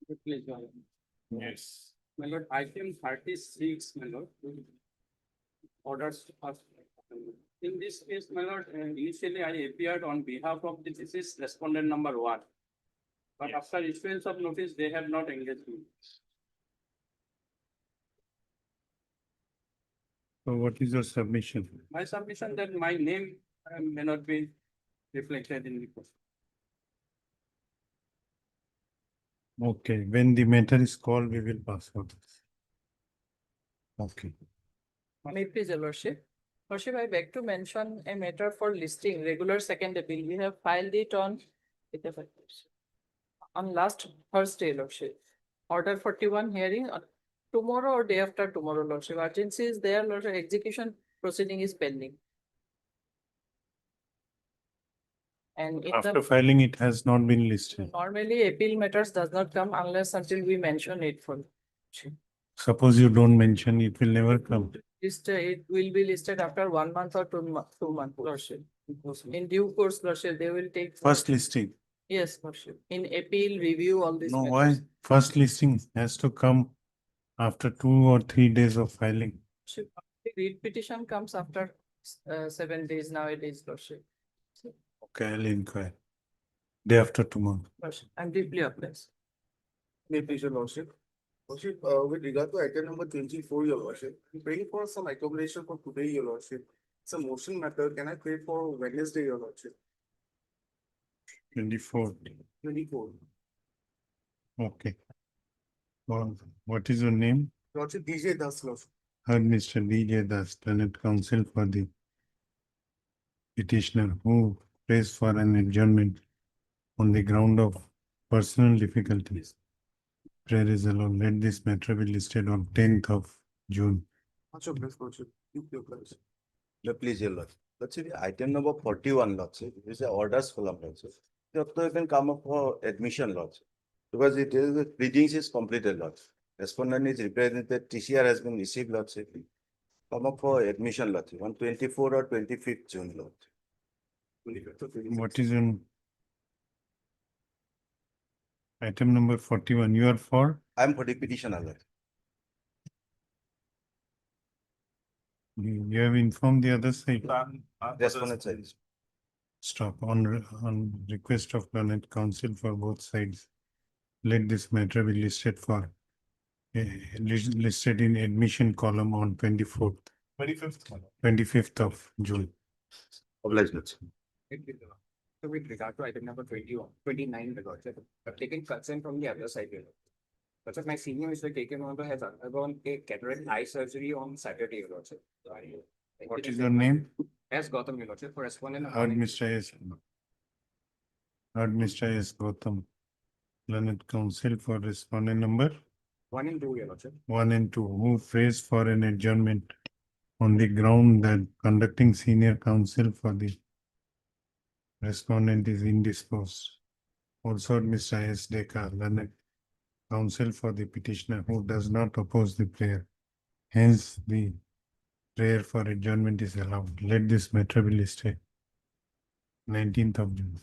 Please, Your Honor. Yes. My lord, item 36, my lord. Orders of. In this case, my lord, initially I appeared on behalf of the deceased respondent number 1. But Yes. after issuance of notice, they have not engaged me. So what is your submission? My submission that my name may not be reflected in the court. Okay, when the matter is called, we will pass out. Okay. May it please, Your Lordship. Lordship, I beg to mention a matter for listing regular second appeal. We have filed it on last Thursday, Lordship. Order 41 hearing tomorrow or day after tomorrow, Lordship. Urgency is there, Lordship. Execution proceeding is pending. And in After the filing, it has not been listed. normally appeal matters does not come unless until we mention it for. Suppose you don't mention, it will never come. It will be listed after 1 month or 2 months, Lordship. In due course, Lordship, they will take. First listing. Yes, Lordship. In appeal, review, all these. No, matters. why? First listing has to come after 2 or 3 days of filing. Lordship, read petition comes after 7 days nowadays, Lordship. Okay, I'll inquire. Day after tomorrow. Lordship, I'm deeply obliged. May it please, Your Lordship. Lordship, with regard to item number 24, Your Lordship, I'm praying for some accommodation for today, Your Lordship. It's a motion matter. Can I pray for Wednesday, Your Lordship? 24. 24. Okay. Well, what is your name? Lordship, DJ Das, Lordship. Heard Mr. DJ Das, Senate Counsel for the petitioner who prays for an adjournment on the ground of personal difficulties. Prayer is allowed. Let this matter be listed on 10th of June. Much obliged, Lordship. You please. Please, your Lordship. Lordship, item number 41, Lordship, is the orders column, Lordship. You can come up for admission, Lordship. Because it is the pleadings is completed, Lordship. Respondent is represented, TCR has been received, Lordship. Come up for admission, Lordship, on 24 or 25th June, Lordship. What is in item number 41? You are for? I am for the petitioner, Lordship. You have informed the other side. Respondent side. Stop on request of learned counsel for both sides. Let this matter be listed for listed in admission column on 24th. 25th of June. Obliged, Lordship. So with regard to item number 21, 29, the Lordship, I've taken consent from the other side. But my senior Mr. KK Mondo has undergone a cataract eye surgery on Saturday, Your Lordship. What is your name? As Gautam, Your Lordship, for respondent. Heard Mr. S. Heard Mr. S. Gautam. Learned counsel for respondent number 1 and 2, Your Lordship. 1 and 2, who prays for an adjournment on the ground that conducting senior counsel for the respondent is indisposed. Also, Mr. S. Dekar, learned counsel for the petitioner who does not oppose the prayer. Hence, the prayer for adjournment is allowed. Let this matter be listed. 19th of June,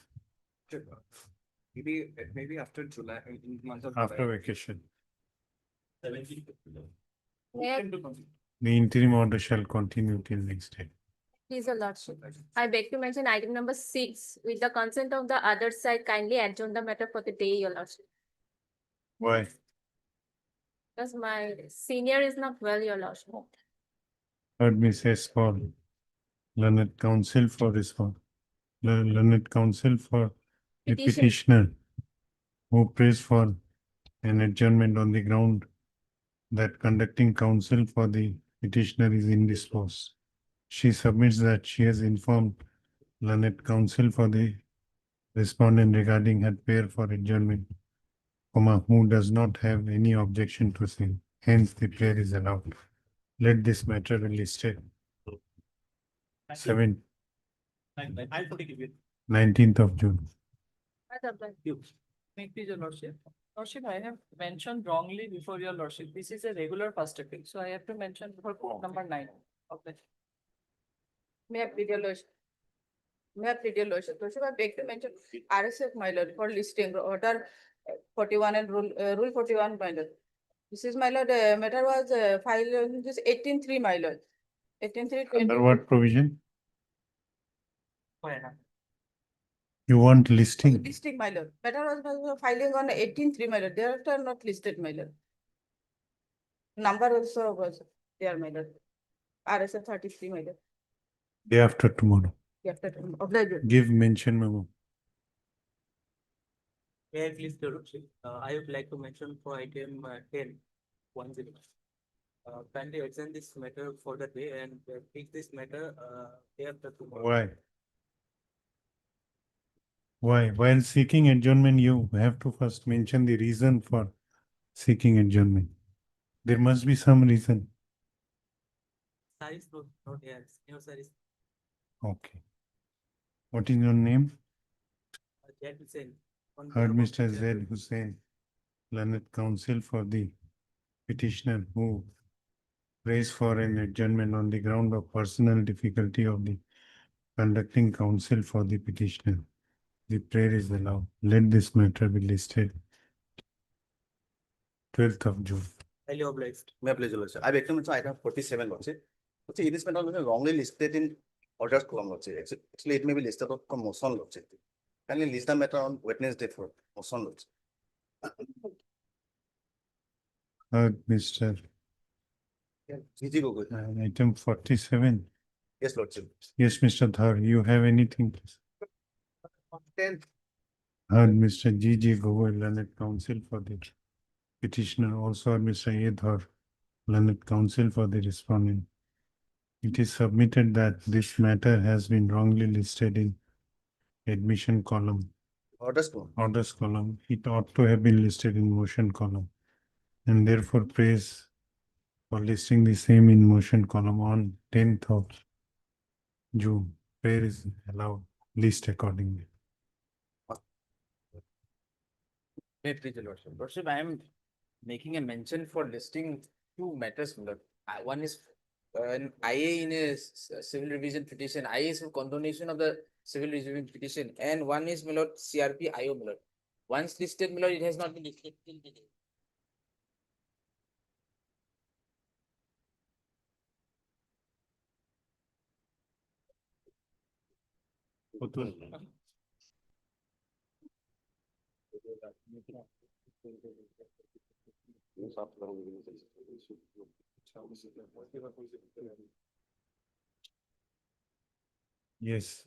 Maybe after July, in month of after July. vacation. 17th. The interim order shall continue till next day. Please, Your Lordship. I beg to mention item number 6, with the consent of the other side, kindly adjourn the matter for the day, Your Lordship. Why? Because my senior is not well, Your Lordship. Heard Mrs. Paul, learned counsel for learned counsel for the Petition. petitioner who prays for an adjournment on the ground that conducting counsel for the petitioner is indisposed. She submits that she has informed learned counsel for the respondent regarding her prayer for adjournment, who does not have any objection to sin. Hence, the prayer is allowed. Let this matter be listed. 19th of June. May it please, Your Lordship. Lordship, I have mentioned wrongly before Your Lordship. This is a regular first appeal, so I have to mention before court number 9. Okay. May I plead, Your Lordship? May I plead, Your Lordship? Lordship, I beg to mention RSF, my lord, for listing order 41 and rule 41, my lord. This is, my lord, matter was filed on this 18-3, my lord. 18-3. Under what provision? You want listing? Listing, my lord. Matter was filing on 18-3, my lord. Thereafter not listed, my lord. Number also was there, my lord. RSF 33, my lord. Day after tomorrow. After, obliged. Give mention memo. May I please, Your Lordship, I would like to mention for item 10. Kindly extend this matter for the day and take this matter day after tomorrow. Why? Why? While seeking adjournment, you have to first mention the reason for seeking adjournment. There must be some reason. Sir is not here. Senior sir is Okay. What is your name? Jai Hussain. On Heard behalf of Mr. the Zaid Hussain, learned counsel for the petitioner who prays for an adjournment on the ground of personal difficulty of the conducting counsel for the petitioner. The prayer is allowed. Let this matter be listed 12th of June. highly obliged. May I please, Your Lordship? I beg to mention item 47, Lordship. Lordship, it is matter wrongly listed in orders column, Lordship. Actually, it may be listed on promotion, Lordship. Can you list the matter on Wednesday for motion, Lordship? Heard Mr. Easy go good. Item 47. Yes, Lordship. Yes, Mr. Dhar, you have anything? Please? 10. Heard Mr. G. Gogoi, learned counsel for the petitioner. Also heard Mr. A. Dhar, learned counsel for the respondent. It is submitted that this matter has been wrongly listed in admission column, Orders column. orders column. It ought to have been listed in motion column. And therefore praise for listing the same in motion column on 10th of June. Prayer is allowed, list accordingly. May it please your Lordship. Lordship, I am making a mention for listing two matters, my lord. One is an IA in a civil revision petition. IA is for condonation of the civil revision petition, and one is, my lord, CRP IO, my lord. Once listed, my lord, it has not been listed till the date. Yes.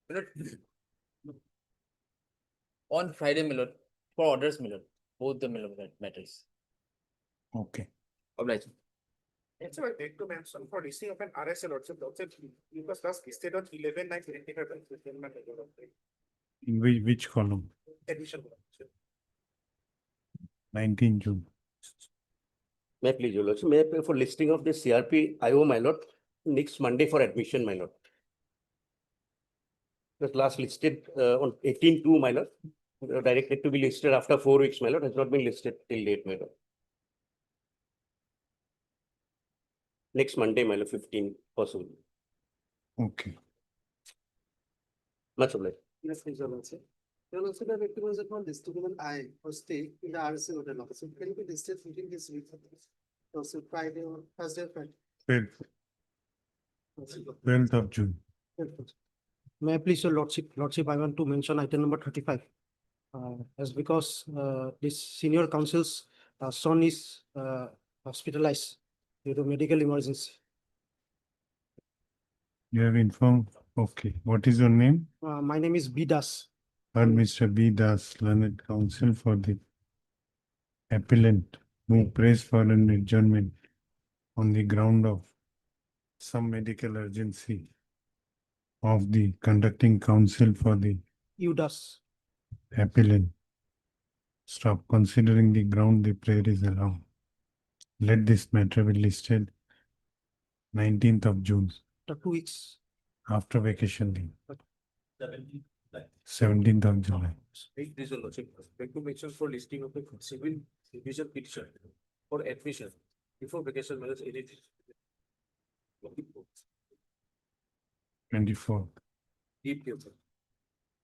My lord, on Friday, my lord, for orders, my lord, both the, my lord, matters. Okay. Obliged. And so I beg to mention for listing of an RSL Lordship, you was last listed on 11/9/25. In which column? Admission. 19 June. May I please, Your Lordship, may I pay for listing of the CRP IO, my lord, next Monday for admission, my lord. The last listed on 18/2, my lord. Directed to be listed after 4 weeks, my lord, has not been listed till date, my lord. Next Monday, my lord, 15 possible. Okay. Much obliged. Yes, please, Your Lordship. Your Lordship, I beg to mention for listable I or stay in the RSL order. So can you be listed within this week? Also Friday or Thursday or Friday? 12th of June. May I please, your lordship, I want to mention item number 35. As because this senior counsel's son is hospitalized due to medical emergency. You have informed. Okay. What is your name? My name is B Das. Heard Mr. B. Das, learned counsel for the appellant who prays for an adjournment on the ground of some medical urgency of the conducting counsel for the UDAS. appellant. Stop considering the ground the prayer is allowed. Let this matter be listed 19th of June After 2 weeks. after vacation leave. 17th of July. Please, Your Lordship, beg to mention for listing of a civil division petition for admission before vacation matters edited. 24th. Deep paper.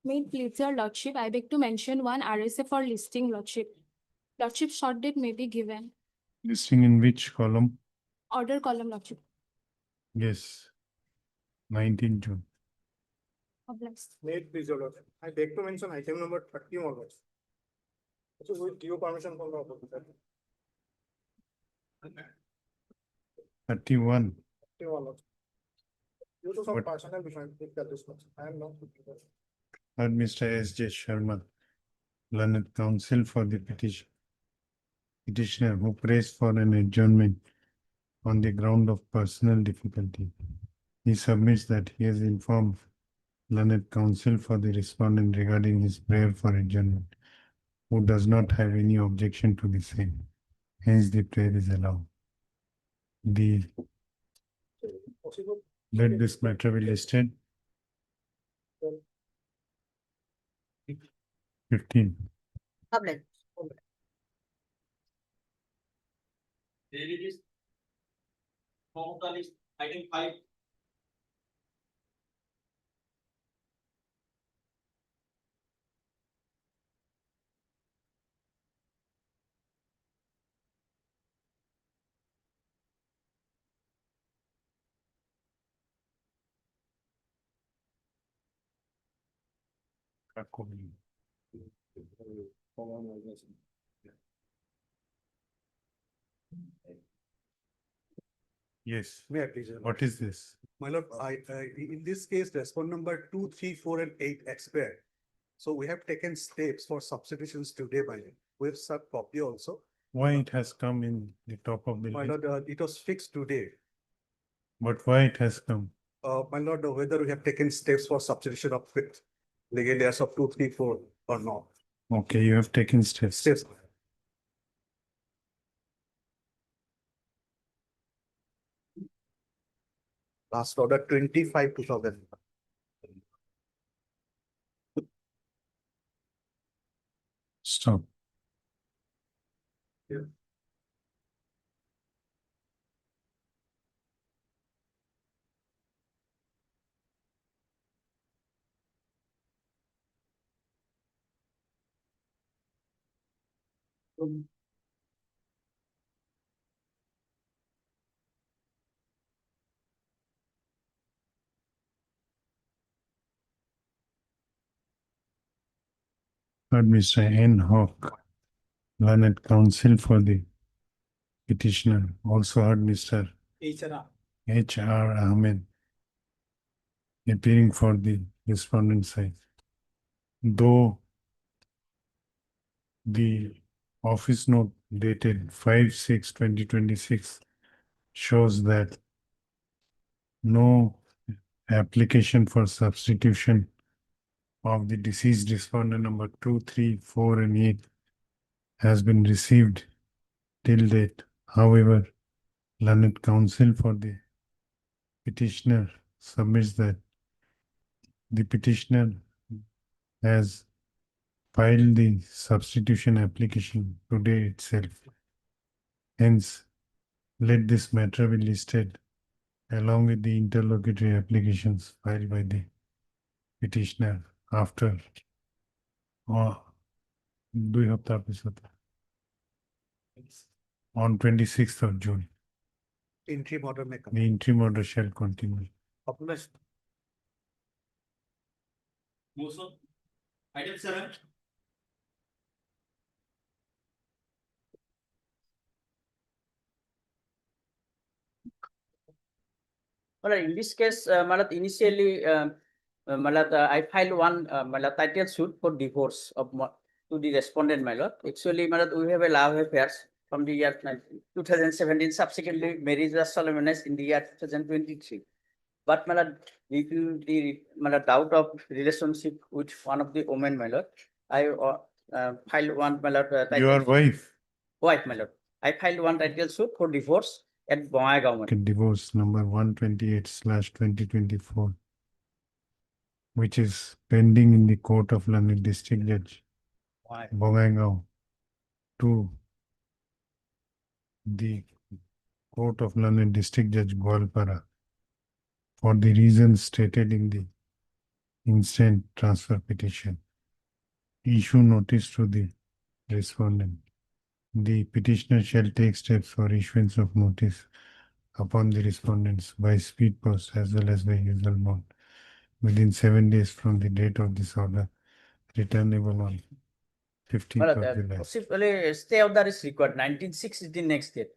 May it please your lordship, I beg to mention one RSA for listing lordship. Lordship short date may be given. Listing in which column? Order column lordship. Yes. 19 June. Obliged. May it please your lordship. I beg to mention item number 31 also. So with due permission from the officer. 31. 31 also. Due to some What? personal reason, take that this much. I am not. Heard Mr. S.J. Sharma, learned counsel for the petitioner who prays for an adjournment on the ground of personal difficulty. He submits that he has informed learned counsel for the respondent regarding his prayer for adjournment, who does not have any objection to the same. Hence, the prayer is allowed. Possible. Let this matter be listed. 15. Public. There is total is item 5. Yes. May I please? Your What Lordship? is this? My lord, in this case, respond number 2, 3, 4, and 8 expired. So we have taken steps for substitutions today by name. We have sub copy also. Why it has come in the top of the My list? lord, it was fixed today. But why it has come? My lord, whether we have taken steps for substitution of fifth legal layers of 2, 3, 4 or not. Okay, you have taken steps. Steps. Last order 25, 2000. Stop. Yeah. Heard Mr. N. Hawk, learned counsel for the petitioner. Also heard Mr. H. R. Ahmed, appearing for the respondent side. Though the office note dated 5/6/2026 shows that no application for substitution of the deceased respondent number 2, 3, 4, and 8 has been received till date. However, learned counsel for the petitioner submits that the petitioner has filed the substitution application today itself. Hence, let this matter be listed along with the interlocutory applications filed by the petitioner after 2 हफ्ता पिছত on 26th of June. Interim order may come. The interim order shall continue. Published. Motion. Item 7. Alright, in this case, initially, I filed one title suit for divorce of to the respondent, my lord. Actually, we have a love affairs from the year 2017. Subsequently, marriage was solemnized in the year 2023. But due to the doubt of relationship with one of the women, my lord, I filed one Your wife? wife, my lord. I filed one title suit for divorce at Bongaigaon. Divorce number 128/2024, which is pending in the court of London District Judge, Bongaigaon, to the court of London District Judge, Gwalpara, for the reasons stated in the instant transfer petition. Issue notice to the respondent. The petitioner shall take steps for issuance of notice upon the respondents by speed post as well as by usual mode within 7 days from the date of this order, returnable on 15th Malat, of July. possibly stay of that is required. 19.6 is the next date.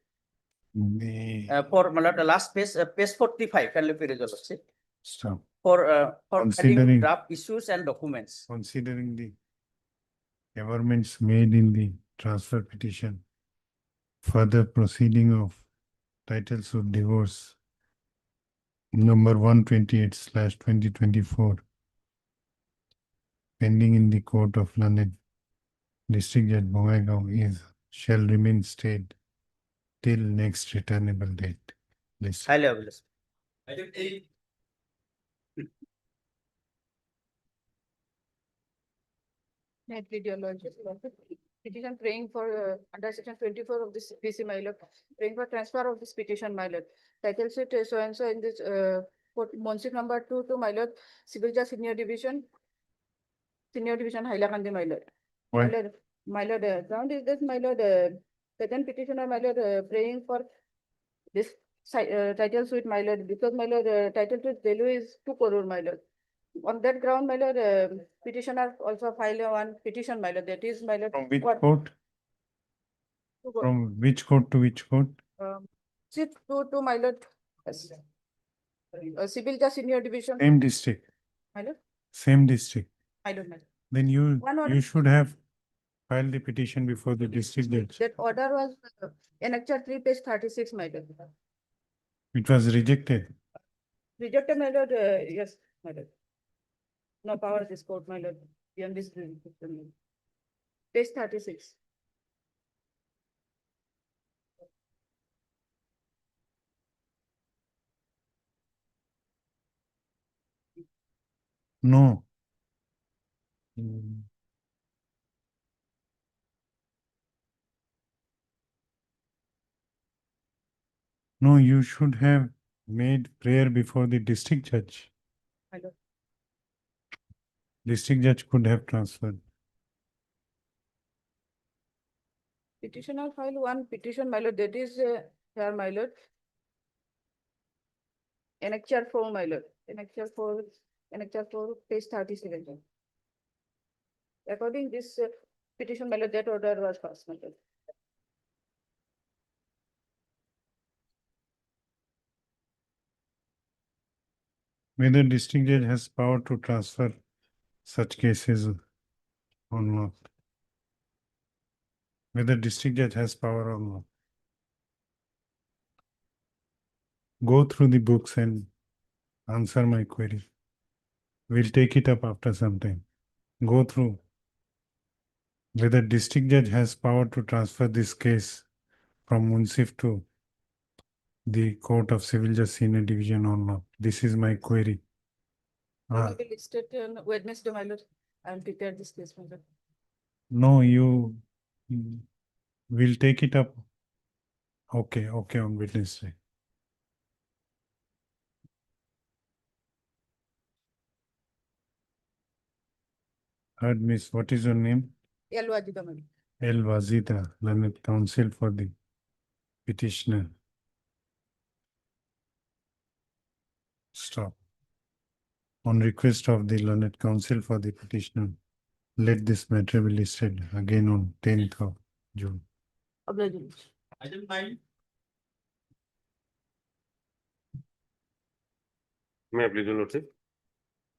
The For Malat, the last page 45, can you read Lordship? stop. For Considering- having draft issues and documents. Considering the averments made in the transfer petition, further proceeding of title suit divorce number 128/2024 pending in the court of London, District Judge Bongaigaon is shall remain stayed till next returnable date. List. Highly available. May I plead your lordship? Petition praying for under section 24 of this PC my lord, praying for transfer of this petition my lord. Title suit so and so in this Monsif number 2 to my lord, Civil Judge Senior Division Hailakandi my lord. Why? My lord, ground is this my lord, second petitioner my lord, praying for this title suit my lord, because my lord, title suit value is 2 crore my lord. On that ground, my lord, petitioner also filed one petition, my lord, that is, my lord. From which what- court? to go- From which court to which court? Sit to my lord. Yes. Civil Judge Senior Division, Same district, my lord, same district. I don't know. Then you One order. should have filed the petition before the district judge. That order was annexure 3 page 36, my lord. It was rejected. Rejected, my lord, yes, my lord. No power this court, my lord, beyond this. Page 36. No. Mm. No, you should have made prayer before the district judge. My lord. District judge could have transferred. Petitioner filed one petition, my lord, that is, here, my lord. Annexure 4, my lord, annexure 4, page 37. According this petition, my lord, that order was passed, my lord. Whether district judge has power to transfer such cases or not. Whether district judge has power or not. Go through the books and answer my query. We'll take it up after some time. Go through whether district judge has power to transfer this case from Munsif to the Court of Civil Justice Senior Division or not. This is my query. Ah, Will be listed on Wednesday, my lord. I will prepare this case, my lord. no, you will take it up. Okay, on Wednesday. Heard, Miss, what is your name? Yalwajida, my lord. El Wazida, learned counsel for the petitioner. Stop. On request of the learned counsel for the petitioner, let this matter be listed again on 10th of June. Obliged. May I plead your lordship?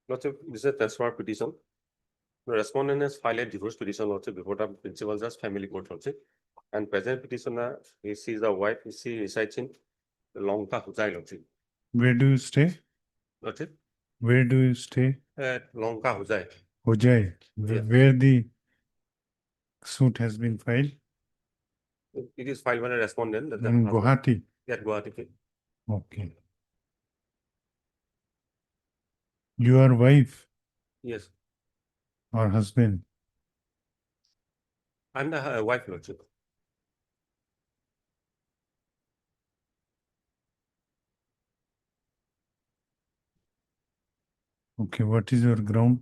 Lordship, this is a transfer petition. The respondent has filed a divorce petition lordship before the principal judge family court lordship. And present petitioner, she is the wife, she resides in Longka Huzai lordship. Where do you stay? Lordship, Where do you stay? at Longka Huzai. Hojai, Yes. where the suit has been filed? It is filed by a respondent. that the In husband- Gauhati. At Gauhati. Okay. Your wife Yes, or husband? and the wife lordship. Okay, what is your ground?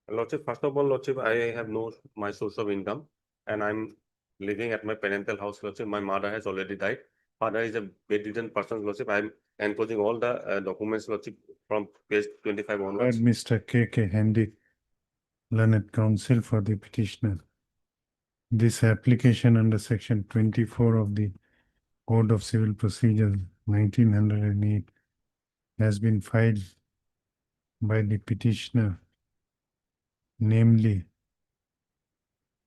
Lordship, first of all, Lordship, I have no my source of income and I'm living at my parental house, Lordship. My mother has already died. Father is a bedridden person, Lordship. I'm enclosing all the documents, Lordship, from page 25 Heard onwards. Mr. K. Handy, learned counsel for the petitioner. This application under section 24 of the Code of Civil Procedure 1908 has been filed by the petitioner, namely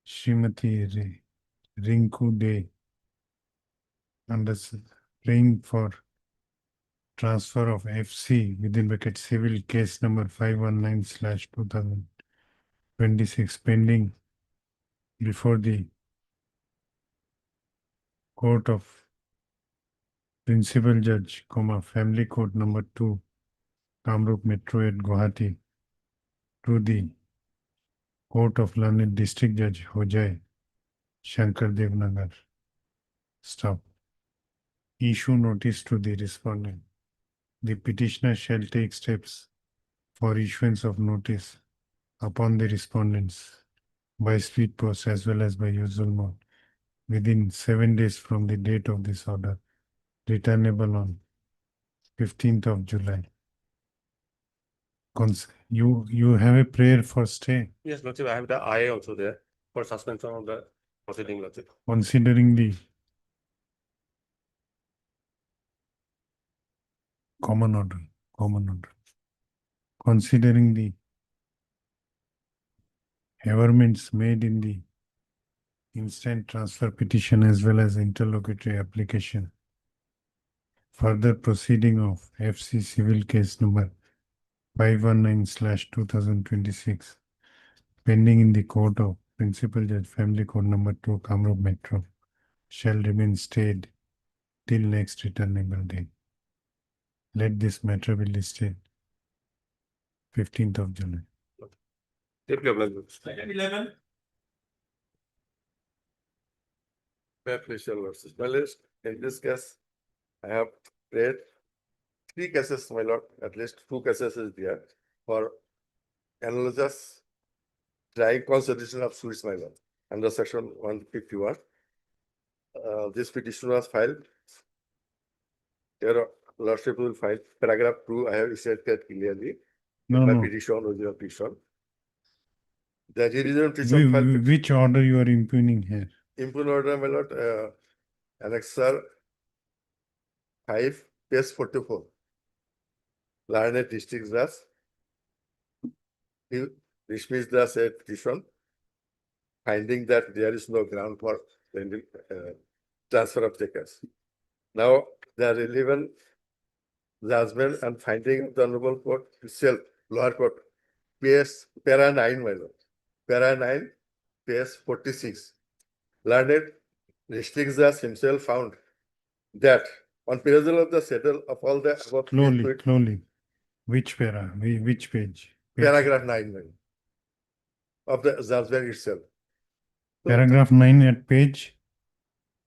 Srimati Rinku De, under praying for transfer of FC within bracket civil case number 519/2026 pending before the Court of Principal Judge, Family Court number 2, Kamrup Metro at Gauhati, to the Court of Learned District Judge Hojai, Shankar Devnagar. Stop. Issue notice to the respondent. The petitioner shall take steps for issuance of notice upon the respondents by speed post as well as by usual mode within 7 days from the date of this order, returnable on 15th of July. You have a prayer for stay. Yes, Lordship, I have the IA also there for suspension of the proceeding, Lordship. Considering the common order. Considering the averments made in the instant transfer petition as well as interlocutory application. Further proceeding of FC civil case number 519/2026 pending in the court of Principal Judge Family Court number 2, Kamrup Metro shall remain stayed till next returnable date. Let this matter be listed 15th of July. Deeply obliged. My pleasure, Lordship. My list, in this case, I have read 3 cases, my lord, at least 2 cases is there for analogous dry constitution of suits, my lord, under section 151. This petition was filed. Your lordship will file paragraph 2. I have said that clearly. No, My no. petition, original petition. The revision petition filed. Which order you are impugning here? Impugn order, my lord, annexer 5, page 44. Learned district judge. He dismissed the said petition, finding that there is no ground for transfer of the case. Now, the relevant judgment and finding of the Honorable Court itself, lower court, para 9, my lord. Para 9, page 46. Learned district judge himself found that on perusal of the settle of all the above Slowly. Which para? Which page? paragraph 9, my lord, of the judgment itself. So, Paragraph 9 at page?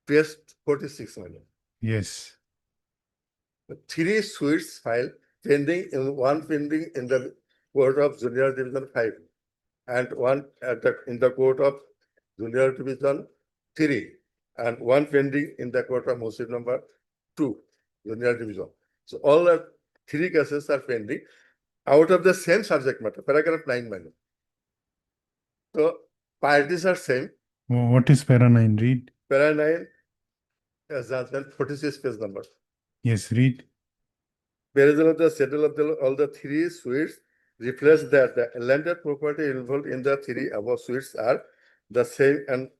page 46, my lord. Yes. 3 suits filed pending in the court of Junior Division 5 and one in the court of Junior Division 3 and one pending in the court of Muslim number 2, Junior Division. So all the 3 cases are pending out of the same subject matter, paragraph 9, my lord. So parties are same. What is para 9? Read. Para 9, judgment 46 page number. Yes, read. Perusal of the settle of all the 3 suites reflects that the landed property involved in the 3 above suites are the same and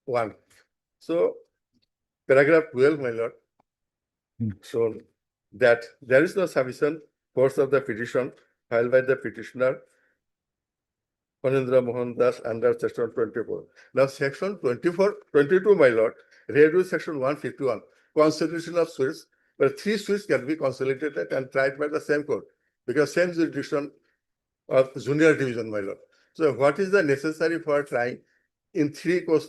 one. So, paragraph 12, my lord, shown that there is no sufficient force of the petition filed by the petitioner Panindra Mohan Das under section 24. Now, section 22, my lord, read with section 151, constitution of suites, where 3 suites can be consolidated and tried by the same court because same jurisdiction of Junior Division, my lord. So, what is the necessary for trying in 3 courts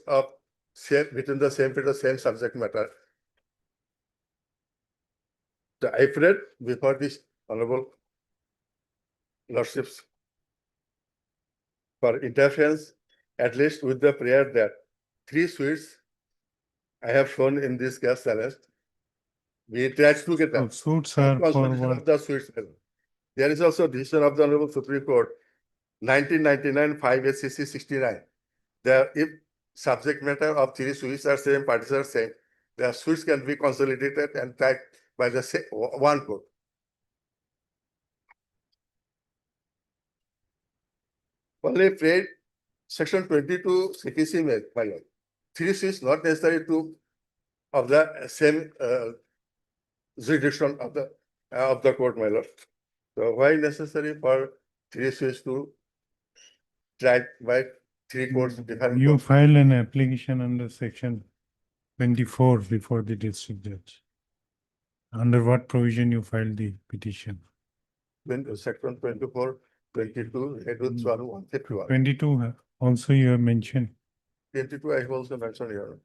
of same within the same subject matter? So, I read before this honorable Lordships for interference, at least with the prayer that 3 suites I have shown in this gas challenge. We tried to get So that. suits are for Consolidation what? of the suites. There is also decision of the Honorable Supreme Court, 1999, 5 SCC 69. There, if subject matter of 3 suites are same, parties are same, the suites can be consolidated and tried by the one court. Only trade section 22 CTC my lord. 3 suites not necessary to of the same jurisdiction of the court, my lord. So why necessary for 3 suites to tried by 3 courts, different You courts? filed an application under section 24 before the district judge. Under what provision you filed the petition? When section 24, 22, Edward 151. 22 also you have mentioned. 22, I have also mentioned here.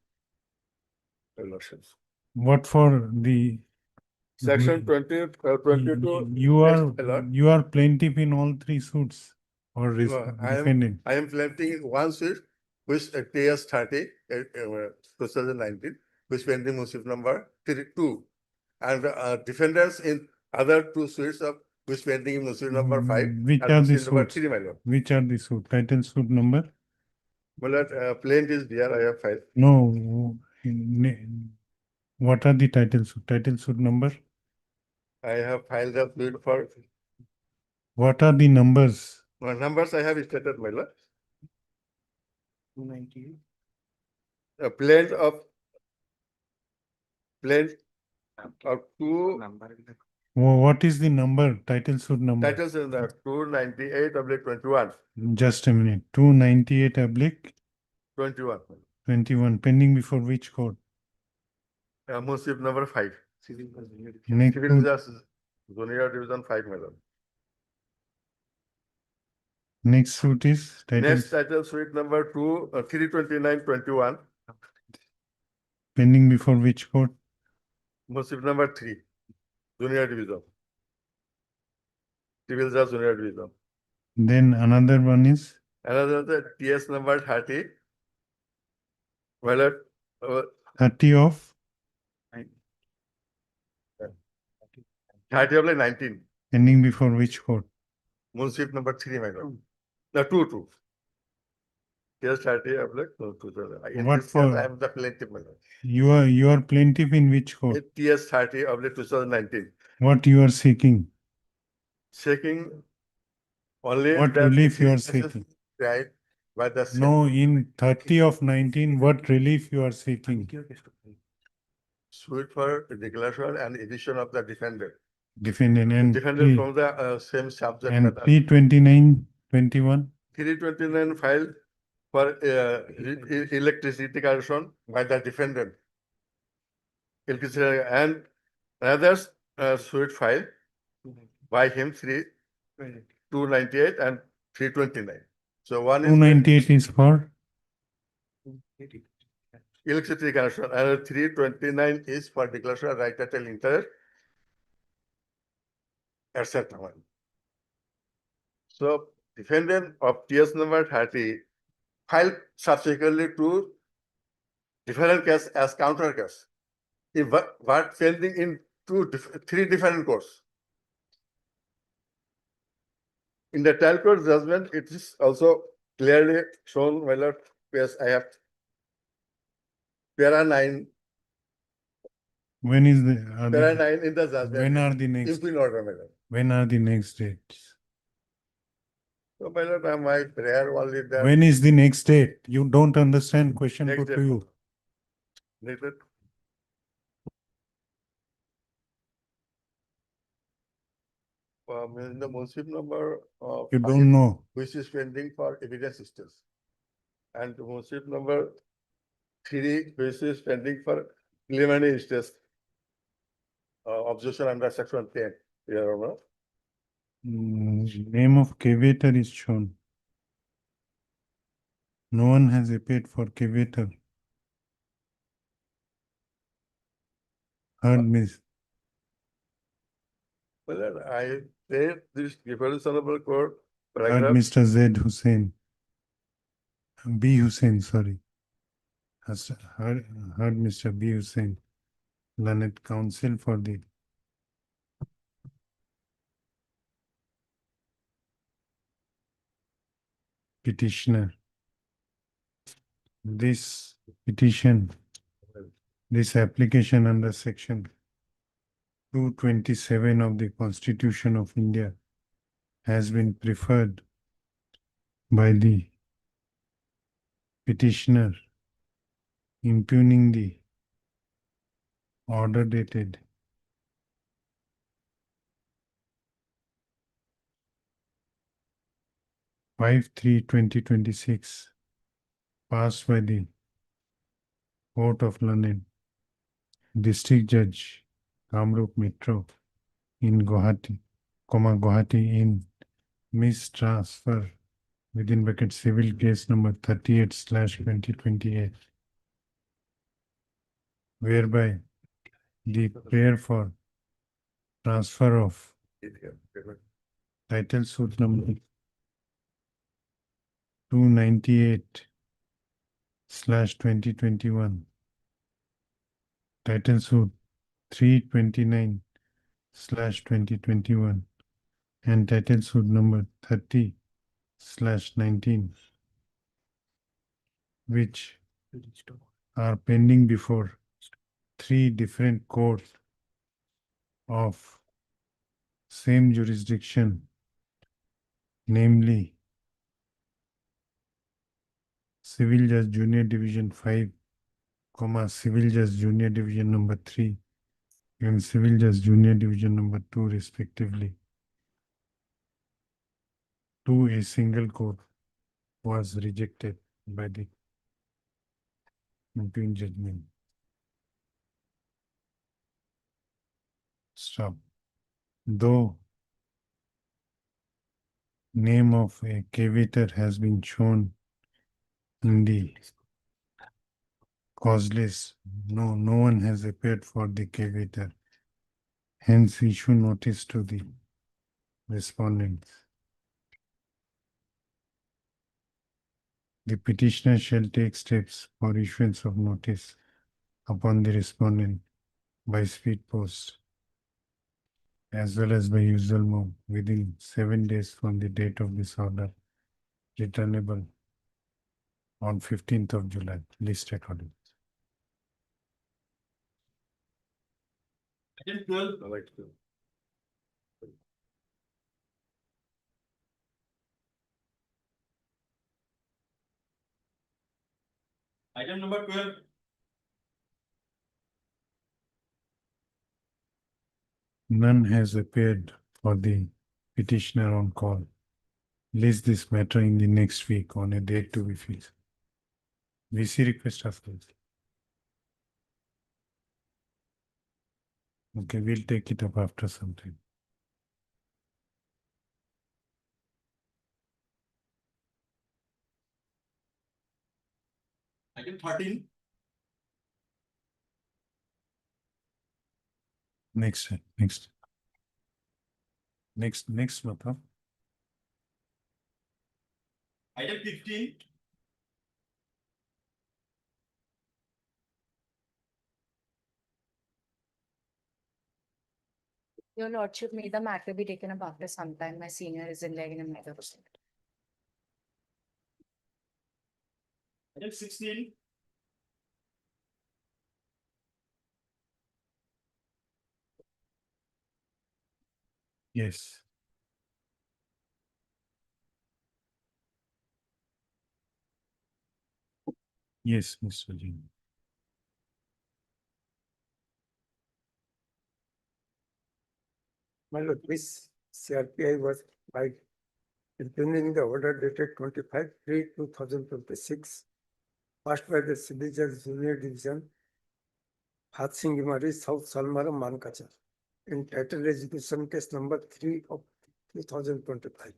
Your lordships. What for the? Section 22. You yes, are, my lord. you are plaintiff in all 3 suits or No, defendant? I am planting one suit which TS 30, 2019, which pending motion number 2. And defendants in other 2 suits of which pending motion number 5. Which and are the motion number suits? 3, my lord. Which are the suit? Title suit number? My lord, plaint is there, I have filed. No. What are the title suit? Title suit number? I have filed a suit for What are the numbers? numbers I have stated, my lord. 298. A plaint of 2 What is the number? Title suit number? titles in the 298/21. Just a minute. 298 oblique 21. 21 pending before which court? Motion number 5. Next Civil suit, Justice, Junior Division 5, my lord. next suit is title Next title suite number 329/21. pending before which court? Motion number 3, Junior Division. Civil Justice Junior Division. Then another one is Another the TS number 30. My lord, 30 of 30/19. pending before which court? Motion number 3, my lord. No, 2. TS 30/2. In What this case, for? I am the plaintiff, my lord. You are plaintiff in which court? TS 30/2019. What you are seeking? Seeking only What that relief you are this is seeking? right by the same No, in 30 of 19, what relief you are seeking? suit for declaration and edition of the defendant. Defendant and Defendant from the same subject and matter. 329/21. 329 filed for electricity connection by the defendant. Electricity and another suit filed by him 298 and 329. So one is 298 is for electricity connection and 329 is for declaration of right title interest, etc. So defendant of TS number 30 filed subsequently to different case as counter case. But pending in 3 different courts. In the trial court judgment, it is also clearly shown whether yes, I have para 9 when is the para 9 in the judgment. when are the next? Impugn order, my lord. When are the next dates? So, my lord, my prayer only that. When is the next date? You don't understand question Next put to date. you. Next date. In the motion number You 5, don't know. which is pending for evidence systems. And motion number 3, which is pending for preliminary instance. Objection under section 10. Your Honor. Name of cavator is shown. No one has appeared for cavator. Heard miss. Well, I State this Reference Honorable Court, Heard paragraph Mr. Z. Hussain. B. Hussain, sorry. Heard Mr. B. Hussain, learned counsel for the petitioner. This petition, this application under section 227 of the Constitution of India has been preferred by the petitioner, impugning the order dated 5/3/2026, passed by the Court of London, District Judge, Kamrup Metro in Gauhati, in mistransfer within bracket civil case number 38/2028, whereby the prayer for transfer of title suit number 298/2021, title suit 329/2021, and title suit number 30/19, which are pending before three different courts of same jurisdiction, namely Civil Judge Junior Division 5, Civil Judge Junior Division number 3, and Civil Judge Junior Division number 2 respectively. To a single court was rejected by the impugn judgment. Stop. Though name of a caveator has been shown in the cause list, no one has appeared for the caveator. Hence, issue notice to the respondents. The petitioner shall take steps for issuance of notice upon the respondent by speed post, as well as by usual mode within 7 days from the date of this order, returnable on 15th of July, list according. Item 12. Item number 12. None has appeared for the petitioner on call. List this matter in the next week on a date to be fixed. VC request after. Okay, we'll take it up after some time. Item 13. Next, Mata. Item 15. Your lordship, may the matter be taken up after some time. My senior is in leg in a matter of state. Item 16. Yes. Yes, Mr. Jin. My lord, this CRPI was by impugning the order dated 25/3/2026, passed by the Civil Judge Junior Division, Hatsingimari, South Salmara, Mankacha, entitled Execution Case number 3 of 2025.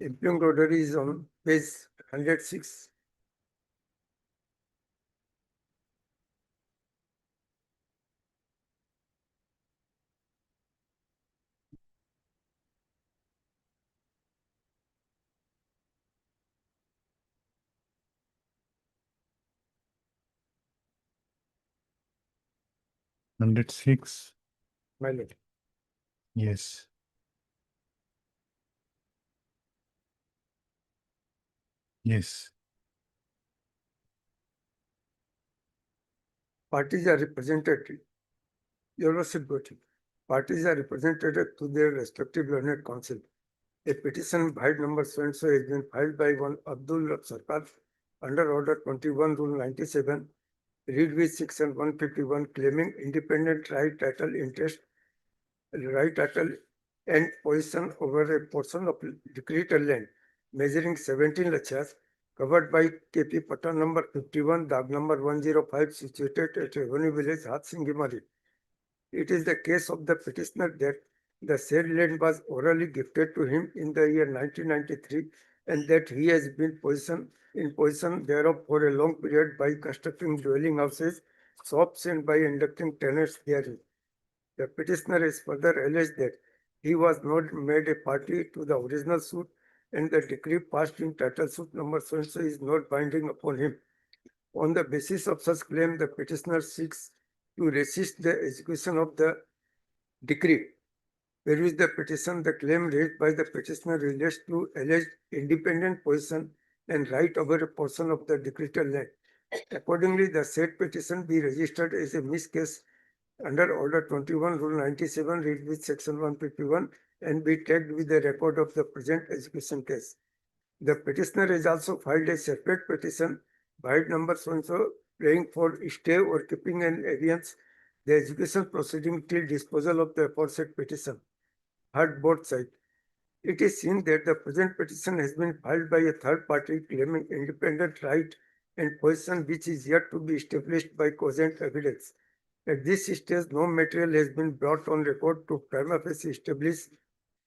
Impugned order is on page 106. 106, my lord. yes. Yes, Parties are represented. Your Lordship, voting. Parties are represented to their respective learned counsel. A petition by number so and so has been filed by one Abdul Sarkar under Order 21, Rule 97, read with Section 151, claiming independent right, title, interest, right title and possession over a portion of decretal land measuring 17 lachas covered by KP Pata number 51, Dag number 105, situated at Revenue Village, Hatsingimari. It is the case of the petitioner that the said land was orally gifted to him in the year 1993 and that he has been in possession thereof for a long period by constructing dwelling houses, shops and by inducting tenants therein. The petitioner is further alleged that he was not made a party to the original suit and the decree passed in title suit number so and so is not binding upon him. On the basis of such claim, the petitioner seeks to resist the execution of the decree. Where is the petition? The claim raised by the petitioner relates to alleged independent possession and right over a portion of the decretal land. Accordingly, the said petition be registered as a missed case under Order 21, Rule 97, read with Section 151, and be tagged with the record of the present execution case. The petitioner has also filed a separate petition by number so and so, praying for stay or keeping in abeyance the execution proceeding till disposal of the aforesaid petition. Heard both sides. It is seen that the present petition has been filed by a third party claiming independent right and possession which is yet to be established by cogent evidence. At this stage, no material has been brought on record to prima facie establish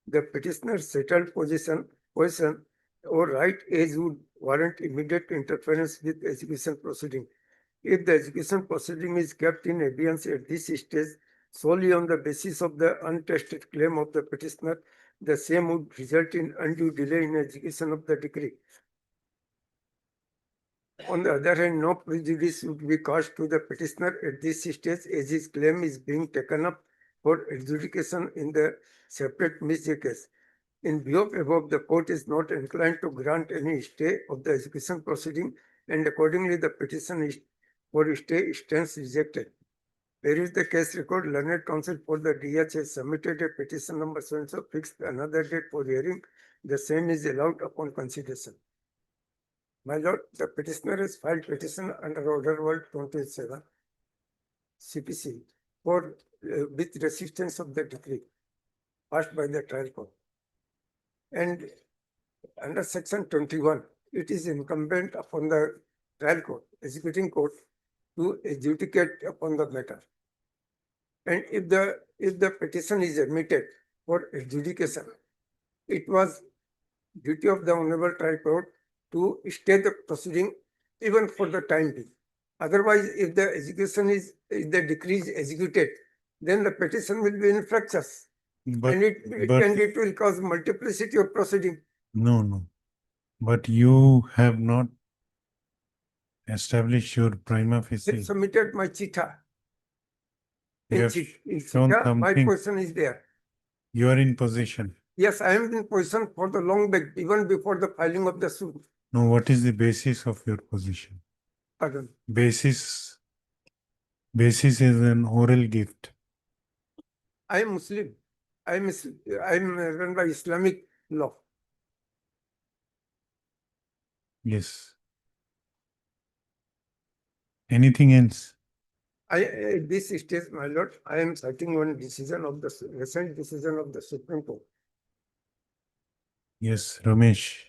the petitioner's settled possession or right as would warrant immediate interference with execution proceeding. If the execution proceeding is kept in abeyance at this stage solely on the basis of the untested claim of the petitioner, the same would result in undue delay in execution of the decree. On the other hand, no prejudice would be caused to the petitioner at this stage as his claim is being taken up for adjudication in the separate misdeed case. In view of above, the court is not inclined to grant any stay of the execution proceeding and accordingly the petition is for stay stands rejected. Where is the case record? Learned counsel for the DH has submitted a petition number so and so, fixed another date for hearing. The same is allowed upon consideration. My lord, the petitioner has filed petition under Order World 27 CPC for with resistance of the decree passed by the trial court. And under Section 21, it is incumbent upon the trial court, executing court, to adjudicate upon the matter. And if the petition is admitted for adjudication, it was duty of the Honorable Trial Court to stay the proceeding even for the time being. Otherwise, if the decree is executed, then the petition will be infructuous. But, And it will cause multiplicity of proceeding. no. But you have not established your prima I facie. submitted my chita. You In have chita, shown my something. position is there. You are in possession. Yes, I am in position for the long back, even before the filing of the suit. Now, what is the basis of your position? Pardon. Basis is an oral gift. I am Muslim. I am run by Islamic law. Yes. Anything else? At this stage, my lord, I am citing one decision of the recent decision of the Supreme Court. Yes, Ramesh.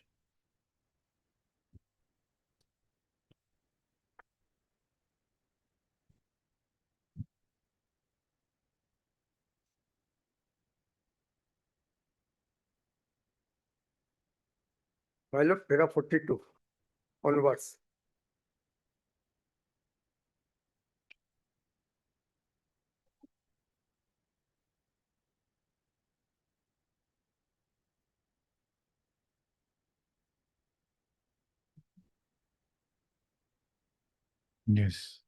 My lord, para 42 onwards. Yes.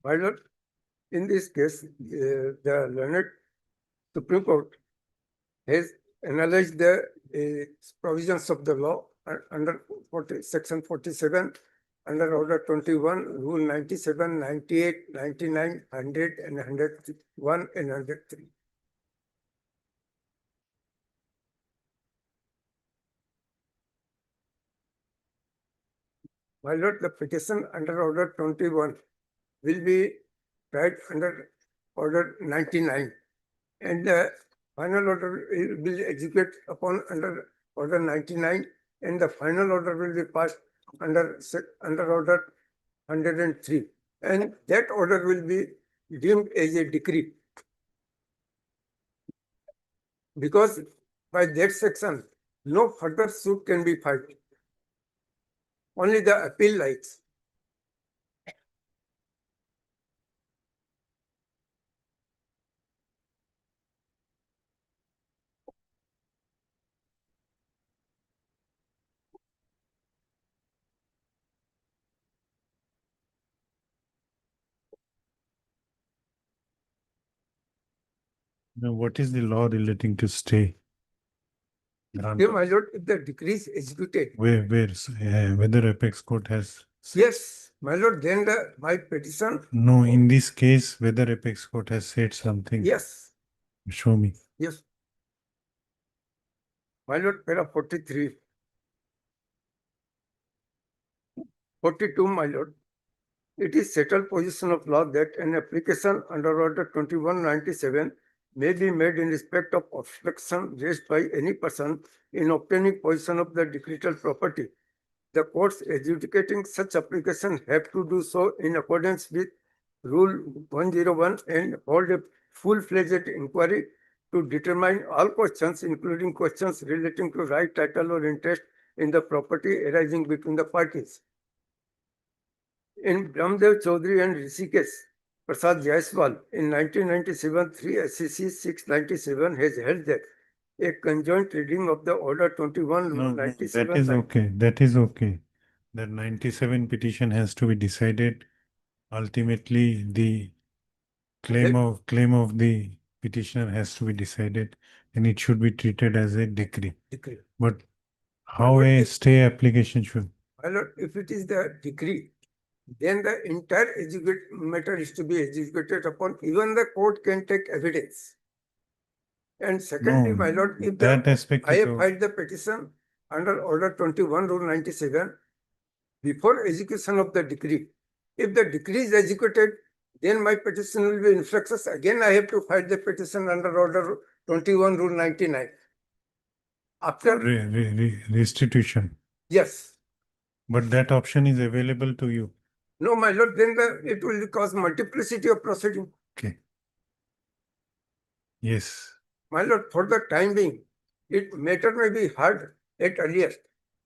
My lord, In this case, the learned Supreme Court has analyzed the provisions of the law under section 47, under order 21, rule 97, 98, 99, 100 and 101 and 103. My lord, the petition under order 21 will be tried under order 99, and the final order will be executed upon under order 99, and the final order will be passed under order 103, and that order will be deemed as a decree. Because by that section, no further suit can be filed. Only the appeal lies. Now, what is the law relating to stay? Grant Yeah, of- my lord, if the decree is executed, whether apex court has. yes, my lord, then my petition, No, in this case, whether apex court has said something. yes, Show me. yes. My lord, para 43. 42, my lord. It is settled position of law that an application under order 2197 may be made in respect of obstruction raised by any person in obtaining possession of the decretal property. The courts adjudicating such application have to do so in accordance with Rule 101 and hold a full-fledged inquiry to determine all questions, including questions relating to right, title, or interest in the property arising between the parties. In Brahmdev Chaudhary and Rishikesh Prasad Jaiswal in 1997, 3 SCC 697 has held that a conjoint reading of the order 21 No, no, 97. that is okay. That is okay. That 97 petition has to be decided. Ultimately, the claim of the petitioner has to be decided, and it should be treated as a decree. Decree. But how a stay application should? My lord, if it is the decree, then the entire matter is to be executed upon. Even the court can take evidence. And secondly, No, my lord, if that aspect I is have filed the petition under order 21, rule 97, before execution of the decree. If the decree is executed, then my petition will be infructuous. Again, I have to file the petition under order 21, rule 99. After, restitution. yes. But that option is available to you. No, my lord, then it will cause multiplicity of proceeding. Okay. Yes. My lord, for the time being, matter may be heard at earliest.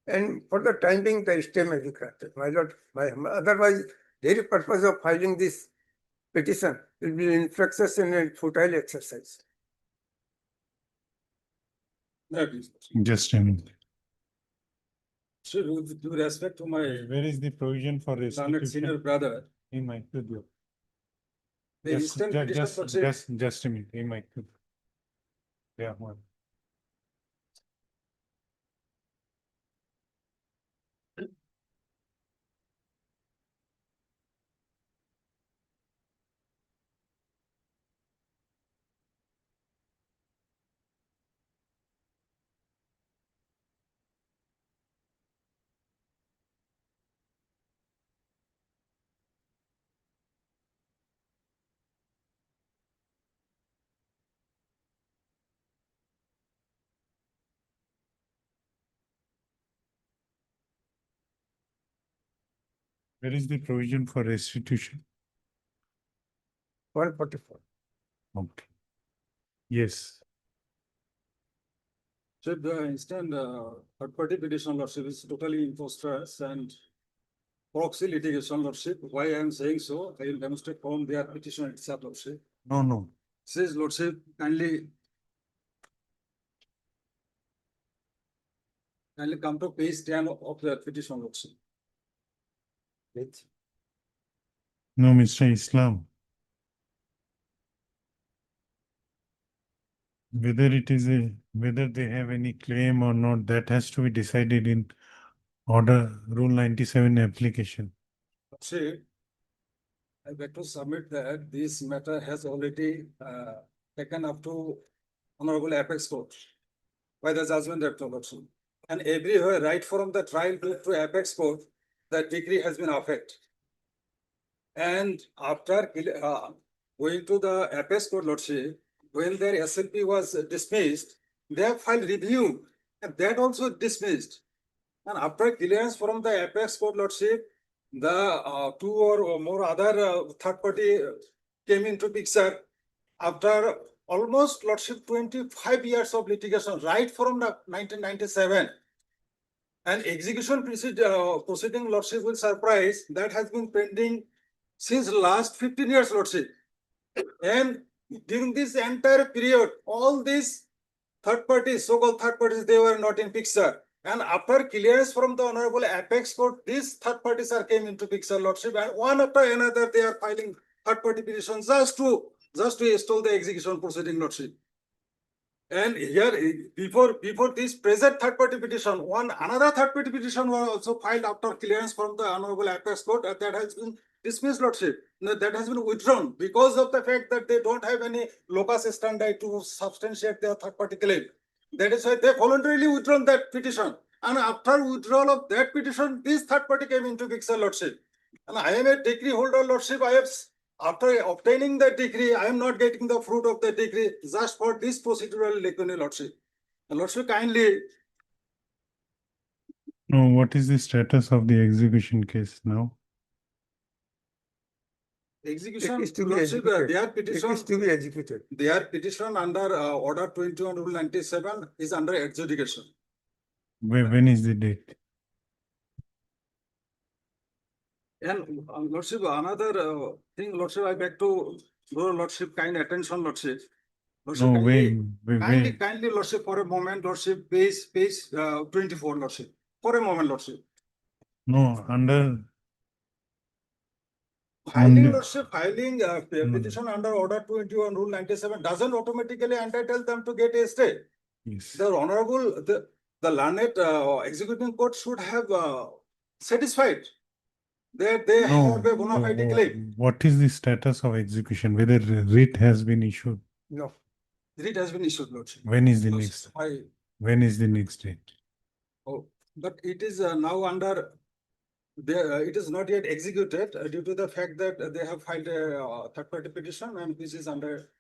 And for the time being, the stay may be granted. My lord, otherwise, the very purpose of filing this petition will be infructuous and a futile exercise. Just a minute. So with due respect to my Where is the provision for learned senior restitution? brother, In my studio. the instant petition for Just a minute. In my studio. Yeah. One. Where is the provision for restitution? 144. Okay. Yes. so the instant third party petition lordship is totally imposterous and proxy litigation lordship. Why I am saying so, I will demonstrate from their petition itself lordship. No. Says lordship, kindly come to page 10 of the petition lordship. No, Mr. Islam. whether it is whether they have any claim or not, that has to be decided in order Rule 97 application. See, I beg to submit that this matter has already taken up to Honorable Apex Court by the judgment acknowledged. And everywhere, right from the trial to Apex Court, the decree has been affected. And after going to the Apex Court, Lordship, when their SLP was dismissed, they have filed review, and that also dismissed. And after clearance from the Apex Court, Lordship, the two or more other third party came into picture after almost, Lordship, 25 years of litigation, right from the 1997. And execution proceeding, Lordship, will surprise, that has been pending since last 15 years, Lordship. And during this entire period, all these third parties, so-called third parties, they were not in picture. And after clearance from the Honorable Apex Court, these third parties are came into picture, Lordship, and one after another, they are filing third party petitions just to install the execution proceeding, Lordship. And here, before this present third party petition, another third party petition was also filed after clearance from the Honorable Apex Court, and that has been dismissed, Lordship. No, that has been withdrawn because of the fact that they don't have any locus standi to substantiate their third party claim. That is why they voluntarily withdrawn that petition. And after withdrawal of that petition, this third party came into picture, Lordship. And I am a decree holder, Lordship. After obtaining the decree, I am not getting the fruit of the decree just for this procedural lacuna, Lordship. And Lordship, kindly. No, what is the status of the execution case now? Execution, It is to be Lordship, executed. their It petition, is to be executed. their petition under Order 21 Rule 97 is under adjudication. When is the date? And Lordship, another thing, Lordship, I beg to draw Lordship kind attention, Lordship. Lordship, No, kindly, kindly, Lordship, for a moment, Lordship, page 24, Lordship. For a moment, Lordship. No, under Filing, Lordship, filing petition under Order 21 Rule 97 doesn't automatically entitle them to get a stay. yes. The Honorable, the learned executing court should have satisfied that they have a bona fide claim. What is the status of execution? Whether writ has been issued? No. Writ has been issued, Lordship. When is the Lordship, next? When is the next date? Oh, but it is now under, it is not yet executed due to the fact that they have filed a third party petition, and this is under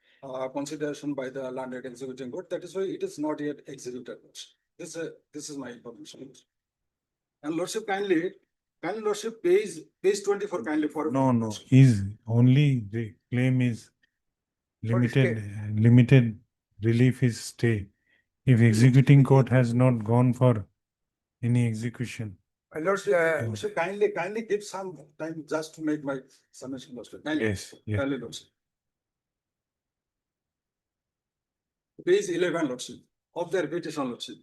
consideration by the landed executing court. That is why it is not yet executed. This is my information. And Lordship, kindly Lordship, page 24, kindly for. No, is only the claim is limited relief is stay. If executing court has not gone for any execution. Lordship, kindly give some time just to make my submission, Lordship. Yes, yeah. Kindly, Lordship. Page 11, Lordship, of their petition, Lordship.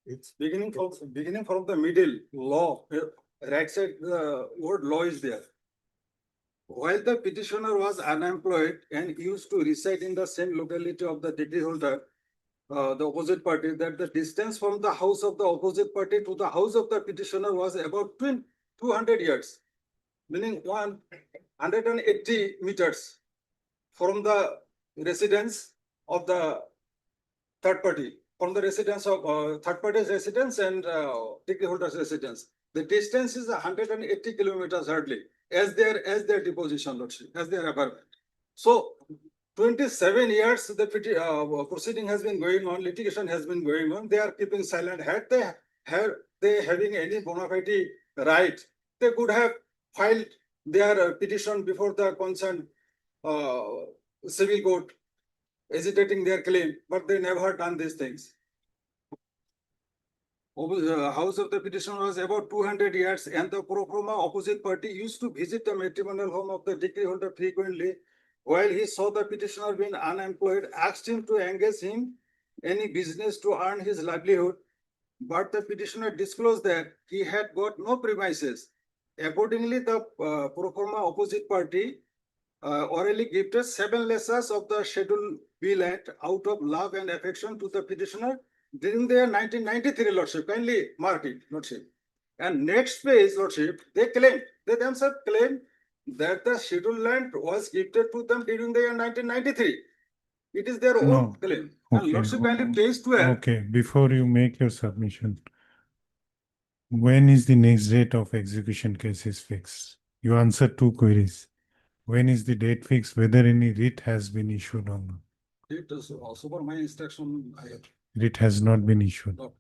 It's beginning from the middle, law, right side, the word law is there. While the petitioner was unemployed and used to reside in the same locality of the degree holder, the opposite party, that the distance from the house of the opposite party to the house of the petitioner was about 200 yards, meaning 180 meters from the residence of the third party, from the residence of third party's residence and degree holder's residence. The distance is 180 kilometers hardly, as their deposition, Lordship, as their apartment. So 27 years the proceeding has been going on, litigation has been going on. They are keeping silent. Had they having any bona fide right, they could have filed their petition before the concerned civil court, hesitating their claim, but they never done these things. House of the petitioner was about 200 yards, and the pro forma opposite party used to visit the matrimonial home of the degree holder frequently. While he saw the petitioner being unemployed, asked him to engage him any business to earn his livelihood, but the petitioner disclosed that he had got no premises. Accordingly, the pro forma opposite party orally gifted 7 lashes of the Schedule B land out of love and affection to the petitioner during the year 1993, Lordship. Kindly mark it, Lordship. And next page, Lordship, they themselves claim that the scheduled land was gifted to them during the year 1993. It is their No. own claim. And Okay. Lordship, kindly page 12. Okay, before you make your submission, when is the next date of execution case is fixed? You answer two queries. When is the date fixed, whether any writ has been issued or not? It is also for my instruction. Writ has not been issued. No.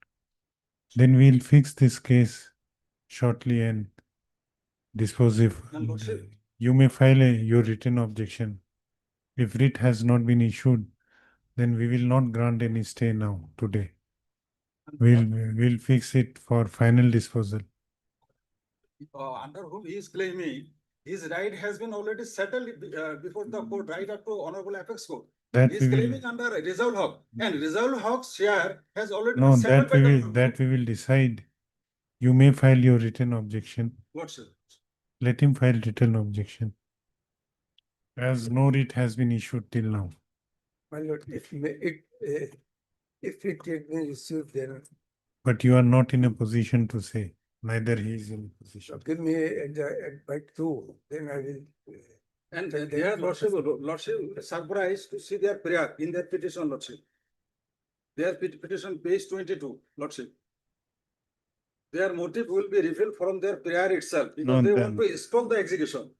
Then we'll fix this case shortly and dispose if And Lordship, you may file your written objection. If writ has not been issued, then we will not grant any stay now today. We'll fix it for final disposal. under whom he is claiming his right has been already settled before the court, right up to Honorable Apex Court. That He we is will, claiming under Resolve Hawk, and Resolve Hawk's share has already no, been settled by the that we will decide. You may file your written objection. What, sir? Let him file written objection. As no writ has been issued till now. My lord, if it had been received, then But you are not in a position to say, neither he is in a position. give me a bite too, then I will. And they are lordship surprised to see their prayer in their petition, Lordship. Their petition page 22, Lordship. Their motive will be revealed from their prayer itself because No, they then- want to stop the execution.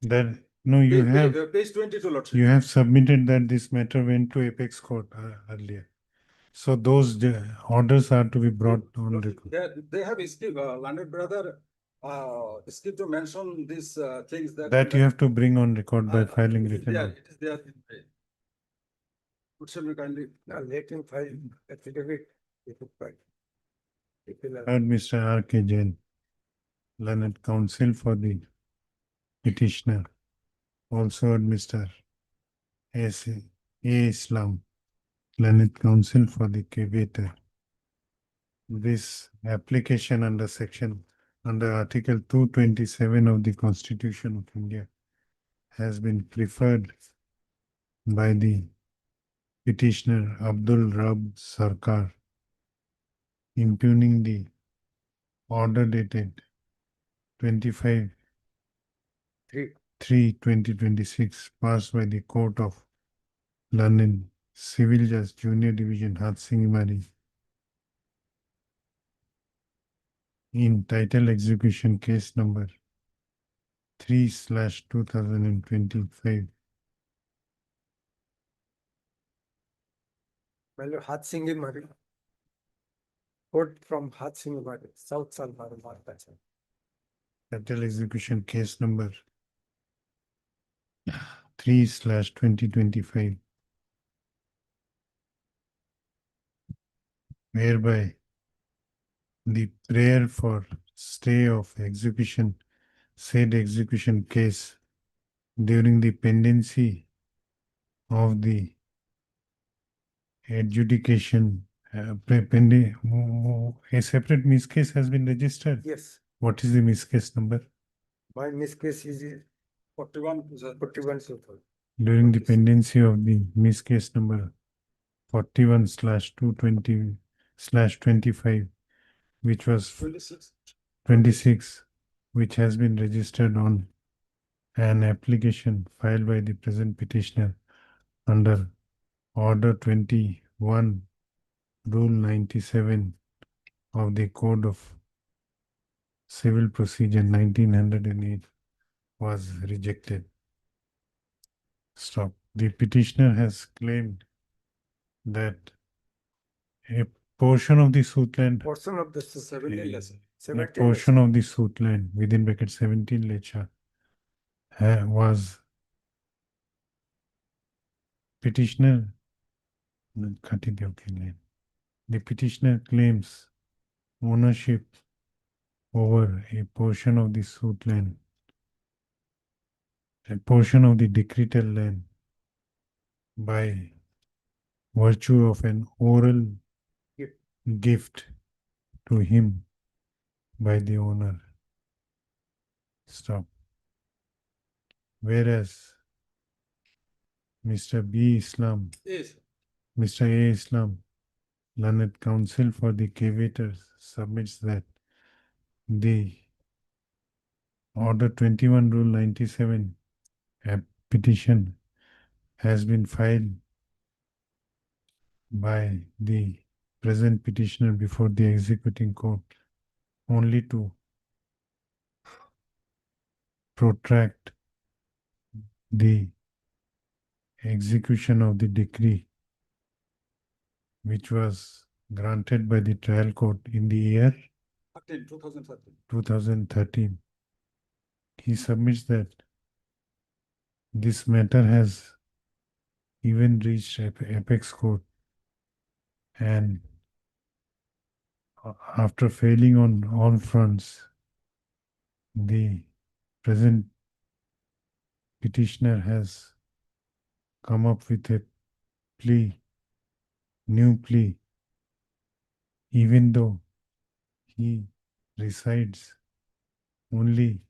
Then, no, you have, Page 22, Lordship. you have submitted that this matter went to Apex Court earlier. So those orders are to be brought on record. They have skipped, landed brother, skipped to mention these things that. That you have to bring on record by filing It is written. there, order. it is there. Would you kindly? Now let him file affidavit. If it file. If he'll allow. Heard Mr. R.K. Jain, learned counsel for the petitioner. Also heard Mr. A. Islam, learned counsel for the caveator. This application under Article 227 of the Constitution of India has been preferred by the petitioner Abdul Rab Sarkar, impugning the order dated 25/3/2026 passed by the Court of London Civil Judge Junior Division Hatsingimari in title execution case number 3/2025. My lord, Hatsingimari. Court from Hatsingimari, South Salmar, Maharashtra. Title execution case number 3/2025. Whereby the prayer for stay of execution, said execution case during the pendency of the adjudication, a separate miss case has been registered. Yes, What is the miss case number? my miss case is 41. 41 so far. During the pendency of the miss case number 41/220/25, which was 26, which has been registered on an application filed by the present petitioner under Order 21, Rule 97 of the Code of Civil Procedure 1908 was rejected. Stop. The petitioner has claimed that a portion of the suit land, Portion of the 17 less. a 17 portion of the suit land within bracket 17 lecha was petitioner. The petitioner claims ownership over a portion of the suit land, a portion of the decretal land by virtue of an oral gift to him by the owner. Stop. Whereas Mr. B. Islam, Yes. Mr. A. Islam, learned counsel for the cavators submits that the Order 21 Rule 97 petition has been filed by the present petitioner before the executing court only to protract the execution of the decree which was granted by the trial court in the year 2013. 2013. He submits that this matter has even reached apex court, and after failing on all fronts, the present petitioner has come up with a new plea, even though he resides only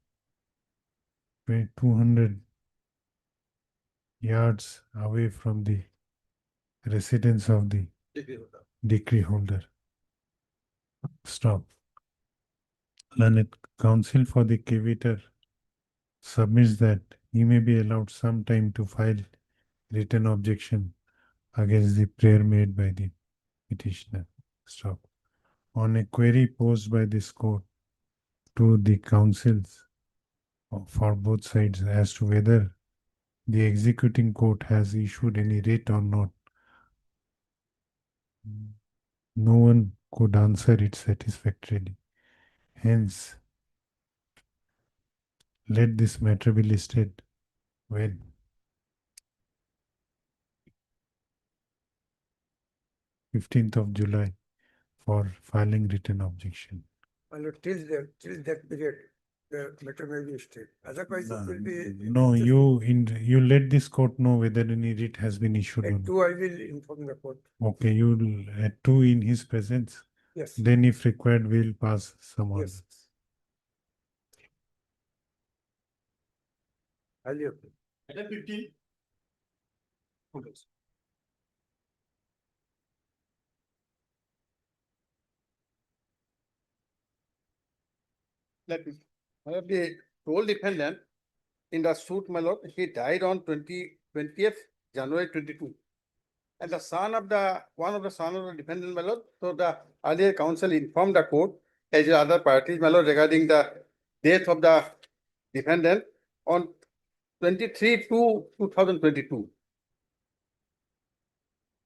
200 yards away from the residence of the decree holder. Stop. Learned counsel for the cavator submits that he may be allowed some time to file written objection against the prayer made by the petitioner. Stop. On a query posed by this court to the counsels for both sides as to whether the executing court has issued any writ or not, no one could answer it satisfactorily. Hence, let this matter be listed when 15th of July for filing written objection. Well, till that period, the matter may be stayed. Otherwise, it will be. No, you let this court know whether any writ has been issued or At not. 2, I will inform the court. Okay, you'll at 2 in his presence. Yes. Then if required, we'll pass some order. Yes. Highly appreciate. Item 15. Let me, the sole defendant in the suit, my lord, he died on 20th January 22. And the one of the son of the defendant, my lord, so the earlier counsel informed the court as the other parties, my lord, regarding the death of the defendant on 23/2/2022.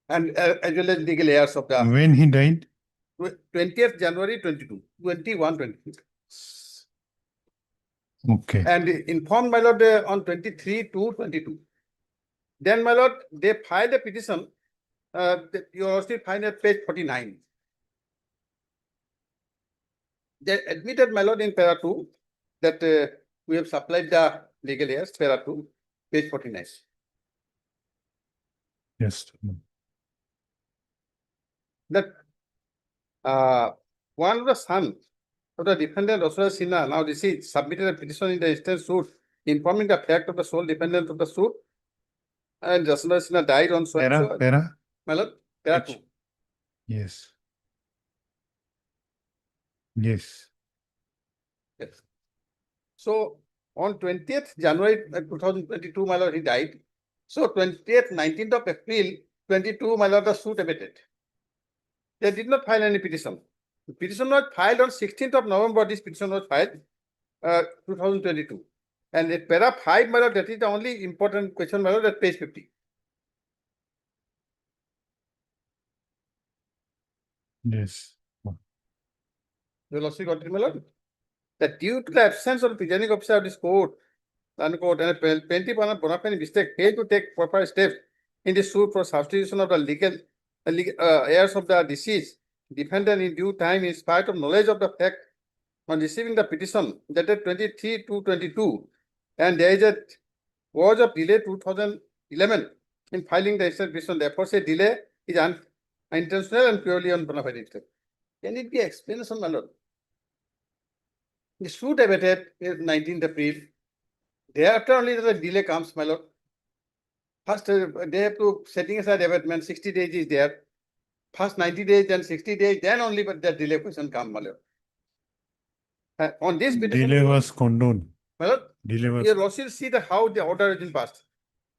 And as well as legal heirs of the When he died? 20th January 22, 21/22. Okay. And informed my lord on 23/2/22. Then my lord, they filed a petition. You also find at page 49. They admitted my lord in para 2 that we have supplied the legal heirs, para 2, page 49. Yes. That one of the sons of the defendant, Authorised Sinha, now this is submitted a petition in the instance suit informing the fact of the sole defendant of the suit, and Authorised Sinha died on Para? my lord, para 2. Yes. Yes. Yes. So on 20th January 2022, my lord, he died. So 19th of April 22, my lord, the suit abated. They did not file any petition. The petition was filed on 16th of November. This petition was filed 2022. And at para 5, my lord, that is the only important question, my lord, at page 50. Yes. You will also got it, my lord. That due to the absence of the presiding officer of this court, unquote, and a plaintiff on a bona fide mistake failed to take proper steps in the suit for substitution of the legal heirs of the deceased, defendant in due time in spite of knowledge of the fact on receiving the petition dated 23/2/22, and there is a was of delay 2011 in filing the extent petition. Therefore, say delay is unintentional and purely on bona fide mistake. Can it be explanation, my lord? The suit abated 19th April. Thereafter only the delay comes, my lord. First, they have to setting aside abatement, 60 days is there. First 90 days, then 60 days, then only but that delay question come, my lord. On this petition, Delay was condoned. my lord, Delay was, your lordship see the how the order has been passed.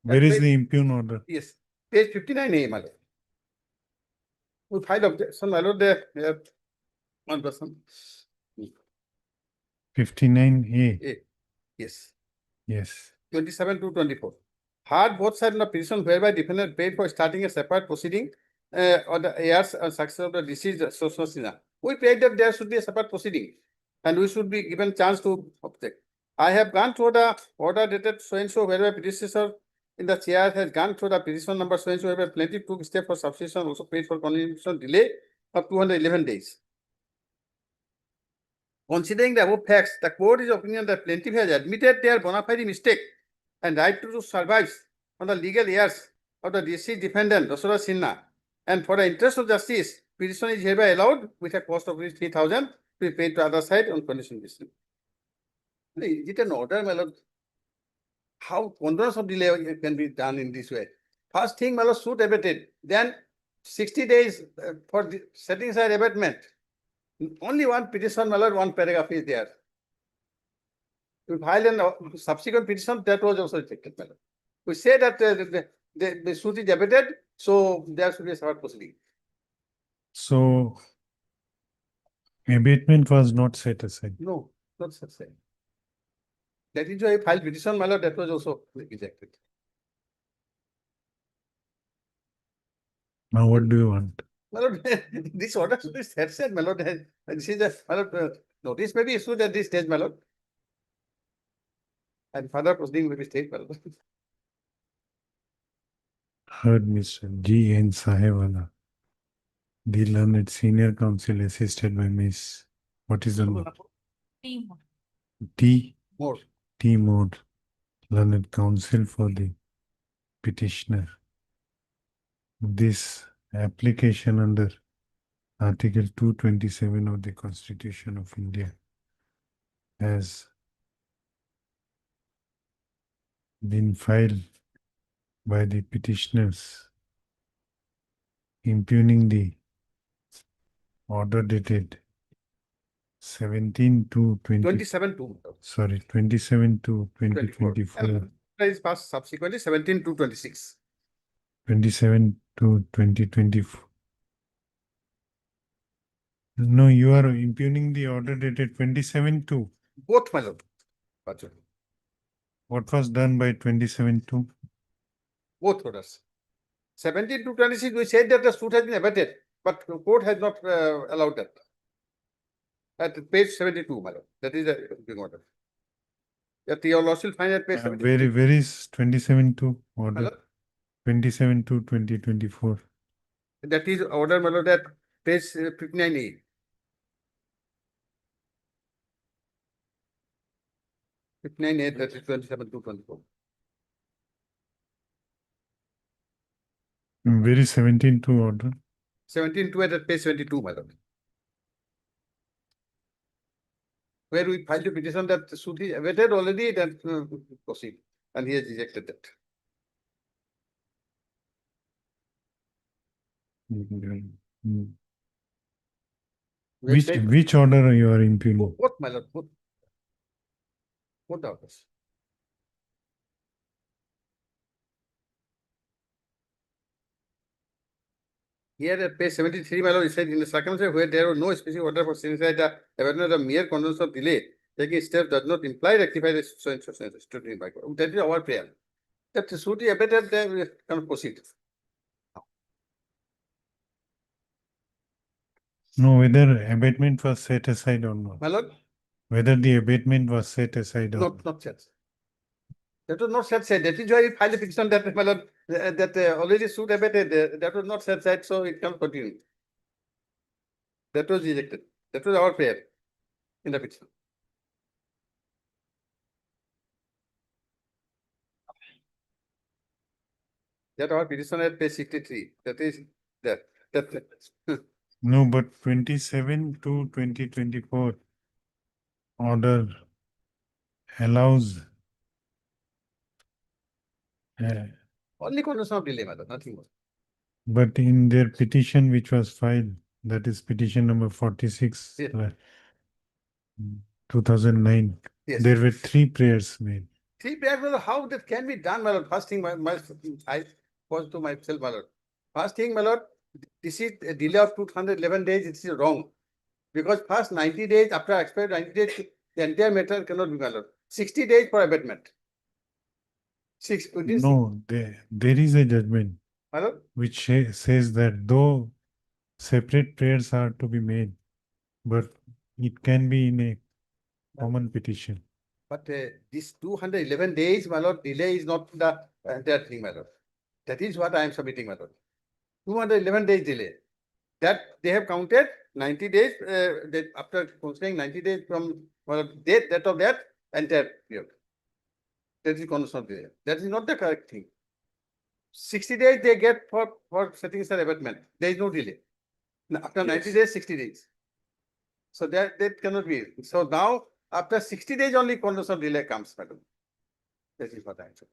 where is page- the impugn order? Yes, page 59A, my lord. We filed objection, my lord, there, one person. 59A, A, yes, yes. 27 to 24. Had both sides of the petition whereby defendant paid for starting a separate proceeding or the heirs and success of the deceased social sinner. We paid that there should be a separate proceeding and we should be given chance to object. I have gone through the order dated so and so whereby predecessor in the chair has gone through the petition number so and so whereby plaintiff took step for substitution, also paid for continuation delay of 211 days. Considering the above facts, the court is opinion that plaintiff has admitted their bona fide mistake and right to survive on the legal heirs of the deceased defendant, Dosara Sinha. And for the interest of justice, petition is hereby allowed with a cost of 3,000 to be paid to other side on condition basis. Is it an order, my lord? How condonance of delay can be done in this way? First thing, my lord, suit abated, then 60 days for the setting aside abatement. Only one petition, my lord, one paragraph is there. We filed a subsequent petition that was also rejected, my lord. We say that the suit is abated, so there should be a separate proceeding. So abatement was not set aside. No, not such thing. That is why I filed petition, my lord, that was also rejected. Now what do you want? My lord, this order should be set aside, my lord. This is a, my lord, notice may be issued at this stage, my lord. And further proceeding will be stayed, my lord. Heard Mr. G. N. Sahewala, the learned senior counsel assisted by Miss. What is the name? T. More. T. Mode, learned counsel for the petitioner. This application under Article 227 of the Constitution of India has been filed by the petitioners impugning the order dated 17 to 27 to. sorry, 27 to 2024, And is passed subsequently 17 to 26. 27 to 2024. No, you are impugning the order dated 27 to. Both, my lord. Gotcha. What was done by 27 to? Both orders. 17 to 26, we said that the suit has been abated, but the court has not allowed that. At page 72, my lord. That is the order. That your lordship find at page 72. Where is 27 to My order? lord, 27 to 2024. that is order, my lord, at page 59A. That is 27 to 24. Where is 17 to order? 17 to at page 72, my lord. Where we filed a petition that the suit is abated already, then proceed, and he has rejected that. Mm. We said- Which order you are impugning? Both, my lord, both. Both orders. Here at page 73, my lord, it said in the circumstance where there was no specific order for setting aside the abatement of mere condonance of delay, taking steps does not imply rectify the so and so scrutiny by court. That is our prayer. That the suit is abated, then we can proceed. No, whether abatement was set aside or not. My lord, Whether the abatement was set aside or not. not set. That was not set aside. That is why we filed a petition that, my lord, that already suit abated, that was not set aside, so it can continue. That was rejected. That was our prayer in the petition. That our petition at page 63. That is that. No, but 27 to 2024 order allows Only condition of delay, my lord, nothing more. But in their petition which was filed, that is petition number 46, Yes. 2009, Yes. there were 3 prayers made. See, well, how that can be done, my lord? First thing, I was to myself, my lord. First thing, my lord, this is a delay of 211 days. It is wrong. Because first 90 days, after expired 90 days, the entire matter cannot be, my lord. 60 days for abatement. No, there is a judgment My lord, which says that though separate prayers are to be made, but it can be in a common petition. but this 211 days, my lord, delay is not the entire thing, my lord. That is what I am submitting, my lord. 211 days delay. That they have counted 90 days, after considering 90 days from date of that entire period. That is conditional delay. That is not the correct thing. 60 days they get for setting aside abatement. There is no delay. After 90 days, 60 days. So that cannot be. So now, after 60 days only conditional delay comes, madam. That is what I am saying.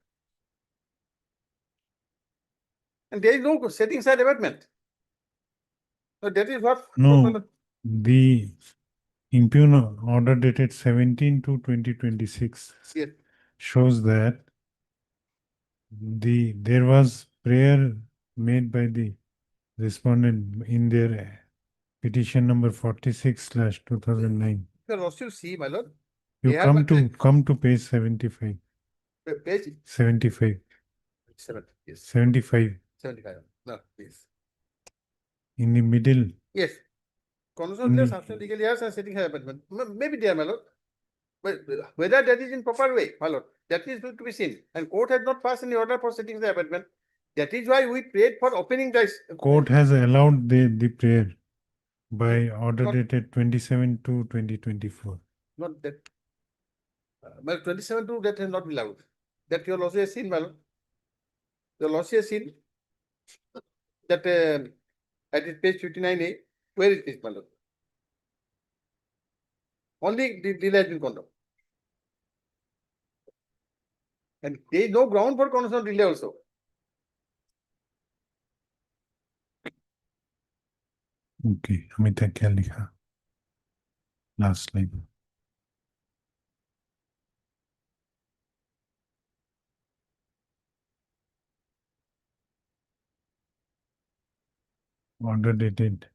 And there is no setting aside abatement. So that is what. No, the impugn order dated 17/2/2026 Yes. shows that there was prayer made by the respondent in their petition number 46/2009. You also see, my lord. You they have come to page 75. Page 75. 7. Yes. 75. 75. No, please. In the middle. Yes. Conditional delay, substantial legal years and setting aside abatement. Maybe there, my lord. But whether that is in proper way, my lord, that is to be seen. And court has not passed any order for setting the abatement. That is why we prayed for opening the Court has allowed the prayer by order dated 27/2/2024. Not that. Well, 27/2 that has not been allowed. That your lawyer has seen, my lord. The lawyer has seen that at page 59A, where it is, my lord. Only the delay has been condemned. And there is no ground for conditional delay also. Okay, Amita क्या लिखा? Last line. Order dated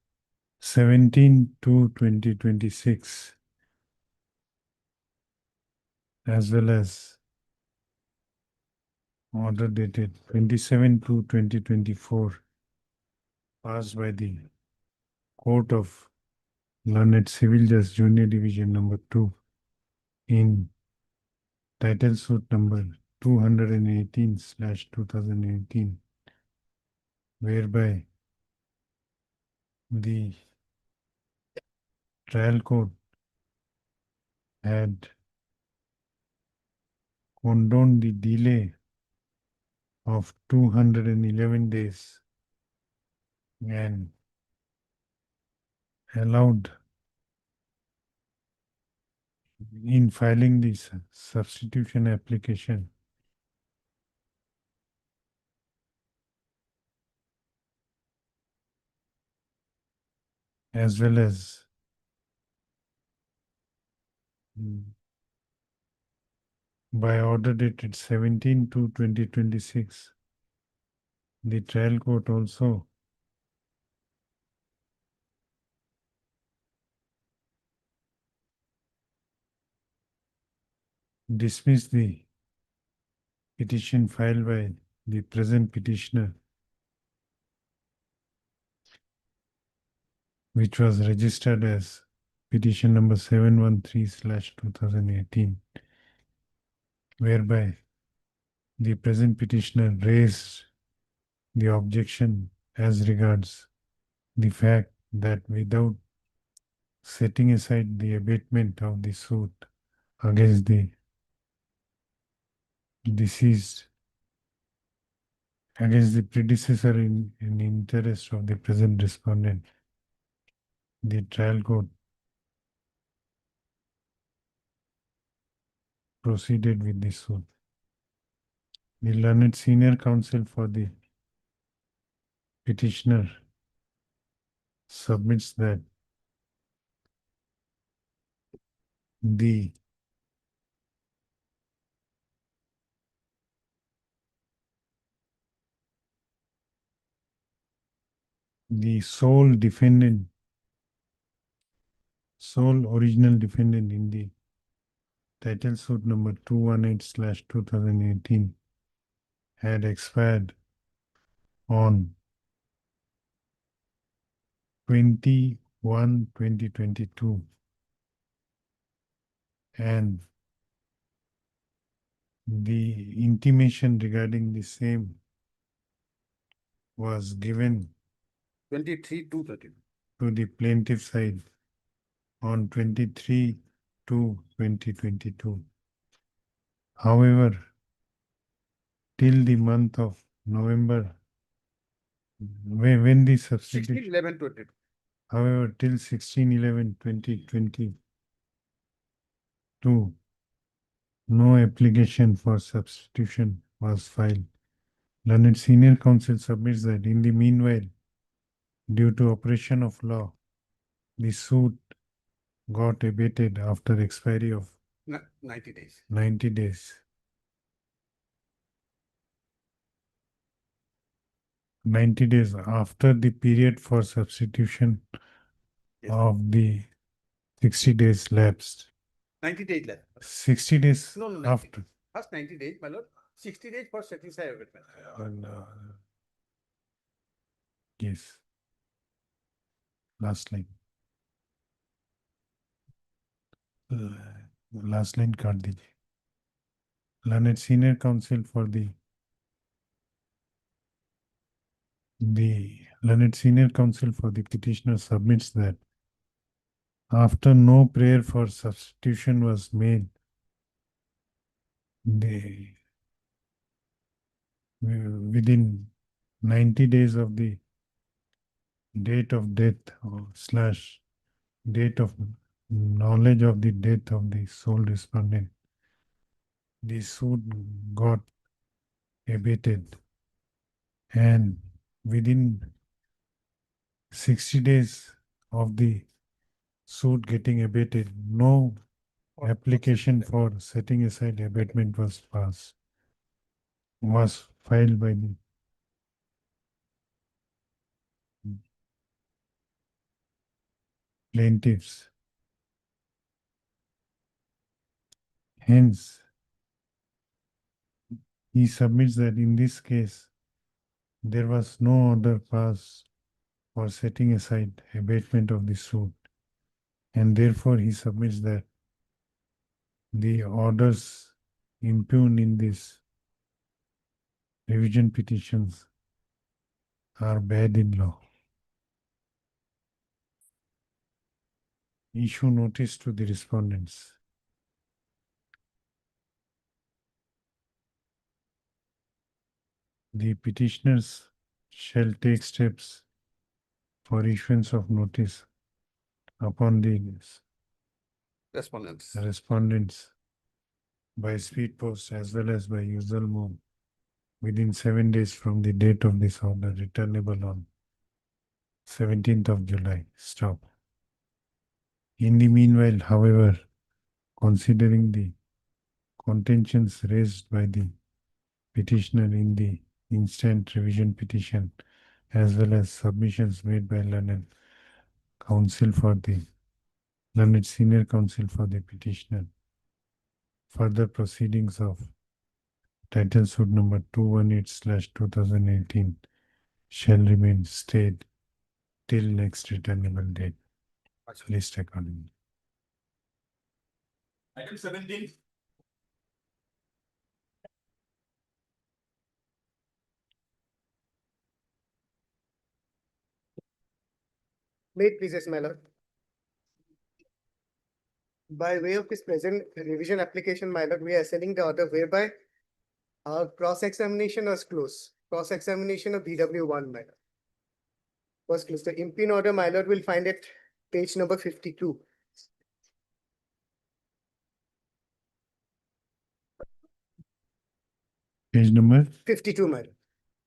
17/2/2026, as well as order dated 27/2/2024, passed by the Court of Learned Civil Judge Junior Division number 2 in title suit number 218/2018, whereby the trial court had condoned the delay of 211 days and allowed in filing this substitution application as well as by order dated 17/2/2026, the trial court also dismissed the petition filed by the present petitioner, which was registered as petition number 713/2018, whereby the present petitioner raised the objection as regards the fact that without setting aside the abatement of the suit against the deceased, against the predecessor in interest of the present respondent, the trial court proceeded with the suit. The learned senior counsel for the petitioner submits that the sole original defendant in the title suit number 218/2018 had expired on 21/2022 and the intimation regarding the same was given 23/2/13. to the plaintiff side on 23/2/2022. However, till the month of November, when the substitution, 16/11/22. however, till 16/11/2022, no application for substitution was filed. Learned senior counsel submits that in the meanwhile, due to operation of law, the suit got abated after expiry of 90 days. 90 days. 90 days after the period for substitution Yes. of the 60 days lapsed. 90 days left. 60 days No, 90. after. First 90 days, my lord. 60 days for setting aside abatement. And, yes. Last line. Last line काट दीजिए. Learned senior counsel for the learned senior counsel for the petitioner submits that after no prayer for substitution was made, within 90 days of the date of death slash date of knowledge of the death of the sole respondent, the suit got abated, and within 60 days of the suit getting abated, no application for setting aside abatement was filed by the plaintiffs. Hence, he submits that in this case, there was no order passed for setting aside abatement of the suit, and therefore he submits that the orders impugned in these revision petitions are bad in law. Issue notice to the respondents. The petitioners shall take steps for issuance of notice upon the respondents by speed post as well as by usual mode within 7 days from the date of this order, returnable on 17th of July. Stop. In the meanwhile, however, considering the contentions raised by the petitioner in the instant revision petition as well as submissions made by learned senior counsel for the petitioner, further proceedings of title suit number 218/2018 shall remain stayed till next returnable date. List accordingly. Item 17. May it please, my lord. By way of this present revision application, my lord, we are sending the order whereby our cross-examination was closed. Cross-examination of BW1, my lord, was closed. The impugn order, my lord, will find it page number 52. Page number, 52, my lord,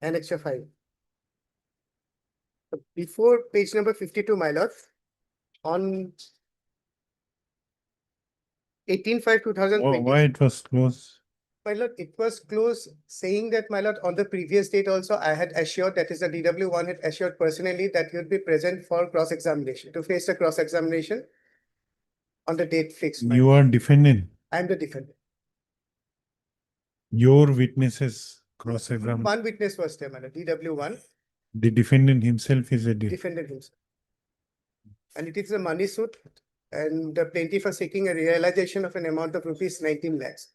annexure 5. Before page number 52, my lord, on 18/5/2020. why it was closed? My lord, it was closed saying that, my lord, on the previous date also, I had assured, that is the DW1 had assured personally that he would be present for cross-examination, to face the cross-examination on the date fixed. my You lord. are defendant. I am the defendant. Your witnesses cross-examined. One witness was there, my lord, DW1, The defendant himself is a defendant himself. And it is a money suit, and the plaintiff was seeking a realization of an amount of rupees 19 lakhs.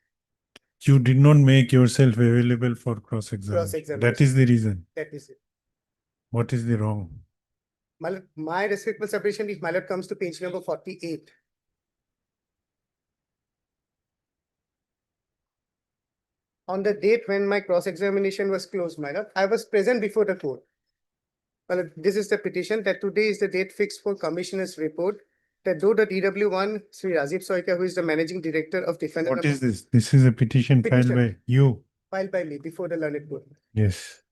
You did not make yourself available for cross-examination. Cross-examination. That is the reason. That is it. What is the wrong? My lord, my respectful submission, if my lord comes to page number 48. On the date when my cross-examination was closed, my lord, I was present before the court. Well, this is the petition that today is the date fixed for commissioner's report. That though the DW1, Sri Rajiv Soika, who is the managing director of defendant. What is this? This is a petition filed Petition. by you. Filed by me before the learned court. Yes.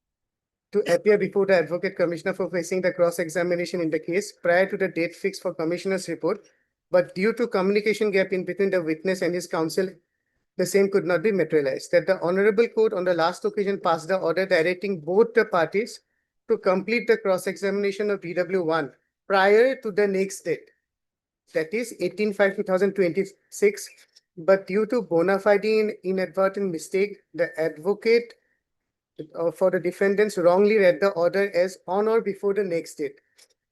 To appear before the advocate commissioner for facing the cross-examination in the case prior to the date fixed for commissioner's report. But due to communication gap in between the witness and his counsel, the same could not be materialized. That the honorable court on the last occasion passed the order directing both the parties to complete the cross-examination of DW1 prior to the next date. That is 18/5/2026. But due to bona fide inadvertent mistake, the advocate for the defendants wrongly read the order as on or before the next date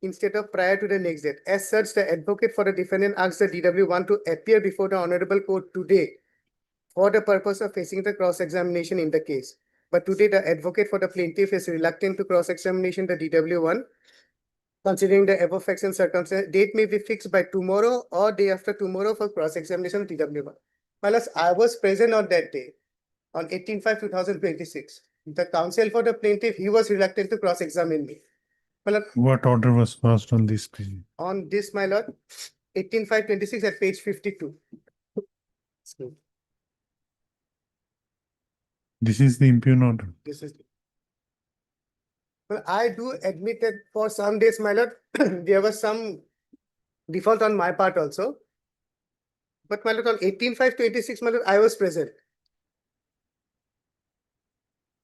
instead of prior to the next date. As such, the advocate for the defendant asked the DW1 to appear before the honorable court today for the purpose of facing the cross-examination in the case. But today, the advocate for the plaintiff is reluctant to cross-examination the DW1. Considering the above facts and circumstances, date may be fixed by tomorrow or day after tomorrow for cross-examination of DW1. Well, I was present on that day, on 18/5/2026. The counsel for the plaintiff, he was reluctant to cross-examine me. Well, What order was passed on this? on this, my lord, 18/5/26 at page 52. This is the impugn order. This is. Well, I do admit that for some days, my lord, there was some default on my part also. But my lord, on 18/5/26, my lord, I was present.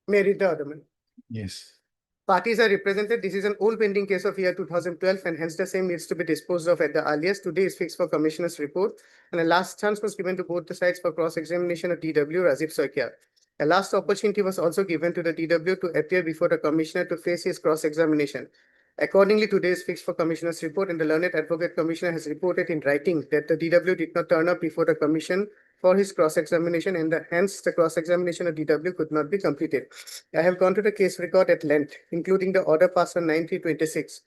May I read the order, man? Yes. Parties are represented. This is an old pending case of year 2012, and hence the same needs to be disposed of at the earliest. Today is fixed for commissioner's report, and a last chance was given to both the sides for cross-examination of DW Rajiv Soikia. A last opportunity was also given to the DW to appear before the commissioner to face his cross-examination. Accordingly, today is fixed for commissioner's report, and the learned advocate commissioner has reported in writing that the DW did not turn up before the commission for his cross-examination, and hence the cross-examination of DW could not be completed. I have gone to the case record at length, including the order passed on 9/3/26.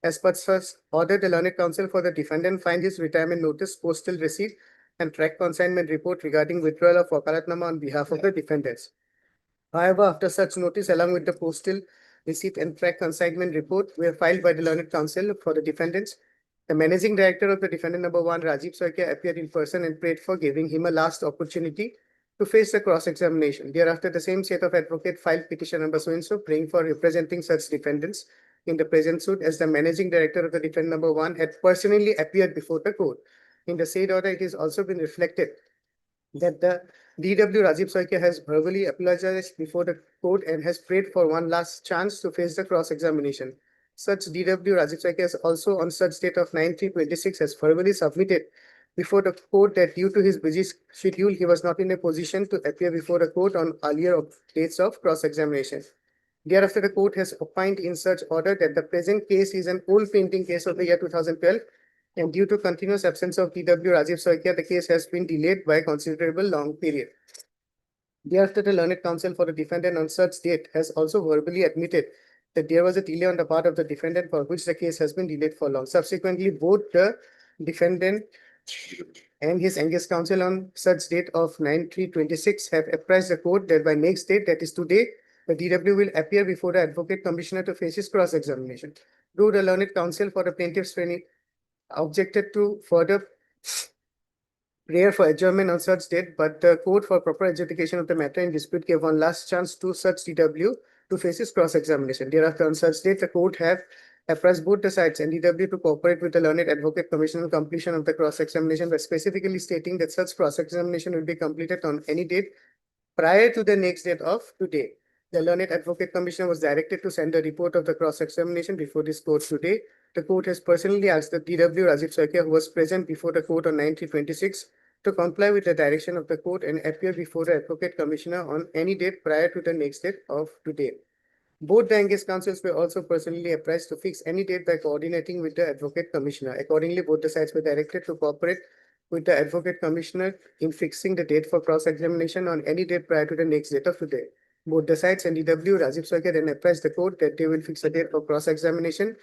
As per such order, the learned counsel for the defendant find his retirement notice, postal receipt, and track consignment report regarding withdrawal of wakalatnama on behalf of the defendants. However, after such notice, along with the postal receipt and track consignment report, were filed by the learned counsel for the defendants. The managing director of the defendant number 1, Rajiv Soikia, appeared in person and prayed for giving him a last opportunity to face the cross-examination. Thereafter, the same set of advocate filed petition number so-and-so, praying for representing such defendants in the present suit, as the managing director of the defendant number 1 had personally appeared before the court. In the said order, it has also been reflected that the DW Rajiv Soikia has verbally apologized before the court and has prayed for one last chance to face the cross-examination. Such DW Rajiv Soikia has also on such date of 9/3/26 has verbally submitted before the court that due to his busy schedule, he was not in a position to appear before the court on earlier dates of cross-examination. Thereafter, the court has opined in such order that the present case is an old pending case of the year 2012, and due to continuous absence of DW Rajiv Soikia, the case has been delayed by a considerable long period. Thereafter, the learned counsel for the defendant on such date has also verbally admitted that there was a delay on the part of the defendant for which the case has been delayed for long. Subsequently, both the defendant and his engaged counsel on such date of 9/3/26 have apprised the court that by next date, that is today, the DW will appear before the advocate commissioner to face his cross-examination. Though the learned counsel for the plaintiff's training objected to further prayer for adjournment on such date, but the court for proper adjudication of the matter in dispute gave one last chance to such DW to face his cross-examination. Thereafter, on such date, the court have apprised both the sides and DW to cooperate with the learned advocate commission on completion of the cross-examination, by specifically stating that such cross-examination will be completed on any date prior to the next date of today. The learned advocate commissioner was directed to send a report of the cross-examination before this court today. The court has personally asked the DW Rajiv Saikia, who was present before the court on 9/3/26, to comply with the direction of the court and appear before the advocate commissioner on any date prior to the next date of today. Both the engaged counsels were also personally apprised to fix any date by coordinating with the advocate commissioner. Accordingly, both the sides were directed to cooperate with the advocate commissioner in fixing the date for cross-examination on any date prior to the next date of today. Both the sides and DW Rajiv Saikia then apprised the court that they will fix a date for cross-examination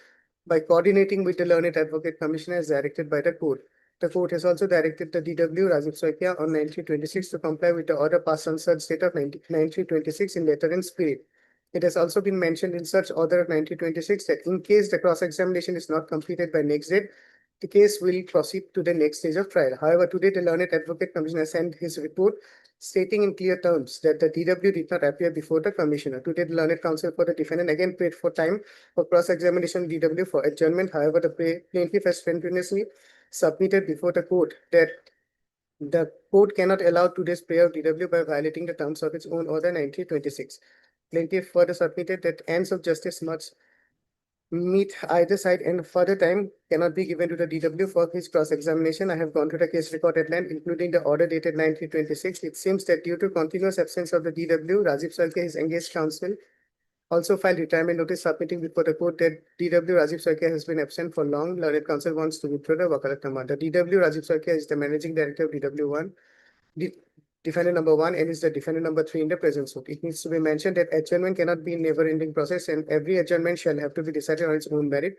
by coordinating with the learned advocate commissioner as directed by the court. The court has also directed the DW Rajiv Saikia on 9/3/26 to comply with the order passed on such date of 9/3/26 in letter and spirit. It has also been mentioned in such order of 1926 that in case the cross-examination is not completed by next date, the case will proceed to the next stage of trial. However, today the learned advocate commissioner sent his report stating in clear terms that the DW did not appear before the commissioner. Today, the learned counsel for the defendant again prayed for time for cross-examination DW for adjournment. However, the plaintiff has strenuously submitted before the court that the court cannot allow today's prayer of DW by violating the terms of its own order 1926. Plaintiff further submitted that ends of justice must meet either side and further time cannot be given to the DW for his cross-examination. I have gone through the case record at length, including the order dated 1926. It seems that due to continuous absence of the DW, Rajiv Saikia, his engaged counsel, also filed retirement notice submitting before the court that DW Rajiv Saikia has been absent for long. Learned counsel wants to withdraw the wakalatnama. The DW Rajiv Saikia is the managing director of DW1. Defendant number 1 and is the defendant number 3 in the present suit. It needs to be mentioned that adjournment cannot be a never-ending process, and every adjournment shall have to be decided on its own merit.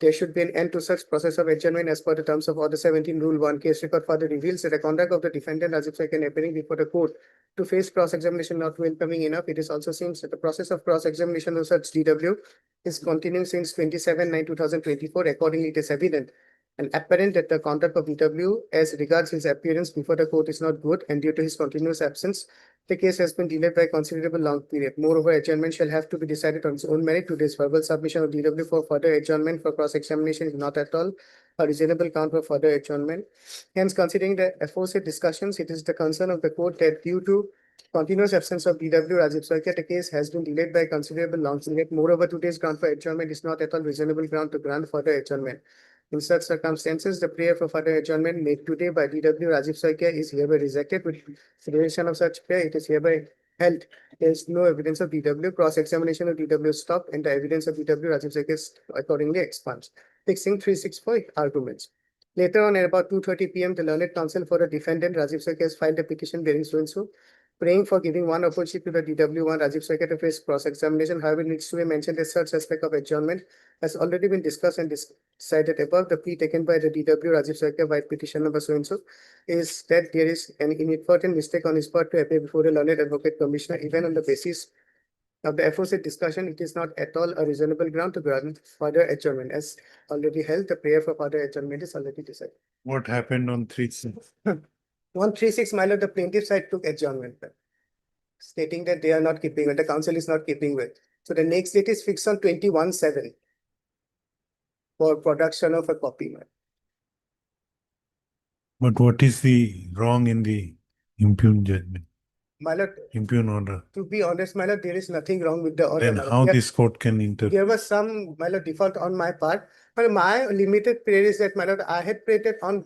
There should be an end to such process of adjournment as per the terms of Order 17, Rule 1. Case record further reveals that the conduct of the defendant Rajiv Saikia appearing before the court to face cross-examination not welcoming enough. It is also seems that the process of cross-examination of such DW is continuing since 27/9/2024. Accordingly, it is evident and apparent that the conduct of DW as regards his appearance before the court is not good, and due to his continuous absence, the case has been delayed by a considerable long period. Moreover, adjournment shall have to be decided on its own merit. Today's verbal submission of DW for further adjournment for cross-examination is not at all a reasonable ground for further adjournment. Hence, considering the aforesaid discussions, it is the concern of the court that due to continuous absence of DW Rajiv Saikia, the case has been delayed by a considerable long period. Moreover, today's ground for adjournment is not at all reasonable ground to grant further adjournment. In such circumstances, the prayer for further adjournment made today by DW Rajiv Saikia is hereby rejected. With consideration of such prayer, it is hereby held there is no evidence of DW. Cross-examination of DW stopped, and the evidence of DW Rajiv Saikia is accordingly expunged. Fixing 364 arguments. Later on, at about 2:30 p.m., the learned counsel for the defendant Rajiv Saikia has filed a petition bearing so and so, praying for giving one opportunity to the DW1 Rajiv Saikia to face cross-examination. However, it needs to be mentioned that such aspect of adjournment has already been discussed and decided above. The plea taken by the DW Rajiv Saikia by petition number so and so is that there is an inadvertent mistake on his part to appear before the learned advocate commissioner. Even on the basis of the aforesaid discussion, it is not at all a reasonable ground to grant further adjournment. As already held, the prayer for further adjournment is already decided. What happened on 3/6? 136, my lord, the plaintiff side took adjournment, stating that they are not keeping with, the council is not keeping with. So the next date is fixed on 21/7 for production of a copy, ma'am. But what is the wrong in the impugned judgment, My lord, impugned order? to be honest, my lord, there is nothing wrong with the order. Then my lord. how There- this court can interpret? There was some, my lord, default on my part, but my limited prayer is that, my lord, I had prayed it on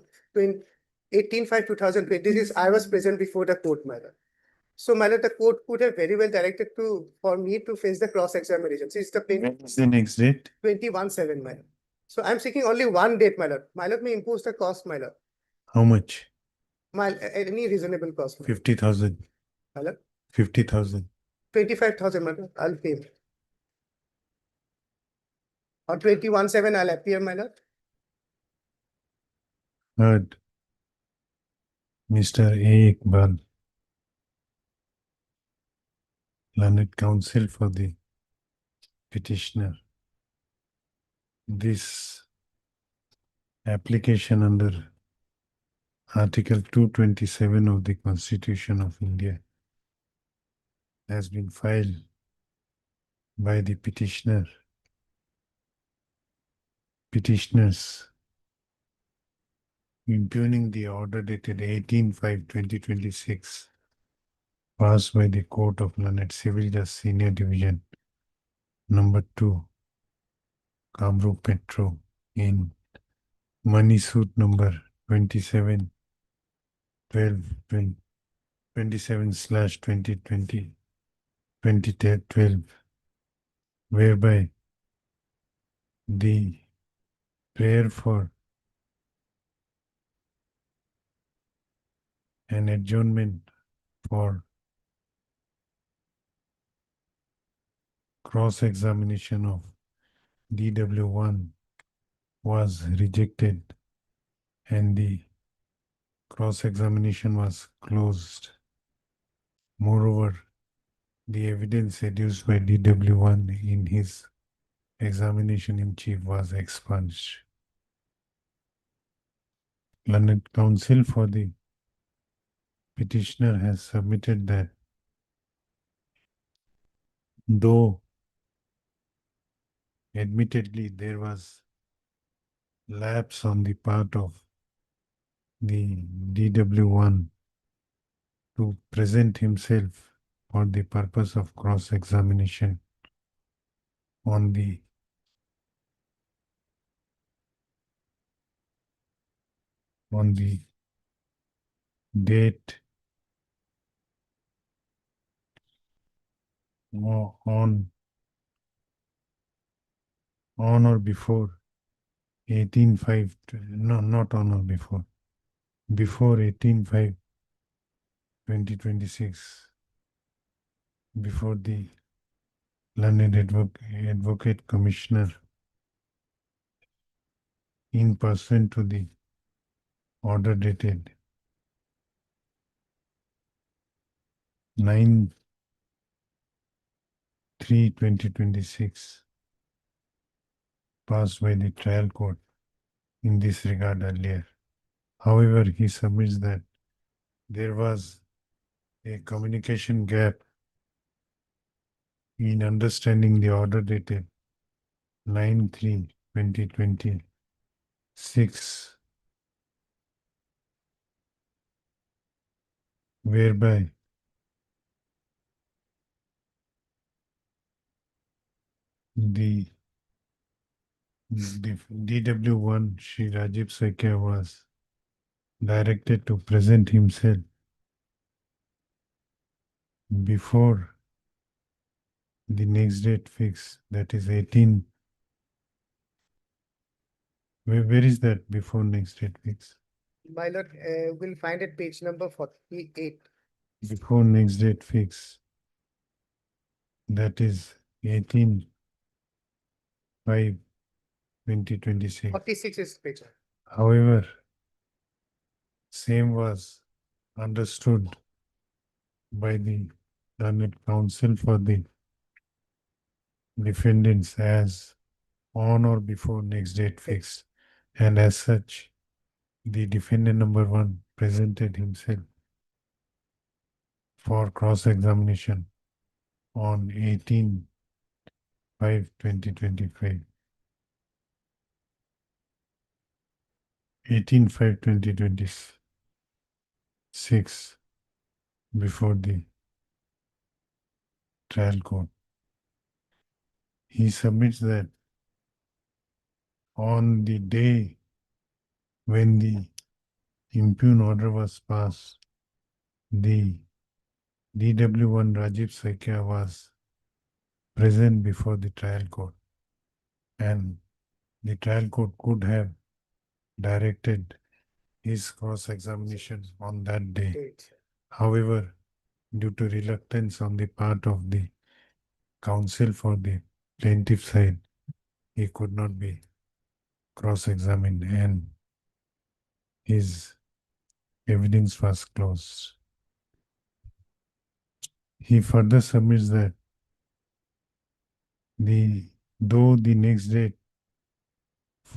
18/5/2020. This is, I was present before the court, my lord. So, my lord, the court could have very well directed for me to face the cross-examination. Since the When plaintiff is the next date? 21/7, my lord. So I'm seeking only one date, my lord. My lord may impose the cost, my lord. How much? Any reasonable cost, my lord. 50,000, My lord. 50,000. 25,000, my lord. I'll pay. On 21/7, I'll appear, my lord. Heard. Mr. A. Iqbal, learned counsel for the petitioner. This application under Article 227 of the Constitution of India has been filed by the petitioners impugning the order dated 18/5/2026 passed by the Court of Learned Civil Justice Senior Division number 2, Kamrup Metro in money suit number 27/2012, whereby the prayer for an adjournment for cross-examination of DW1 was rejected and the cross-examination was closed. Moreover, the evidence adduced by DW1 in his examination in chief was expunged. Learned counsel for the petitioner has submitted that though admittedly there was lapse on the part of the DW1 to present himself for the purpose of cross-examination on the date on or before 18/5, no, not on or before 18/5/2026, before the Learned Advocate Commissioner in person to the order dated 9/3/2026 passed by the trial court in this regard earlier. However, he submits that there was a communication gap in understanding the order dated 9/3/2026, whereby the DW1 Shri Rajiv Saikya was directed to present himself before the next date fixed, that is 18. Where is that before next date fixed? My lord, we'll find it page number 48. Before next date fixed, that is 18/5/2026. 46 is page. However, same was understood by the learned counsel for the defendants as on or before next date fixed, and as such, the defendant number 1 presented himself for cross-examination on 18/5/2025. 18/5/2026 before the trial court. He submits that on the day when the impugn order was passed, the DW1 Rajiv Saikya was present before the trial court, and the trial court could have directed his cross-examination on that day. However, due to reluctance on the part of the counsel for the plaintiff side, he could not be cross-examined and his evidence was closed. He further submits that though the next date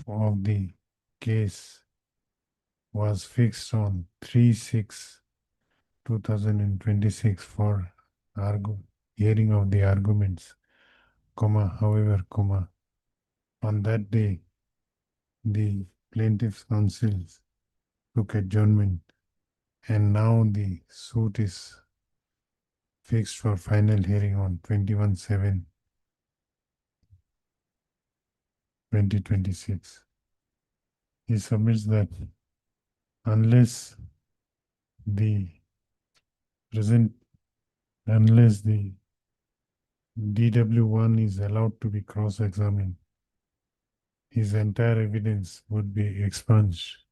of the case was fixed on 3/6/2026 for hearing of the arguments, however, on that day, the plaintiff's counsel took adjournment, and now the suit is fixed for final hearing on 21/7/2026. He submits that unless the DW1 is allowed to be cross-examined, his entire evidence would be expunged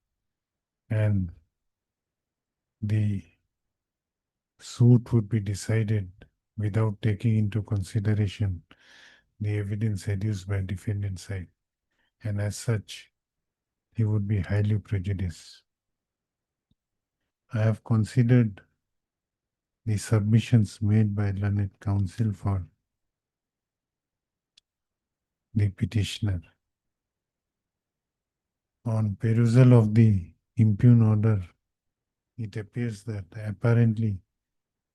and the suit would be decided without taking into consideration the evidence adduced by defendant side, and as such, he would be highly prejudiced. I have considered the submissions made by learned counsel for the petitioner. On perusal of the impugn order, it appears that apparently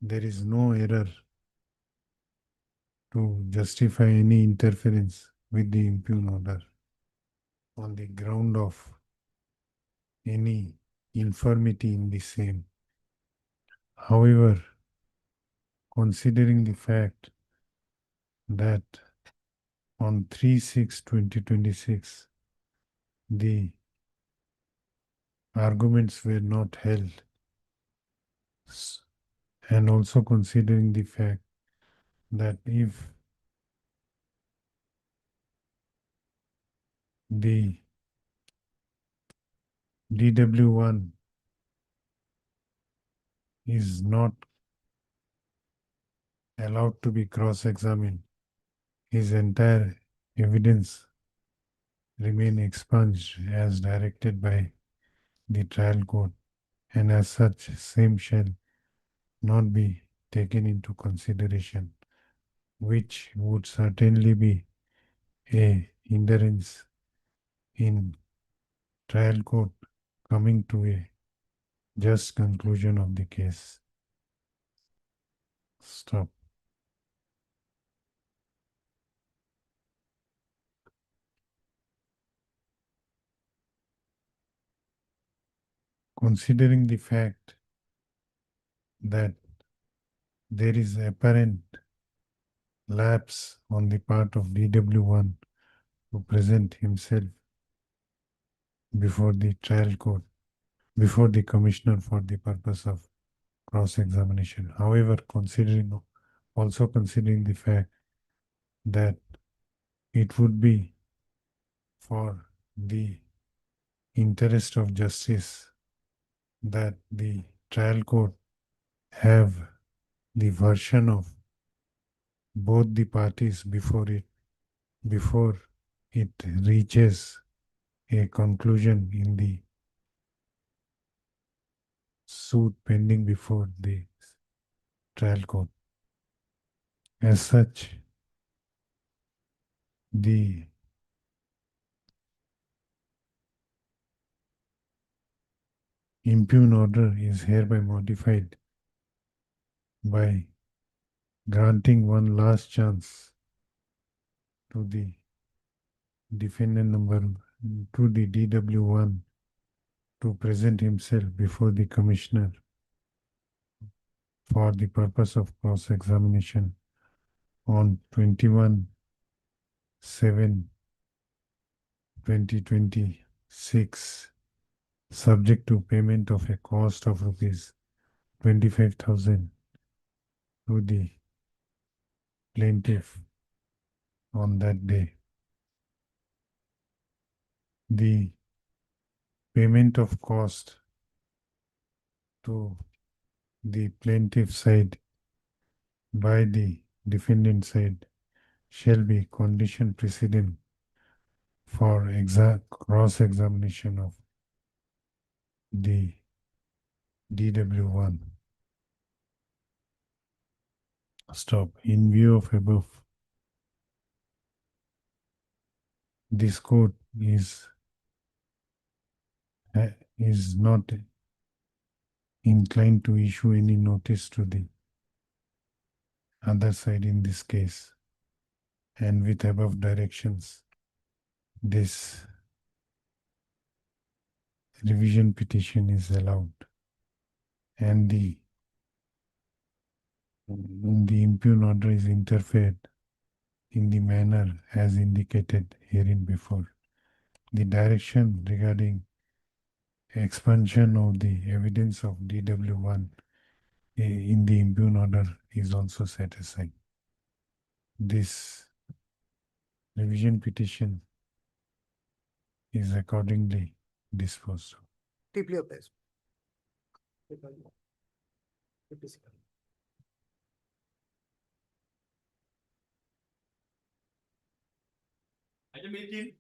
there is no error to justify any interference with the impugn order on the ground of any infirmity in the same. However, considering the fact that on 3/6/2026, the arguments were not held, and also considering the fact that if the DW1 is not allowed to be cross-examined, his entire evidence remain expunged as directed by the trial court, and as such, same shall not be taken into consideration, which would certainly be a hindrance in trial court coming to a just conclusion of the case. Stop. Considering the fact that there is apparent lapse on the part of DW1 to present himself before the trial court, before the commissioner for the purpose of cross-examination. However, also considering the fact that it would be for the interest of justice that the trial court have the version of both the parties before it reaches a conclusion in the suit pending before the trial court. As such, the impugn order is hereby modified by granting one last chance to the defendant to the DW1 to present himself before the commissioner for the purpose of cross-examination on 21/7/2026, subject to payment of a cost of rupees 25,000 to the plaintiff on that day. The payment of cost to the plaintiff side by the defendant side shall be condition precedent for cross-examination of the DW1. Stop. In view of above, this court is is not inclined to issue any notice to the other side in this case. And with above directions, this revision petition is allowed. And the impugn order is interfered in the manner as indicated herein before. The direction regarding expansion of the evidence of DW1 in the impugn order is also set aside. This revision petition is accordingly disposed of. Deeply appraised. Item 18.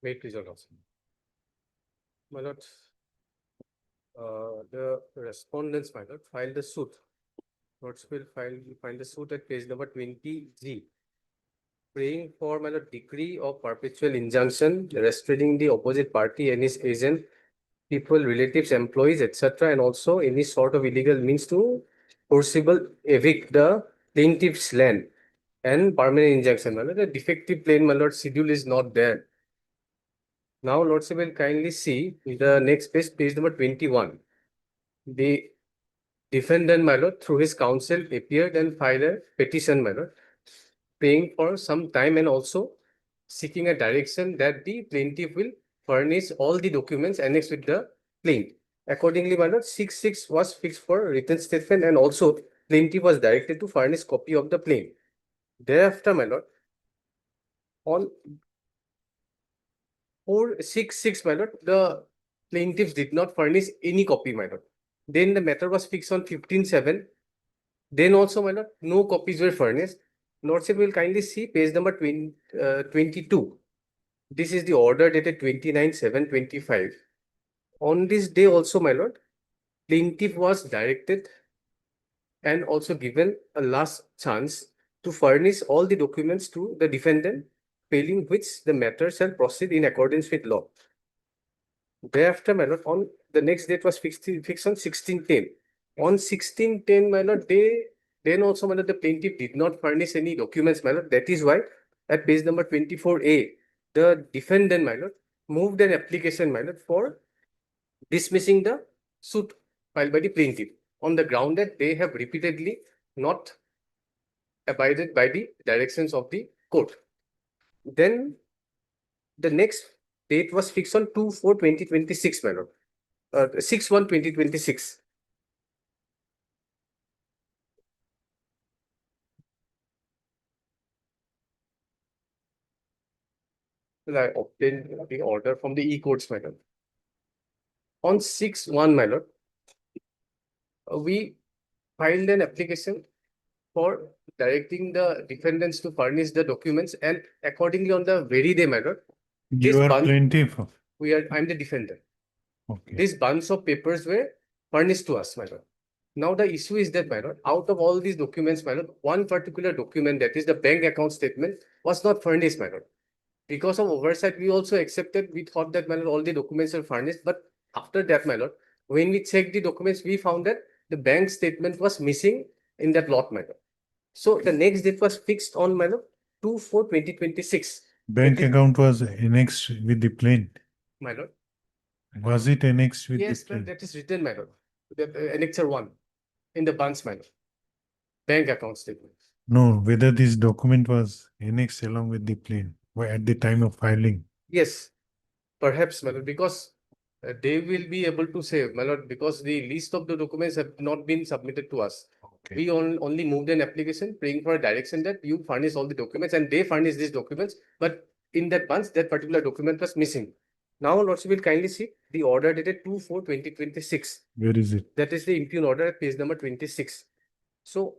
May it please your lordship. My lord, the respondents, my lord, filed the suit. Lordship will find the suit at page number 20G. Praying for my lord decree of perpetual injunction restraining the opposite party and his agent, people, relatives, employees, etc., and also any sort of illegal means to forcible evict the plaintiff's land and permanent injunction. My lord, the defective plain, my lord, schedule is not there. Now, lordship will kindly see the next page, page number 21. The defendant, my lord, through his counsel appeared and filed a petition, my lord, praying for some time and also seeking a direction that the plaintiff will furnish all the documents annexed with the claim. Accordingly, my lord, 6.6 was fixed for written statement and also plaintiff was directed to furnish copy of the claim. Thereafter, my lord, on 4.6.6, my lord, the plaintiffs did not furnish any copy, my lord. Then the matter was fixed on 15.7. Then also, my lord, no copies were furnished. Lordship will kindly see page number 22. This is the order dated 29/7/25. On this day also, my lord, plaintiff was directed and also given a last chance to furnish all the documents to the defendant, failing which the matter shall proceed in accordance with law. Thereafter, my lord, on the next date was fixed on 16/10. On 16/10, my lord, then also, my lord, the plaintiff did not furnish any documents, my lord. That is why at page number 24A, the defendant, my lord, moved an application, my lord, for dismissing the suit filed by the plaintiff on the ground that they have repeatedly not abided by the directions of the court. Then the next date was fixed on 2/4/2026, my lord. 6/1/2026. I obtained the order from the e-courts, my lord. On 6/1, my lord, we filed an application for directing the defendants to furnish the documents, and accordingly on the very day, my lord, You are plaintiff. I'm the defendant. Okay. These bunch of papers were furnished to us, my lord. Now the issue is that, my lord, out of all these documents, my lord, one particular document, that is the bank account statement, was not furnished, my lord. Because of oversight, we also accepted, we thought that, my lord, all the documents are furnished, but after that, my lord, when we checked the documents, we found that the bank statement was missing in that lot, my lord. So the next date was fixed on, my lord, 2/4/2026. Bank account was annexed with the plaint. My lord. Was it annexed with Yes, the but plaint? that is written, my lord. Annexure 1 in the bunch, my lord. Bank account statement. No, whether this document was annexed along with the plaint at the time of filing. Yes, perhaps, my lord, because they will be able to say, my lord, because the list of the documents have not been submitted to us. Okay. We only moved an application praying for a direction that you furnish all the documents, and they furnish these documents, but in that bunch, that particular document was missing. Now, lordship will kindly see the order dated 2/4/2026. Where is it? That is the impugn order at page number 26. So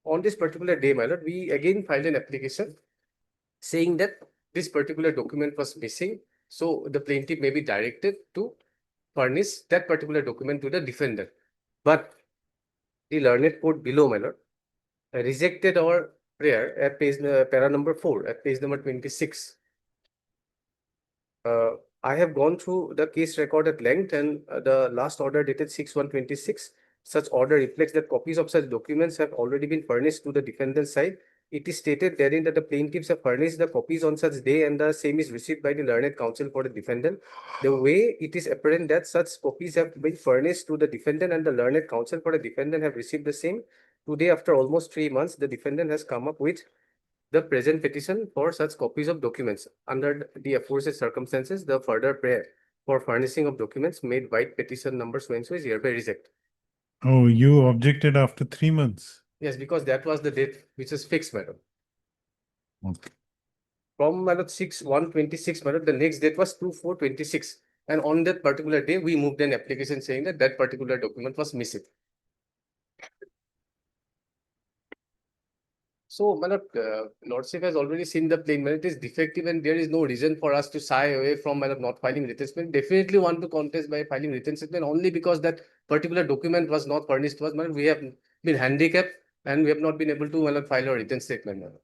on this particular day, my lord, we again filed an application saying that this particular document was missing. So the plaintiff may be directed to furnish that particular document to the defendant. But the learned court below, my lord, rejected our prayer at page para number 4, at page number 26. I have gone through the case record at length and the last order dated 6/1/26. Such order reflects that copies of such documents have already been furnished to the defendant's side. It is stated therein that the plaintiffs have furnished the copies on such day and the same is received by the learned counsel for the defendant. The way it is apparent that such copies have been furnished to the defendant and the learned counsel for the defendant have received the same. Today, after almost 3 months, the defendant has come up with the present petition for such copies of documents. Under the aforesaid circumstances, the further prayer for furnishing of documents made by petition number so and so is hereby rejected. Oh, you objected after 3 months? Yes, because that was the date which is fixed, madam. Okay. From madam 6/1/26, madam, the next date was 2/4/26. And on that particular day, we moved an application saying that that particular document was missing. So, madam, Lordship has already seen the plain, it is defective and there is no reason for us to shy away from madam not filing written statement. Definitely want to contest by filing written statement only because that particular document was not furnished to us. Madam, we have been handicapped and we have not been able to madam file a written statement. Madam.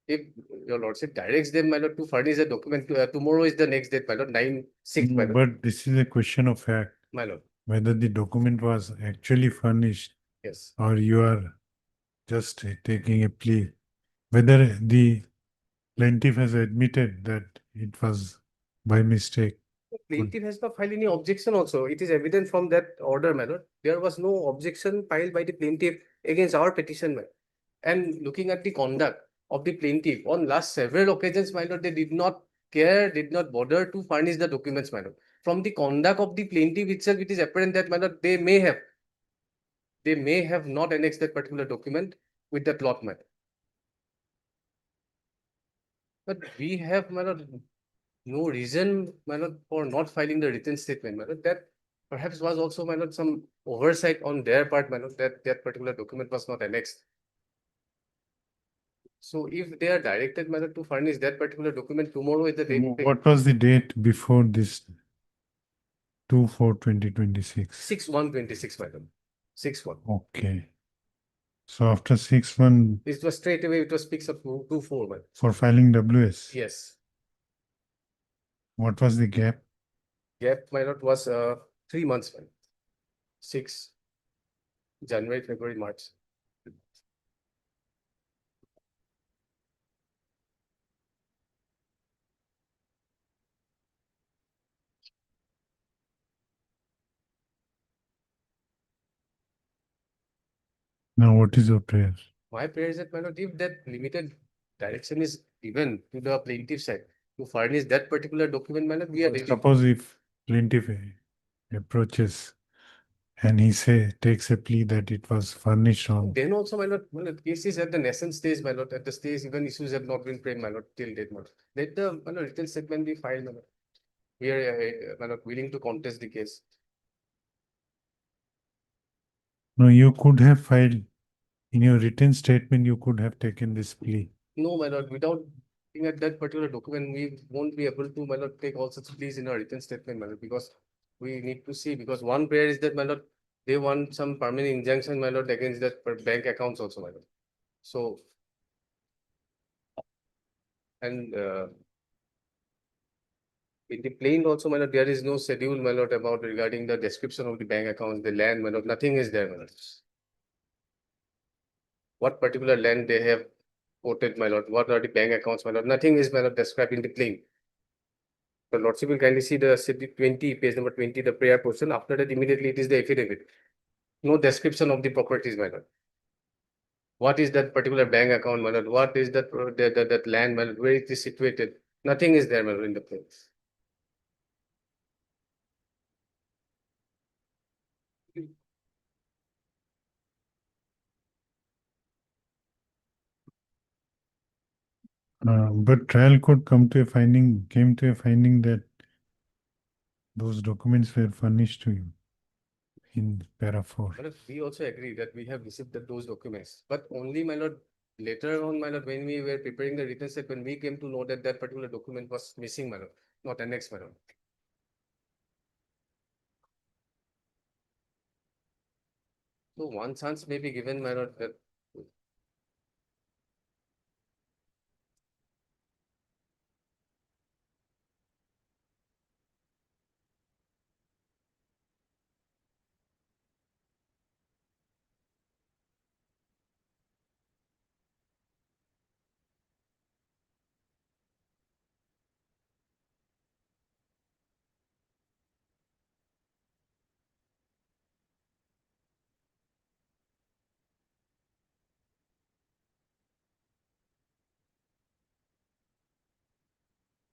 If your Lordship directs them, madam, to furnish a document, tomorrow is the next date, madam, 9/6, No, madam. but this is a question of fact, My lord, whether the document was actually furnished yes. or you are just taking a plea, whether the plaintiff has admitted that it was by mistake. The plaintiff has not filed any objection also. It is evident from that order, my lord. There was no objection filed by the plaintiff against our petition, my lord. And looking at the conduct of the plaintiff, on last several occasions, my lord, they did not care, did not bother to furnish the documents, my lord. From the conduct of the plaintiff itself, it is apparent that, my lord, they may have not annexed that particular document with that lot, my lord. But we have, my lord, no reason, my lord, for not filing the written statement, my lord. That perhaps was also, my lord, some oversight on their part, my lord, that that particular document was not annexed. So if they are directed, my lord, to furnish that particular document, tomorrow is the date. What was the date before this 2/4/2026? 6/1/26, madam. 6/1. Okay. So after 6/1 It was straight away, it was fixed up to 2/4, madam. for filing WS, Yes. what was the gap? Gap, my lord, was 3 months, madam. 6 January, February, March. Now, what is your prayer? My prayer is that, my lord, if that limited direction is given to the plaintiff side to furnish that particular document, my lord, we are ready. Suppose if plaintiff approaches and he takes a plea that it was furnished on. Then also, my lord, case is at the nascent stage, my lord, at the stage even issues have not been framed, my lord, till date, my lord. Let the, my lord, written statement be filed, my lord. We are, my lord, willing to contest the case. No, you could have filed in your written statement, you could have taken this plea. No, my lord, without looking at that particular document, we won't be able to, my lord, take all such pleas in our written statement, my lord, because we need to see, because one prayer is that, my lord, they want some permanent injunction, my lord, against that bank accounts also, my lord. So, and in the plain also, my lord, there is no schedule, my lord, about regarding the description of the bank accounts, the land, my lord, nothing is there, my lord. What particular land they have quoted, my lord, what are the bank accounts, my lord, nothing is, my lord, described in the plain. The Lordship will kindly see the 20, page number 20, the prayer portion. After that, immediately it is the affidavit. No description of the properties, my lord. What is that particular bank account, my lord? What is that that land, my lord? Where it is situated? Nothing is there, my lord, in the place. But trial court came to a finding that those documents were furnished to you in para 4. My lord, we also agree that we have received those documents, but only, my lord, later on, my lord, when we were preparing the written statement, we came to know that that particular document was missing, my lord, not annexed, my lord. So one chance may be given, my lord, that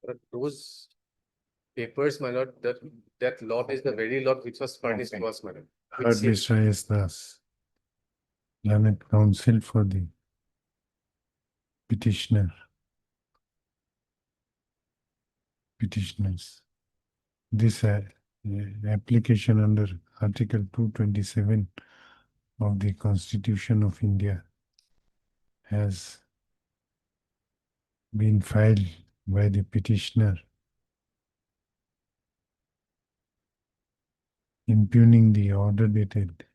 But those papers, my lord, that lot is the very lot which was furnished to us, my lord. with Heard seal. Mr. S. Das, learned counsel for the petitioners. This application under Article 227 of the Constitution of India has been filed by the petitioner impugning the order dated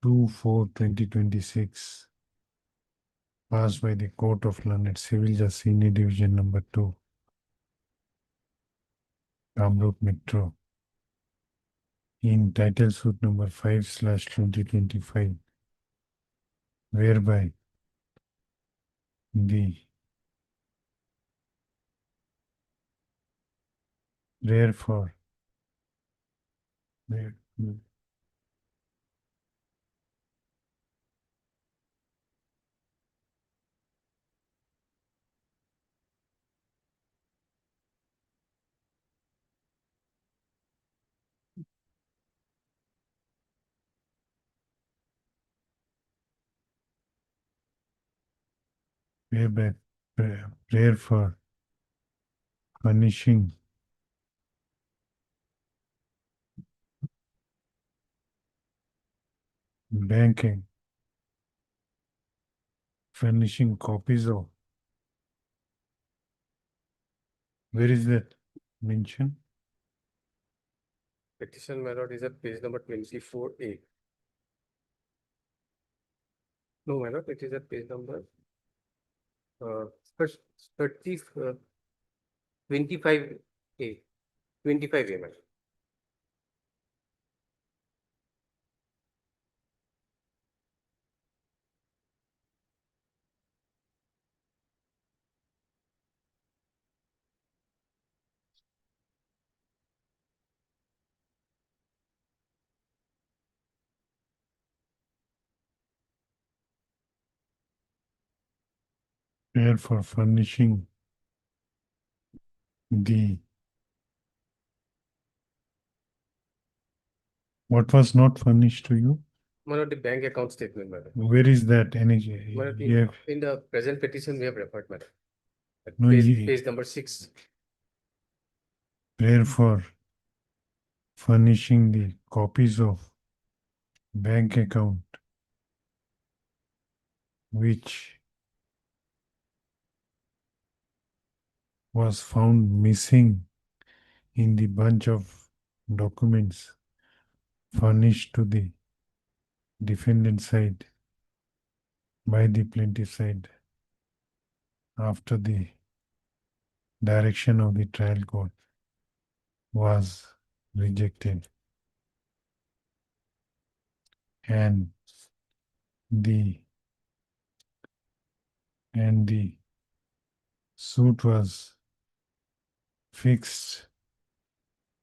2/4/2026 passed by the Court of Learned Civil Justice Senior Division Number 2, Kamrup Metro, in title suit number 5/2025, whereby the therefore whereby prayer for furnishing banking, furnishing copies of, where is that mentioned? Petition, my lord, is at page number 24A. No, my lord, it is at page number first 25A. 25A, my lord. Prayer for furnishing the what was not furnished to you? My lord, the bank account statement, my lord. Where is that energy? My lord, You have, in the present petition, we have referred, my lord. At No, page number 6. prayer for furnishing the copies of bank account which was found missing in the bunch of documents furnished to the defendant side by the plaintiff side after the direction of the trial court was rejected, and the suit was fixed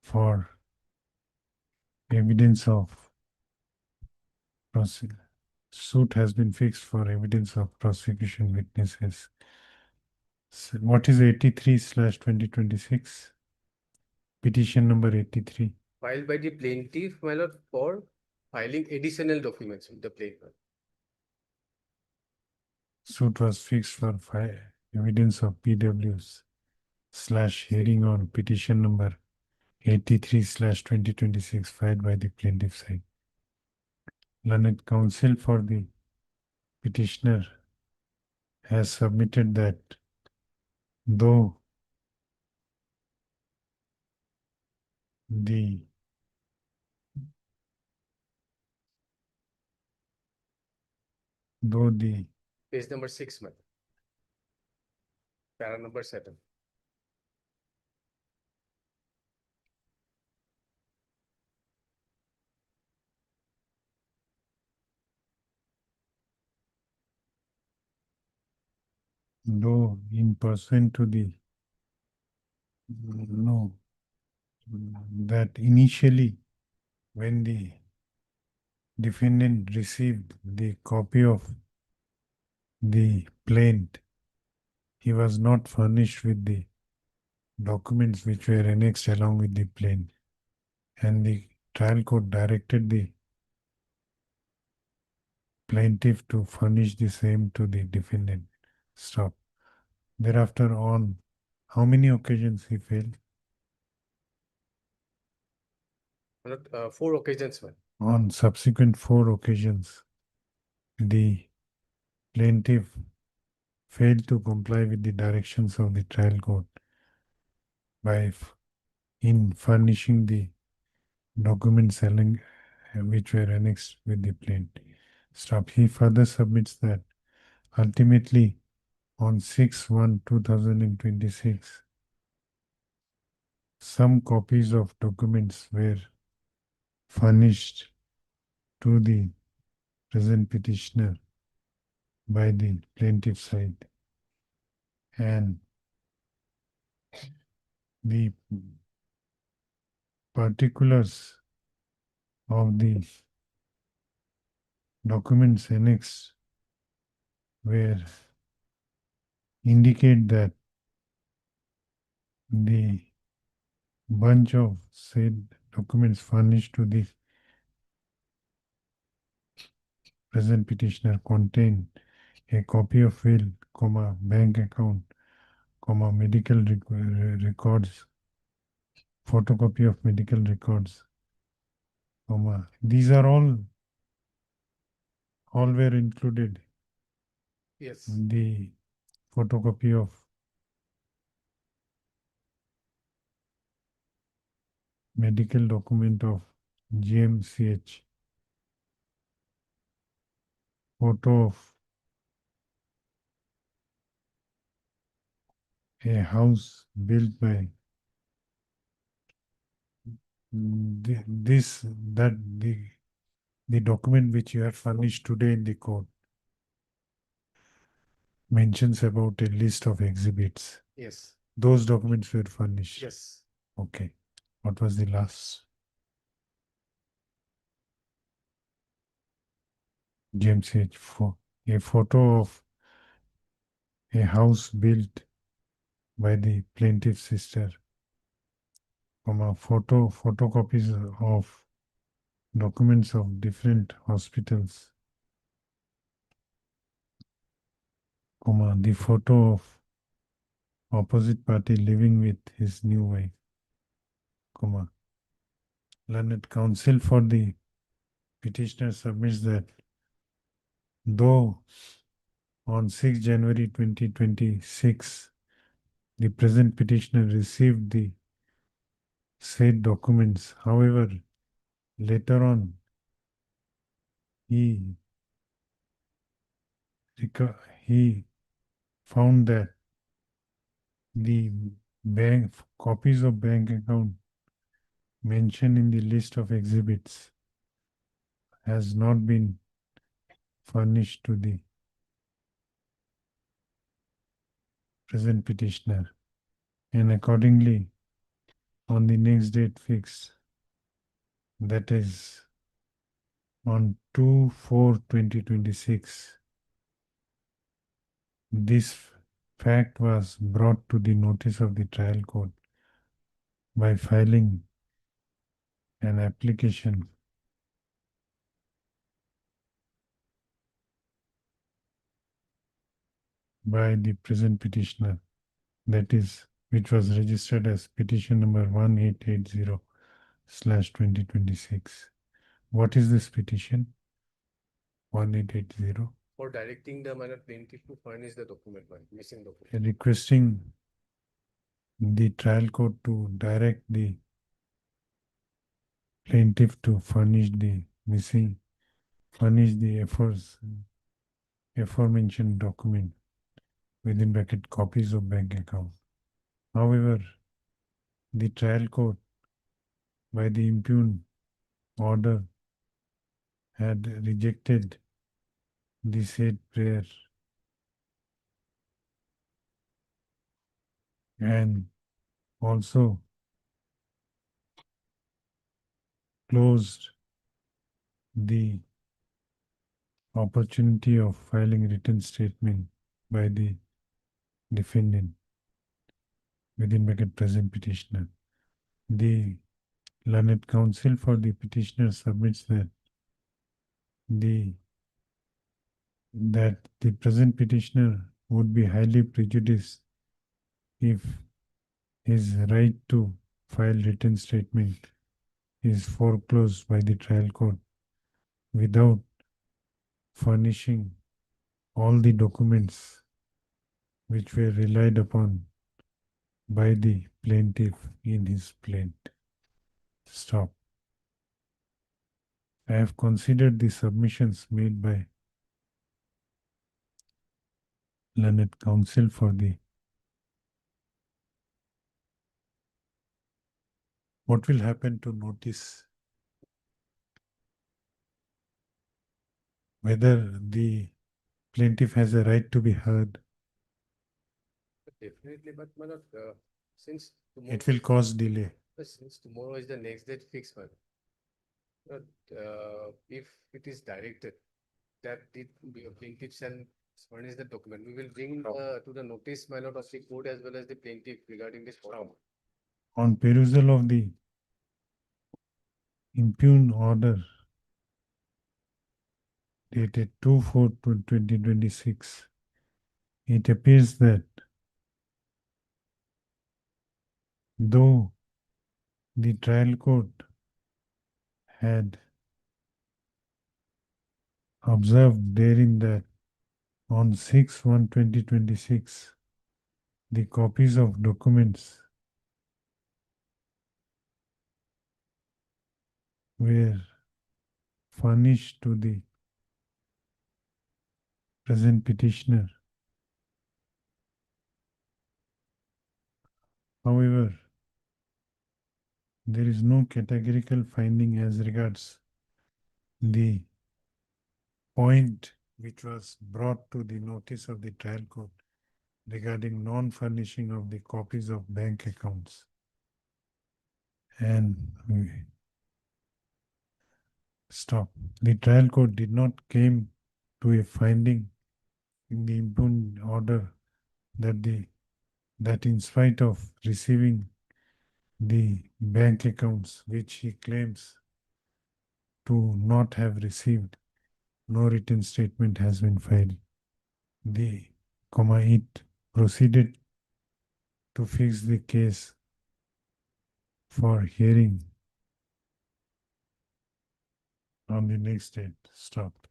for evidence of suit has been fixed for evidence of prosecution witnesses. So what is 83/2026? Petition number 83. Filed by the plaintiff, my lord, for filing additional documents with the plaintiff. Suit was fixed for evidence of PWs / hearing on petition number 83/2026 filed by the plaintiff side. Learned counsel for the petitioner has submitted that though the Page number 6, my lord. Para number 7. though in person to the no that initially when the defendant received the copy of the plaint, he was not furnished with the documents which were annexed along with the plain, and the trial court directed the plaintiff to furnish the same to the defendant. Stop. Thereafter, on how many occasions he failed? Malad, 4 occasions, man. On subsequent 4 occasions, the plaintiff failed to comply with the directions of the trial court by in furnishing the documents which were annexed with the plaint. Stop. He further submits that ultimately on 6/1/2026, some copies of documents were furnished to the present petitioner by the plaintiff side, and the particulars of the documents annexed were indicate that the bunch of said documents furnished to the present petitioner contain a copy of will, bank account, medical records, photocopy of medical records, these are all were included. Yes. The photocopy of medical document of GMCH, photo of a house built by the document which you have furnished today in the court mentions about a list of exhibits. Yes. Those documents were furnished. Yes. Okay. What was the last? GMCH, a photo of a house built by the plaintiff's sister, photocopies of documents of different hospitals, the photo of opposite party living with his new wife, learned counsel for the petitioner submits that though on 6 January 2026, the present petitioner received the said documents, however, later on he found that the copies of bank account mentioned in the list of exhibits has not been furnished to the present petitioner, and accordingly on the next date fixed, that is on 2/4/2026, this fact was brought to the notice of the trial court by filing an application by the present petitioner, that is, which was registered as petition number 1880/2026. What is this petition? 1880. For directing the plaintiff to furnish the document, missing document. Requesting the trial court to direct the plaintiff to furnish the aforementioned document, within bracket copies of bank account. However, the trial court, by the impugned order, had rejected the said prayer and also closed the opportunity of filing written statement by the defendant, within bracket present petitioner. The learned counsel for the petitioner submits that the present petitioner would be highly prejudiced if his right to file written statement is foreclosed by the trial court without furnishing all the documents which were relied upon by the plaintiff in his plaint. Stop. I have considered the submissions made by learned counsel for the what will happen to notice whether the plaintiff has a right to be heard. Definitely, but since It will cause delay. since tomorrow is the next date fixed, but if it is directed that the plaintiff shall furnish the document, we will bring to the notice, my lord, of the court as well as the plaintiff regarding this form. On perusal of the impugned order dated 2/4/2026, it appears that though the trial court had observed therein that on 6/1/2026, the copies of documents were furnished to the present petitioner. However, there is no categorical finding as regards the point which was brought to the notice of the trial court regarding non-furnishing of the copies of bank accounts. And stop. The trial court did not came to a finding in the impugned order that in spite of receiving the bank accounts which he claims to not have received, no written statement has been filed. It proceeded to fix the case for hearing on the next date. Stop.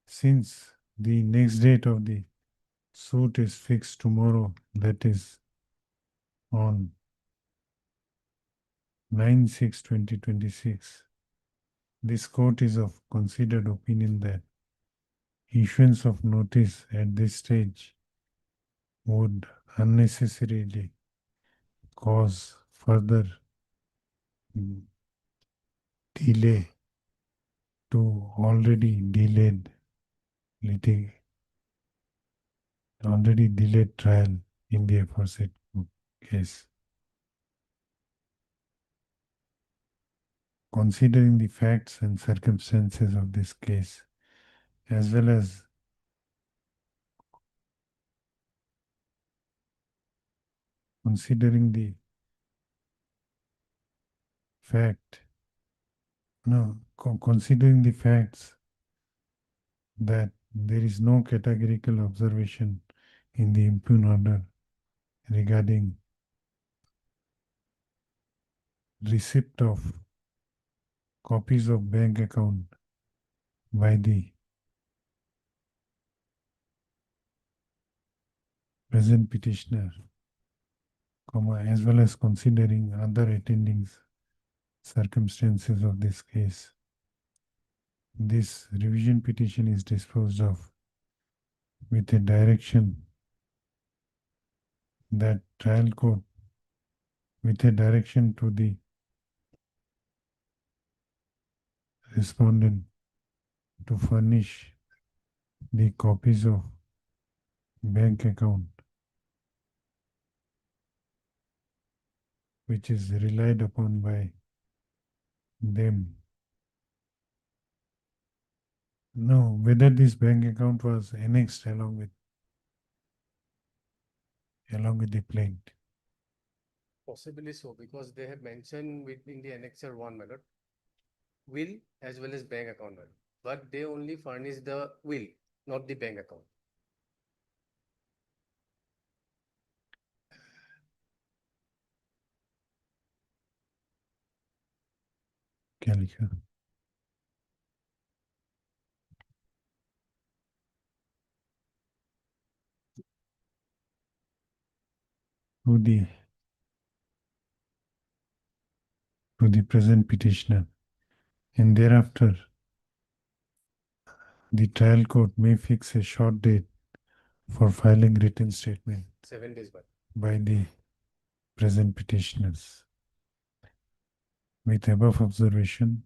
Since the next date of the suit is fixed tomorrow, that is on 9/6/2026, this court is of considered opinion that issuance of notice at this stage would unnecessarily cause further delay to already delayed trial in the aforesaid case. Considering the facts and circumstances of this case, as well as considering the considering the facts that there is no categorical observation in the impugned order regarding receipt of copies of bank account by the present petitioner, as well as considering other attending circumstances of this case, this revision petition is disposed of with a direction that trial court, with a direction to the respondent to furnish the copies of bank account which is relied upon by them. No, whether this bank account was annexed along with along with the plaint. Possibly so, because they have mentioned within the annexure one, my lord, will as well as bank account, my lord. But they only furnish the will, not the bank account. Calico. To the present petitioner, and thereafter the trial court may fix a short date for filing written statement 7 days, but by the present petitioners. With above observation,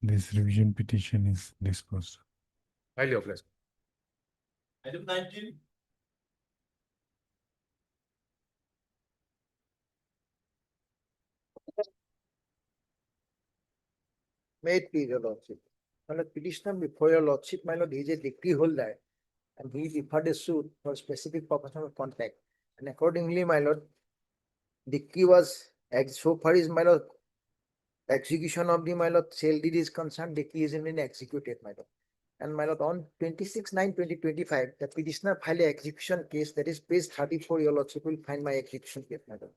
this revision petition is disposed. highly obliged. Item 19. May it please your lordship. My lord, petitioner before your lordship, my lord, he is a decree holder and he referred a suit for specific purpose of contract. And accordingly, my lord, decree was, so far is my lord, execution of the my lord sale deed is concerned, decree is been executed, my lord. And my lord, on 26/9/2025, the petitioner filed a execution case, that is page 34, your lordship will find my execution case, my lord.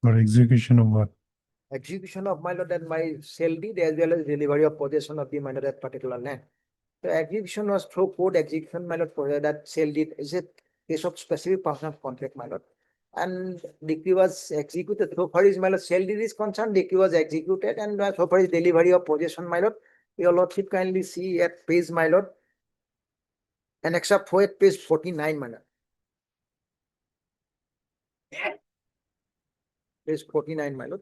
For execution of what? Execution of my lord and my sale deed as well as delivery of possession of the my lord at particular land. The execution was through court execution, my lord, for that sale deed is a case of specific personal contract, my lord. And decree was executed. So far as my lord sale deed is concerned, decree was executed, and so far as delivery of possession, my lord, your lordship kindly see at page, my lord, and except for at page 49, my lord. Page 49, my lord.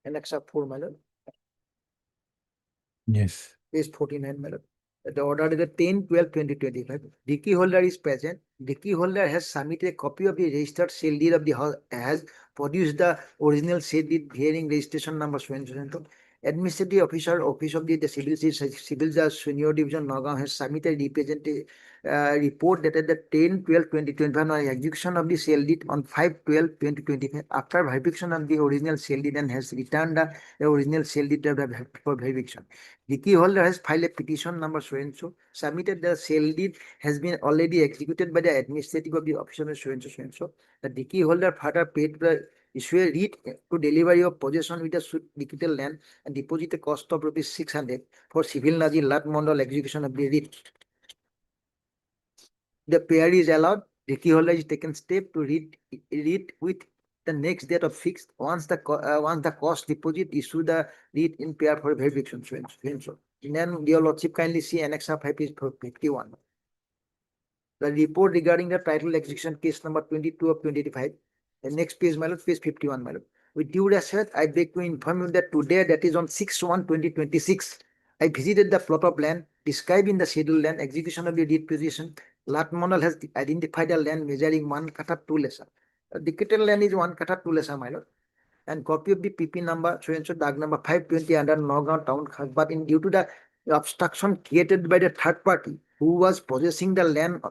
And except for, my lord. Yes. Page 49, my lord. The order is the 10/12/2025. The key holder is present. The key holder has submitted a copy of the registered sale deed of the house, has produced the original sale deed bearing registration number so and so and so. Administrative officer, office of the civil judge senior division Nagaon has submitted representative report dated the 10/12/2025 on execution of the sale deed on 5/12/2025 after verification of the original sale deed and has returned the original sale deed for verification. The key holder has filed a petition number so and so, submitted the sale deed has been already executed by the administrative of the office of so and so so and so. The key holder further paid the issue a writ to delivery of possession with the digital land and deposit a cost of rupees 600 for civil Nazi Lat Mondal execution of the writ. The payer is allowed. The key holder is taken step to read with the next date of fixed once the cost deposit issue the read in pair for verification. So then your lordship kindly see annex of 51. The report regarding the title execution case number 22 of 2025. The next page, my lord, page 51, my lord. With due respect, I beg to inform you that today, that is on 6/1/2026, I visited the plot of land described in the scheduled land execution of the deed position. Lat Mondal has identified a land measuring 1 kata 2 lesa. The dictated land is 1 kata 2 lesa, my lord. And copy of the PP number, so and so, dag number 520 under Nagaon town. But in due to the obstruction created by the third party who was possessing the land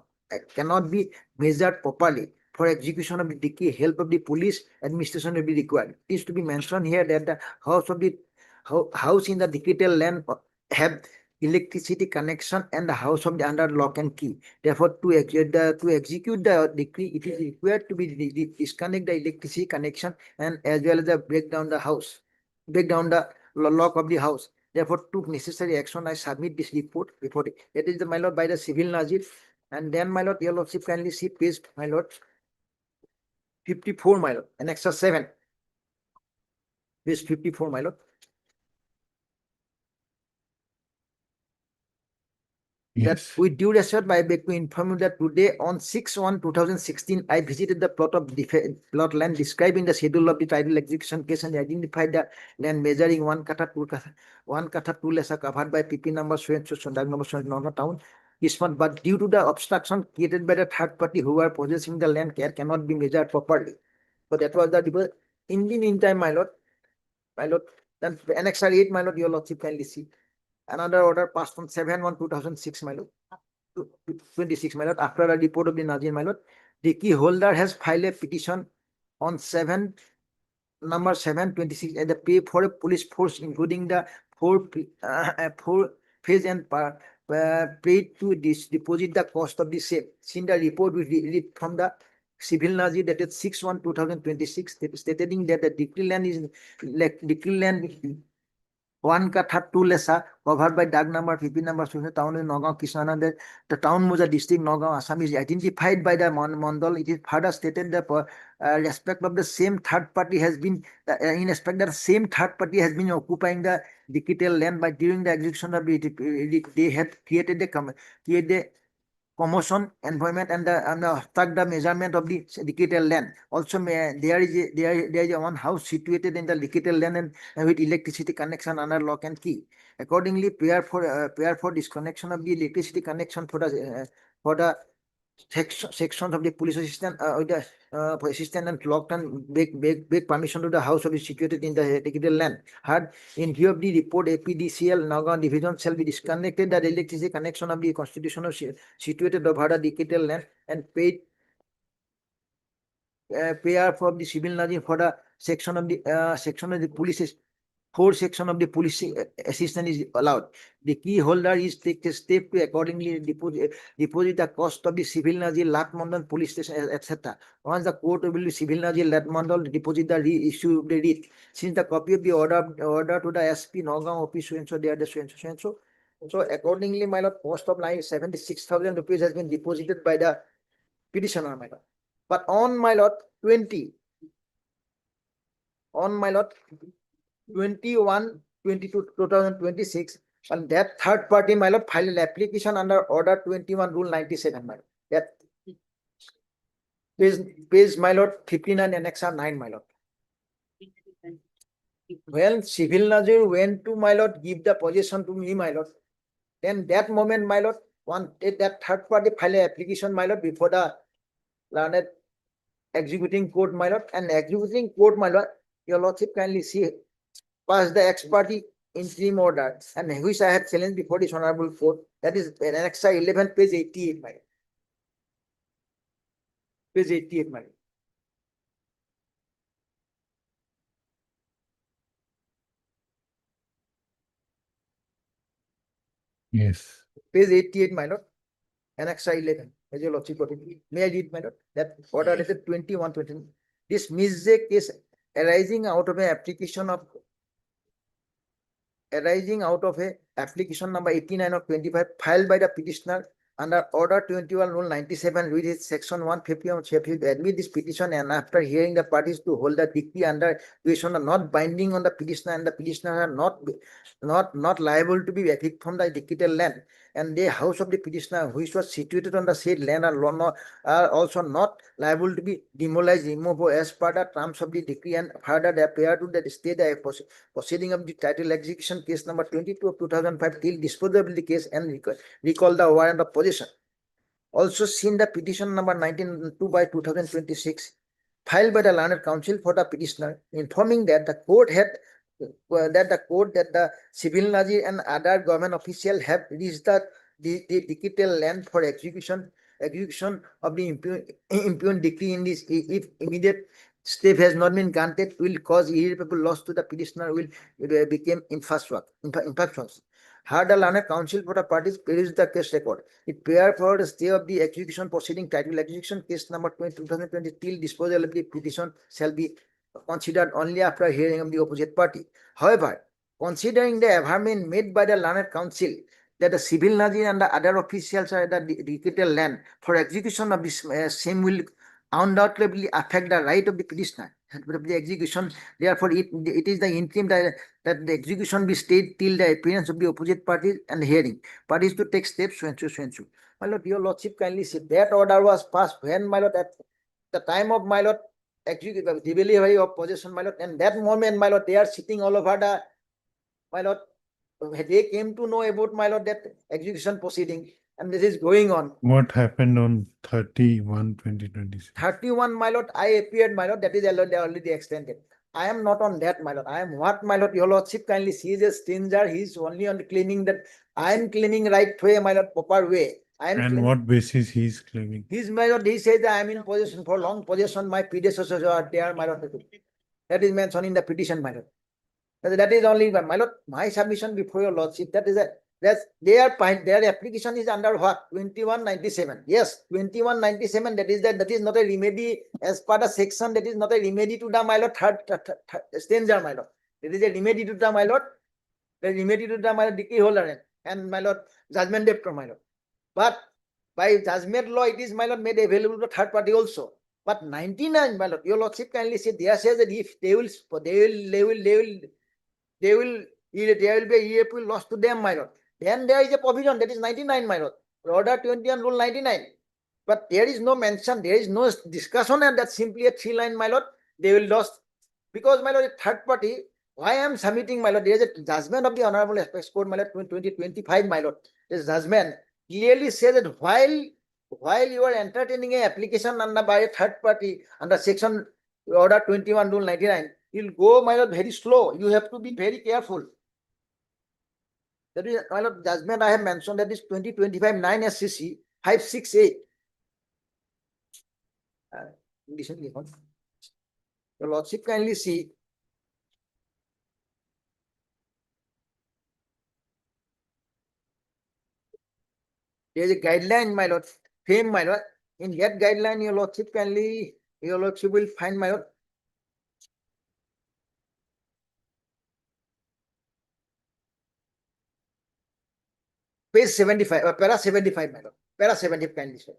cannot be measured properly. For execution of the decree, help of the police administration will be required. It is to be mentioned here that the house in the decretal land have electricity connection and the house of the under lock and key. Therefore, to execute the decree, it is required to be disconnect the electricity connection and as well as the break down the lock of the house. Therefore, took necessary action. I submit this report before it. That is the my lord by the civil Nazir. And then my lord, your lordship kindly see page, my lord, 54, my lord, annex 7. Page 54, my lord. Yes. That with due respect, I beg to inform you that today on 6/1/2016, I visited the plot land describing the schedule of the title execution case and identified the land measuring 1 kata 2 lesa covered by PP number so and so, Sondag number so and so, town. But due to the obstruction created by the third party who are possessing the land, care cannot be measured properly. So that was the In the meantime, my lord, then annexure 8, my lord, your lordship kindly see. Another order passed on 7/1/2006, my lord. 26, my lord, after a report of the Nazir, my lord, the key holder has filed a petition on number 7/26 at the pay for a police force, including the four phase and paid to deposit the cost of the same. Since the report we read from the civil Nazir dated 6/1/2026, stating that the decree land is like decree land 1/2 lesa covered by DAG number 15 number town in Nagaon Kishanand. The town was a district Nagaon Assam is identified by the Mandal. It is further stated that respect of the same third party has been in respect that same third party has been occupying the digital land by during the execution of they had created the commotion environment and the measurement of the digital land. Also, there is a one house situated in the digital land and with electricity connection under lock and key. Accordingly, prayer for disconnection of the electricity connection for the sections of the police assistant assistant and locked and big permission to the house of is situated in the digital land. Had in view of the report, APDCL Nagaon division shall be disconnected the electricity connection of the constitutional situated over the digital land and paid payer for the civil Nazir for the section of the police. 4 section of the police assistant is allowed. The key holder is take a step to accordingly deposit the cost of the civil Nazir Lat Mandal police station, etc. Once the court will be civil Nazir Lat Mandal deposit the reissue of the writ. Since the copy of the order to the SP Nagaon office so they are the so. So accordingly, my lord, cost of 76,000 rupees has been deposited by the petitioner, my lord. But on my lord 21/22/2026, and that third party, my lord, filed an application under order 21 rule 97, my lord. That page, my lord, 59 annexure 9, my lord. When civil Nazir went to, my lord, give the possession to me, my lord, then that moment, my lord, that third party filed an application, my lord, before the learned executing court, my lord, and executing court, my lord, your lordship kindly see, pass the ex parte interim order, and which I have challenged before this honorable court. That is annexure 11, page 88, my lord. Page 88, my lord. Yes. Page 88, my lord. Annexure 11, as your lordship put it. May I read, my lord? That order is 21/20. This misject case arising out of an application number 89 of 25 filed by the petitioner under order 21 rule 97 with its section 150 of Sheffield admit this petition, and after hearing the parties to hold the decree under tuition are not binding on the petitioner, and the petitioner are not liable to be evicted from the digital land, and the house of the petitioner which was situated on the said land are also not liable to be demolished, removed as per the terms of the decree, and further they appear to the state proceeding of the title execution case number 22 of 2005 till disposal of the case and recall the warrant of possession. Also seen the petition number 19/2/2026 filed by the learned counsel for the petitioner, informing that the court that the civil Nazir and other government officials have reached the digital land for execution of the impugned decree in this. If immediate step has not been granted, will cause irreparable loss to the petitioner, will become infractions. Had the learned counsel for the parties perused the case record, it prepared for the stay of the execution proceeding title execution case number 2020 till disposal of the petition shall be considered only after hearing of the opposite party. However, considering the averment made by the learned counsel that the civil Nazir and the other officials are the digital land for execution of this same will undoubtedly affect the right of the petitioner of the execution. Therefore, it is the interim that the execution be stayed till the appearance of the opposite parties and hearing. Parties to take steps so and so. My lord, your lordship kindly said that order was passed when, my lord, at the time of, my lord, delivery of possession, my lord, and that moment, my lord, they are sitting all over the, my lord, they came to know about, my lord, that execution proceeding, and this is going on. What happened on 31/2026? 31, my lord, I appeared, my lord, that is already extended. I am not on that, my lord. I am what, my lord? Your lordship kindly sees a stranger. He is only on claiming that I am claiming right way, my lord, proper way. I am And claiming. what basis he is claiming? His, my lord, he says that I am in possession for long possession. My predecessors are there, my lord. That is mentioned in the petition, my lord. That is only, my lord, my submission before your lordship. That is their application is under what? 2197. Yes, 2197. That is not a remedy as per the section. That is not a remedy to the, my lord, third stranger, my lord. That is a remedy to the, my lord. The remedy to the, my lord, decree holder and my lord, judgment debtor, my lord. But by judgment law, it is, my lord, made available to third party also. But 99, my lord, your lordship kindly say, there says that if there will be irreparable loss to them, my lord. Then there is a provision, that is 99, my lord. Order 21 rule 99. But there is no mention, there is no discussion, and that's simply a 3-line, my lord. They will lost because, my lord, a third party. Why I am submitting, my lord? There is a judgment of the Honorable Apex Court, my lord, 2025, my lord. This judgment clearly says that while you are entertaining a application under by a third party under section order 21 rule 99, you'll go, my lord, very slow. You have to be very careful. That is, my lord, judgment I have mentioned, that is 2025 9 SCC 568. Your lordship kindly see. There is a guideline, my lord, frame, my lord. In that guideline, your lordship will find, my lord. Page 75, para 75, my lord. Para 75, kindly, sir.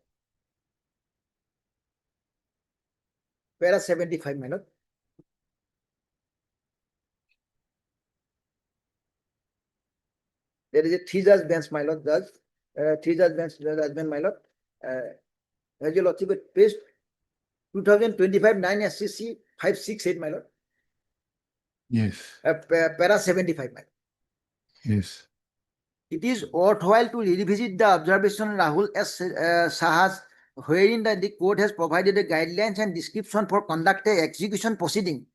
Para 75, my lord. There is a 3-judge bench, my lord, judge. 3-judge bench judgment, my lord. As your lordship, page 2025 9 SCC 568, my lord. Yes. Para 75, my lord. Yes. It is worthwhile to revisit the observation Rahul S. Saha's, wherein the court has provided a guidelines and description for conducting execution proceeding.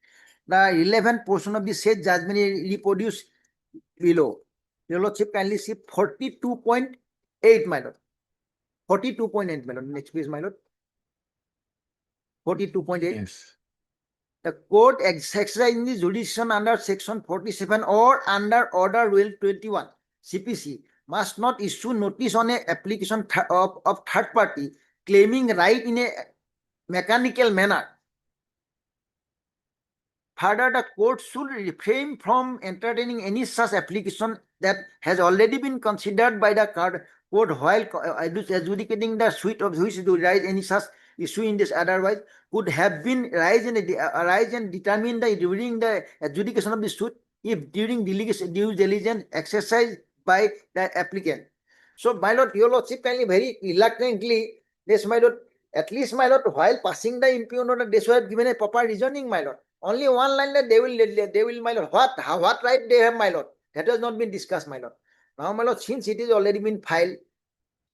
The relevant portion of the said judgment is reproduced below. Your lordship kindly see 42.8, my lord. 42.8, my lord. Next please, my lord. 42.8. Yes. The court exercising the jurisdiction under section 47 or under order rule 21 CPC must not issue notice on a application of third party claiming right in a mechanical manner. Further, the court should refrain from entertaining any such application that has already been considered by the court while adjudicating the suit of which to raise any such issue in this otherwise could have been raised and determined during the adjudication of the suit if during due diligence exercised by the applicant. So, my lord, your lordship kindly very reluctantly, yes, my lord, at least, my lord, while passing the impugned order, they should have given a proper reasoning, my lord. Only one line that they will, my lord. What right they have, my lord? That has not been discussed, my lord. Now, my lord, since it is already been filed,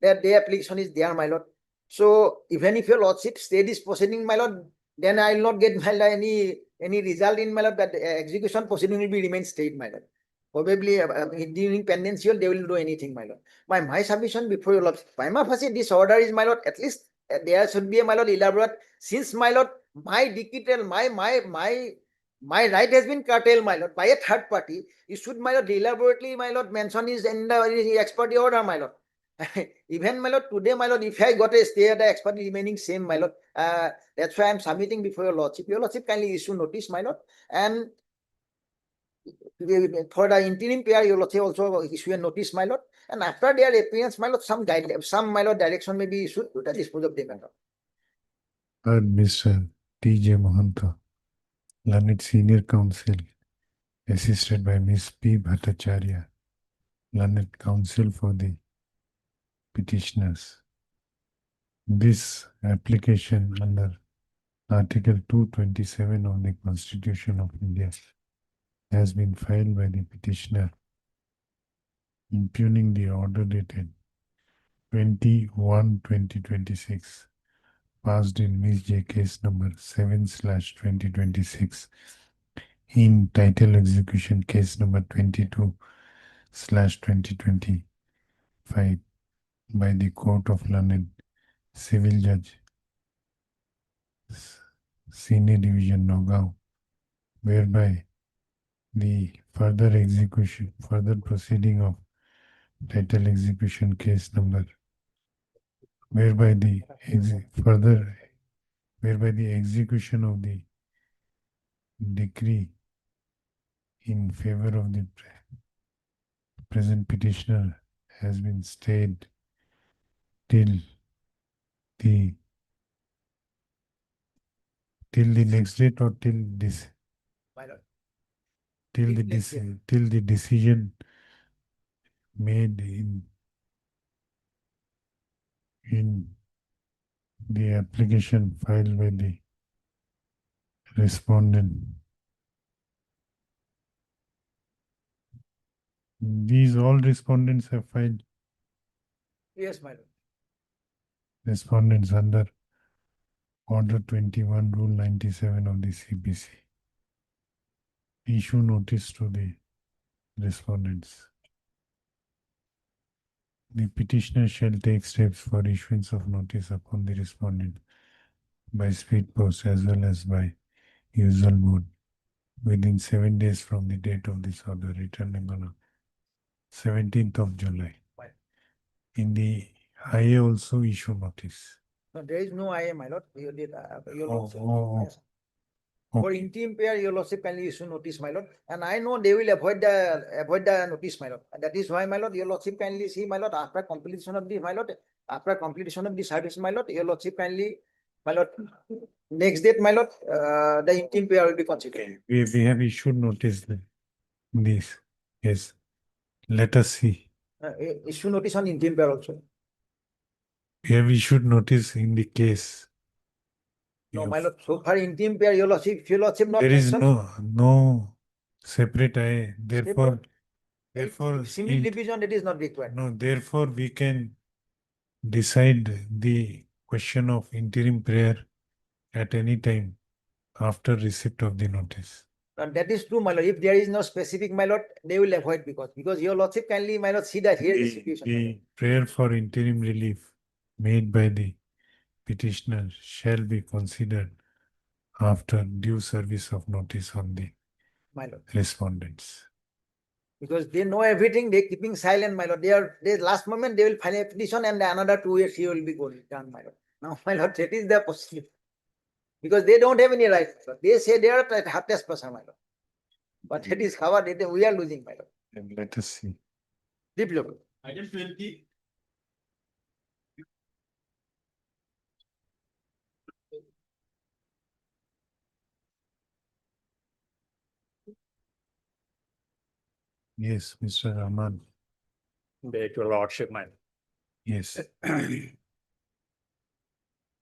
that the application is there, my lord. So even if your lordship stay this proceeding, my lord, then I will not get, my lord, any result in, my lord, that execution proceeding will be remain stayed, my lord. Probably during pendential, they will do anything, my lord. My submission before your lord, prima facie, this order is, my lord, at least there should be a, my lord, elaborate, since, my lord, my decretal, my right has been curtailed, my lord, by a third party. You should, my lord, elaborately, my lord, mention is in the expert order, my lord. Even, my lord, today, my lord, if I got a stay at the expert remaining same, my lord, that's why I'm submitting before your lordship. Your lordship kindly issue notice, my lord, and for the interim pair, your lordship also issue a notice, my lord, and after their appearance, my lord, some guidelines, some, my lord, direction may be issued to the disposal of the matter. Mr. T.J. Mahanta, Learned Senior Counsel, assisted by Ms. P. Bhattacharya, Learned Counsel for the petitioners. This application under Article 227 of the Constitution of India has been filed by the petitioner impugning the order dated 21/2026 passed in Ms. J case number 7/2026 in title execution case number 22/2025 by the Court of Learned Civil Judge, Senior Division Nagaon, whereby the further proceeding of title execution case number, whereby the execution of the decree in favor of the present petitioner has been stayed till the next date, or till this, My lord. till the decision made in the application filed by the respondent. These all respondents have filed Yes, my lord. respondents under Order 21, Rule 97 of the CPC. Issue notice to the respondents. The petitioner shall take steps for issuance of notice upon the respondent by speed post as well as by usual mode within 7 days from the date of this order, returning on 17th of July. In the IA also issue notice. No, there is no IA, my lord. You did, your Oh, lordship. oh, Yes. For okay. interim pair, your lordship kindly issue notice, my lord. And I know they will avoid the notice, my lord. That is why, my lord, your lordship kindly see, my lord, after completion of the, my lord, after completion of the service, my lord, your lordship kindly, my lord, next date, my lord, the interim pair will be considered. We have issued notice in this. Yes. Let us see. Issue notice on interim pair also. We have issued notice in the case. No, my lord, so far interim pair, your lordship not There is mentioned. no separate IA. Therefore, Single division, it is not required. no, therefore we can decide the question of interim prayer at any time after receipt of the notice. And that is true, my lord. If there is no specific, my lord, they will avoid because your lordship kindly, my lord, see that here is the situation. The prayer for interim relief made by the petitioner shall be considered after due service of notice on the My lord. respondents. Because they know everything, they keeping silent, my lord. They last moment they will file a petition and another 2 years he will be going down, my lord. Now, my lord, that is the possibility. Because they don't have any right. They say they are a heartless person, my lord. But that is how we are losing, my lord. And let us see. Deep level. Item 20. Yes, Mr. Rahman. Beg your lordship, my Yes.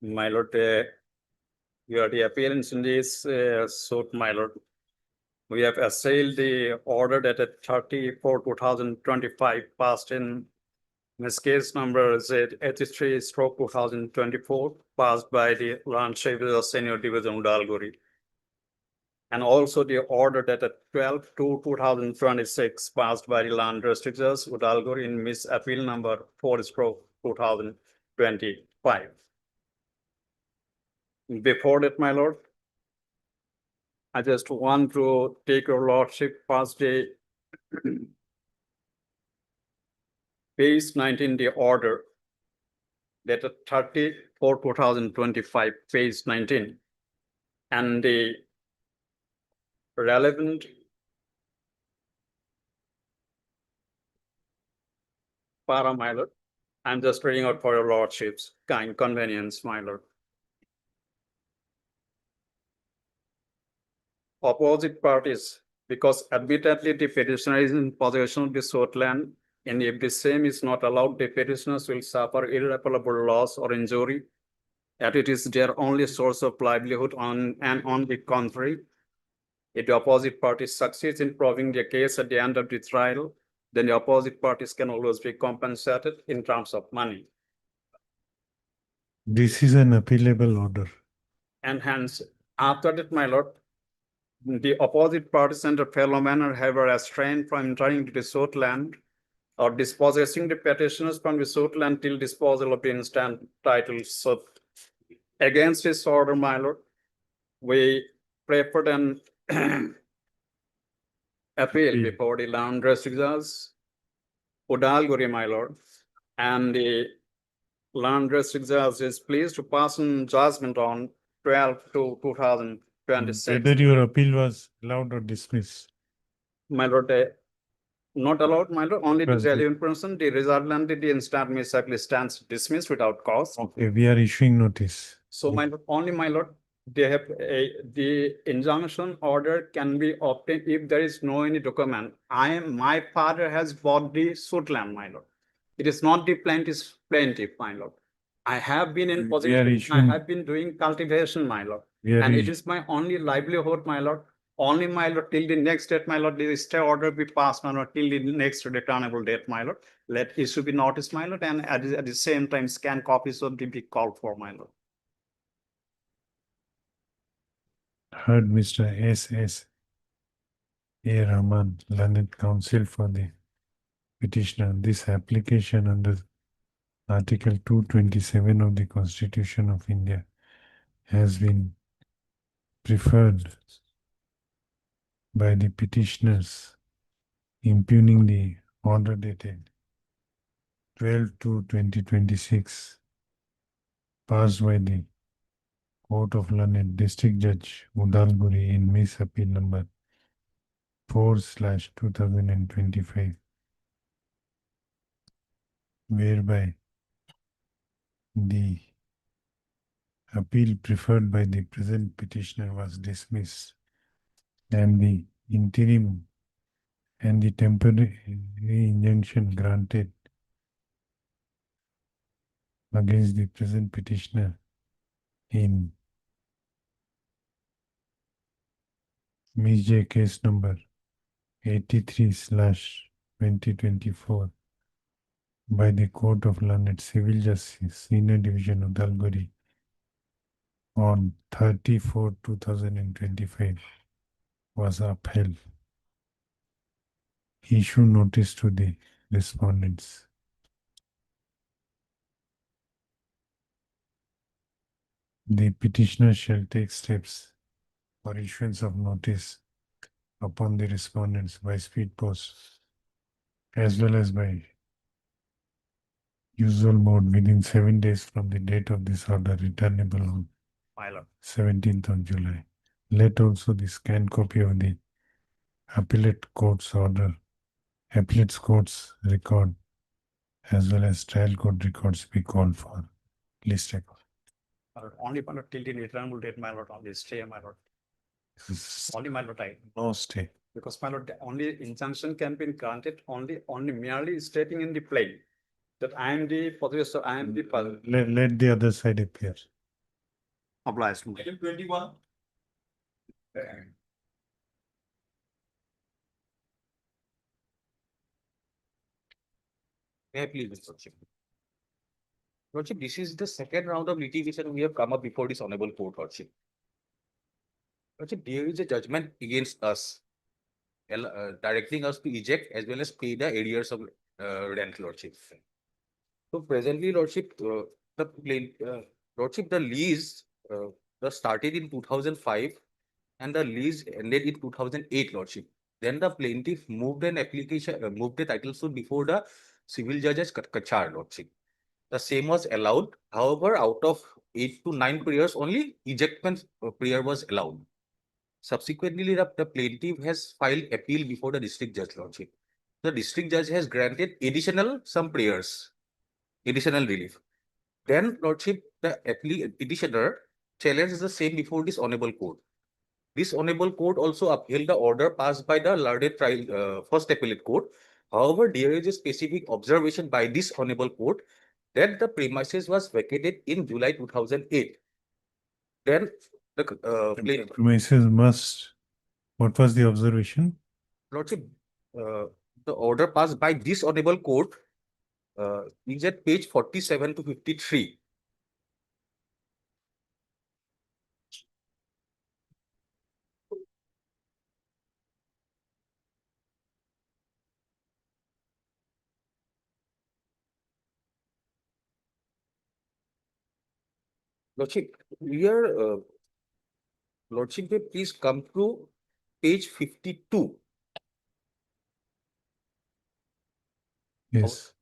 my lord, your the appearance in this suit, my lord. We have assailed the order dated 30/4/2025 passed in this case number Z83/2024 passed by the Land Civil Senior Division Udalguri. And also the order dated 12/2/2026 passed by the Land Restrictors Udalguri in Miss Appeal number 4/2025. Before that, my lord, I just want to take your lordship past the page 19, the order dated 30/4/2025, page 19, and the relevant para, my lord. I'm just reading out for your lordship's kind convenience, my lord. Opposite parties, because admittedly the petitioner is in possession of the sought land, and if the same is not allowed, the petitioners will suffer irreparable loss or injury, and it is their only source of livelihood on the contrary. If the opposite party succeeds in proving their case at the end of the trial, then the opposite parties can always be compensated in terms of money. This is an appealable order. And hence, after that, my lord, the opposite parties and the fellow manner have restrained from entering into the suit land or dispossessing the petitioners from the suit land till disposal of the instant title suit. Against this order, my lord, we preferred an appeal before the land district judge, Udalguri, my lord, and the land district judge is pleased to pass on judgment on 12/2/2026. Whether your appeal was allowed or dismissed. My lord, not allowed, my lord, only to Because tell the- you in person, the result and the instant miscible stands dismissed without cause. Okay, we are issuing notice. So my lord, only my lord, they have the injunction order can be obtained if there is no any document. My father has bought the suit land, my lord. It is not the plaintiff's plaintiff, my lord. I have been in We are possession, I issuing- have been doing cultivation, my lord. We are And it issu- is my only livelihood, my lord. Only, my lord, till the next date, my lord, the stay order be passed, my lord, till the next returnable date, my lord. Let issue be noticed, my lord, and at the same time, scan copies of the be called for, my lord. Heard Mr. S.S. A. Rahman, learned counsel for the petitioner. This application under Article 227 of the Constitution of India has been preferred by the petitioners, impugning the order dated 12/2/2026 passed by the Court of Learned District Judge Udalguri in Miss Appeal number 4/2025, whereby the appeal preferred by the present petitioner was dismissed and the interim and the temporary injunction granted against the present petitioner in Ms. J case number 83/2024 by the Court of Learned Civil Justice, Senior Division of Udalguri on 30/4/2025 was upheld. Issue notice to the respondents. The petitioner shall take steps for issuance of notice upon the respondents by speed post as well as by usual mode within 7 days from the date of this order, returnable on My lord. 17th of July. Let also the scanned copy of the appellate court's order, appellate's court's record, as well as trial court records be called for. List record. My lord, only, my lord, till the returnable date, my lord, on the stay, my lord. Only, my lord, No stay. because, my lord, the only injunction can be granted only merely stating in the plain that I am the possessor, I am the Let the other side appear. obliged. 21. May I please, Mr. Lordship? Lordship, this is the second round of litigation we have come up before this honorable court, Lordship. Lordship, there is a judgment against us, directing us to eject as well as pay the arrears of rent, Lordship. So presently, Lordship, Lordship, the lease started in 2005 and the lease ended in 2008, Lordship. Then the plaintiff moved an application, moved the title suit before the civil judges Kachar, Lordship. The same was allowed. However, out of 8 to 9 prayers, only ejectment prayer was allowed. Subsequently, the plaintiff has filed appeal before the district judge, Lordship. The district judge has granted some prayers, additional relief. Then, Lordship, the petitioner challenged the same before this honorable court. This honorable court also upheld the order passed by the learned trial, first appellate court. However, there is a specific observation by this honorable court that the premises was vacated in July 2008. Then the Premises must. What was the observation? Lordship, the order passed by this honorable court is at page 47 to 53. Lordship, Lordship, may please come to page 52. Yes.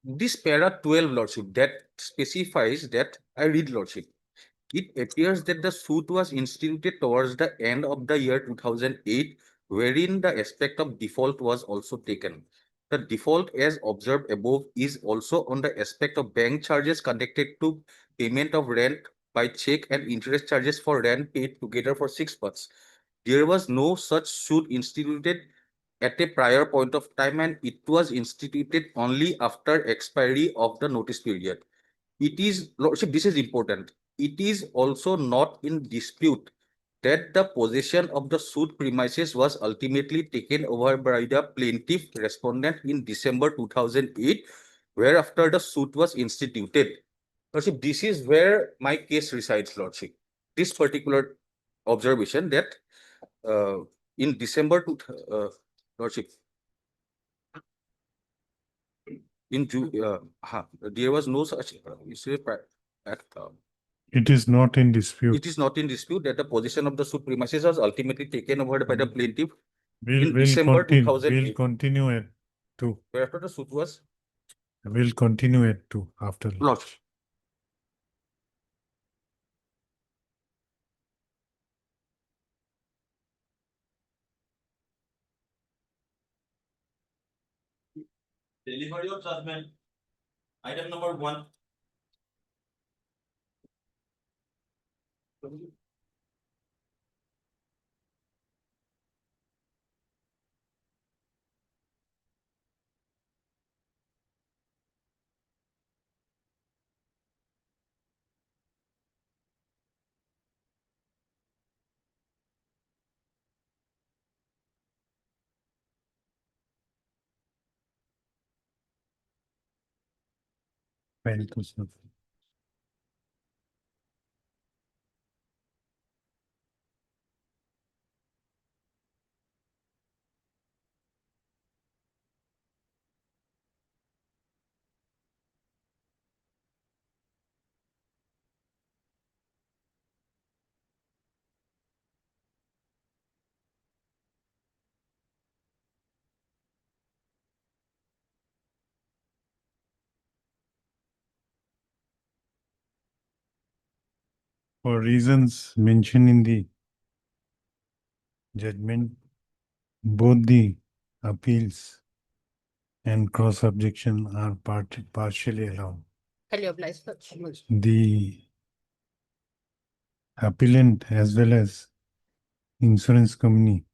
This para 12, Lordship, that specifies that, I read, Lordship. It appears that the suit was instituted towards the end of the year 2008, wherein the aspect of default was also taken. The default, as observed above, is also on the aspect of bank charges connected to payment of rent by check and interest charges for rent paid together for 6 months. There was no such suit instituted at a prior point of time, and it was instituted only after expiry of the notice period. It is, Lordship, this is important. It is also not in dispute that the possession of the suit premises was ultimately taken over by the plaintiff respondent in December 2008, whereafter the suit was instituted. Lordship, this is where my case resides, Lordship. This particular observation that in December, Lordship, in June, there was no such It is not in dispute. it is not in dispute that the possession of the suit premises was ultimately taken over by the plaintiff in We'll December continue, 2008. we'll continue at 2. Whereafter the suit was We'll continue at 2 after. lodged. Delivery of judgment. Item number 1. File to serve. For reasons mentioned in the judgment, both the appeals and cross objection are partially allowed. Highly obliged. The appellant as well as insurance company,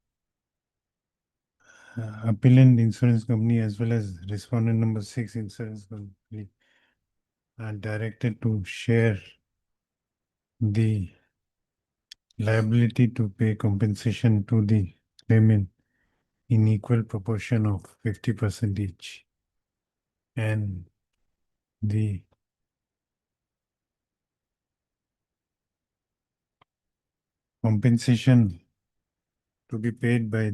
appellant insurance company as well as respondent number 6 insurance company are directed to share the liability to pay compensation to the claimant in equal proportion of 50% each. And the compensation to be paid to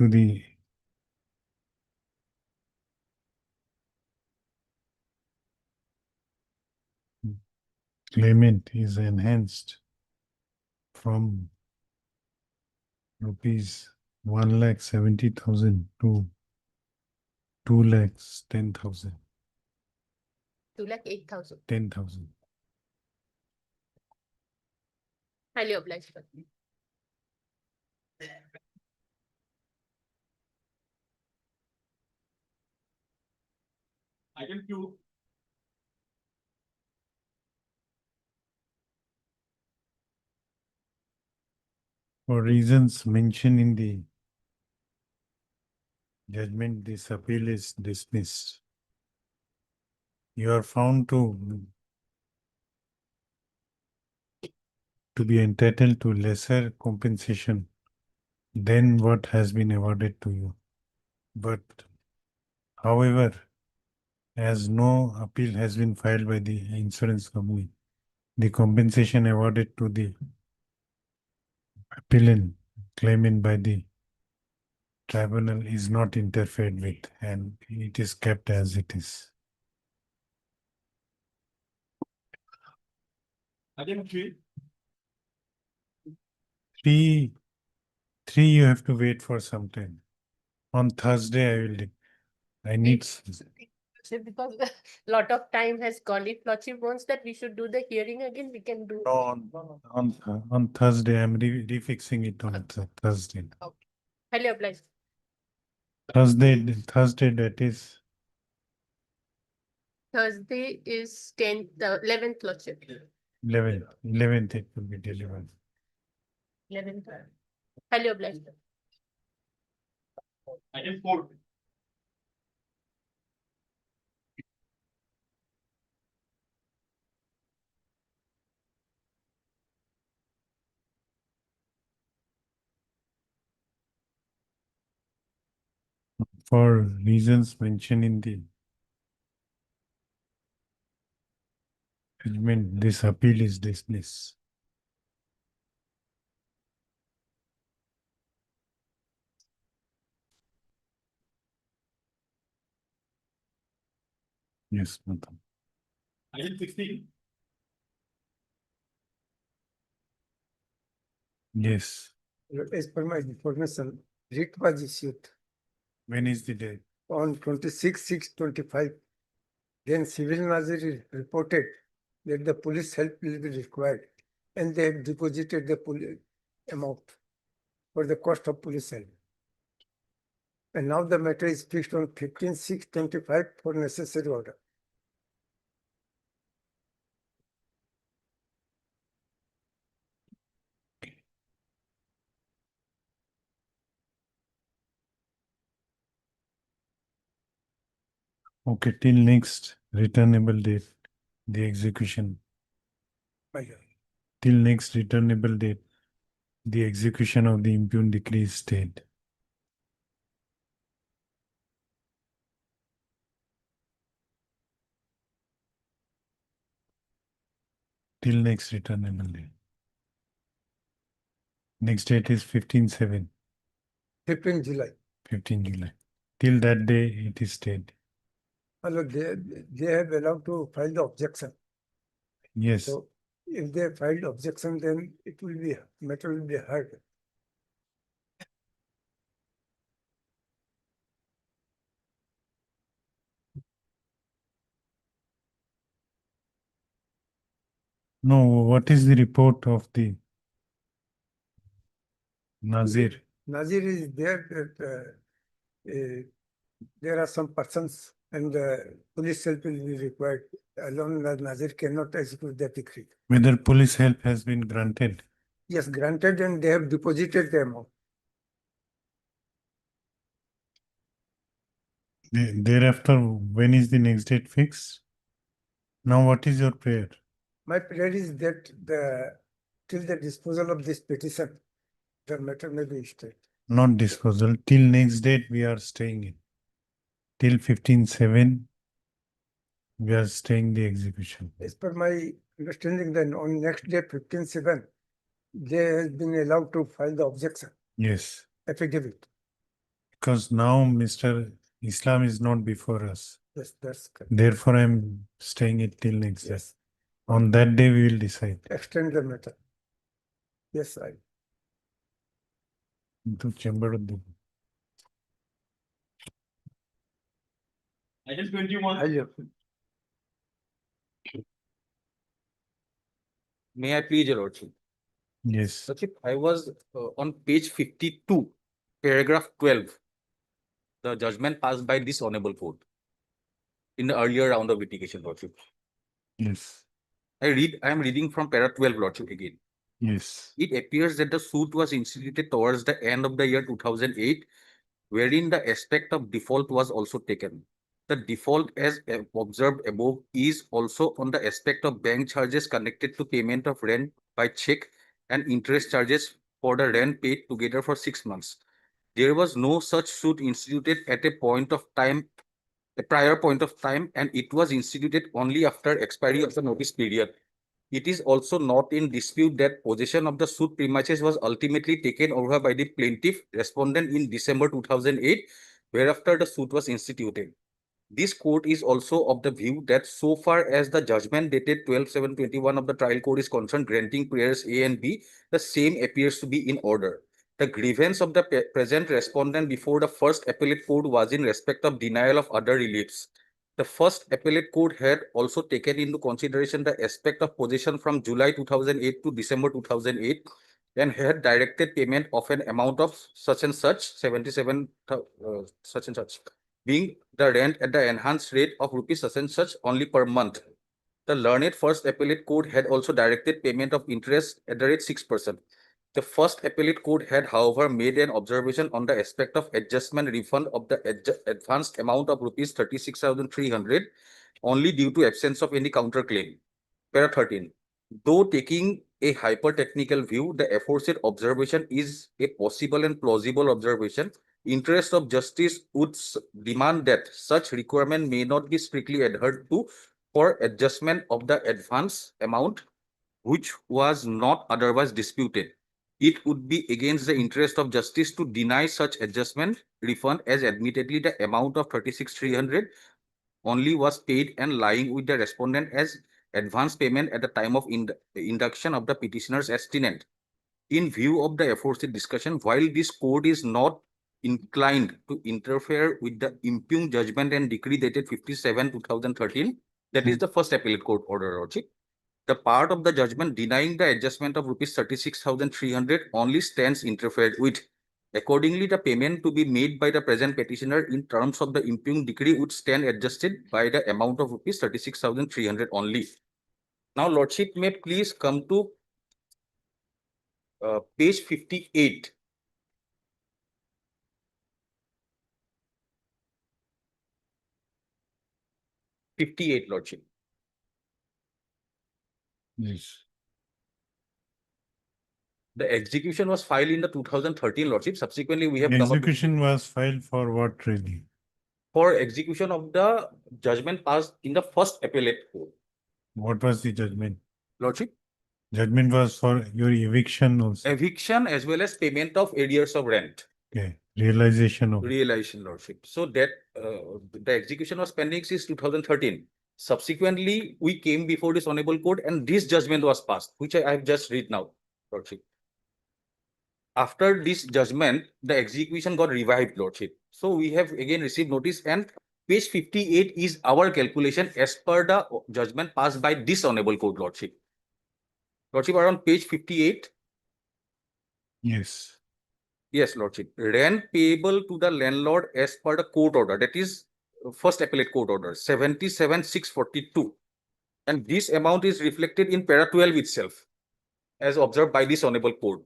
the claimant is enhanced from rupees 1,70,000 to 2,10,000. 2,08,000. 10,000. Highly obliged. Item 2. For reasons mentioned in the judgment, this appeal is dismissed. You are found to be entitled to lesser compensation than what has been awarded to you. But however, as no appeal has been filed by the insurance company, the compensation awarded to the appellant claimant by the tribunal is not interfered with and it is kept as it is. Item 3. Three, you have to wait for some time. On Thursday, I will, I need, Because lot of time has gone. If Lordship wants that we should do the hearing again, we can do. on Thursday, I'm refixing it on Thursday. Highly obliged. Thursday, that is, Thursday is 10th, 11th Lordship. 11th it will be delivered. 11th. Highly obliged. Item 4. For reasons mentioned in the judgment, this appeal is dismissed. Yes, madam. Item 16. Yes. As per my information, writ was issued When is the date? on 26/6/25. Then civil Nazir reported that the police help will be required and they have deposited the police amount for the cost of police help. And now the matter is fixed on 15/6/25 for necessary order. Okay, till next returnable date, the execution. My lord. Till next returnable date, the execution of the impugned decree is stayed. Till next returnable date. Next date is 15/7, 15 July. 15 July. Till that day, it is stayed. My lord, they have allowed to file the objection. Yes. So if they filed objection, then it will be, matter will be heard. No, what is the report of the Nazir? Nazir is there that there are some persons and police help will be required. Alone, the Nazir cannot execute the decree. Whether police help has been granted? Yes, granted, and they have deposited the amount. Thereafter, when is the next date fixed? Now, what is your prayer? My prayer is that till the disposal of this petition, the matter may be stayed. Not disposal. Till next date, we are staying in. Till 15/7, we are staying the execution. As per my understanding, then on next day, 15/7, they have been allowed to file the objection, Yes, affidavit. because now Mr. Islam is not before us. Yes, that's correct. Therefore, I'm staying it till next day. Yes, On that day, we will decide. extend the matter. Yes, I. Into chamber of the. Item 21. May I please, your lordship? Yes. Lordship, I was on page 52, paragraph 12. The judgment passed by this honorable court in the earlier round of litigation, lordship. Yes. I am reading from para 12, lordship, again. Yes. It appears that the suit was instituted towards the end of the year 2008, wherein the aspect of default was also taken. The default, as observed above, is also on the aspect of bank charges connected to payment of rent by check and interest charges for the rent paid together for 6 months. There was no such suit instituted at a prior point of time, and it was instituted only after expiry of the notice period. It is also not in dispute that possession of the suit premises was ultimately taken over by the plaintiff respondent in December 2008, whereafter the suit was instituted. This court is also of the view that so far as the judgment dated 12/7/21 of the trial court is concerned, granting prayers A and B, the same appears to be in order. The grievance of the present respondent before the first appellate court was in respect of denial of other reliefs. The first appellate court had also taken into consideration the aspect of possession from July 2008 to December 2008 and had directed payment of an amount of such and such 77 such and such, being the rent at the enhanced rate of rupees such and such only per month. The learned first appellate court had also directed payment of interest at the rate 6%. The first appellate court had, however, made an observation on the aspect of adjustment refund of the advanced amount of rupees 36,300 only due to absence of any counterclaim. Para 13. Though taking a hyper-technical view, the aforesaid observation is a possible and plausible observation. Interest of justice would demand that such requirement may not be strictly adhered to for adjustment of the advance amount, which was not otherwise disputed. It would be against the interest of justice to deny such adjustment refund, as admittedly the amount of 36,300 only was paid and lying with the respondent as advance payment at the time of induction of the petitioners as tenant. In view of the aforesaid discussion, while this court is not inclined to interfere with the impugned judgment and decree dated 57/2013, that is the first appellate court order, Lordship, the part of the judgment denying the adjustment of rupees 36,300 only stands interfered with. Accordingly, the payment to be made by the present petitioner in terms of the impugned decree would stand adjusted by the amount of rupees 36,300 only. Now, Lordship may please come to page 58. Lordship. Yes. The execution was filed in the 2013, Lordship. Subsequently, we have come up with Execution was filed for what really? for execution of the judgment passed in the first appellate court. What was the judgment? Lordship, Judgment was for your eviction also. eviction as well as payment of arrears of rent. Okay, realization of. Realization, Lordship. So that the execution was pending since 2013. Subsequently, we came before this honorable court and this judgment was passed, which I have just read now, Lordship. After this judgment, the execution got revived, Lordship. So we have again received notice, and page 58 is our calculation as per the judgment passed by this honorable court, Lordship. Lordship, around page 58. Yes. Yes, Lordship. Rent payable to the landlord as per the court order, that is first appellate court order, 77,642. And this amount is reflected in para 12 itself, as observed by this honorable court.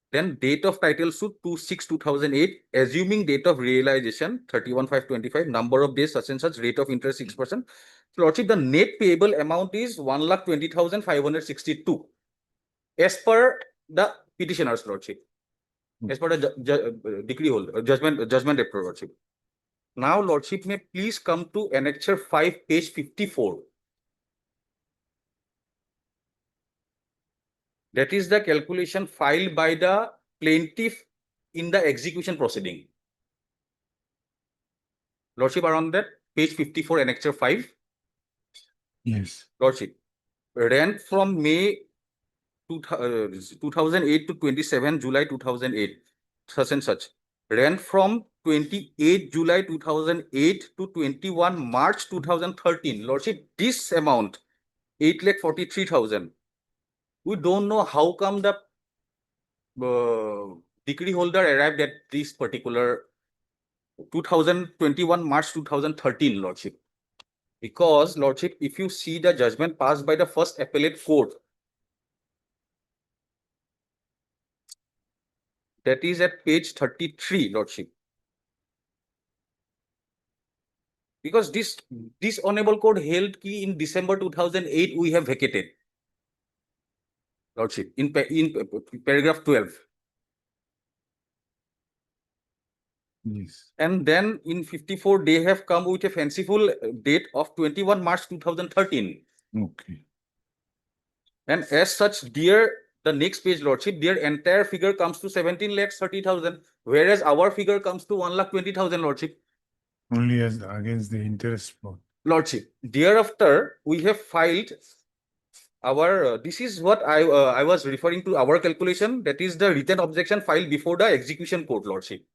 Then date of title suit 2/6/2008, assuming date of realization 31/5/25, number of days such and such, rate of interest 6%. So, Lordship, the net payable amount is 1,20,562 as per the petitioner's, Lordship, as per the decree holder, judgment debtor, Lordship. Now, Lordship may please come to Annexure 5, page 54. That is the calculation filed by the plaintiff in the execution proceeding. Lordship, around that, page 54, Annexure 5. Yes. Lordship, rent from May 2008 to 27 July 2008, such and such. Rent from 28 July 2008 to 21 March 2013. Lordship, this amount, 8,43,000. We don't know how come the decree holder arrived at this particular 2021 March 2013, Lordship. Because, Lordship, if you see the judgment passed by the first appellate court, that is at page 33, Lordship. Because this honorable court held key in December 2008, we have vacated, Lordship, in paragraph 12. Yes. And then in 54, they have come with a fanciful date of 21 March 2013. Okay. And as such, the next page, Lordship, their entire figure comes to 17,30,000, whereas our figure comes to 1,20,000, Lordship. Only as against the interest for. Lordship, thereafter, we have filed our, this is what I was referring to our calculation, that is the written objection filed before the execution court, Lordship.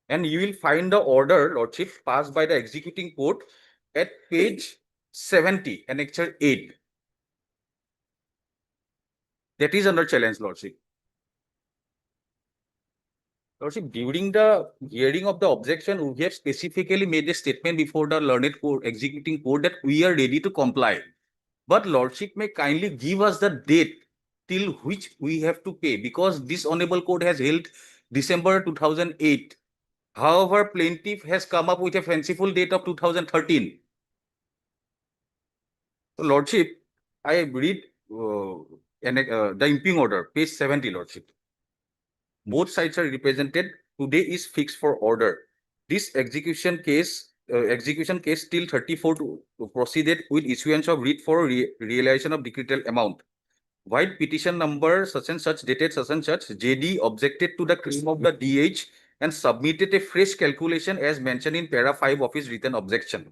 And you will find the order, Lordship, passed by the executing court at page 70, annexure 8. That is under challenge, Lordship. Lordship, during the hearing of the objection, we have specifically made a statement before the learned court, executing court, that we are ready to comply. But Lordship may kindly give us the date till which we have to pay, because this honorable court has held December 2008. However, plaintiff has come up with a fanciful date of 2013. So, Lordship, I read the impugn order, page 70, Lordship. Both sides are represented. Today is fixed for order. This execution case till 34 to proceeded with issuance of writ for realization of decretal amount. While petition number such and such dated such and such, JD objected to the claim of the DH and submitted a fresh calculation as mentioned in para 5 of his written objection.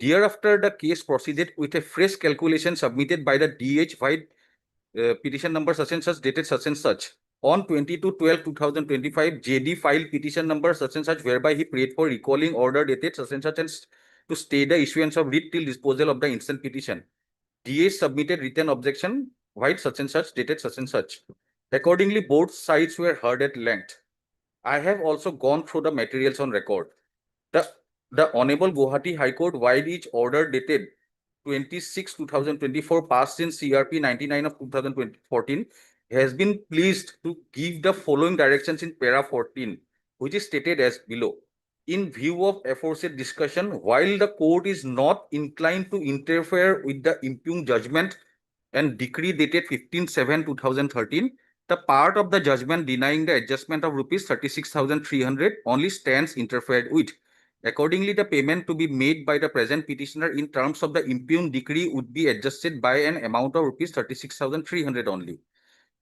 Thereafter, the case proceeded with a fresh calculation submitted by the DH while petition number such and such dated such and such. On 22/12/2025, JD filed petition number such and such, whereby he prayed for recalling order dated such and such and to stay the issuance of writ till disposal of the instant petition. DH submitted written objection while such and such dated such and such. Accordingly, both sides were heard at length. I have also gone through the materials on record. The Honorable Gauhati High Court, while each order dated 26/2024 passed in CRP 99 of 2014, has been pleased to give the following directions in para 14, which is stated as below. In view of aforesaid discussion, while the court is not inclined to interfere with the impugned judgment and decree dated 15/7/2013, the part of the judgment denying the adjustment of rupees 36,300 only stands interfered with. Accordingly, the payment to be made by the present petitioner in terms of the impugned decree would be adjusted by an amount of rupees 36,300 only.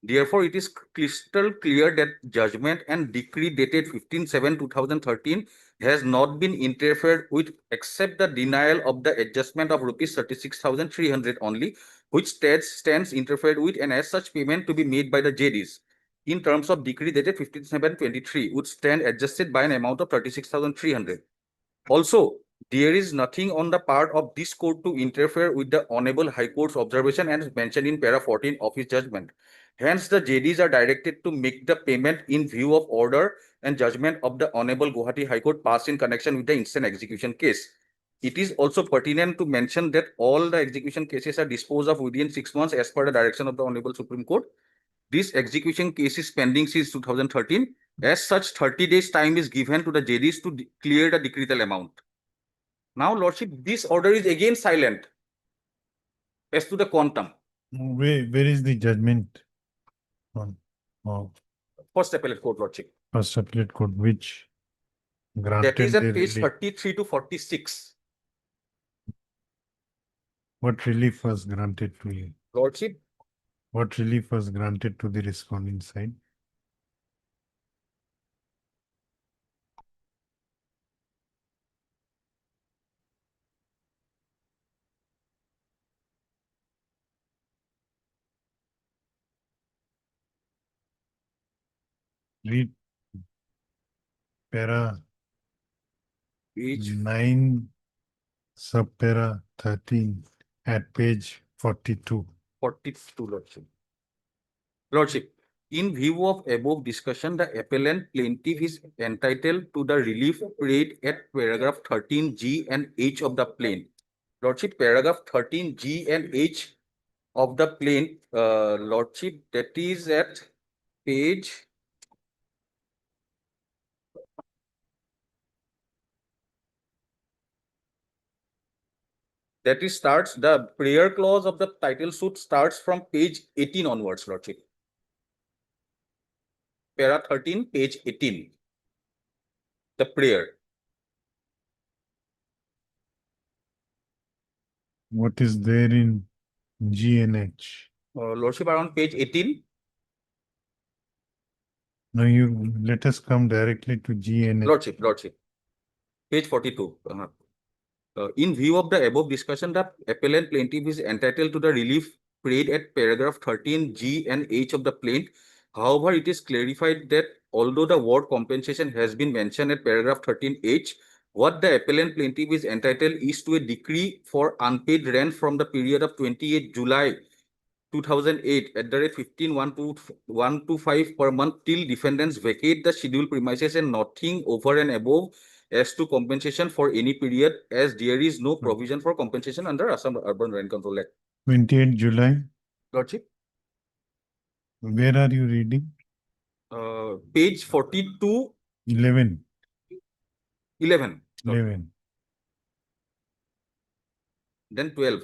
Therefore, it is crystal clear that judgment and decree dated 15/7/2013 has not been interfered with except the denial of the adjustment of rupees 36,300 only, which stands interfered with, and as such payment to be made by the JDs in terms of decree dated 15/7/23 would stand adjusted by an amount of 36,300. Also, there is nothing on the part of this court to interfere with the Honorable High Court's observation and mentioned in para 14 of his judgment. Hence, the JDs are directed to make the payment in view of order and judgment of the Honorable Gauhati High Court passed in connection with the instant execution case. It is also pertinent to mention that all the execution cases are disposed of within 6 months as per the direction of the Honorable Supreme Court. This execution case is pending since 2013. As such, 30 days time is given to the JDs to clear the decretal amount. Now, Lordship, this order is again silent as to the quantum. Where is the judgment on? First appellate court, Lordship. First appellate court, which granted That is the at page relief. 33 to 46. What relief was granted to you? Lordship, What relief was granted to the respondent side? Read para page 9 subpara 13 at page 42. 42, Lordship. Lordship, in view of above discussion, the appellant plaintiff is entitled to the relief prayed at paragraph 13G and H of the plaint. Lordship, paragraph 13G and H of the plaint, Lordship, that is at page the prayer clause of the title suit starts from page 18 onwards, Lordship. Para 13, page 18. The prayer. What is there in G and H? Lordship, around page 18. Now you let us come directly to G and H. Lordship. Page 42. In view of the above discussion, the appellant plaintiff is entitled to the relief prayed at paragraph 13G and H of the plaint. However, it is clarified that although the word compensation has been mentioned at paragraph 13H, what the appellant plaintiff is entitled is to a decree for unpaid rent from the period of 28 July 2008 at the rate 15,125 per month till defendants vacate the scheduled premises and nothing over and above as to compensation for any period, as there is no provision for compensation under Assam Urban Rent Control Act. 28 July, Lordship, where are you reading? page 42, 11, 11, Lordship. 11. Then 12.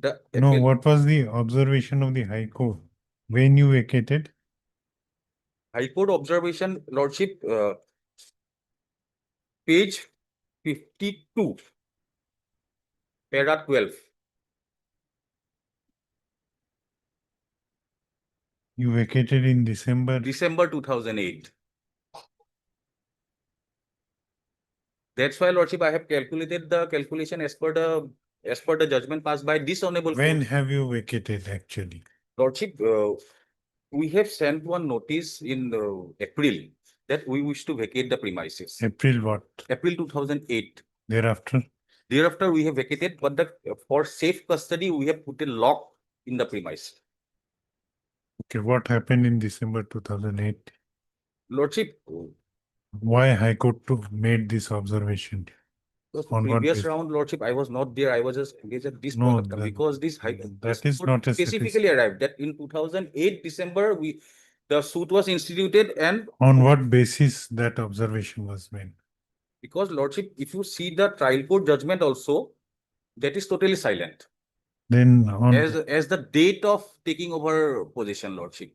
The No, appel- what was the observation of the High Court when you vacated? High Court observation, Lordship, page 52, para 12. You vacated in December. December 2008. That's why, Lordship, I have calculated the calculation as per the judgment passed by this honorable When court. have you vacated actually? Lordship, we have sent one notice in April that we wish to vacate the premises. April what? April 2008. Thereafter? Thereafter, we have vacated, but for safe custody, we have put a lock in the premise. Okay, what happened in December 2008? Lordship, Why High Court made this observation? On what previous basis? round, Lordship, I was not there. I was just engaged at this No, point of time that- because this that is not a specifically arrived that in 2008 December the suit was instituted, and On what basis that observation was made? because, Lordship, if you see the trial court judgment also, that is totally silent Then on, as the date of taking over position, Lordship.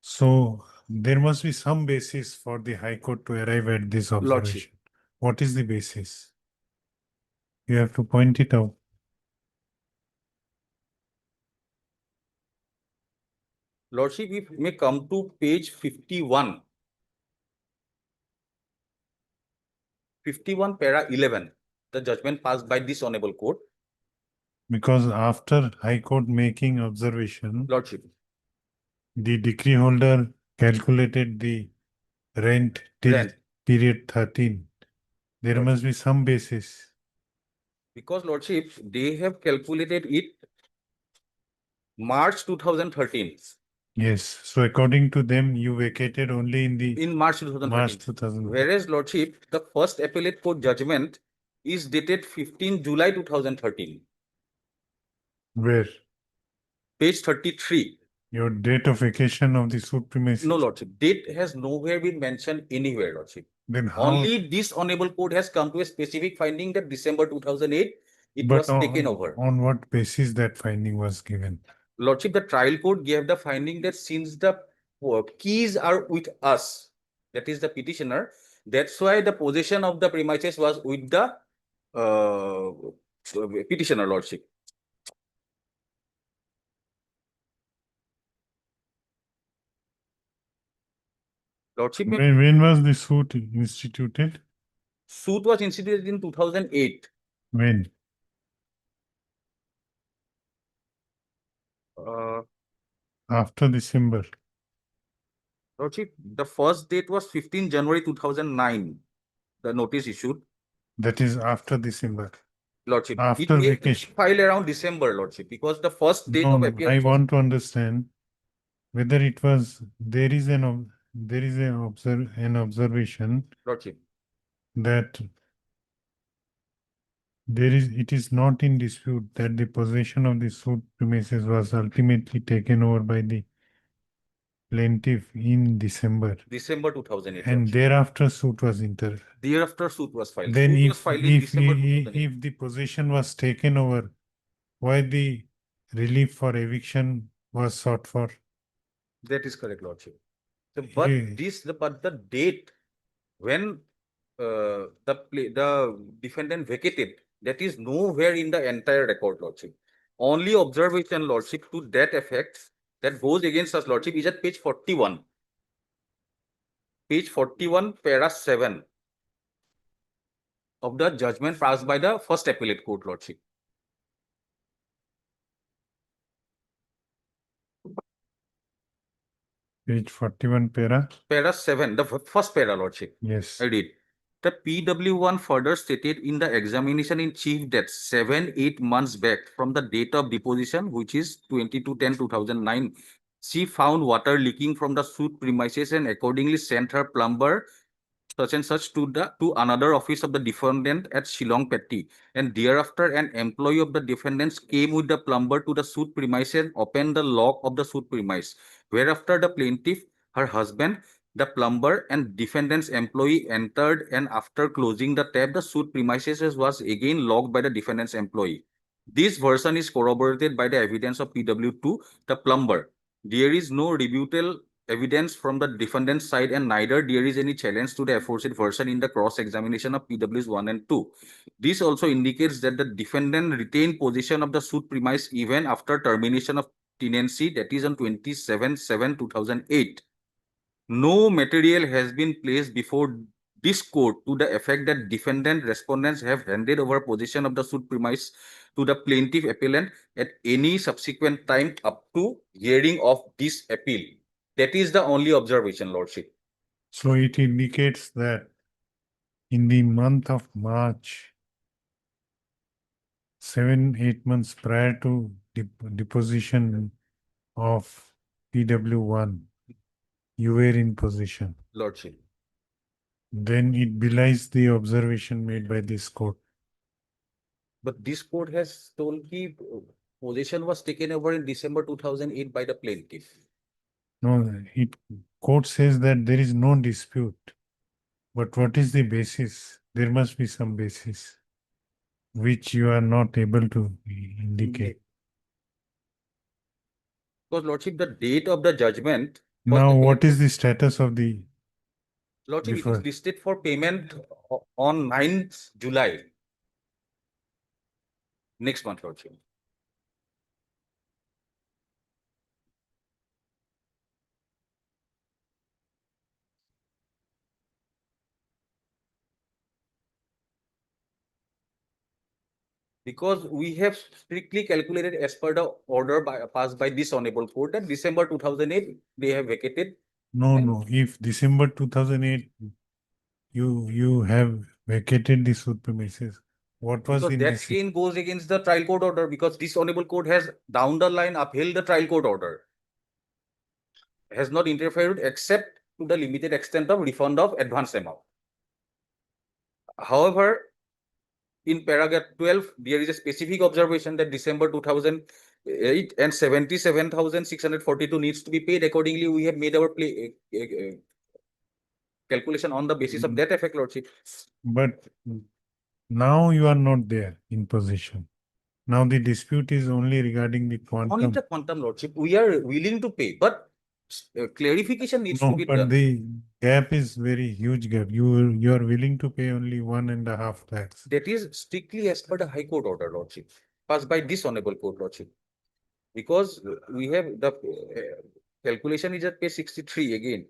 so there must be some basis for the High Court to arrive at this Lordship. observation. What is the basis? You have to point it out. Lordship, we may come to page 51. 51 para 11, the judgment passed by this honorable court. Because after High Court making observation, Lordship, the decree holder calculated the rent till Rent. period 13. There Lordship. must be some basis. because, Lordship, they have calculated it March 2013. Yes, so according to them, you vacated only in the In March 2013. March 2000. Whereas, Lordship, the first appellate court judgment is dated 15 July 2013. Where? Page 33. Your date of vacation of the suit premises? No, Lordship, date has nowhere been mentioned anywhere, Lordship. Then how? Only this honorable court has come to a specific finding that December 2008, it But was taken over. on what basis that finding was given? Lordship, the trial court gave the finding that since the keys are with us, that is the petitioner, that's why the possession of the premises was with the petitioner, Lordship. Lordship, When was the suit instituted? suit was instituted in 2008. When? After December. Lordship, the first date was 15 January 2009, the notice issued. That is after December. Lordship, After it may vacation. file around December, Lordship, because the first date No, of no, appearance. I want to understand whether it was, there is an observation Lordship, that it is not in dispute that the possession of the suit premises was ultimately taken over by the plaintiff in December. December 2008. And Lordship. thereafter suit was entered. Thereafter suit was filed. Then Suit was if, filed in December 2008. if the possession was taken over, why the relief for eviction was sought for? That is correct, Lordship. So, but the date when the defendant vacated, that is nowhere in the entire record, Lordship. Only observation, Lordship, to that effect that goes against us, Lordship, is at page 41. Page 41, para 7. of the judgment passed by the first appellate court, Lordship. Page 41 para. Para 7, the first para, Lordship. Yes. I read. The PW1 further stated in the examination in chief that 7-8 months back from the date of deposition, which is 22/10/2009, she found water leaking from the suit premises and accordingly sent her plumber such and such to another office of the defendant at Shillong Petty. And thereafter, an employee of the defendants came with the plumber to the suit premises and opened the lock of the suit premise. Whereafter the plaintiff, her husband, the plumber, and defendant's employee entered, and after closing the tap, the suit premises was again locked by the defendant's employee. This version is corroborated by the evidence of PW2, the plumber. There is no rebuttal evidence from the defendant's side, and neither there is any challenge to the aforesaid version in the cross-examination of PWs 1 and 2. This also indicates that the defendant retained possession of the suit premise even after termination of tenancy, that is on 27/7/2008. No material has been placed before this court to the effect that defendant respondents have handed over possession of the suit premise to the plaintiff appellant at any subsequent time up to hearing of this appeal. That is the only observation, Lordship. So it indicates that in the month of March, 7-8 months prior to deposition of PW1, you were in possession. Lordship. Then it belies the observation made by this court. But this court has told me possession was taken over in December 2008 by the plaintiff. No, court says that there is no dispute. But what is the basis? There must be some basis which you are not able to indicate. Because, Lordship, the date of the judgment. Now, what is the status of the? Lordship, it is listed for payment on 9th July. Next month, Lordship. Because we have strictly calculated as per the order passed by this honorable court that December 2008, they have vacated. No. If December 2008, you have vacated the suit premises, what was because the that again goes against the trial court order, because this honorable court has down the line upheld the trial court order. Has not interfered except to the limited extent of refund of advance amount. However, in paragraph 12, there is a specific observation that December 2008 and 77,642 needs to be paid. Accordingly, we have made our calculation on the basis of that effect, Lordship. But now you are not there in possession. Now the dispute is only regarding the quantum. Only the quantum, Lordship. We are willing to pay, but clarification needs to be but done. the gap is very huge gap. You are willing to pay only 1.5 lakhs. That is strictly as per the High Court order, Lordship, passed by this honorable court, Lordship. Because we have the calculation is at page 63 again.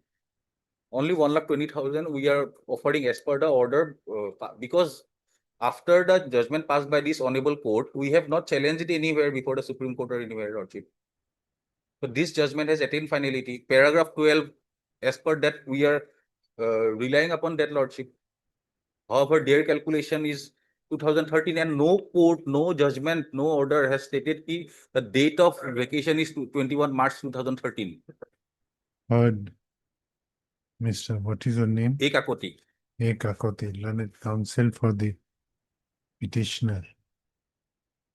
Only 1,20,000 we are offering as per the order, because after the judgment passed by this honorable court, we have not challenged it anywhere before the Supreme Court or anywhere, Lordship. So this judgment has attained finality. Paragraph 12, as per that, we are relying upon that, Lordship. However, their calculation is 2013, and no court, no judgment, no order has stated the date of vacation is 21 March 2013. Heard. Mr. What is your name? A. Kakoti. A. Kakoti, learned counsel for the petitioner.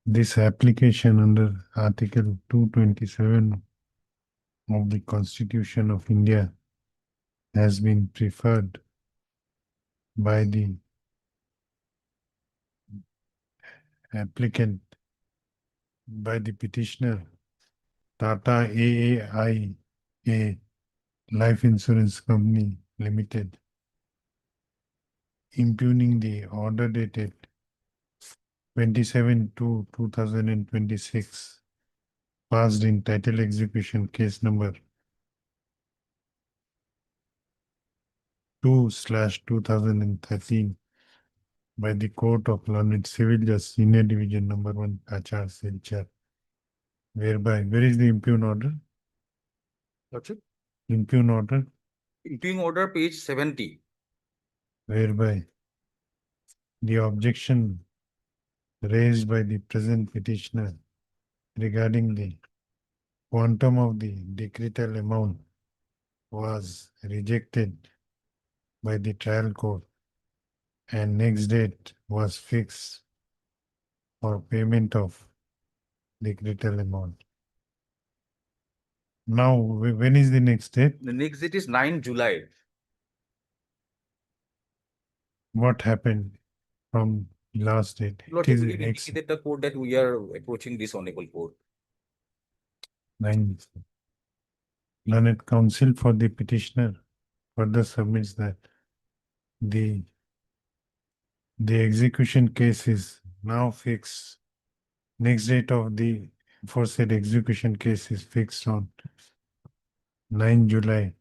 This application under Article 227 of the Constitution of India has been preferred by the applicant, by the petitioner, Tata AAIA Life Insurance Company Limited, impugning the order dated 27/2/2026, passed in title execution case number 2/2013 by the Court of Learned Civil Justice Senior Division Number 1, Kachar, Silchar, whereby, where is the impugn order? Lordship, Impugn order, impugn order page 70. whereby the objection raised by the present petitioner regarding the quantum of the decretal amount was rejected by the trial court, and next date was fixed for payment of decretal amount. Now, when is the next date? The next date is 9 July. What happened from last date? It Lordship, is we indicated the court that we are approaching this honorable court. 9. Learned counsel for the petitioner further submits that the execution case is now fixed. Next date of the aforesaid execution case is fixed on 9 July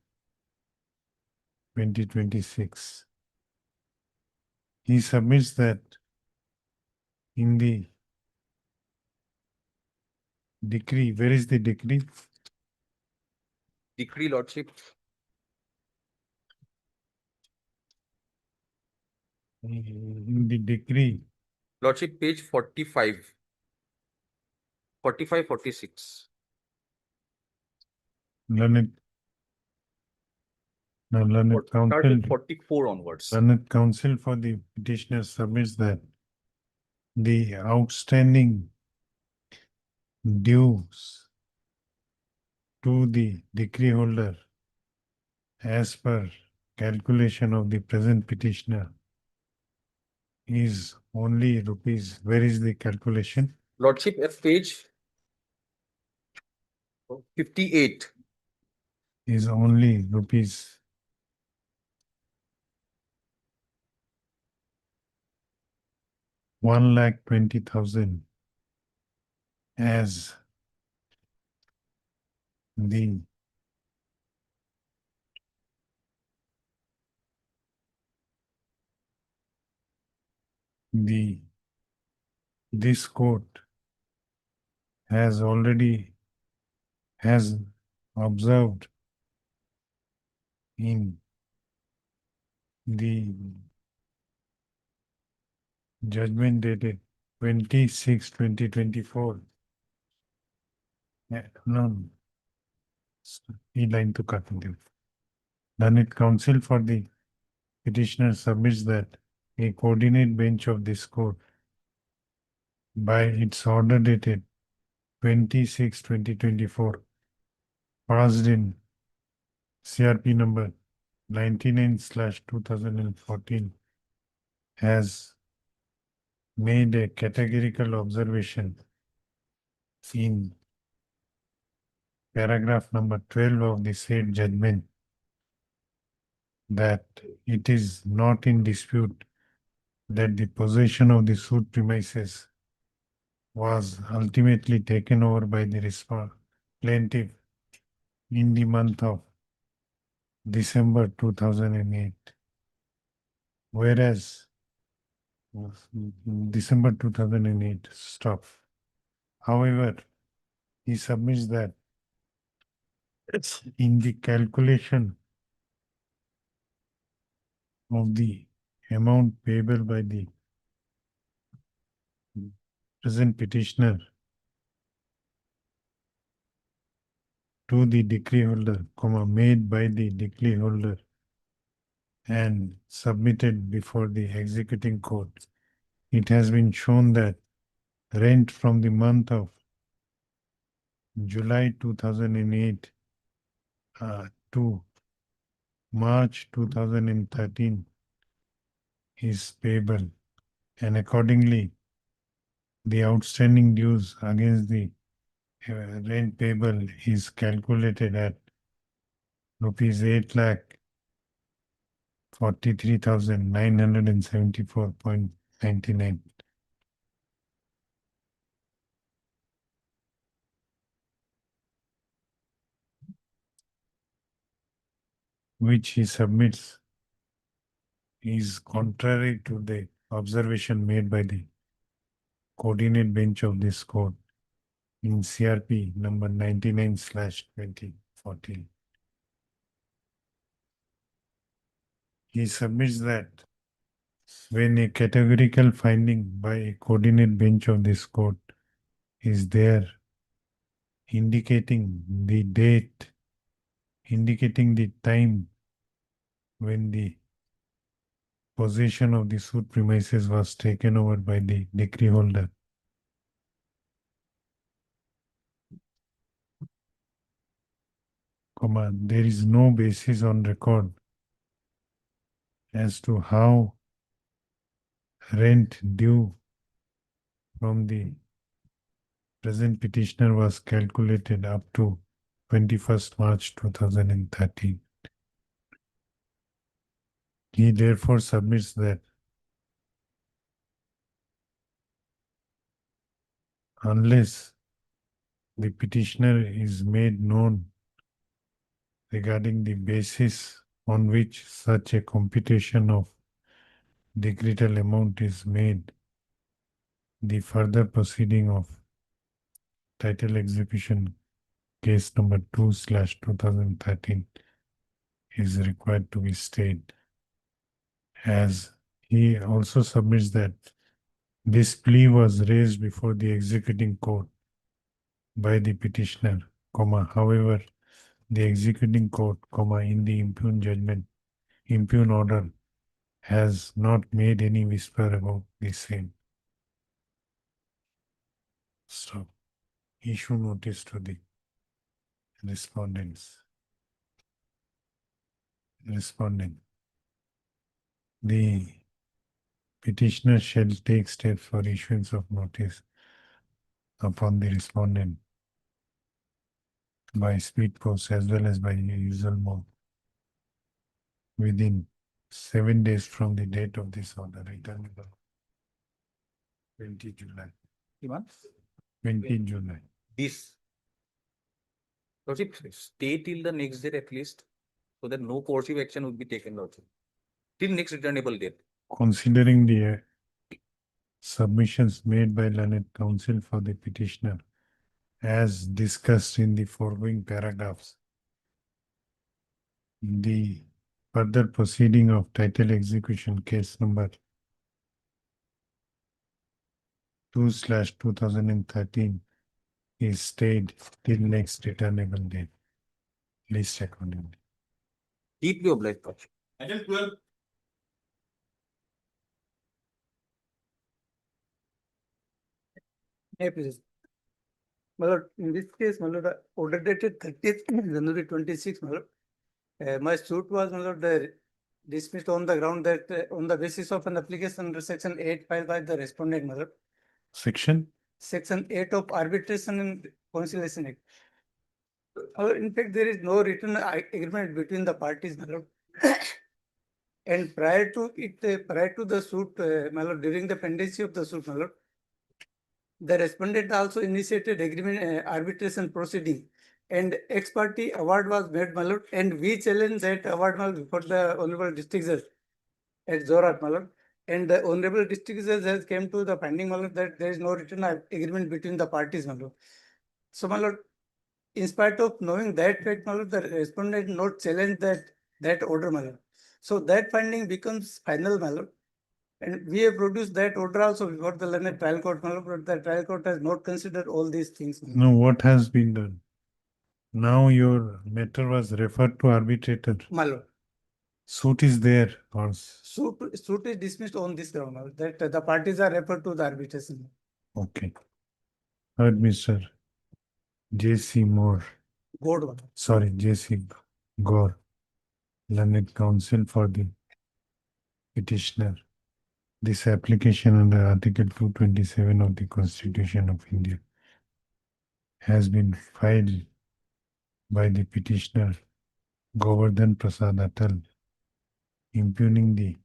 2026. He submits that in the decree, where is the decree? Decree, Lordship. In the decree, Lordship, page 45. 45, 46. learned Start counsel, with 44 onwards. learned counsel for the petitioner submits that the outstanding dues to the decree holder as per calculation of the present petitioner is only rupees. Where is the calculation? Lordship, at page 58. Is only rupees 1,20,000 as the this court has observed in the judgment dated 26/2024. No, line to cut them. Learned counsel for the petitioner submits that a coordinate bench of this court by its order dated 26/2024 passed in CRP number 99/2014 has made a categorical observation in paragraph number 12 of the said judgment that it is not in dispute that the possession of the suit premises was ultimately taken over by the plaintiff in the month of December 2008. Whereas December 2008, stop. However, he submits that in the calculation of the amount payable by the present petitioner to the decree holder, made by the decree holder and submitted before the executing court, it has been shown that rent from the month of July 2008 to March 2013 is payable, and accordingly the outstanding dues against the rent payable is calculated at rupees 8,43,974.99. Which he submits is contrary to the observation made by the coordinate bench of this court in CRP number 99/2014. He submits that when a categorical finding by a coordinate bench of this court is there indicating the date, indicating the time when the possession of the suit premises was taken over by the decree holder, there is no basis on record as to how rent due from the present petitioner was calculated up to 21st March 2013. He therefore submits that unless the petitioner is made known regarding the basis on which such a computation of decretal amount is made, the further proceeding of title execution case number 2/2013 is required to be stayed. As he also submits that this plea was raised before the executing court by the petitioner, however, the executing court, in the impugned judgment, impugned order, has not made any whisper about the same. So, issue notice to the respondents. Respondent. The petitioner shall take steps for issuance of notice upon the respondent by speed post as well as by usual mode within 7 days from the date of this order, returnable 20 July. 20 July. This. Lordship, stay till the next date at least, so that no coercive action would be taken, Lordship. Till next returnable date. Considering the submissions made by learned counsel for the petitioner, as discussed in the foregoing paragraphs, the further proceeding of title execution case number 2/2013 is stayed till next returnable date, least accordingly. Deeply obliged, Lordship. Item 12. Hey, please. My lord, in this case, my lord, order dated 30th January 26, my lord. My suit was, my lord, dismissed on the ground that on the basis of an application under section 8 filed by the respondent, my lord. Section? Section 8 of Arbitration and Conciliation Act. In fact, there is no written agreement between the parties, my lord. And prior to it, prior to the suit, my lord, during the pendency of the suit, my lord, the respondent also initiated agreement arbitration proceeding, and ex parte award was made, my lord, and we challenged that award, my lord, before the honorable district judge at Zorat, my lord. And the honorable district judge has came to the finding, my lord, that there is no written agreement between the parties, my lord. So, my lord, in spite of knowing that fact, my lord, the respondent not challenged that order, my lord. So that finding becomes final, my lord. And we have produced that order also before the learned trial court, my lord, but the trial court has not considered all these things. My lord. No, what has been done? Now your matter was referred to arbitrator. My lord. Suit is there. Or... Suit is dismissed on this ground, my lord, that the parties are referred to the arbitration. Okay. Heard Mr. J.C. Moore. Gore. Sorry, J.C. Gore, learned counsel for the petitioner. This application under Article 227 of the Constitution of India has been filed by the petitioner Govardhan Prasad Atal, impugning the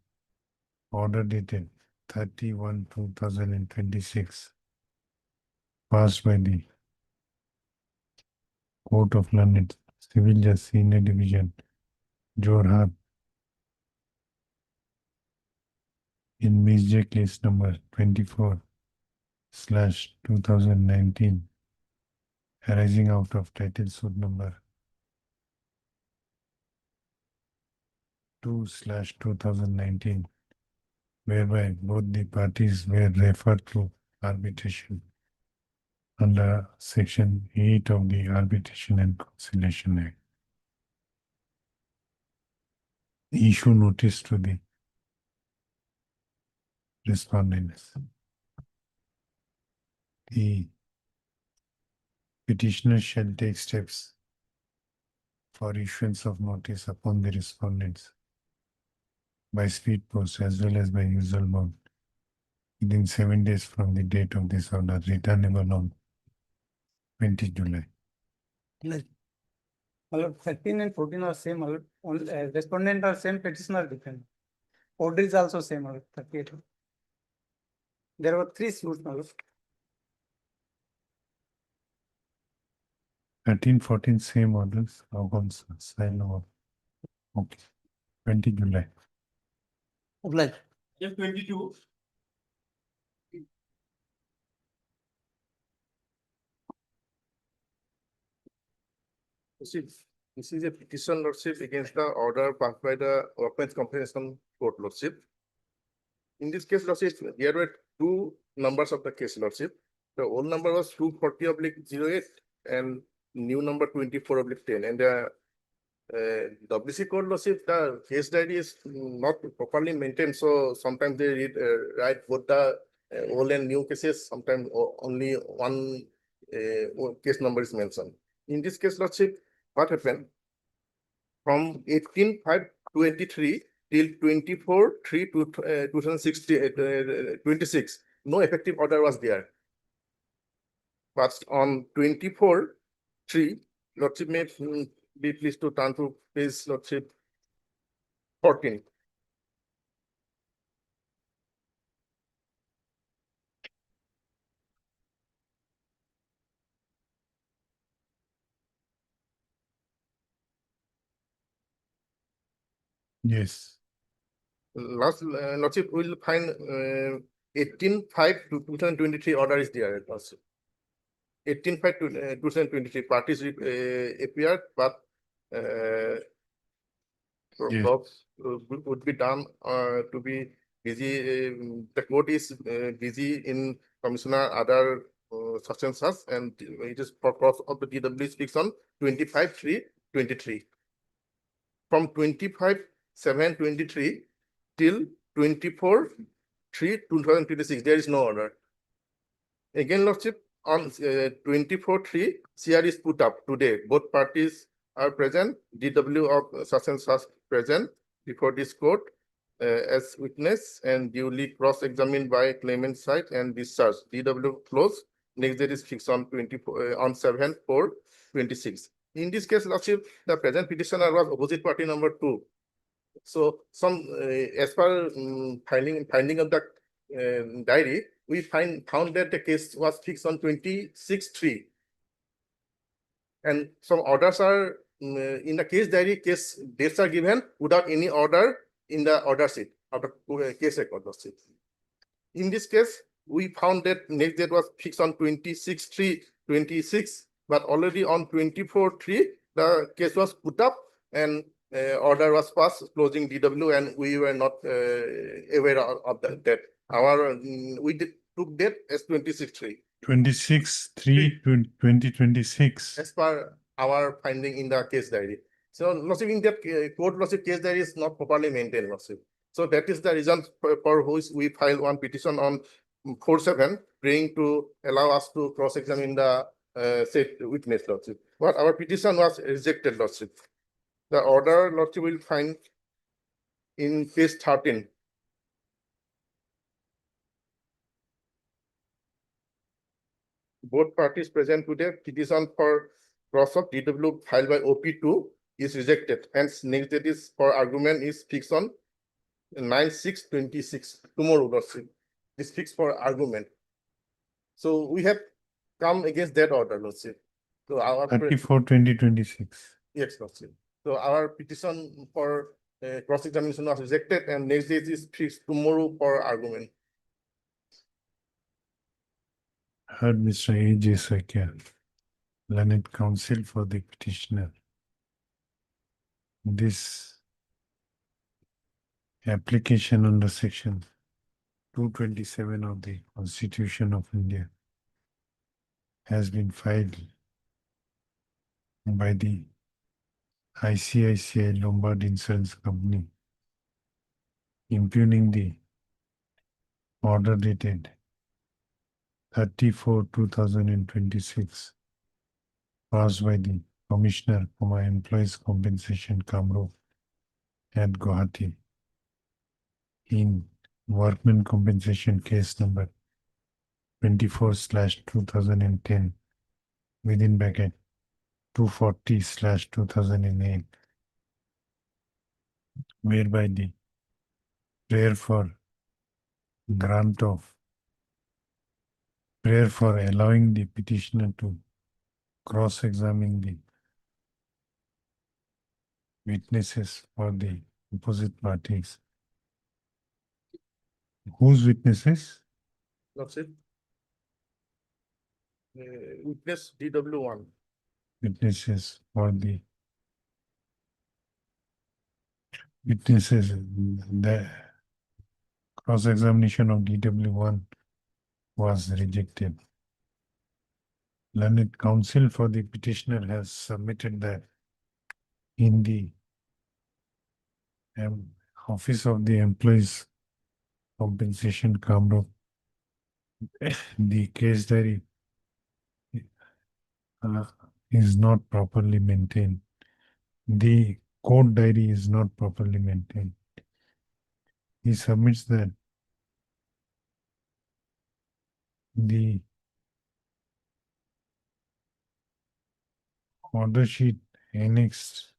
order dated 31/2026 passed by the Court of Learned Civil Justice Senior Division, Jorhat, in major case number 24/2019 arising out of title suit number 2/2019, whereby both the parties were referred to arbitration under Section 8 of the Arbitration and Conciliation Act. Issue notice to the respondents. The petitioner shall take steps for issuance of notice upon the respondents by speed post as well as by usual mode within 7 days from the date of this order, returnable on 20 July. Malad, 13 and 14 are same, malad. Respondent are same, petitioner different. Order is also same, malad, 38. There were 3 suits, malad. 13, 14 same orders. Sign over. Okay. 20 July. Obliged. Yes, 22. This is a petition, Lordship, against the order passed by the Workmen's Compensation Court, Lordship. In this case, Lordship, there were 2 numbers of the case, Lordship. The old number was 240/08 and new number 24/10. And the WC code, Lordship, the case diary is not properly maintained. So sometimes they write both the old and new cases. Sometimes only one case number is mentioned. In this case, Lordship, what happened? From 18/5/23 till 24/3/2026, no effective order was there. But on 24/3, Lordship may be pleased to turn to page, Lordship, 14. Yes. Last, Lordship, will find 18/5/2023 order is there, Lordship. 18/5/2023 parties appeared, but Yes. would be done to be busy. The court is busy in commissioner other such and such, and it is for cross of the DW speaks on 25/3/23. From 25/7/23 till 24/3/2026, there is no order. Again, Lordship, on 24/3, CR is put up today. Both parties are present. DW of such and such present before this court as witness and duly cross-examined by claimant side and discharged. DW closed. Next date is fixed on 7/4/26. In this case, Lordship, the present petitioner was opposite party number 2. So some as per finding of the diary, we found that the case was fixed on 26/3. And some orders are in the case diary, case dates are given without any order in the order sheet of the case record. In this case, we found that next date was fixed on 26/3/26, but already on 24/3, the case was put up and order was passed closing DW, and we were not aware of that. Our we took that as 26/3. 26/3/2026. As per our finding in the case diary. So, Lordship, in that court, Lordship, case diary is not properly maintained, Lordship. So that is the reason for which we filed one petition on 4/7, praying to allow us to cross-examine the said witness, Lordship. But our petition was rejected, Lordship. The order, Lordship, will find in page 13. Both parties present today, petition for cross of DW filed by OP2 is rejected. Hence, next date is for argument is fixed on 9/6/26. Tomorrow, Lordship. Is fixed for argument. So we have come against that order, Lordship. So our 34/2026. yes, Lordship. So our petition for cross-examination was rejected and next day it is fixed tomorrow for argument. Heard Mr. A.J. Sakya, learned counsel for the petitioner. This application under section 227 of the Constitution of India has been filed by the ICICI Lombard Insurance Company, impugning the order dated 30/4/2026 passed by the Commissioner for my Employees Compensation Kamro at Gauhati in Workmen Compensation Case number 24/2010 within bracket 240/2008, whereby the prayer for allowing the petitioner to cross-examine the witnesses for the opposite parties. Whose witnesses? Lordship. Witness DW1. Witnesses for the witnesses. The cross-examination of DW1 was rejected. Learned counsel for the petitioner has submitted that in the Office of the Employees Compensation Kamro, the case diary is not properly maintained. The court diary is not properly maintained. He submits that the order sheet annexed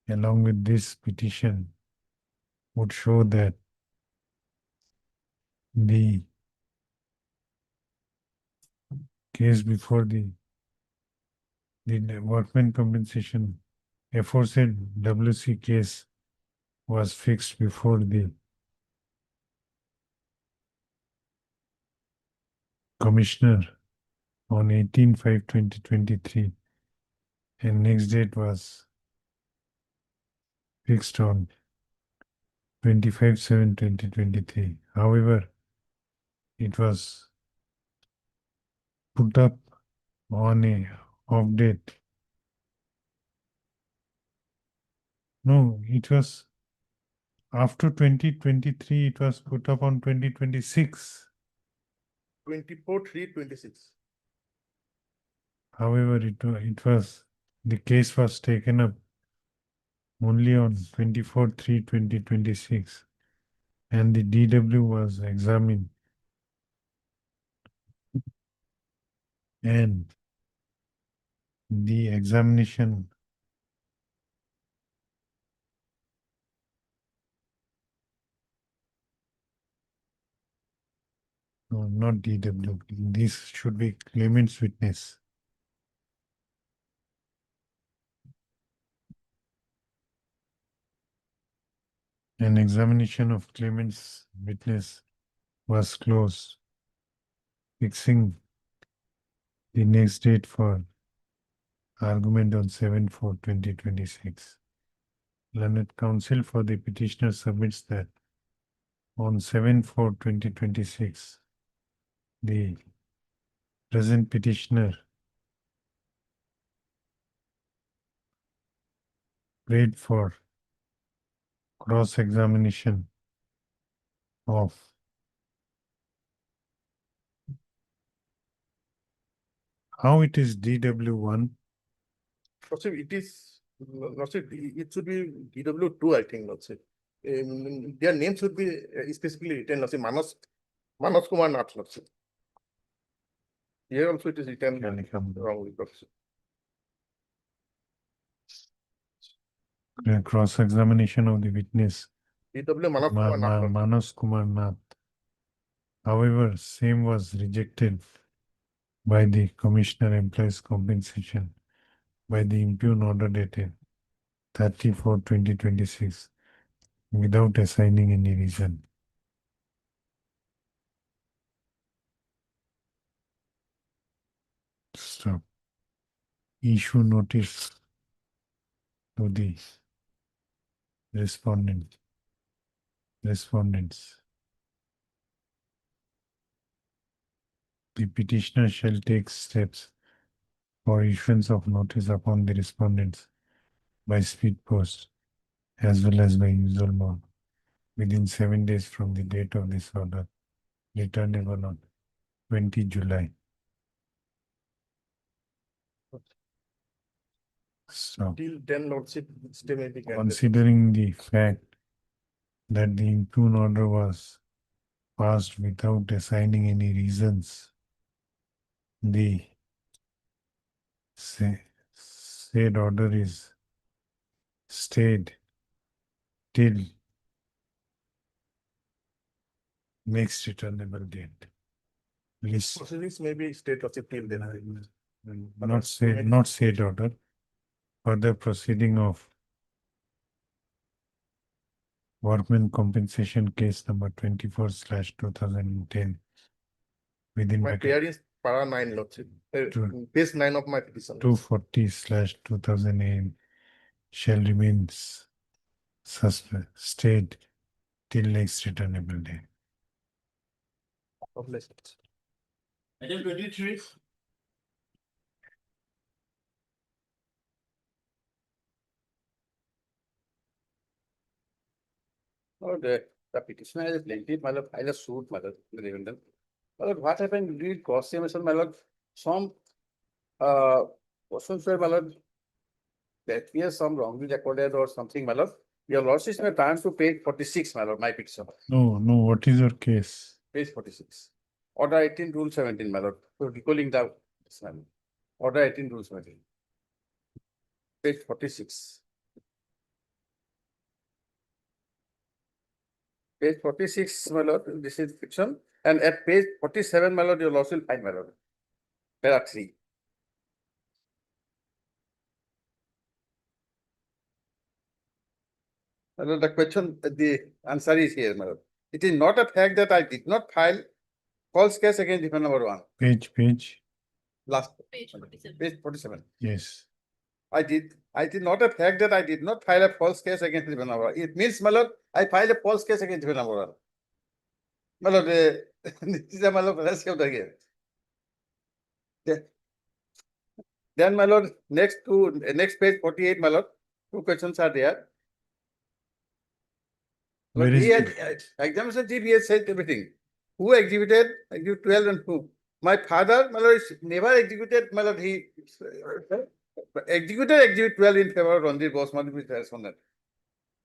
along with this petition would show that the case before the workmen compensation aforesaid WC case was fixed before the commissioner on 18/5/2023, and next date was fixed on 25/7/2023. However, it was put up on a off date. No, it was after 2023, it was put up on 2026. 24/3/26. However, the case was taken up only on 24/3/2026, and the DW was examined, and the examination no, not DW. This should be claimant's witness. An examination of claimant's witness was closed, fixing the next date for argument on 7/4/2026. Learned counsel for the petitioner submits that on 7/4/2026, the present petitioner prayed for cross-examination of how it is DW1. Lordship, it is, Lordship, it should be DW2, I think, Lordship. Their name should be specifically written, Lordship, Manos Kumar Nath, Lordship. Here also it is written wrongly, Lordship. Cross-examination of the witness DW Manos Kumar Nath. Manos Kumar Nath. However, same was rejected by the Commissioner Employees Compensation by the impugn order dated 34/2026 without assigning any reason. Stop. Issue notice to the respondents. The petitioner shall take steps for issuance of notice upon the respondents by speed post as well as by usual mode within 7 days from the date of this order, returnable on 20 July. So, Till then, Lordship, stay may be granted. considering the fact that the impugned order was passed without assigning any reasons, the said order is stayed till next returnable date. List Proceedings may be state Lordship till then. not said order. Further proceeding of Workmen Compensation Case number 24/2010 within My bracket prayer is para 9, Lordship. Page 9 of my petition. 240/2000 AM shall remain stayed till next returnable day. Of less. Item 23. Oh, the petitioner has a plaintiff, my lord, filed a suit, my lord, in the defendant. My lord, what happened during cross examination, my lord, some persons were, my lord, that we have some wrongly recorded or something, my lord. Your lordship may turn to page 46, my lord, my petition. No, what is your case? Page 46. Order 18, rule 17, my lord. So recalling the, order 18, rule 17. Page 46. Page 46, my lord, this is fiction. And at page 47, my lord, your lordship will find, my lord. Para 3. My lord, the question, the answer is here, my lord. It is not a fact that I did not file false case against defendant number 1. Page. Last page 47. Page 47. Yes. I did not a fact that I did not file a false case against defendant number 1. It means, my lord, I filed a false case against defendant number 1. My lord, this is a my lord, let's go again. Then, my lord, next page 48, my lord, two questions are there. Where But is he had, it? examination chief, he has said everything. Who executed 12 and who? My father, my lord, never executed, my lord, he executed exhibit 12 in favor of Ranjit Bose, with respondent.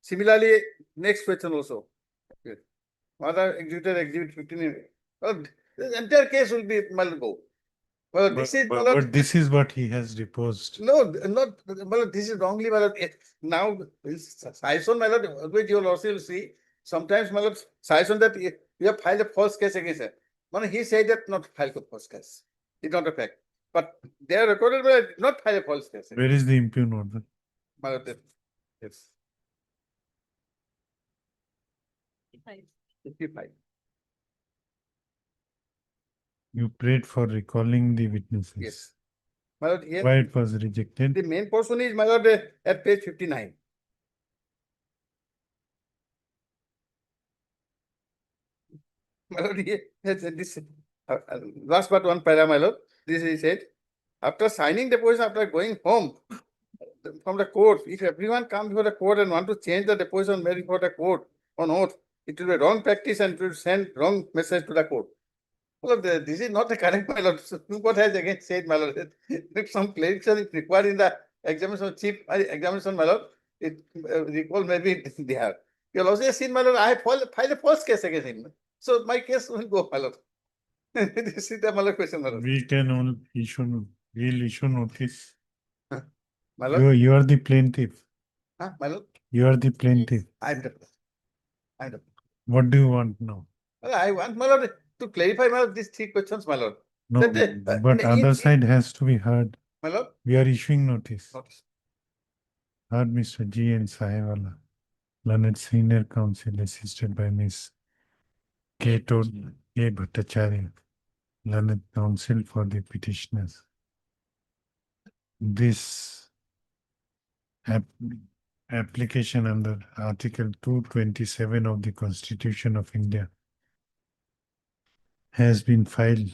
Similarly, next question also. Mother executed exhibit 15 in, well, the entire case will be, my lord, go. Well, this is, my lord, But this is what he has deposed. no, not, well, this is wrongly, my lord. Now, Saison, my lord, with your lordship will see, sometimes, my lord, Saison that you have filed a false case against him. Man, he said that not filed a false case. It's not a fact. But they are recorded, but not file a false case. Where is the impugned order? My lord, yes. 55. You prayed for recalling the witnesses. Yes. My lord, here, Why it was rejected? the main portion is, my lord, at page 59. My lord, here, this last but one para, my lord. This is said. After signing deposition, after going home from the court, if everyone comes before the court and want to change the deposition made before the court on oath, it will be wrong practice and it will send wrong message to the court. Well, this is not the correct, my lord. Supreme Court has again said, my lord, that if some clarification is required in the examination chief examination, my lord, it recall maybe there. You'll also seen, my lord, I have filed a false case against him. So my case will go, my lord. This is the my lord question, my lord. We can only we'll issue notice. My lord? You are the plaintiff. Huh, my lord? You are the plaintiff. I'm the. What do you want now? Well, I want, my lord, to clarify, my lord, these three questions, my lord. No, That, but other side has to be heard. my lord? We are issuing notice. Notice. Third, Mr. G. N. Sahewala, learned senior counsel assisted by Ms. K. A. Bhattacharya, learned counsel for the petitioners. This application under Article 227 of the Constitution of India has been filed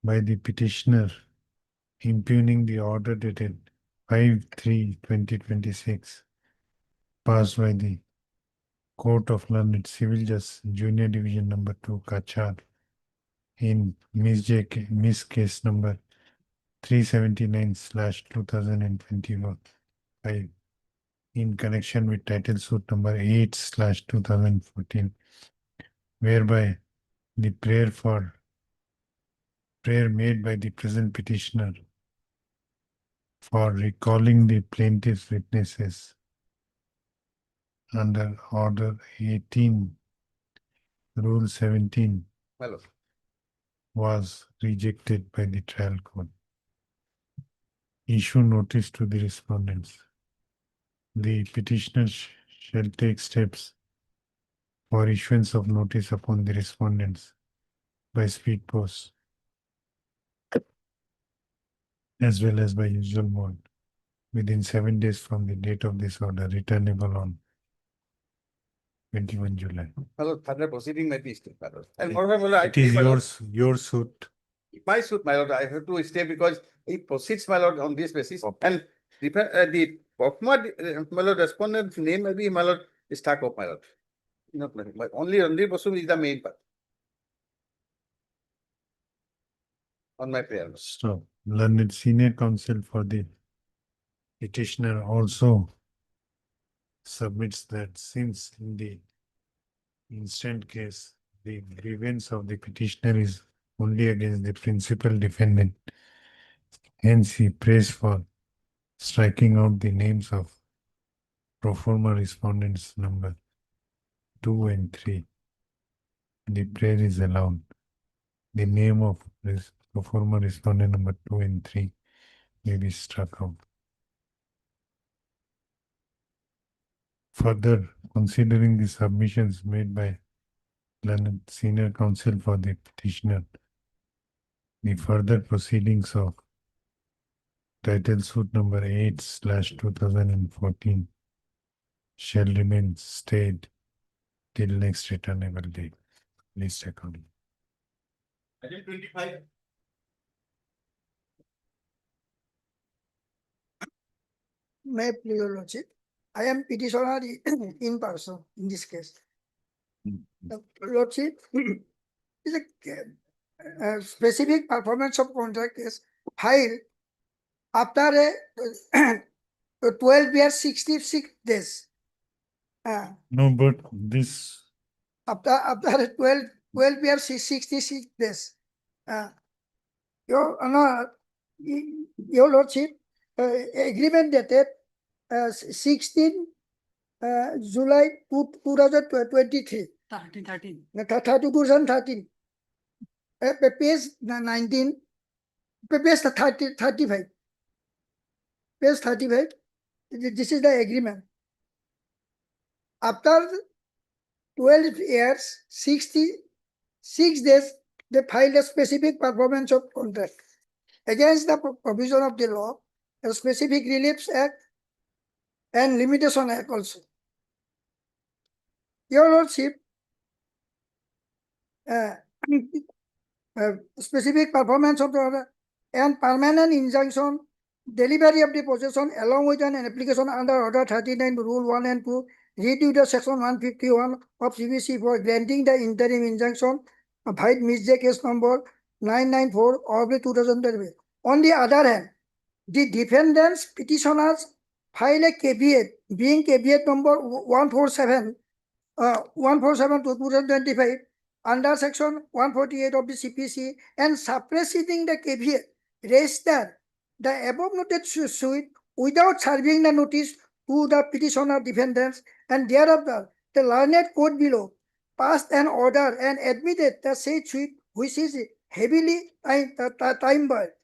by the petitioner impugning the order dated 5/3/2026 passed by the Court of Learned Civil Justice Junior Division number 2 Kachar in Miss Case number 379/2025 in connection with title suit number 8/2014, whereby the prayer made by the present petitioner for recalling the plaintiff's witnesses under Order 18, Rule 17 Hello. was rejected by the trial court. Issue notice to the respondents. The petitioner shall take steps for issuance of notice upon the respondents by speed post as well as by usual mode within 7 days from the date of this order, returnable on 21 July. Hello, further proceeding might be still, my lord. And moreover, my lord, It is your suit. my suit, my lord, I have to stay because it proceeds, my lord, on this basis. And the my lord, respondent's name may be, my lord, is stuck up, my lord. Not my, but only person is the main part. On my prayer. So, learned senior counsel for the petitioner also submits that since in the instant case, the grievance of the petitioner is only against the principal defendant, hence he prays for striking out the names of pro forma respondents number 2 and 3. The prayer is allowed. The name of this pro forma respondent number 2 and 3 may be struck out. Further, considering the submissions made by learned senior counsel for the petitioner, the further proceedings of title suit number 8/2014 shall remain stayed till next returnable date. List according. Item 25. May I please, your lordship? I am petitioner in person in this case. The lordship is a specific performance of contract is filed after a 12 years 66 days. No, but this After a 12 years 66 days. Your lordship, agreement dated 16 July 2023. 2013. Page 19, page 35. Page 35. This is the agreement. After 12 years, 66 days, they filed a specific performance of contract. Against the provision of the law, a specific reliefs act and limitation act also. Your lordship, specific performance of the order and permanent injunction, delivery of the possession along with an application under Order 39, Rule 1 and 2, read to Section 151 of CBC for granting the interim injunction, fight Ms. case number 994 of 2020. On the other hand, the defendants petitioners file a caveat, being caveat number 147 to 2025 under Section 148 of the CPC and suppressing the caveat, raised that the above noted suit without serving the notice to the petitioner defendants, and thereafter the learned court below passed an order and admitted the said suit, which is heavily time-barred,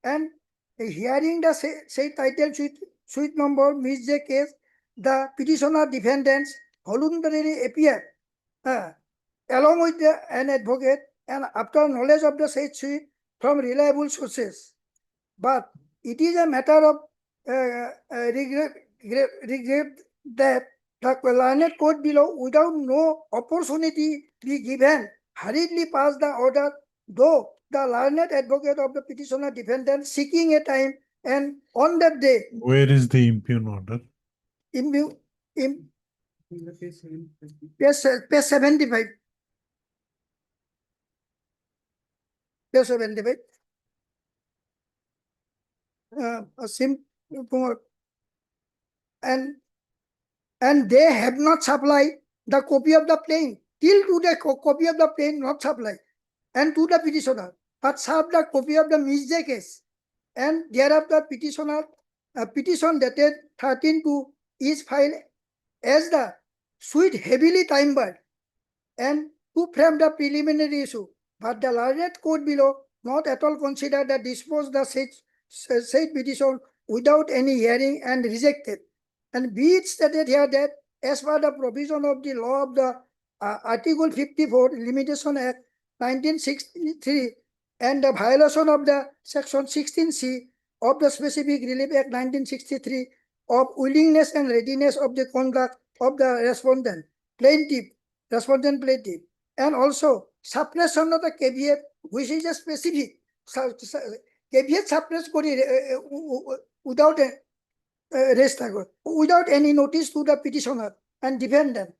and hearing the said title suit suite number meets the case, the petitioner defendants voluntarily appear along with an advocate and after knowledge of the said suit from reliable sources. But it is a matter of regret that the learned court below, without no opportunity be given, hurriedly passed the order, though the learned advocate of the petitioner defendant seeking a time and on that day, Where is the impugn order? page 75. Page 75. And they have not supplied the copy of the plain till to the copy of the plain not supplied and to the petitioner, but served the copy of the misdeed case, and thereafter petitioner petition dated 13/2 is filed as the suit heavily time-barred and to frame the preliminary issue, but the learned court below not at all consider the dispose the said petition without any hearing and rejected. And be it stated here that as per the provision of the law of the Article 54 Limitation Act 1963 and the violation of the Section 16C of the Specific Relief Act 1963 of willingness and readiness of the conduct of the respondent plaintiff, and also suppression of the caveat, which is a specific caveat suppress without a without any notice to the petitioner and defendant,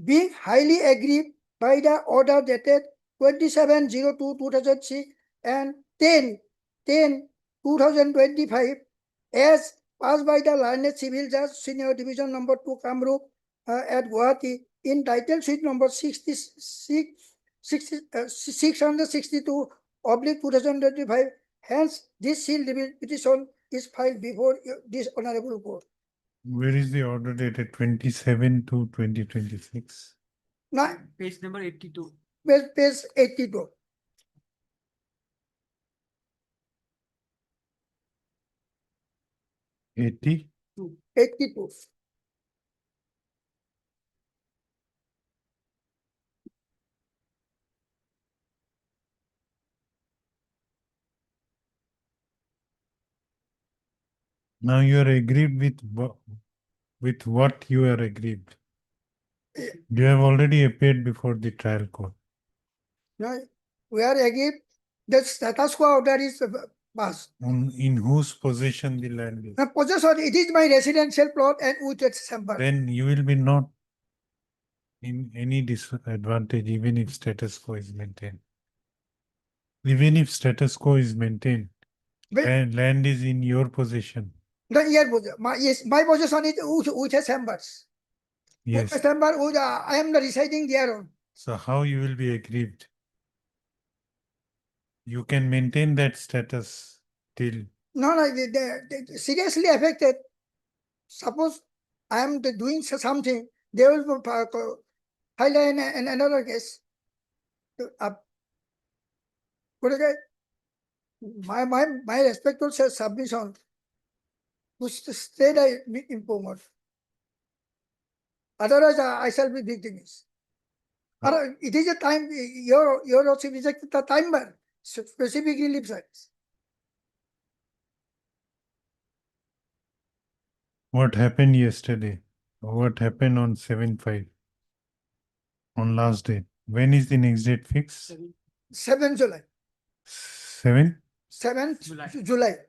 being highly aggrieved by the order dated 27/02/2006 and 10/10/2025 as passed by the learned civil judge, Senior Division Number 2, Kamrup at Gauhati, in title suit number 662/2025. Hence, this sealed petition is filed before this honorable court. Where is the order dated 27/2/2026? Now, Page number 82. page 82. Eighty? 82. Now you are aggrieved with what you are aggrieved. You have already appeared before the trial court. Now, we are aggrieved. The status quo order is passed. In whose possession the land is? The possession, it is my residential plot and with its chamber. Then you will be not in any disadvantage even if status quo is maintained. Even if status quo is maintained, and land is in your possession. My possession is with a chambers. Yes. A chamber, I am residing there. So how you will be aggrieved? You can maintain that status till. No, they seriously affected. Suppose I am doing something, they will file another case. My respectful submission to stay the improvement. Otherwise, I shall be victimized. It is a time, your also rejected the timer, specific relief sites. What happened yesterday? What happened on 7/5? On last date? When is the next date fixed? 7 July. 7? 7th July.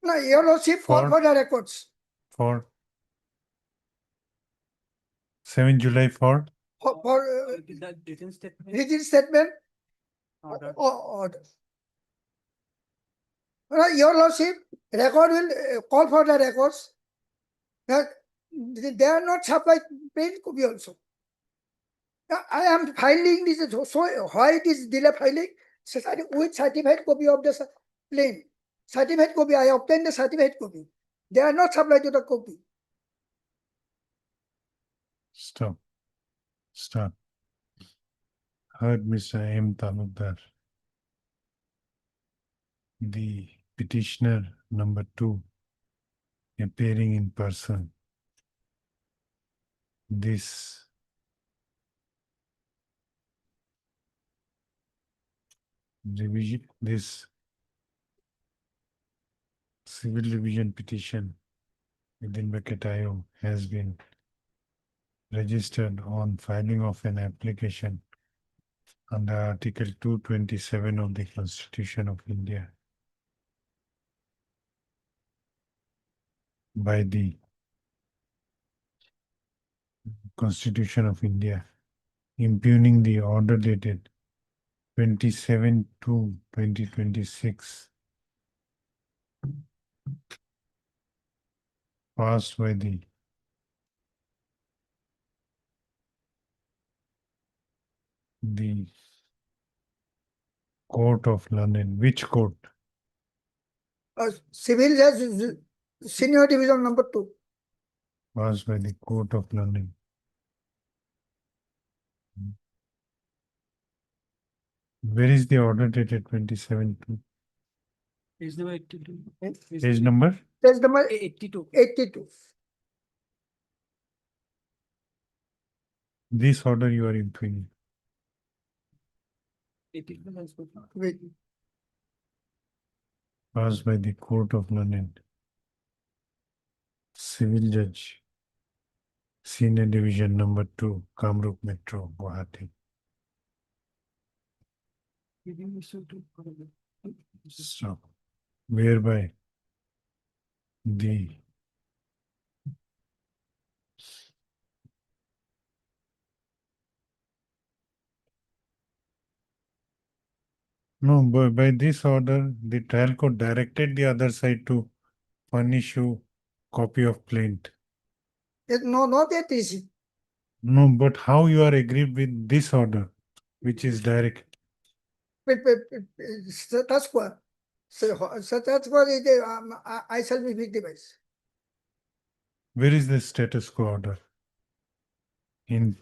No, your lordship call for the records. For 7 July for? For written statement. written statement. Order. Order. Your lordship record will call for the records. That they are not supplied plain copy also. I am filing this, so why it is delay filing? With certified copy of the plain. Certified copy, I obtained the certified copy. They are not supplied to the copy. Stop. Stop. Heard Mr. M. Talukdar. The petitioner number 2 appearing in person. This revision, this civil revision petition within Baketayo has been registered on filing of an application under Article 227 of the Constitution of India by the Constitution of India, impugning the order dated 27/2/2026 passed by the Court of London. Which court? Civil Judge, Senior Division number 2. Passed by the Court of London. Where is the order dated 27/2? Page number 82. Page number? Page number 82. 82. This order you are impugning. 82. Wait. Passed by the Court of London. Civil Judge, Senior Division number 2, Kamrup Metro, Gauhati. So, whereby the no, by this order, the trial court directed the other side to furnish you copy of plaint. No, not that easy. No, but how you are agreed with this order, which is direct? Status quo. Status quo is I shall be victimized. Where is the status quo order? In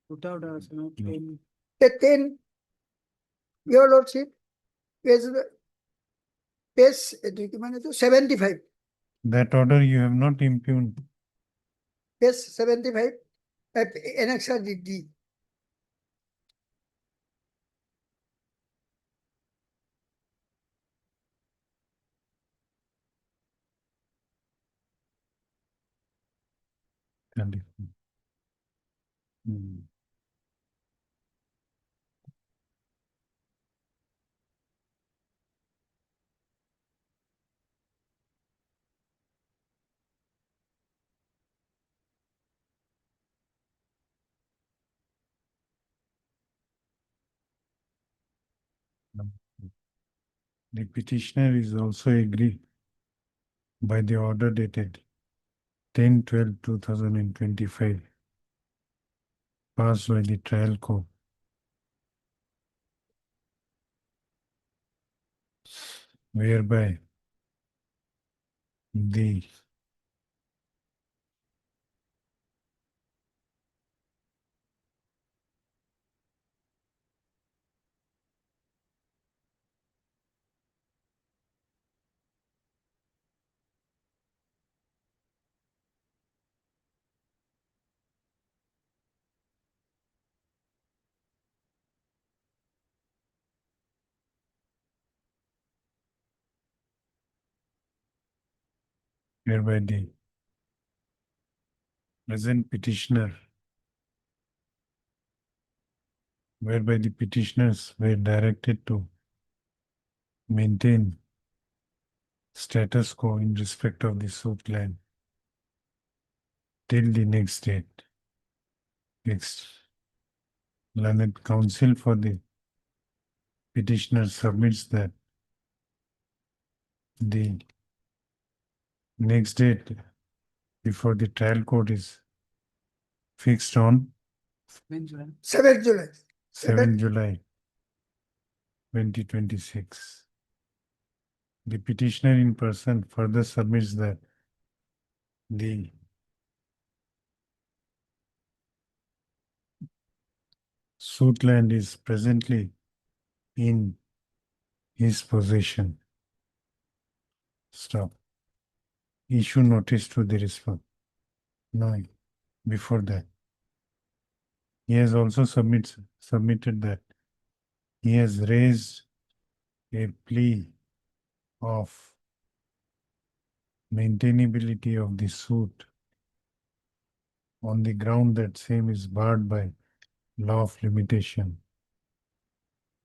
The 10, Your Lordship, page 75. that order you have not impugned. Page 75, Annexure D. Hmm. The petitioner is also agreed by the order dated 10/12/2025 passed by the trial court, whereby the whereby the present petitioner, whereby the petitioners were directed to maintain status quo in respect of the suit land till the next date. Next, learned counsel for the petitioner submits that the next date before the trial court is fixed on 7th July. 7 July 2026. The petitioner in person further submits that the suit land is presently in his possession. Stop. issue notice to the respondent. No, before that. He has also submitted that he has raised a plea of maintainability of the suit on the ground that same is barred by law of limitation.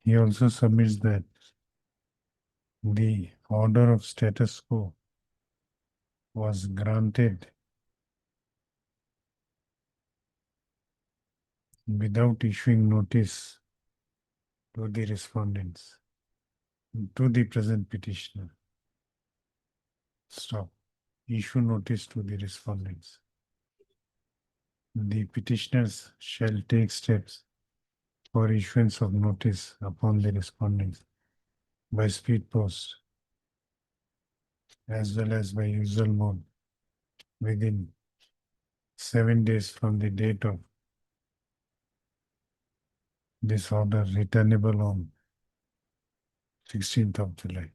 He also submits that the order of status quo was granted without issuing notice to the respondents, to the present petitioner. Stop. Issue notice to the respondents. The petitioners shall take steps for issuance of notice upon the respondents by speed post as well as by usual mode within 7 days from the date of this order, returnable on 16th of July.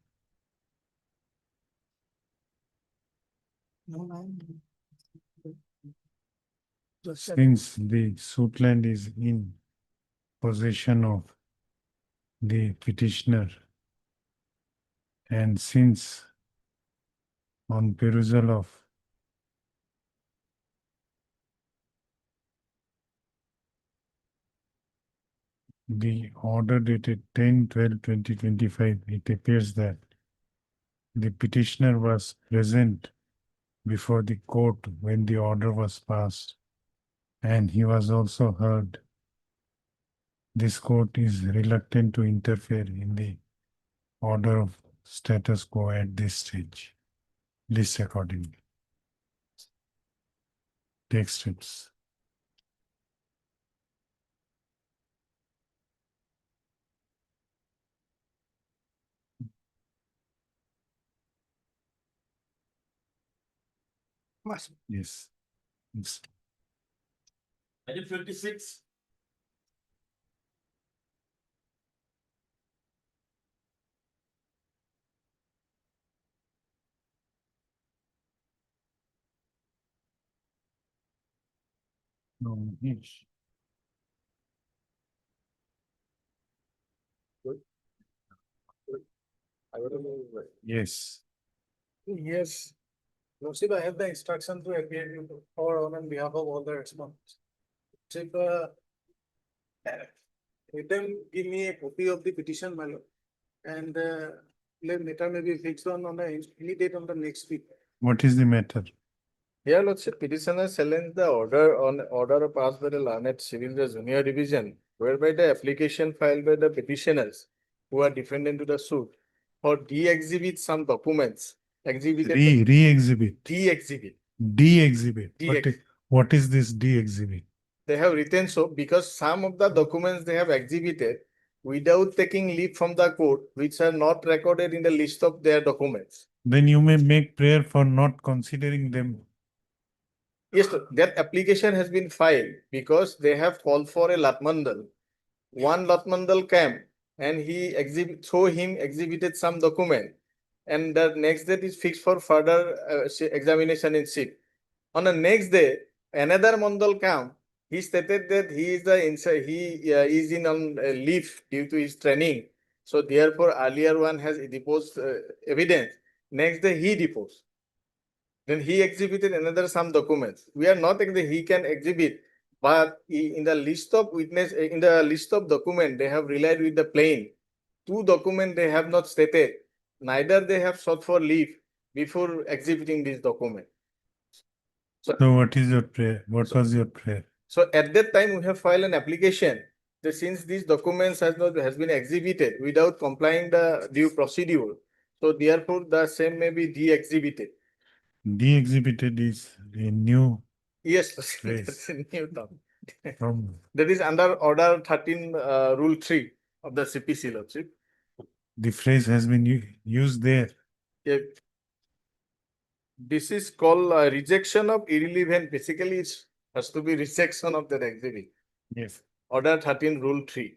Since the suitland is in possession of the petitioner, and since on perusal of the order dated 10/12/2025, it appears that the petitioner was present before the court when the order was passed, and he was also heard. This court is reluctant to interfere in the order of status quo at this stage. List accordingly. Take steps. Yes. Yes. Item 26. No, yes. Yes. Yes. Lordship, I have the instruction to appear on behalf of all the respondents. If, let them give me a copy of the petition, my lord, and later may be fixed on any date on the next week. What is the matter? Here, Lordship, petitioner challenged the order passed by the learned civil judge junior division, whereby the application filed by the petitioners who are defendant to the suit or de-exhibit some documents exhibited. Re-exhibit. De-exhibit. De-exhibit. De-exhibit. What is this de-exhibit? They have written so because some of the documents they have exhibited without taking leave from the court, which are not recorded in the list of their documents. Then you may make prayer for not considering them. Yes, sir, that application has been filed because they have called for a Latmandal. One Latmandal came and he exhibited some document, and the next date is fixed for further examination in SIP. On the next day, another Mandal came. He stated that he is in on leave due to his training. So therefore, earlier one has deposed evidence. Next day he deposed. Then he exhibited another some documents. We are not saying he can exhibit, but in the list of witness, in the list of document, they have relied with the plain. Two documents they have not stated. Neither they have sought for leave before exhibiting this document. So what is your prayer? What was your prayer? So at that time, we have filed an application that since these documents has been exhibited without complying the due procedure, so therefore the same may be de-exhibited. De-exhibited is a new Yes, phrase. that's a new term. From That is under Order 13, Rule 3 of the CPC, Lordship. the phrase has been used there. Yeah. This is called rejection of irrelevant. Basically, it has to be rejection of that exhibit. Yes. Order 13, Rule 3.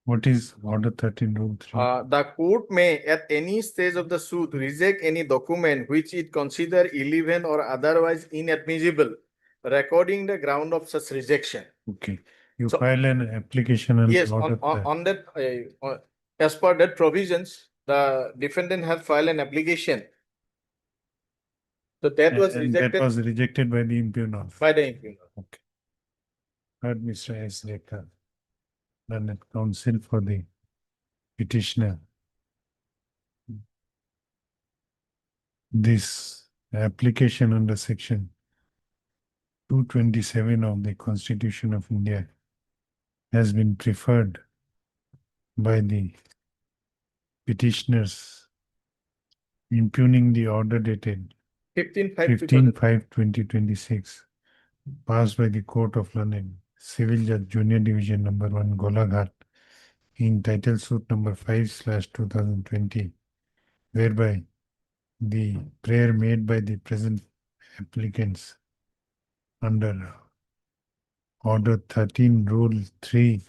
What is order 13 rule 3? The court may at any stage of the suit reject any document which it consider irrelevant or otherwise inadmissible, recording the ground of such rejection. Okay. You So- file an application and Yes, order on that, as per that provisions, the defendant has filed an application. So that was and that rejected was rejected by the impugner. by the impugner. Okay. Heard Mr. S. Rekha, learned counsel for the petitioner. This application under section 227 of the Constitution of India has been preferred by the petitioners impugning the order dated 15/5/2026 passed by the Court of London, Civil Judge Junior Division number 1 Golaghat in title suit number 5/2020, whereby the prayer made by the present applicants under order 13 rule 3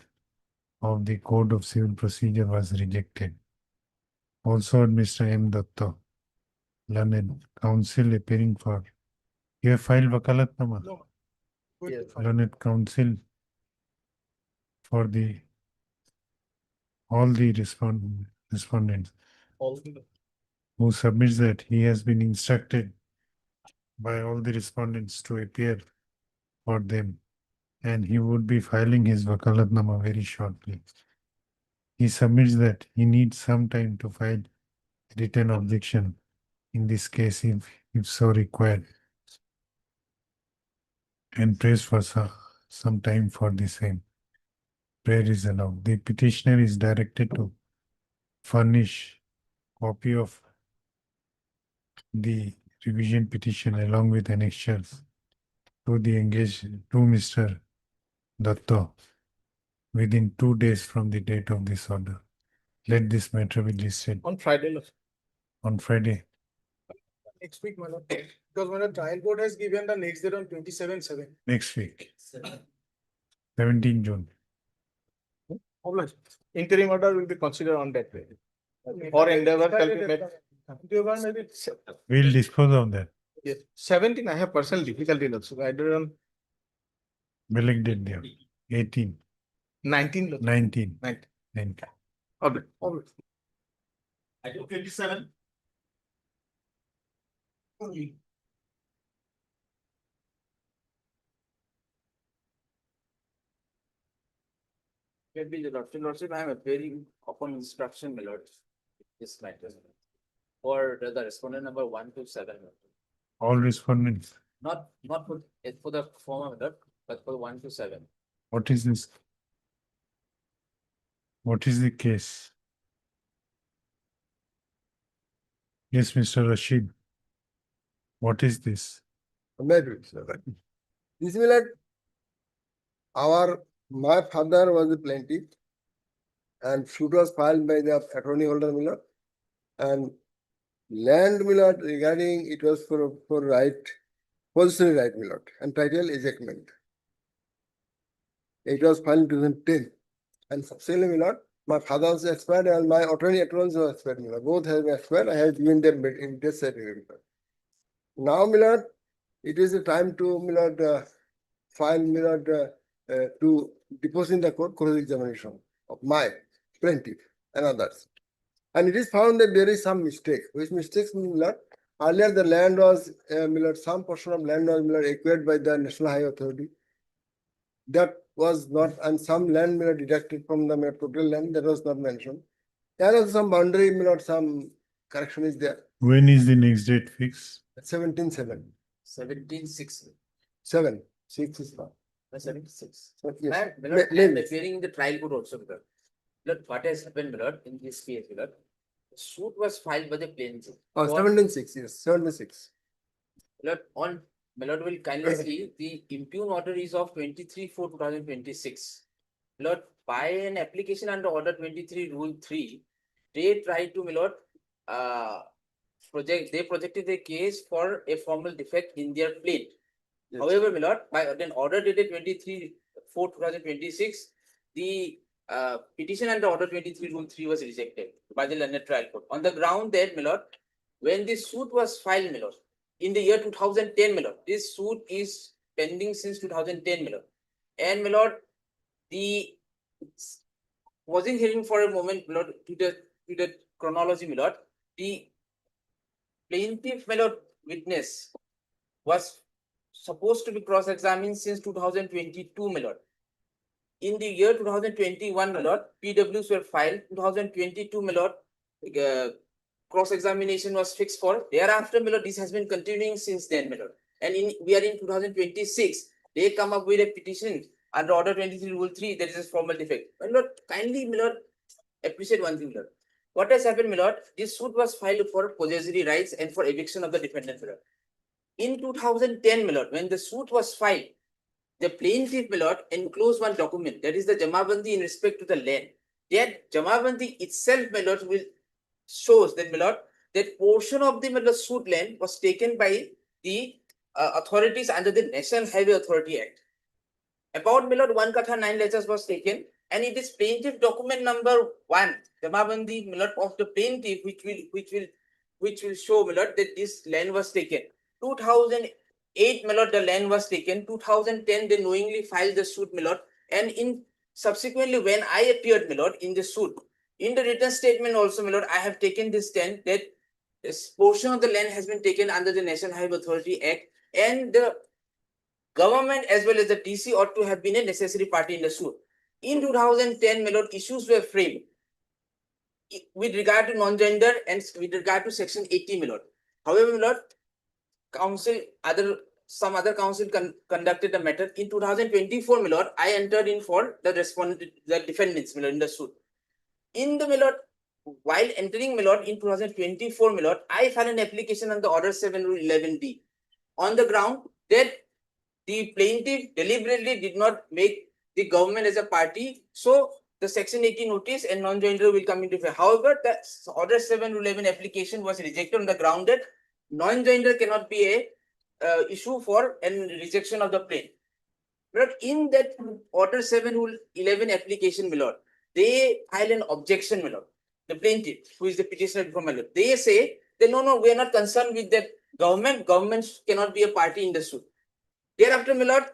of the Code of Civil Procedure was rejected. Also, Mr. M. Datta, learned counsel appearing for. You have filed Wakalatnama? No. Learned counsel for all the respondents who submits that he has been instructed by all the respondents to appear for them, and he would be filing his Wakalatnama very shortly. He submits that he needs some time to file written objection in this case if so required, and prays for some time for the same. Prayer is allowed. The petitioner is directed to furnish copy of the revision petition along with annexures to the engaged to Mr. Datta within 2 days from the date of this order. Let this matter be listed On Friday. on Friday. Next week, my lord, because when the trial court has given the next date on 27/7. Next week, 17 June. Interim order will be considered on that day. Or endeavor shall be made. We'll dispose of that. Yes, 17, I have personal difficulty also. I don't know. Beleg date there. 18, 19. 19, 19. 19. Okay. I do 27. Maybe the Lordship, I am appearing upon instruction, my lord. This matter. For the respondent number 1 to 7. All respondents. Not for the former, my lord, but for 1 to 7. What is this? What is the case? Yes, Mr. Rashid. What is this? This will let my father was a plaintiff and suit was filed by the attorney holder Miller and land Miller regarding it was for right, possessory right Miller and title ejectment. It was filed in 2010 and subsequently Miller, my father was expired and my attorney was expired Miller. Both have expired. I have given them in death certificate. Now Miller, it is the time to Miller file Miller to depose in the court cross-examination of my plaintiff and others. And it is found that there is some mistake. Which mistakes Miller? Earlier the land was Miller, some portion of land was Miller acquired by the National Highway Authority. That was not, and some land Miller deducted from the total land that was not mentioned. There is some boundary Miller, some correction is there. When is the next date fixed? 17/7. 17/6. 7. 6 is not. 76. Yes. Ma'am, my lord, I Name am it. appearing in the trial court also, my lord. Lord, what has happened, my lord, in this case, my lord? The suit was filed by the plaintiff. Oh, For- 17/6, yes, 76. Lord, my lord will kindly see the impugn order is of 23/4/2026. Lord, by an application under order 23 rule 3, they tried to, my lord, they projected the case for a formal defect in their plate. However, my lord, by an order dated 23/4/2026, the petition under order 23 rule 3 was rejected by the learned trial court on the ground that, my lord, when this suit was filed, my lord, in the year 2010, my lord, this suit is pending since 2010, my lord. And, my lord, the pausing hearing for a moment, my lord, to the chronology, my lord, the plaintiff, my lord, witness was supposed to be cross-examined since 2022, my lord. In the year 2021, my lord, PWs were filed. 2022, my lord, cross-examination was fixed for. Thereafter, my lord, this has been continuing since then, my lord. And we are in 2026. They come up with a petition under order 23 rule 3. There is a formal defect. My lord, kindly, my lord, appreciate one thing, my lord. What has happened, my lord? This suit was filed for possessory rights and for eviction of the defendant, my lord. In 2010, my lord, when the suit was filed, the plaintiff, my lord, enclosed one document, that is the Jamabandi in respect to the land. That Jamabandi itself, my lord, will shows that, my lord, that portion of the, my lord, suit land was taken by the authorities under the National Highway Authority Act. About, my lord, 1 Katha 9 letters was taken, and it is plaintiff document number 1, Jamabandi, my lord, of the plaintiff, which will show, my lord, that this land was taken. 2008, my lord, the land was taken. 2010, they knowingly filed the suit, my lord. And in subsequently, when I appeared, my lord, in the suit, in the written statement also, my lord, I have taken this stand that this portion of the land has been taken under the National Highway Authority Act, and the government as well as the DC ought to have been a necessary party in the suit. In 2010, my lord, issues were framed with regard to non-gender and with regard to section 80, my lord. However, my lord, some other council conducted the matter. In 2024, my lord, I entered in for the defendants, my lord, in the suit. In the, my lord, while entering, my lord, in 2024, my lord, I filed an application on the order 7 rule 11D on the ground that the plaintiff deliberately did not make the government as a party. So the section 80 notice and non-joinder will come into effect. However, the order 7 rule 11 application was rejected on the ground that non-joinder cannot be a issue for and rejection of the plaintiff. But in that order 7 rule 11 application, my lord, they file an objection, my lord. The plaintiff, who is the petitioner before, my lord, they say that no, we are not concerned with that government. Government cannot be a party in the suit. Thereafter, my lord,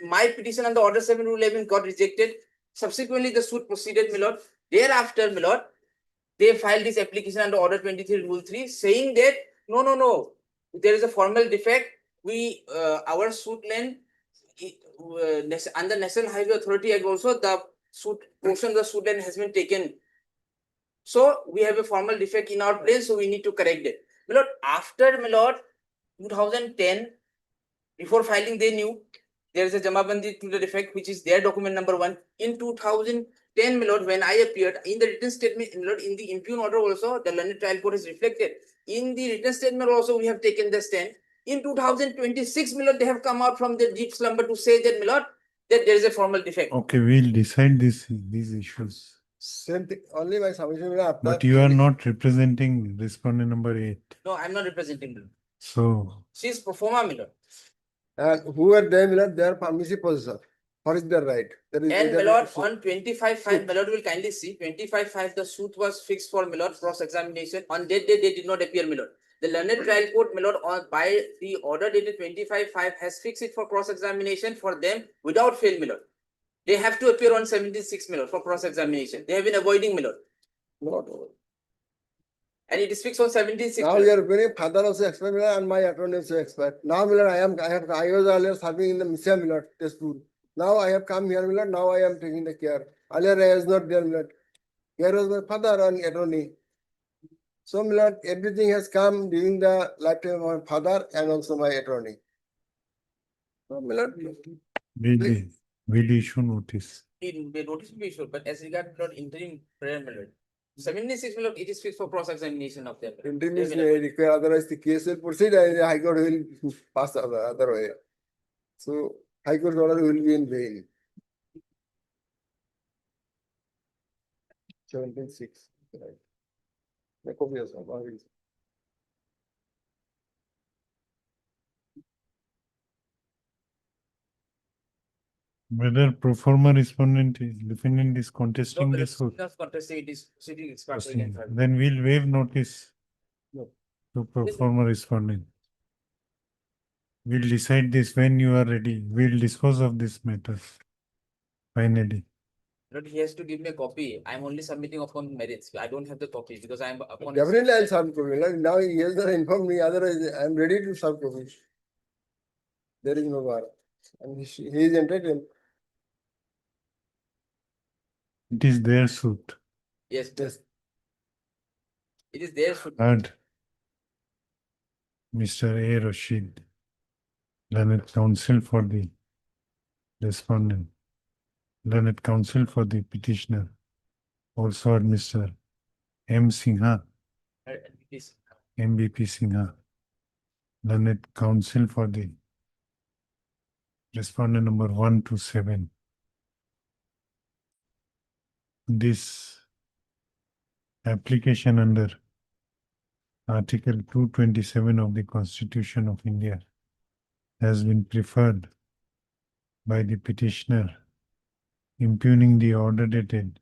my petition on the order 7 rule 11 got rejected. Subsequently, the suit proceeded, my lord. Thereafter, my lord, they filed this application under order 23 rule 3, saying that no, there is a formal defect. Our suit land under National Highway Authority Act also, the portion of the suit land has been taken. So we have a formal defect in our place, so we need to correct it. My lord, after, my lord, 2010, before filing, they knew there is a Jamabandi to the defect, which is their document number 1. In 2010, my lord, when I appeared in the written statement, my lord, in the impugn order also, the learned trial court is reflected. In the written statement also, we have taken the stand. In 2026, my lord, they have come out from the deep slumber to say that, my lord, that there is a formal defect. Okay, we'll decide these issues. Same thing, only my submission. But you are not representing respondent number 8. No, I'm not representing them. So. She is pro forma, my lord. And who are they, they are permissive possessor. What is their right? And my lord, on 25/5, my lord will kindly see 25/5, the suit was fixed for my lord cross-examination. On that day, they did not appear, my lord. The learned trial court, my lord, by the order dated 25/5 has fixed it for cross-examination for them without fail, my lord. They have to appear on 76, my lord, for cross-examination. They have been avoiding, my lord. Not. And it is fixed on 76. Now you are very father also expert and my attorney also expert. Now I was earlier serving in the Misia Miller test school. Now I have come here, Miller. Now I am taking the care. Earlier I was not there, Miller. Here was my father and attorney. So, Miller, everything has come during the lifetime of my father and also my attorney. So, Miller, Will issue notice. The notice will be issued, but as regard to interim prayer, my lord, 76, my lord, it is fixed for cross-examination of them. interim is required, otherwise the case will proceed and the High Court will pass the other way. So, High Court order will be in vain. 17.6. Right. The copy of some. Whether pro forma respondent is defendant is contesting this suit. Contesting it is proceeding ex parte Proceeding. against her. Then we'll waive notice No. to pro forma respondent. We'll decide this when you are ready. We'll dispose of this matter. Finally. But he has to give me a copy. I'm only submitting upon merits. I don't have the copy because I'm upon. Definitely I'll serve copy. Like now he has not informed me, otherwise I'm ready to serve copy. There is no bar. And he is entitled. It is their suit. Yes, yes. It is there. Heard. Mr. A. Rashid, learned counsel for the respondent, learned counsel for the petitioner, also heard Mr. M. Singha, Please. MVP Singha, learned counsel for the respondent number 1 to 7. This application under Article 227 of the Constitution of India has been preferred by the petitioner, impugning the order dated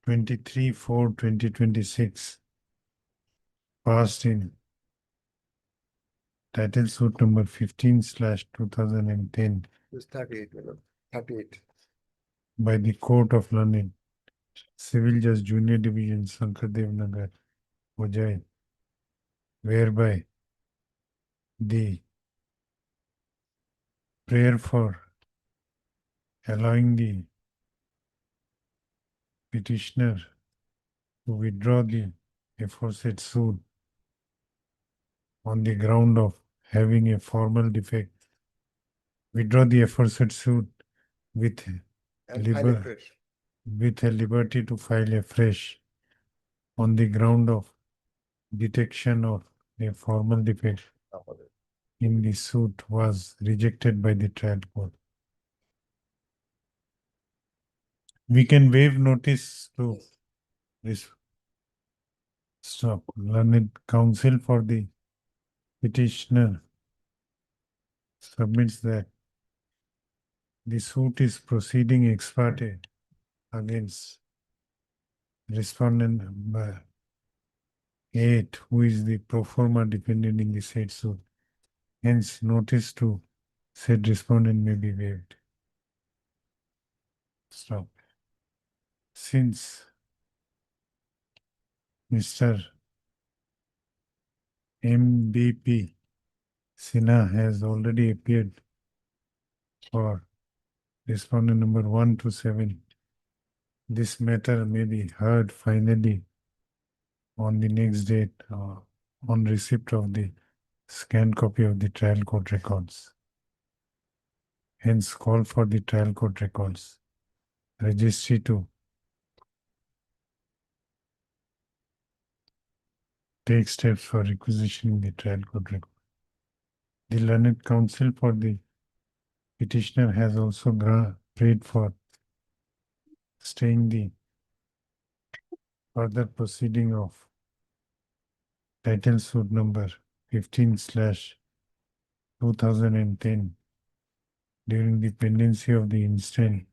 23/4/2026, passed in title suit number 15/2010 It's 38, madam. 38. by the Court of London, Civil Judge Junior Division, Sankardev Nagar, Ujjain, whereby the prayer for allowing the petitioner to withdraw the aforesaid suit on the ground of having a formal defect, withdraw the aforesaid suit with And file afresh. with a liberty to file afresh on the ground of detection of a formal defect in the suit was rejected by the trial court. We can waive notice to this. Stop. Learned counsel for the petitioner submits that the suit is proceeding ex parte against respondent number 8, who is the pro forma defendant in the said suit. Hence, notice to said respondent may be waived. Stop. Since Mr. MVP Sinha has already appeared for respondent number 1 to 7, this matter may be heard finally on the next date on receipt of the scanned copy of the trial court records. Hence, call for the trial court records. Registry to take steps for requisitioning the trial court record. The learned counsel for the petitioner has also prayed for staying the further proceeding of title suit number 15/2010 during the pendency of the instant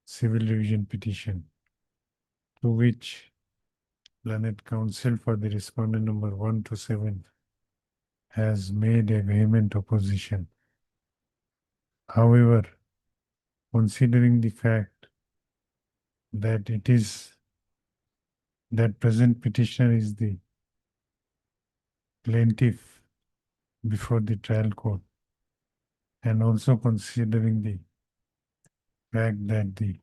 civil revision petition, to which learned counsel for the respondent number 1 to 7 has made a vehement opposition. However, considering the fact that it is that present petitioner is the plaintiff before the trial court, and also considering the fact that the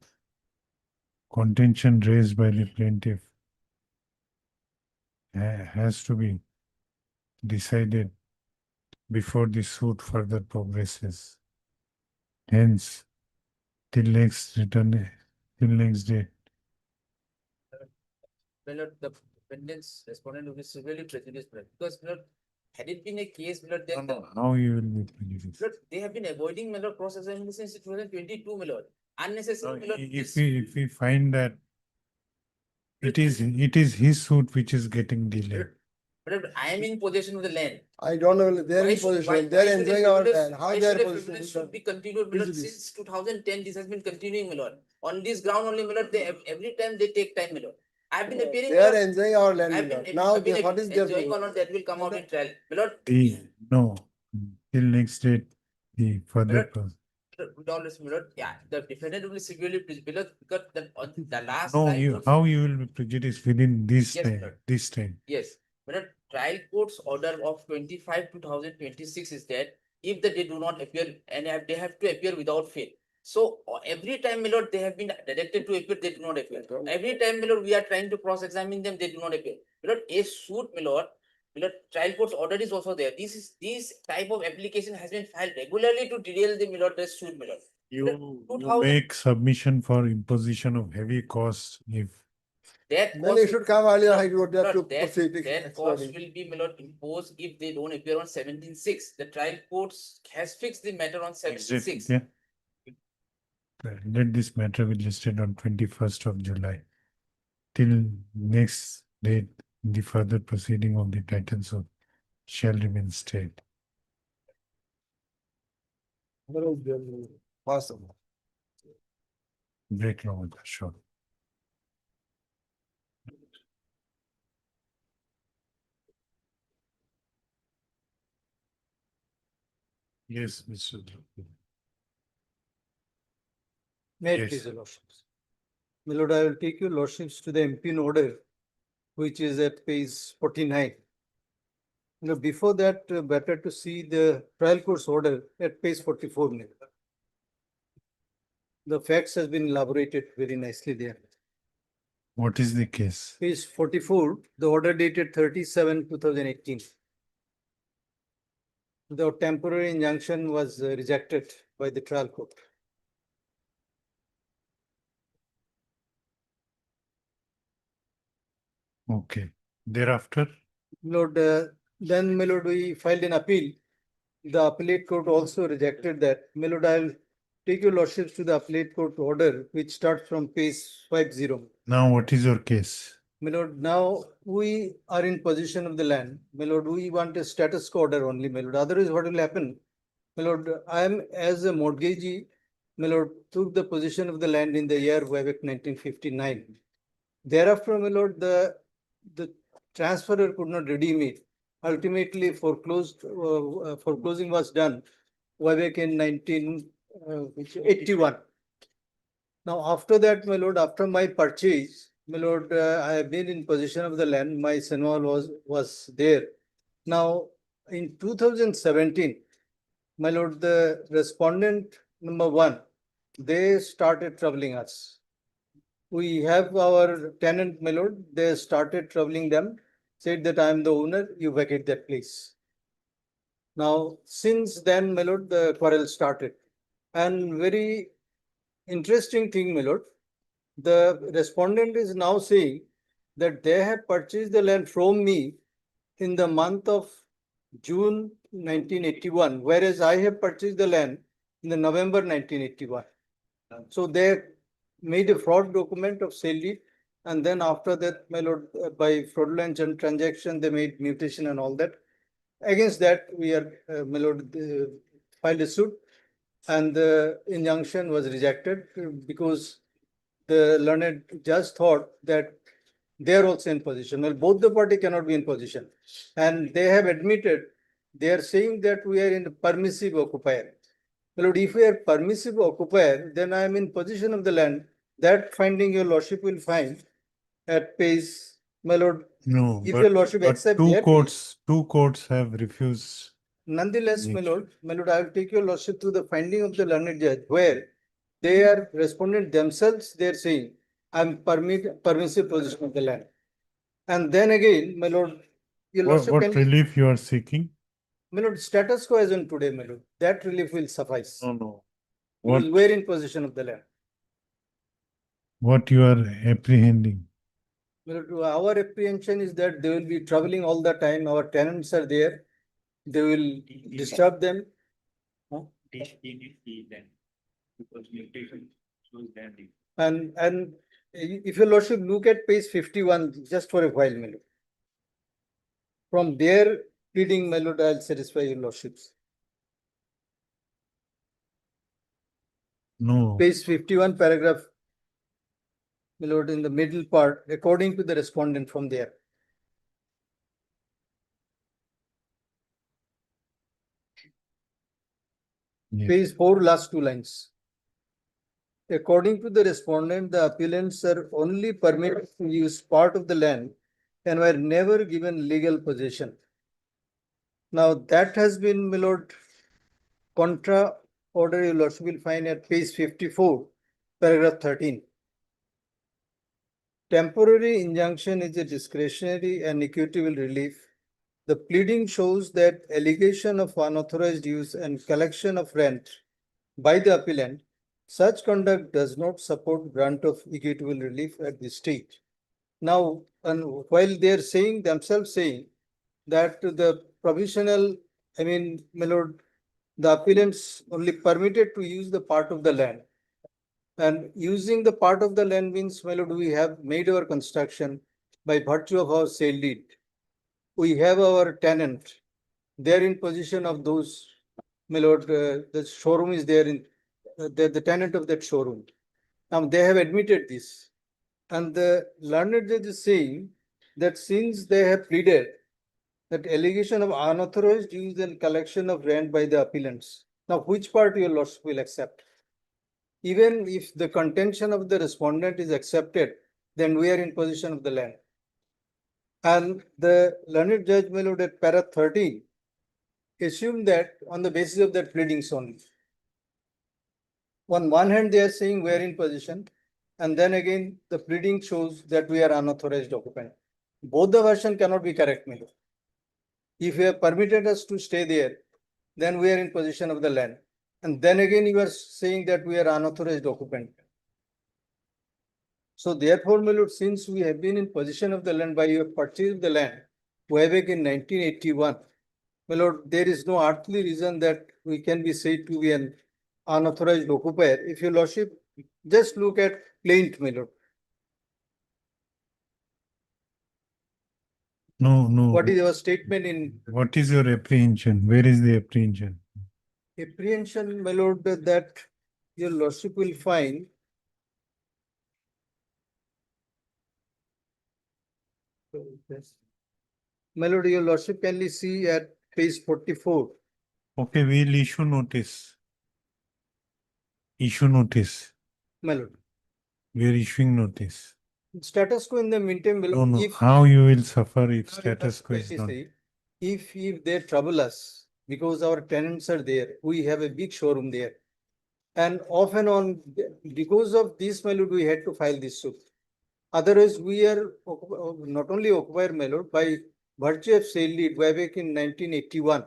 contention raised by the plaintiff has to be decided before the suit further progresses. Hence, till next date, Well, the defendant's respondent will be severely prejudiced, because had it been a case, then how you will be prejudiced. they have been avoiding cross-examination since 2022, unnecessary. If we find that it is his suit which is getting delayed, But I am in possession of the land. I don't know, they're Why in should- why- position, why they're should a enjoying our frivolous- land, how why they are should a positioned. frivolous should be continued, my Is lord, this? since 2010, this has been continuing, my lord. On this ground only, my lord, they, every time they take time, my lord. I've been appearing, They my are lord. enjoying our land, I've my lord. been, Now, I've been what is their? enjoying or not, that will come out in trial. My lord, No, till next date, the further. Lord, dollars, my lord, yeah, the defendant will be severely prejudiced, because the last No, time. you, how you will be prejudiced within this Yes, time, Lord. this time? Yes, but a trial court's order of 25/2026 is that if they do not appear and they have to appear without fail. So every time, my lord, they have been directed to appear, they do not appear. Every time, my lord, we are trying to cross-examine them, they do not appear. My lord, a suit, my lord, trial court's order is also there. This type of application has been filed regularly to derail the, my lord, the suit, my lord. You 2000 make submission for imposition of heavy costs if. That Then cost you should come earlier, High Court, Lord, to that proceed. that cost will be, my lord, imposed if they don't appear on 17/6. The trial courts has fixed the matter on 17/6. Yeah. Let this matter be listed on 21st of July. Till next date, the further proceeding of the titles of shall remain stayed. Possible. Break law, sure. Yes, Mr. Drupi. May it Yes. please your lordships. My lord, I will take your lordships to the MP in order, which is at page 49. Now, before that, better to see the trial court's order at page 44. my lord. The facts has been elaborated very nicely there. What is the case? Page 44, the order dated 30/7/2018. The temporary injunction was rejected by the trial court. Okay. Thereafter, Lord, then, my lord, we filed an appeal. The appellate court also rejected that. My lord, I'll take your lordships to the appellate court order, which starts from page 50. now what is your case? My lord, now we are in possession of the land. My lord, we want a status quo order only, my lord. Otherwise, what will happen? My lord, I am as a mortgagee, my lord, took the possession of the land in the year Vivek 1959. Thereafter, my lord, the transferor could not redeem it. Ultimately, foreclosing was done Vivek in 1981. Now, after that, my lord, after my purchase, my lord, I have been in possession of the land. My son-in-law was there. Now, in 2017, my lord, the respondent number 1, they started troubling us. We have our tenant, my lord, they started troubling them, said that I am the owner, you vacate that place. Now, since then, my lord, the quarrel started. And very interesting thing, my lord, the respondent is now saying that they have purchased the land from me in the month of June 1981, whereas I have purchased the land in the November 1981. So they made a fraud document of sale deed, and then after that, my lord, by fraudulent transaction, they made mutation and all that. Against that, we are, my lord, filed a suit, and the injunction was rejected because the learned judge thought that they are also in position. Well, both the party cannot be in position, and they have admitted, they are saying that we are in permissive occupier. My lord, if we are permissive occupier, then I am in possession of the land. That finding your lordship will find at page, my lord. No, If your lordship but accept two their courts have refused. Nonetheless, my lord, I will take your lordship to the finding of the learned judge, where they are respondent themselves, they are saying, I am permissive possession of the land. And then again, my lord, your lordship What can, relief you are seeking? my lord, status quo as on today, my lord, that relief will suffice. No. Because we are in possession of the land. What you are apprehending? My lord, our apprehension is that they will be traveling all the time. Our tenants are there. They will disturb them. And if your lordship look at page 51, just for a while, my lord. From their pleading, my lord, I'll satisfy your lordships. No, Page 51, paragraph, my lord, in the middle part, according to the respondent from there. yes. Page 4, last 2 lines. According to the respondent, the appellants are only permitted to use part of the land and were never given legal possession. Now that has been, my lord, contra order you lordship will find at page 54, paragraph 13. Temporary injunction is a discretionary and equitable relief. The pleading shows that allegation of unauthorized use and collection of rent by the appellant, such conduct does not support grant of equitable relief at this stage. Now, and while they are saying themselves saying that the provisional, I mean, my lord, the appellants only permitted to use the part of the land. And using the part of the land means, my lord, we have made our construction by virtue of our sale deed. We have our tenant. They are in possession of those, my lord, the showroom is there in, the tenant of that showroom. Now they have admitted this. And the learned judge is saying that since they have pleaded that allegation of unauthorized use and collection of rent by the appellants. Now, which part your lordship will accept? Even if the contention of the respondent is accepted, then we are in possession of the land. And the learned judge, my lord, at para 13, assume that on the basis of that pleadings only. On one hand, they are saying we are in possession, and then again, the pleading shows that we are unauthorized occupant. Both the version cannot be correct, my lord. If you have permitted us to stay there, then we are in possession of the land. And then again, you are saying that we are unauthorized occupant. So therefore, my lord, since we have been in possession of the land by your purchase of the land way back in 1981, my lord, there is no earthly reason that we can be said to be an unauthorized occupier. If your lordship, just look at plaint, my lord. No, no. What is your statement in What is your apprehension? Where is the apprehension? apprehension, my lord, that your lordship will find my lord, your lordship kindly see at page 44. Okay, we'll issue notice. Issue notice. My lord, We are issuing notice. status quo in the meantime, my No, lord, no. if How you will suffer if status quo is not? If they trouble us because our tenants are there, we have a big showroom there. And off and on, because of this, my lord, we had to file this suit. Otherwise, we are not only occupied, my lord, by virtue of sale deed way back in 1981.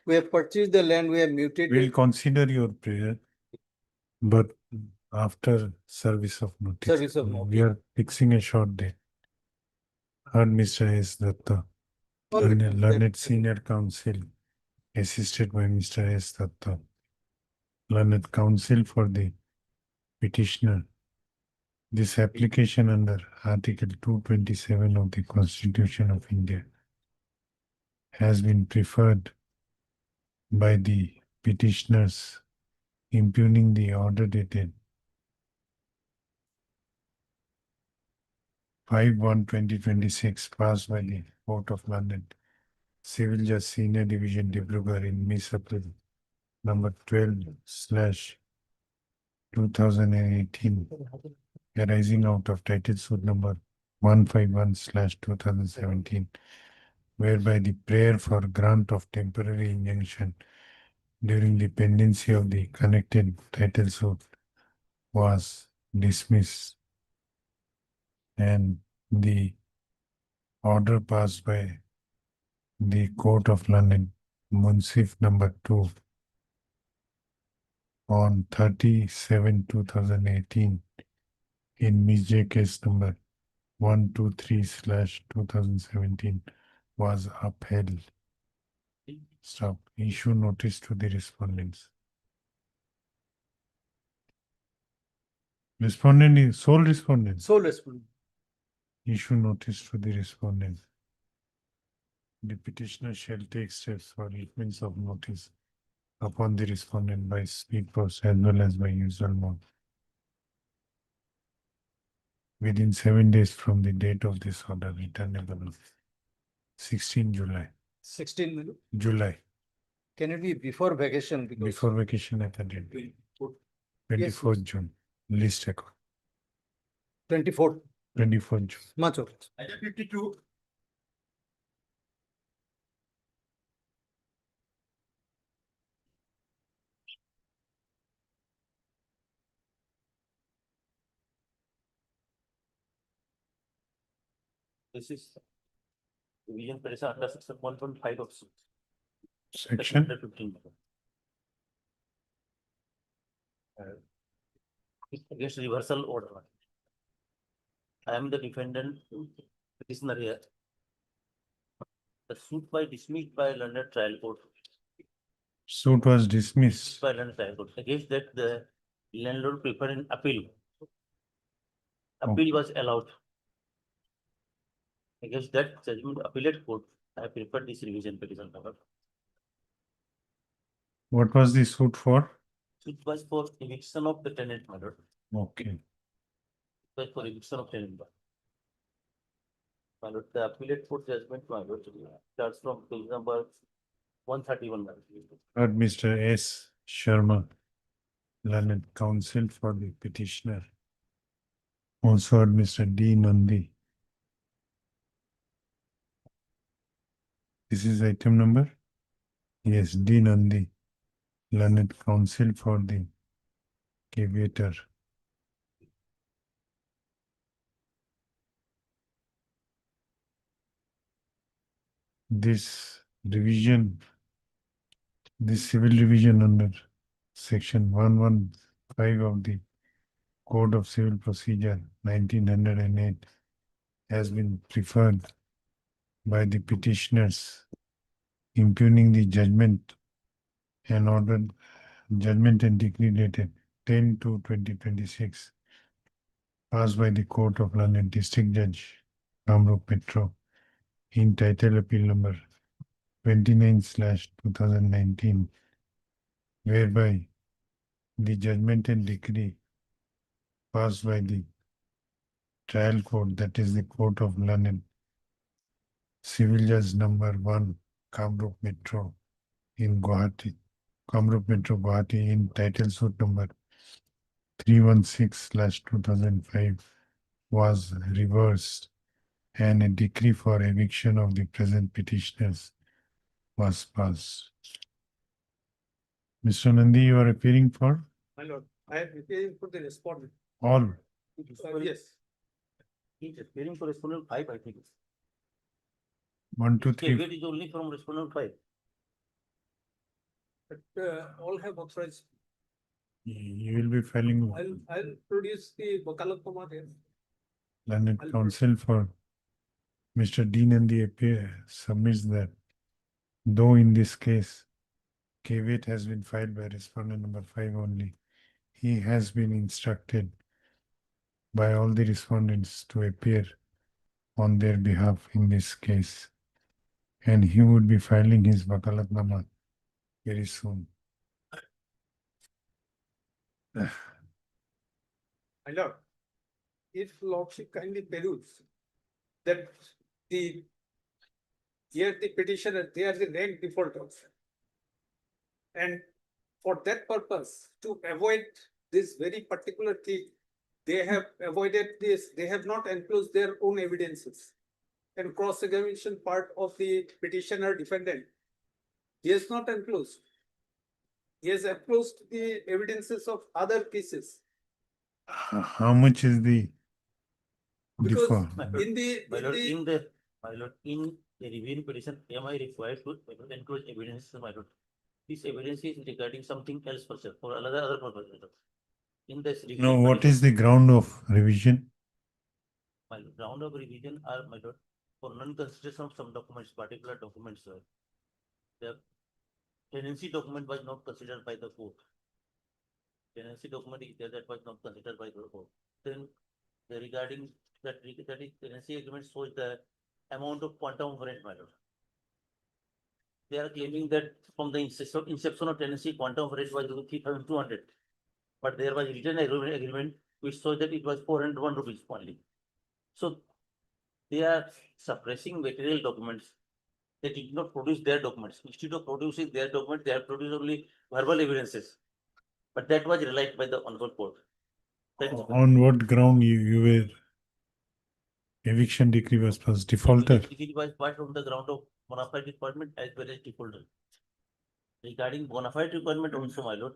We have purchased the land, we have mutated. We'll consider your prayer, but after service of notice. Service of We are fixing a short date. Heard Mr. S. Datta, learned senior counsel, assisted by Mr. S. Datta, learned counsel for the petitioner. This application under Article 227 of the Constitution of India has been preferred by the petitioners, impugning the order dated 5/1/2026 passed by the Court of London, Civil Judge Senior Division, Dibrugarh in April number 12/2018, arising out of title suit number 151/2017, whereby the prayer for grant of temporary injunction during the pendency of the connected title suit was dismissed, and the order passed by the Court of London, Munsif number 2, on 30/7/2018 in Ms. J case number 123/2017 was upheld. Stop. Issue notice to the respondents. Respondent is sole respondent. Sole respondent. Issue notice to the respondents. the petitioner shall take steps for issuance of notice upon the respondent by speed post as well as by usual mode within 7 days from the date of this order returnable 16 July. 16 minutes. July, Can it be before vacation? Because before vacation at the date, 24th June, list record, 24th, 24th June. much of it. 52. This is revision petition under section 1.5 of Section 115. Against reversal order. I am the defendant petitioner here. The suit by dismissed by London trial court. suit was dismissed. By London trial court. Against that, the landlord preferred an appeal. Appeal was allowed. Against that judgment, appellate court, I preferred this revision petition. What was the suit for? It was for eviction of the tenant, my lord. Okay. It was for eviction of tenant. My lord, the appellate court judgment, my lord, starts from page number 131. Heard Mr. S. Sharma, learned counsel for the petitioner. Also heard Mr. D. Nandi. This is item number? Yes, D. Nandi, learned counsel for the caveator. This revision, this civil revision under section 115 of the Code of Civil Procedure 1908 has been preferred by the petitioners, impugning the judgment and ordered judgment and decree dated 10/2/2026 passed by the Court of London District Judge Kamrup Metro in title appeal number 29/2019, whereby the judgment and decree passed by the trial court, that is the Court of London, Civil Judge number 1, Kamrup Metro in Gauhati, Kamrup Metro Gauhati in title suit number 316/2005 was reversed and a decree for eviction of the present petitioners was passed. Mr. Nandi, you are appearing for? My lord, I am appearing for the respondent. All. Yes. He's appearing for respondent 5, I think. 1, 2, 3. Caveat is only from respondent 5. But all have authorized. You will be filing I'll produce the Bakalat Kumar here. London counsel for Mr. Dean and the submits that though in this case caveat has been filed by respondent number 5 only, he has been instructed by all the respondents to appear on their behalf in this case, and he would be filing his Vakalatnama very soon. My lord, if lordship kindly peruse that here the petitioner, they are the named defaulters. And for that purpose, to avoid this very particular thing, they have avoided this, they have not enclosed their own evidences. And cross-examination part of the petitioner defendant, he has not enclosed. He has enclosed the evidences of other cases. How much is the Because default? in the reviewing petition, am I required to enclose evidence, my lord? This evidence is regarding something else for other purpose. In this review. No, what is the ground of revision? My ground of revision are, my lord, for non-consideration of some documents, particular documents, sir. The tenancy document was not considered by the court. Tenancy document is there that was not considered by the court. Then regarding that tenancy agreement shows the amount of quantum of rent, my lord. they are claiming that from the inception of tenancy, quantum of rate was 3,200. But there was written agreement which shows that it was 401 rupees only. So they are suppressing material documents. They did not produce their documents. Instead of producing their documents, they have produced only verbal evidences. But that was relied by the honorable court. On what ground you were eviction decree was defaulter? It was part from the ground of bona fide requirement as well as defaulter. Regarding bona fide requirement also, my lord,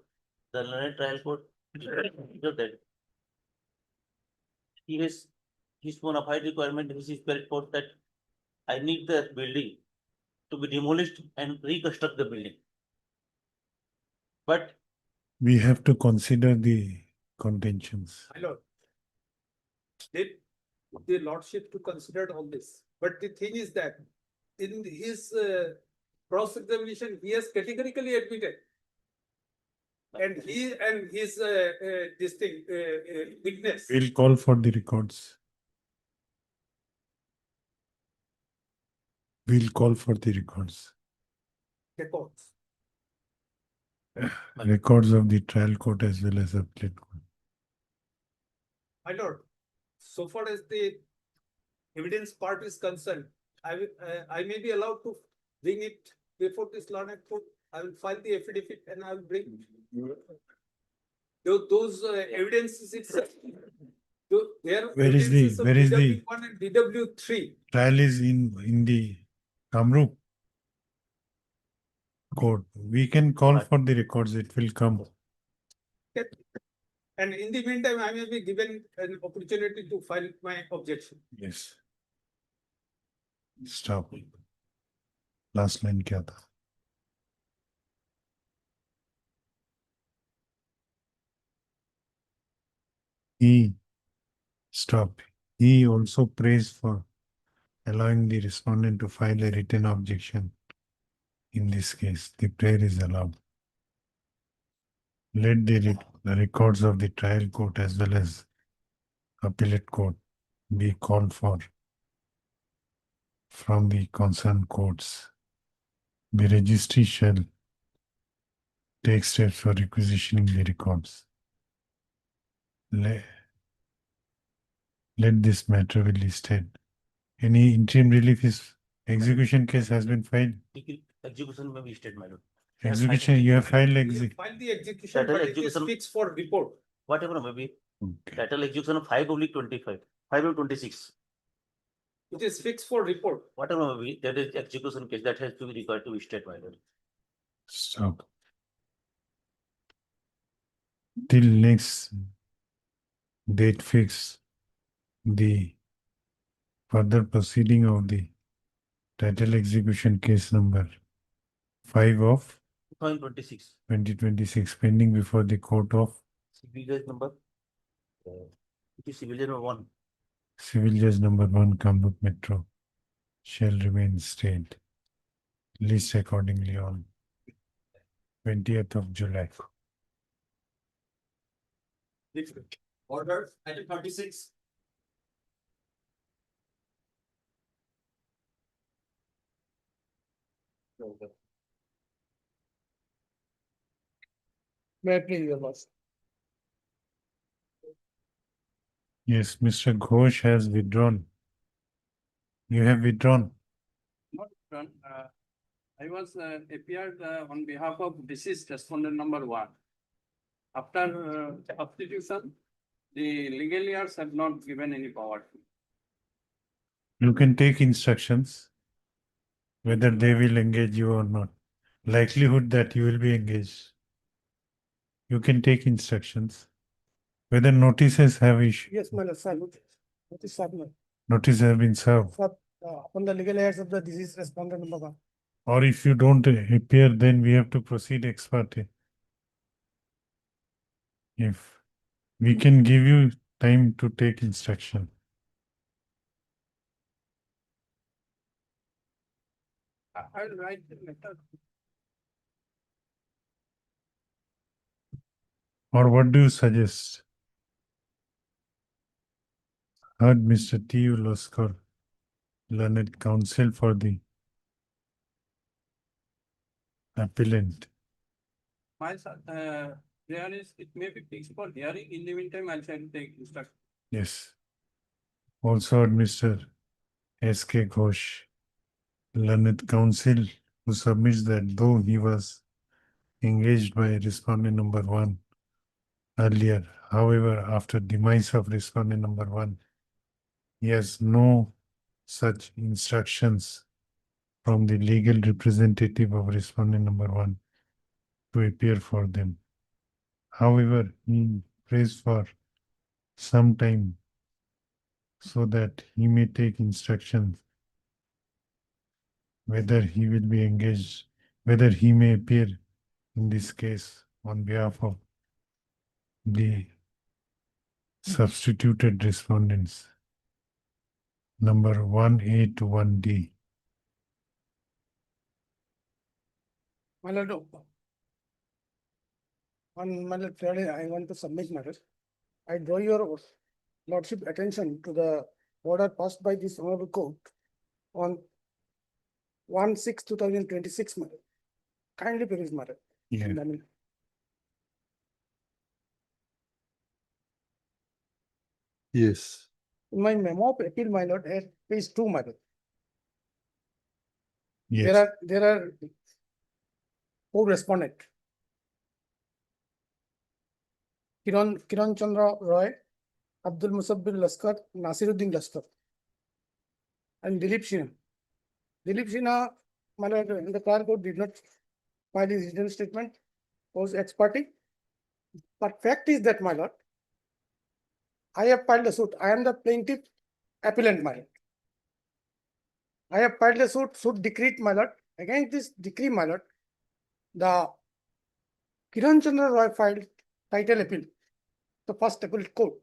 the learned trial court that he has his bona fide requirement, which is very important that I need the building to be demolished and reconstruct the building. But We have to consider the contentions. My lord. Did the lordship to consider all this, but the thing is that in his cross-examination, he has categorically admitted. And he and his this thing witness. We'll call for the records. We'll call for the records. Records. Records of the trial court as well as appellate court. My lord, so far as the evidence part is concerned, I may be allowed to bring it before this learned court. I will file the affidavit and I will bring those evidences itself. Where is the DW1 and DW3. trial is in the Kamrup court. We can call for the records. It will come. Okay. And in the meantime, I may be given an opportunity to file my objection. Yes. Stop. Last line क्या था? He also praised for allowing the respondent to file a written objection. In this case, the prayer is allowed. Let the records of the trial court as well as appellate court be called for from the concerned courts. The registry shall take steps for requisitioning the records. Let this matter be listed. Any interim relief is execution case has been filed. Execution may be listed, my lord. Execution, you have filed File the execution, but it is fixed for report. Whatever may be. Okay. Title execution of 5/25, 5/26. It is fixed for report. Whatever may be, that is execution case that has to be required to be state, my lord. Stop. Till next date fix, the further proceeding of the title execution case number 5 of 2026. 2026 pending before the court of Civil judge number. It is civil judge number 1. Civil Judge number 1 Kamrup Metro shall remain stayed. List accordingly on 20th of July. Order, item 36. May I please, Your Lordship? Yes, Mr. Ghosh has withdrawn. You have withdrawn. Not done. I was appeared on behalf of deceased respondent number 1. After substitution, the legal heirs have not given any power. You can take instructions whether they will engage you or not. Likelihood that you will be engaged. You can take instructions. Whether notices have issued. Yes, my lord, sir. Notice, sir, my- Notice have been served. sir, on the legal heirs of the deceased respondent number 1. Or if you don't appear, then we have to proceed ex parte. If we can give you time to take instruction. I'll write the letter. Or what do you suggest? Heard Mr. T. Uloskar, learned counsel for the appellant. My, there is, it may be fixed for hearing. In the meantime, I'll try to take instruction. Yes. Also, Mr. S.K. Ghosh, learned counsel, who submits that though he was engaged by respondent number one earlier, however, after demise of respondent number one, he has no such instructions from the legal representative of respondent number one to appear for them. However, he prays for some time so that he may take instructions whether he will be engaged, whether he may appear in this case on behalf of the substituted respondents, number 1A to 1D. My lord, on my lord, clearly I want to submit matter. I draw your lordship attention to the order passed by this honorable court on 1/6/2026 matter. Kindly peruse matter. Yeah. And I mean, Yes. in my memo of appeal, my lord, at page 2, my lord. Yes. There are four respondent. Kiran Chandra Roy, Abdul Musabbir Laskar, Nasiruddin Laskar, and Dilip Sinha. Dilip Sinha, my lord, in the prior court did not file his written statement, was ex parte. But fact is that, my lord, I have filed a suit. I am the plaintiff appellant, my lord. I have filed a suit decreed, my lord. Against this decree, my lord, the Kiran Chandra Roy filed title appeal, the first appellate court.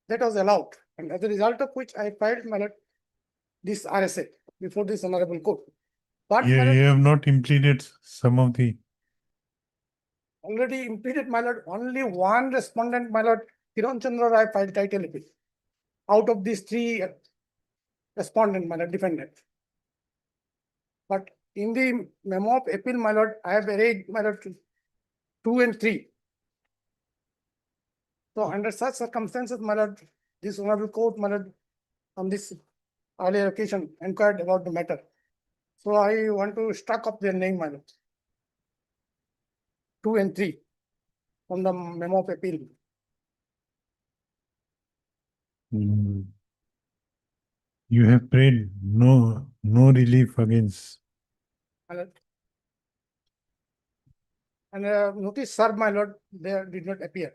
That was allowed. And as a result of which I filed, my lord, this RSA before this honorable court. But Yeah, my lord, you have not implemented some of the. already impeded, my lord, only one respondent, my lord, Kiran Chandra Roy filed title appeal. Out of these three respondent, my lord, defendant. But in the memo of appeal, my lord, I have arranged, my lord, 2 and 3. So under such circumstances, my lord, this honorable court, my lord, on this earlier occasion, inquired about the matter. So I want to struck up their name, my lord. 2 and 3 from the memo of appeal. You have prayed no relief against. My lord. And notice, sir, my lord, they did not appear.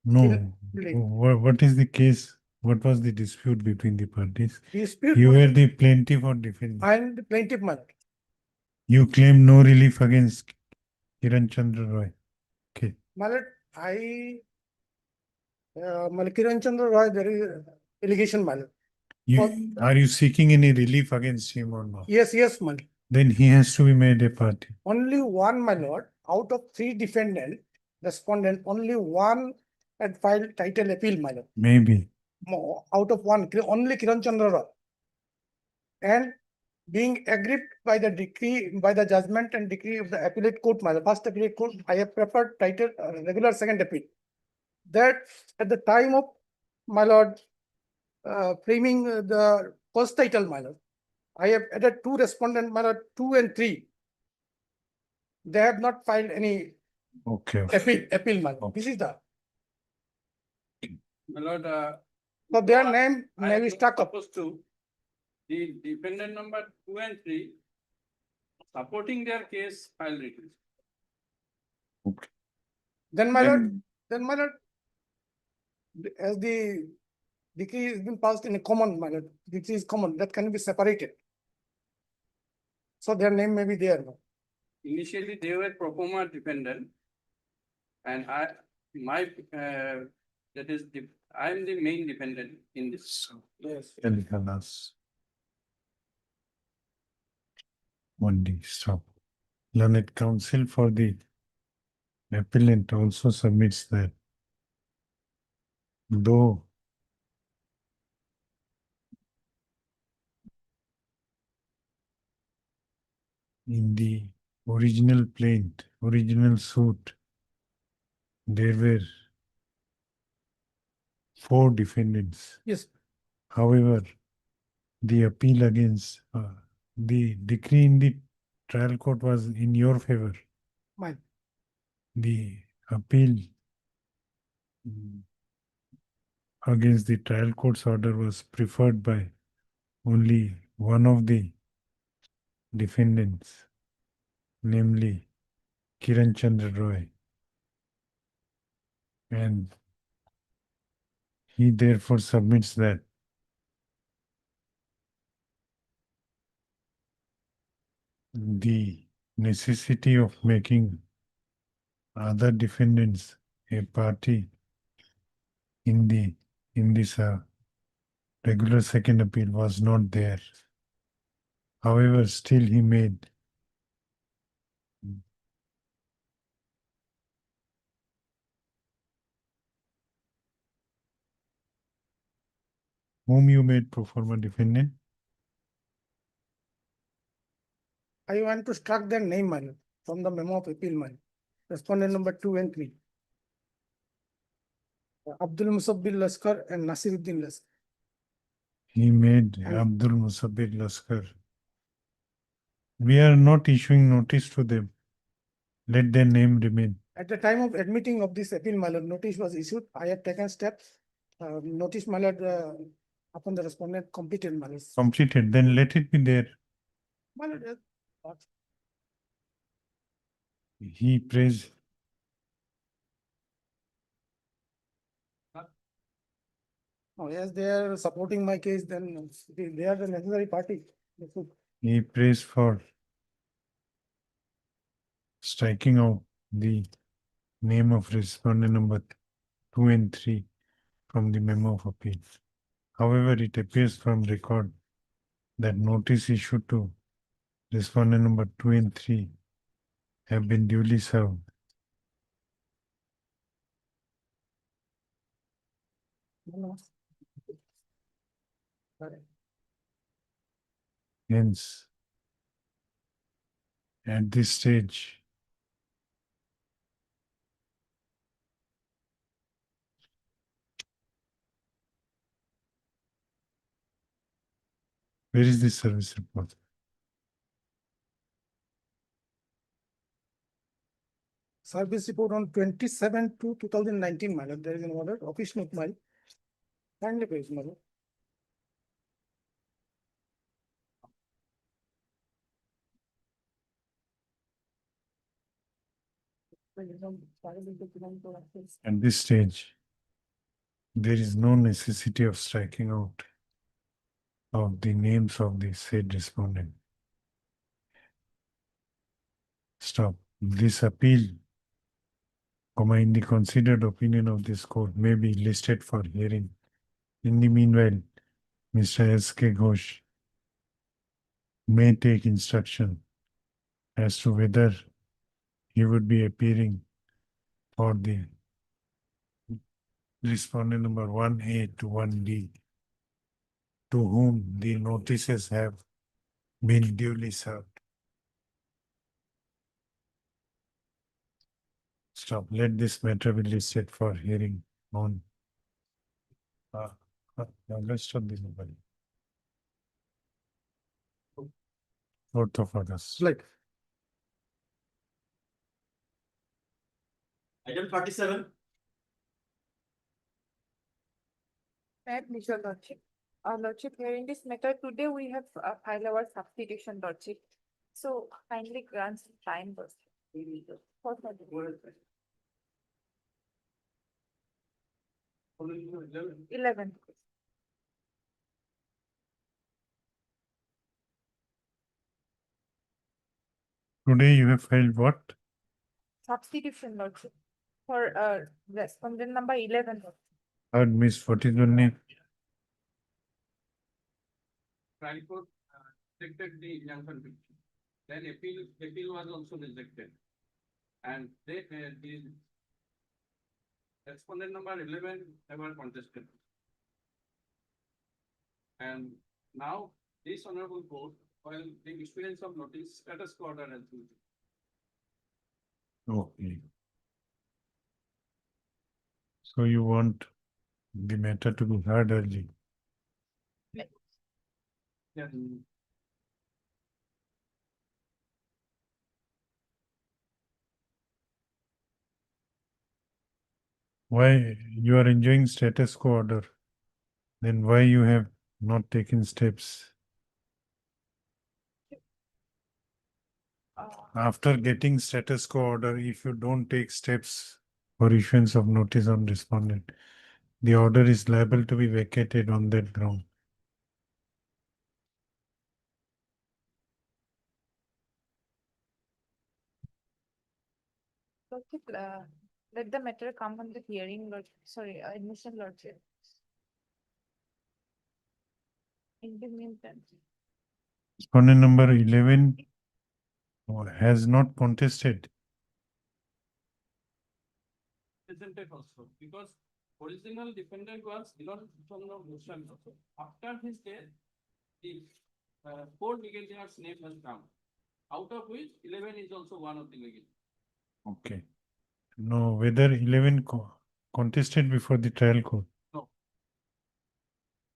No. Till- What is the case? What was the dispute between the parties? Dispute. You were the plaintiff or defendant? I am the plaintiff, my lord. You claim no relief against Kiran Chandra Roy. Okay. My lord, Kiran Chandra Roy, there is allegation, my lord. Are you seeking any relief against him or not? Yes, my lord. Then he has to be made a party. Only one, my lord, out of 3 defendant, respondent, only one had filed title appeal, my lord. Maybe. Out of one, only Kiran Chandra Roy. And being aggrieved by the decree, by the judgment and decree of the appellate court, my lord, first appellate court, I have preferred title regular second appeal. That at the time of, my lord, framing the first title, my lord, I have added 2 respondent, my lord, 2 and 3. They have not filed any appeal, my lord. This is the. My lord, So their name may be stuck up. Supposed to the defendant number 2 and 3 supporting their case file written. Then, my lord, as the decree has been passed in a common, my lord, decree is common, that can be separated. So their name may be there. Initially, they were pro forma defendant, and I am the main defendant in this. Yes. One day, stop. Learned counsel for the appellant also submits that though in the original plaint, original suit, there were 4 defendants. Yes, However, the appeal against the decree in the trial court was in your favor. mine. The appeal against the trial court's order was preferred by only one of the defendants, namely Kiran Chandra Roy. And he therefore submits that the necessity of making other defendants a party in this regular second appeal was not there. However, still he made whom you made pro forma defendant. I want to struck their name, my lord, from the memo of appeal, my lord. Respondent number 2 and 3. Abdul Musabbil Laskar and Nasiruddin Laskar. He made And- Abdul Musabir Laskar. We are not issuing notice to them. Let their name remain. At the time of admitting of this appeal, my lord, notice was issued. I have taken steps. Notice, my lord, upon the respondent completed, my lord. Completed, then let it be there. My lord, He prays. oh, as they are supporting my case, then they are the necessary party. They should- He prays for striking out the name of respondent number 2 and 3 from the memo of appeal. However, it appears from record that notice issued to respondent number 2 and 3 have been duly served. Hence, at this stage, where is the service report? Service report on 27/2/2019, my lord. There is an order, office note, my lord. Kindly page, my lord. At this stage, there is no necessity of striking out of the names of the said respondent. Stop. This appeal, in the considered opinion of this court, may be listed for hearing. In the meanwhile, Mr. S.K. Ghosh may take instruction as to whether he would be appearing for the respondent number 1A to 1D, to whom the notices have been duly served. Stop. Let this matter be listed for hearing on August of the mobile. 4th of August. Like, Item 47. Mr. Lordship. Lordship, here in this matter, today we have filed our substitution, Lordship. So kindly grant some time, Lordship. For further. 11. Today you have filed what? Substitution, Lordship. For respondent number 11. Lordship. Heard, miss, what is your name? Trial court rejected the injunction petition. Then appeal was also rejected. And the respondent number 11 ever contested. And now this honorable court, while the issuance of notice status quo order has been, Okay. So you want the matter to be heard early. Yeah. Why you are enjoying status quo order? Then why you have not taken steps? After getting status quo order, if you don't take steps for issuance of notice on respondent, the order is liable to be vacated on that ground. Lordship, let the matter come on the hearing, Lord, sorry, admission, Lordship. In the meantime. Respondent number 11 has not contested. Presented also, because original defendant was Dilon Chandra Goswami also. After his death, the 4 legal heirs name has come, out of which 11 is also one of the legal. Okay. No, whether 11 contested before the trial court? No.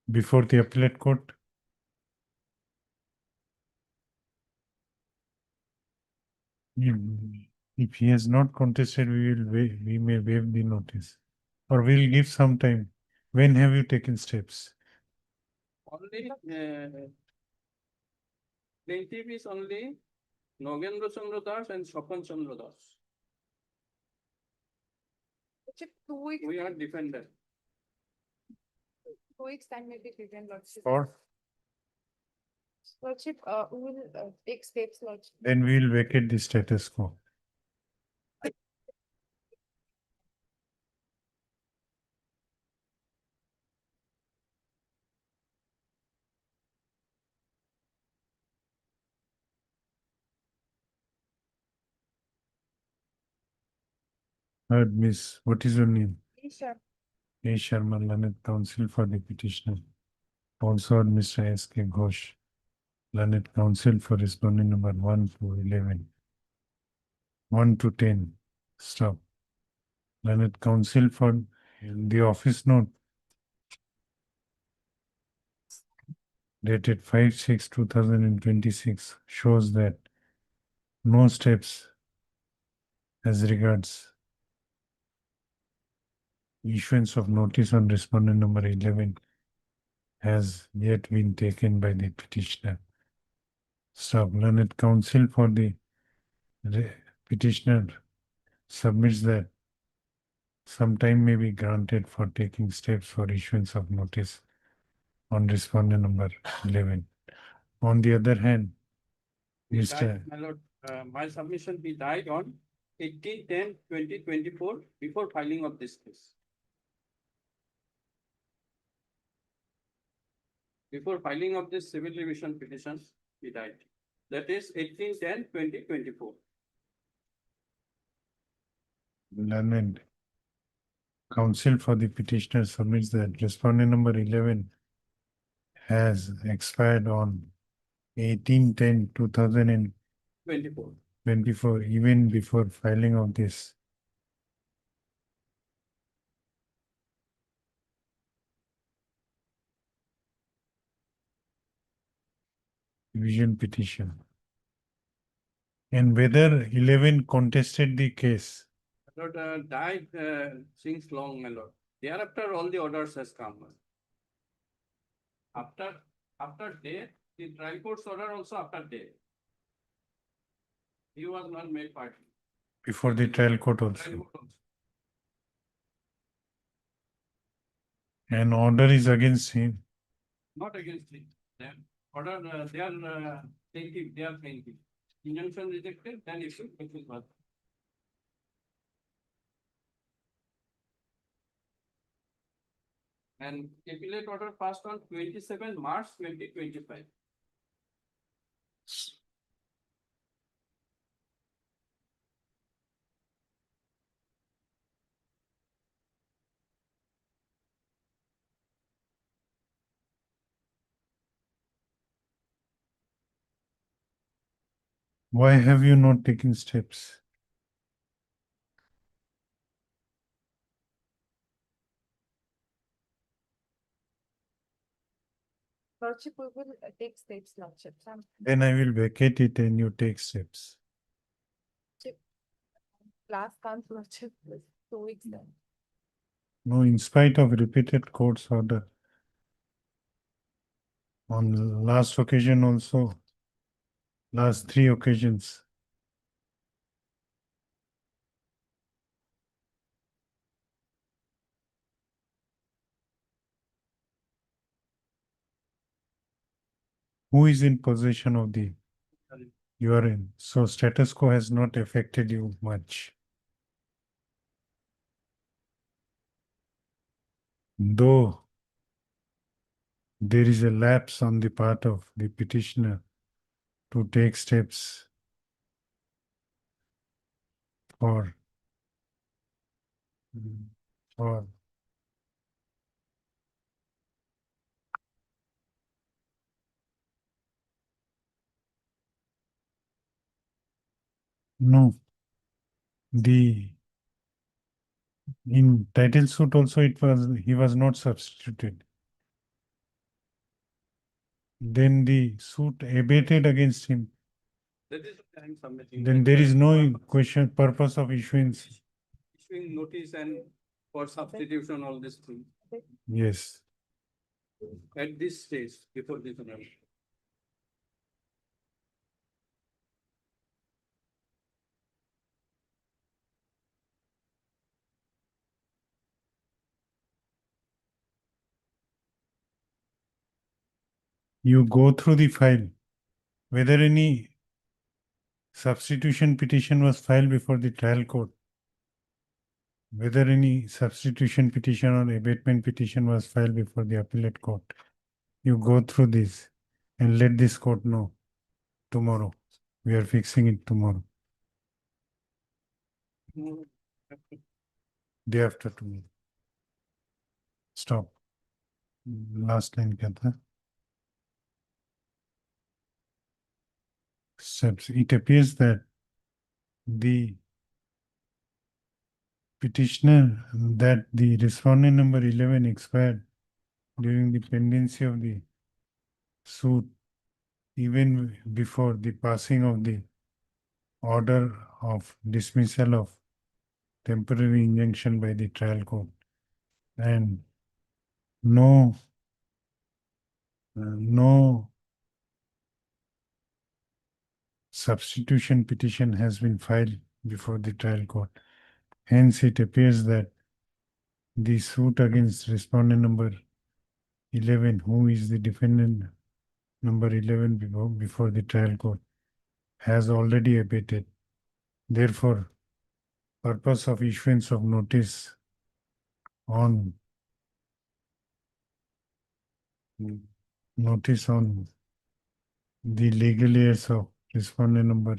Before the appellate court? If he has not contested, we may waive the notice. Or we'll give some time. When have you taken steps? Only plaintiff is only Nogendra Chandra Das and Swapan Chandra Das. Lordship, 2 weeks. We are defended. 2 weeks time may be given, Lordship. Or Lordship, we will take steps, Lordship. then we will vacate the status quo. Heard, Miss, what is your name? Isha. A. Sharma, learned counsel for the petitioner. Also heard Mr. S. K. Ghosh, learned counsel for respondent number 1 to 11. 1 to 10. Stop. Learned counsel for the office note dated 5/6/2026 shows that no steps as regards issuance of notice on respondent number 11 has yet been taken by the petitioner. Stop. Learned counsel for the petitioner submits that some time may be granted for taking steps for issuance of notice on respondent number 11. On the other hand, Mr. My lord, my submission be died on 18/10/2024 before filing of this case. Before filing of this civil revision petition, he died. That is 18/10/2024. Learned counsel for the petitioner submits that respondent number 11 has expired on 18/10/2024, even before filing of this revision petition. And whether 11 contested the case. Lord, died since long, my lord. Thereafter, all the orders has come. After death, the trial court's order also after death. He was not made party. Before the trial court Trial also. court also. An order is against him. Not against him. Then order, they are plaintiff, they are plaintiff. Injunction rejected, then issued, which is what. And appellate order passed on 27 March 2025. Why have you not taken steps? Lordship, we will take steps, Lordship. Then I will vacate it and you take steps. Last comes, Lordship, 2 weeks then. No, in spite of repeated court's order. On last occasion also, last 3 occasions. Who is in possession of the, you are in, so status quo has not affected you much. Though there is a lapse on the part of the petitioner to take steps for no, in title suit also he was not substituted. Then the suit abated against him. That is what I am submitting. Then that there is no purpose- question, purpose of issuance. Issuing notice and for substitution, all this thing, Yes. at this stage, before this amendment. You go through the file, whether any substitution petition was filed before the trial court, whether any substitution petition or abatement petition was filed before the appellate court. You go through this and let this court know tomorrow. We are fixing it tomorrow, day after tomorrow. Stop. Last line क्या था? Steps. It appears that the petitioner, that the respondent number 11 expired during the pendency of the suit, even before the passing of the order of dismissal of temporary injunction by the trial court, and no substitution petition has been filed before the trial court. Hence, it appears that the suit against respondent number 11, who is the defendant number 11 before the trial court, has already abated. Therefore, purpose of issuance of notice on the legal heirs of respondent number,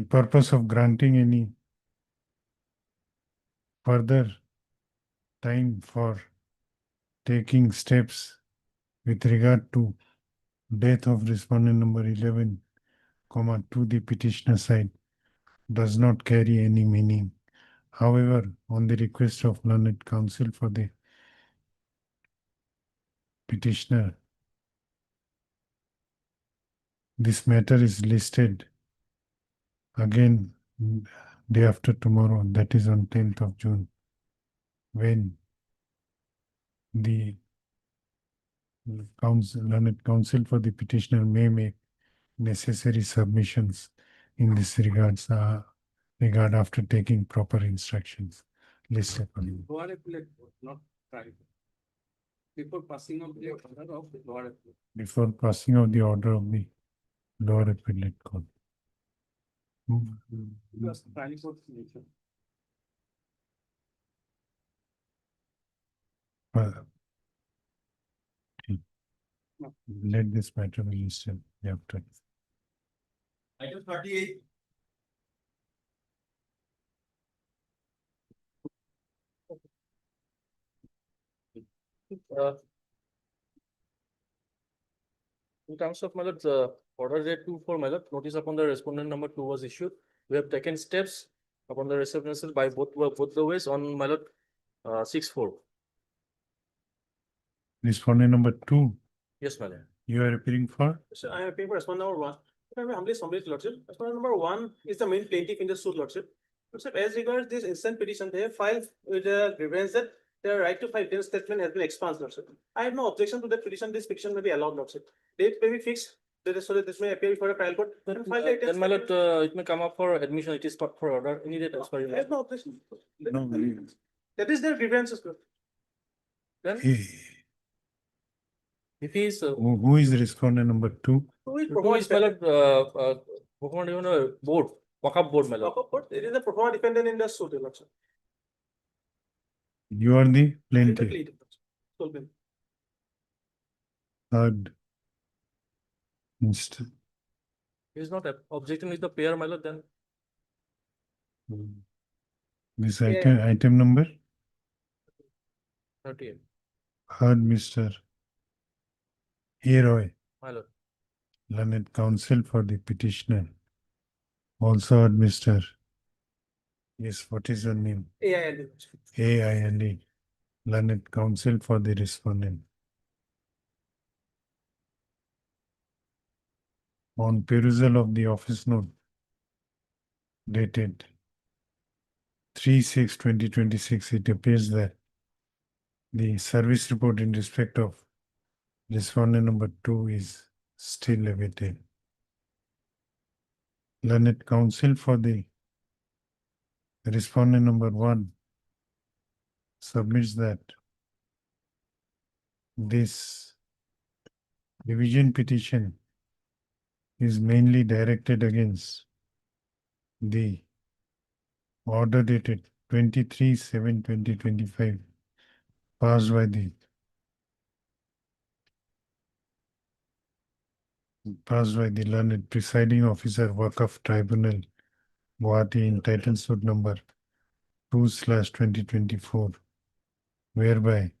purpose of granting any further time for taking steps with regard to death of respondent number 11, to the petitioner side does not carry any meaning. However, on the request of learned counsel for the petitioner, this matter is listed again day after tomorrow, that is on 10th of June, when the learned counsel for the petitioner may make necessary submissions in this regard after taking proper instructions listed on it. Lower appellate court, not trial. Before passing of the order of the lower appellate. Before passing of the order of the lower appellate court. Plus trial court signature. Let this matter be listed after. Item 38. In terms of my lord, order date 2/4, my lord, notice upon the respondent number 2 was issued. We have taken steps upon the acceptances by both the ways on my lord 6/4. Respondent number 2. Yes, my lord. You are appearing for? So I am appealing for respondent number one. If I may humbly submit, lordship, respondent number one is the main plaintiff in the suit, lordship. Lordship, as regards this instant petition, they have filed with a grievance that their right to file written statement has been expunged, lordship. I have no objection to that petition. This petition may be allowed, lordship. Date may be fixed, so that this may appear before a trial court. Then my lord, it may come up for admission. It is for order. Any date as per you. I have no objection. No. That is their grievances, lord. Then if he is Who is respondent number two? who is my lord, performed even a board, walk-up board, my lord. It is a performer dependent in the suit, lordship. You are the plaintiff. Third. Mr. He is not objecting with the pair, my lord, then. This Yeah. item number? 38, Heard Mr. A. Roy, my lord. learned counsel for the petitioner. Also heard Mr. Yes, what is your name? AIND, learned counsel for the respondent. On perusal of the office note dated 3/6/2026, it appears that the service report in respect of respondent number two is still awaited. Learned counsel for the respondent number one submits that this revision petition is mainly directed against the order dated 23/7/2025 passed by the learned presiding officer Waqf Tribunal Gauhati in title suit number 2/2024, whereby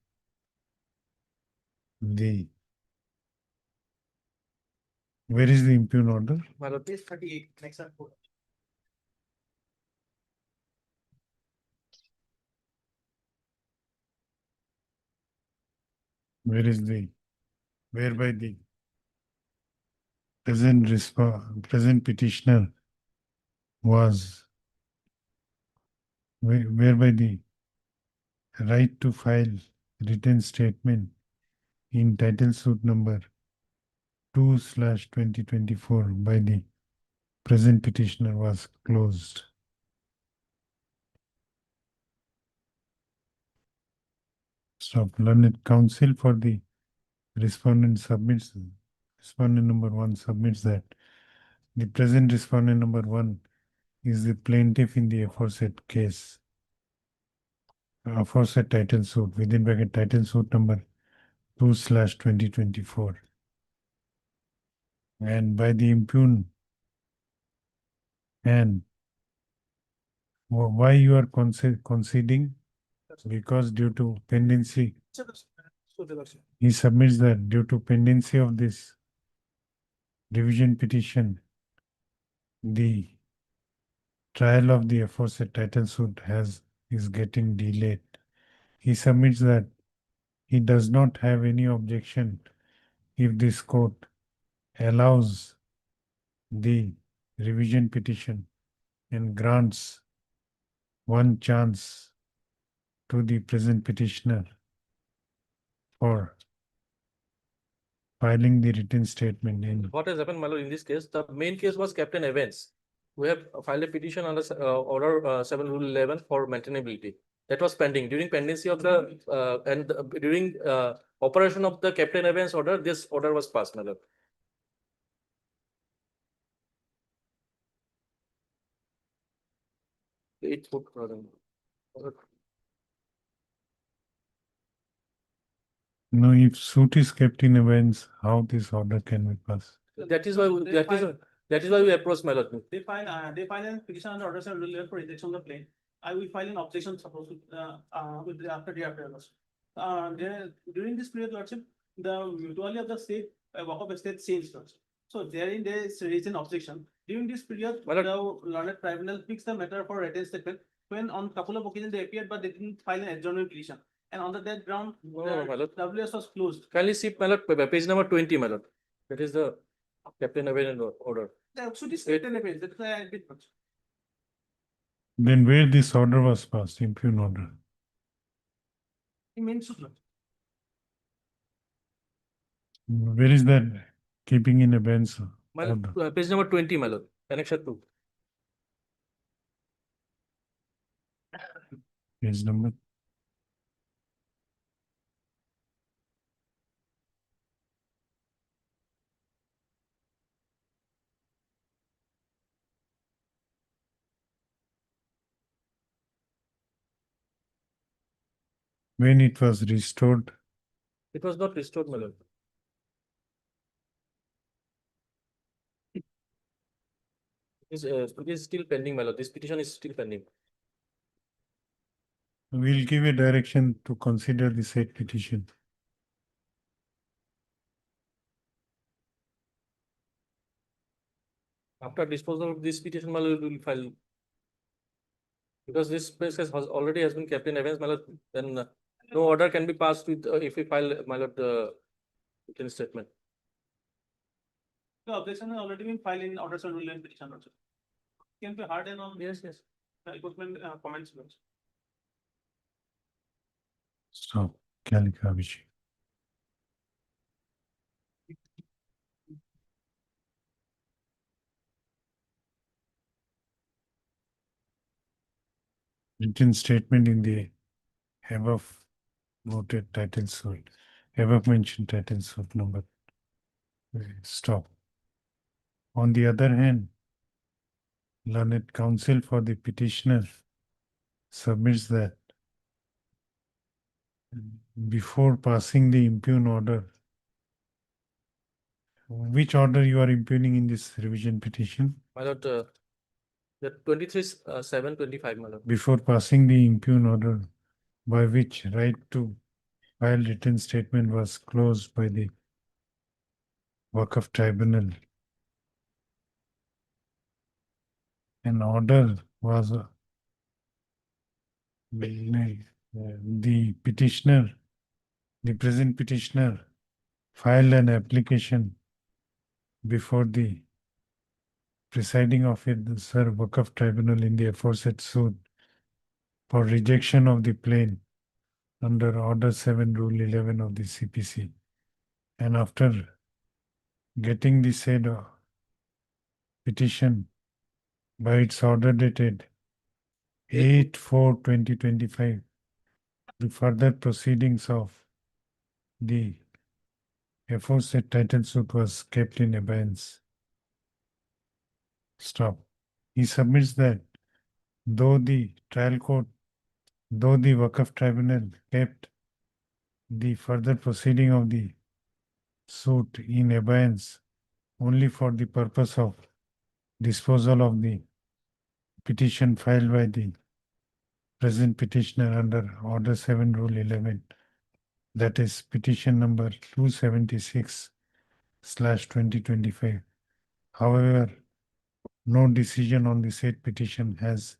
where is the impugn order? My lord, page 38, next up. Whereby the present petitioner was, whereby the right to file written statement in title suit number 2/2024 by the present petitioner was closed. Stop. Learned counsel for the respondent number one submits that the present respondent number one is the plaintiff in the aforesaid case, aforesaid title suit, within bracket title suit number 2/2024. And by the impugn, and why you are conceding? Because due to pendency, he submits that due to pendency of this revision petition, the trial of the aforesaid title suit is getting delayed. He submits that he does not have any objection if this court allows the revision petition and grants one chance to the present petitioner for filing the written statement in. What has happened, my lord, in this case, the main case was Captain Evans. We have filed a petition under order 7 rule 11 for maintainability. That was pending during pendency of the during operation of the Captain Evans order. This order was passed, my lord. 8 foot. No, if suit is kept in abeyance, how this order can be passed? That is why we approached, my lord. They file a petition under order 7 rule 11 for rejection of the claim. I will file an objection suppose with the after during this period, lordship, the mutuality of the state, work of state changed, lordship. So therein there is raised an objection. During this period, the learned tribunal fixed the matter for written statement when on couple of occasions they appeared, but they didn't file an adjournment petition. And on that ground, No, my lord. WS was closed. Kindly see, my lord, page number 20, my lord. That is the Captain Abandon order. That should be stated in the page. That's why I did not. Then where this order was passed, impugn order? He means to. Where is that keeping in abeyance My order? lord, page number 20, my lord, annexure 2. Page number. When it was restored, It was not restored, my lord. It is still pending, my lord. This petition is still pending. we'll give a direction to consider the said petition. After disposal of this petition, my lord, we will file. Because this place already has been kept in abeyance, my lord, then no order can be passed with, if we file, my lord, the written statement. The objection has already been filed in orders and rule and petition also. Can be hardened on. Yes, yes. Equipment comments. Also. Stop, Kalikavichi. Written statement in the above noted title suit, above mentioned title suit number. Stop. On the other hand, learned counsel for the petitioner submits that before passing the impugn order, which order you are impugning in this revision petition? My lord, the 23/7/25, my lord. Before passing the impugn order by which right to file written statement was closed by the Waqf Tribunal, an order was the petitioner, the present petitioner filed an application before the presiding officer Waqf Tribunal in the aforesaid suit for rejection of the plain under Order 7, Rule 11 of the CPC. And after getting the said petition by its order dated 8/4/2025, the further proceedings of the aforesaid title suit was kept in abeyance. Stop. He submits that though the Waqf Tribunal kept the further proceeding of the suit in abeyance only for the purpose of disposal of the petition filed by the present petitioner under Order 7, Rule 11, that is petition number 276/2025. However, no decision on the said petition has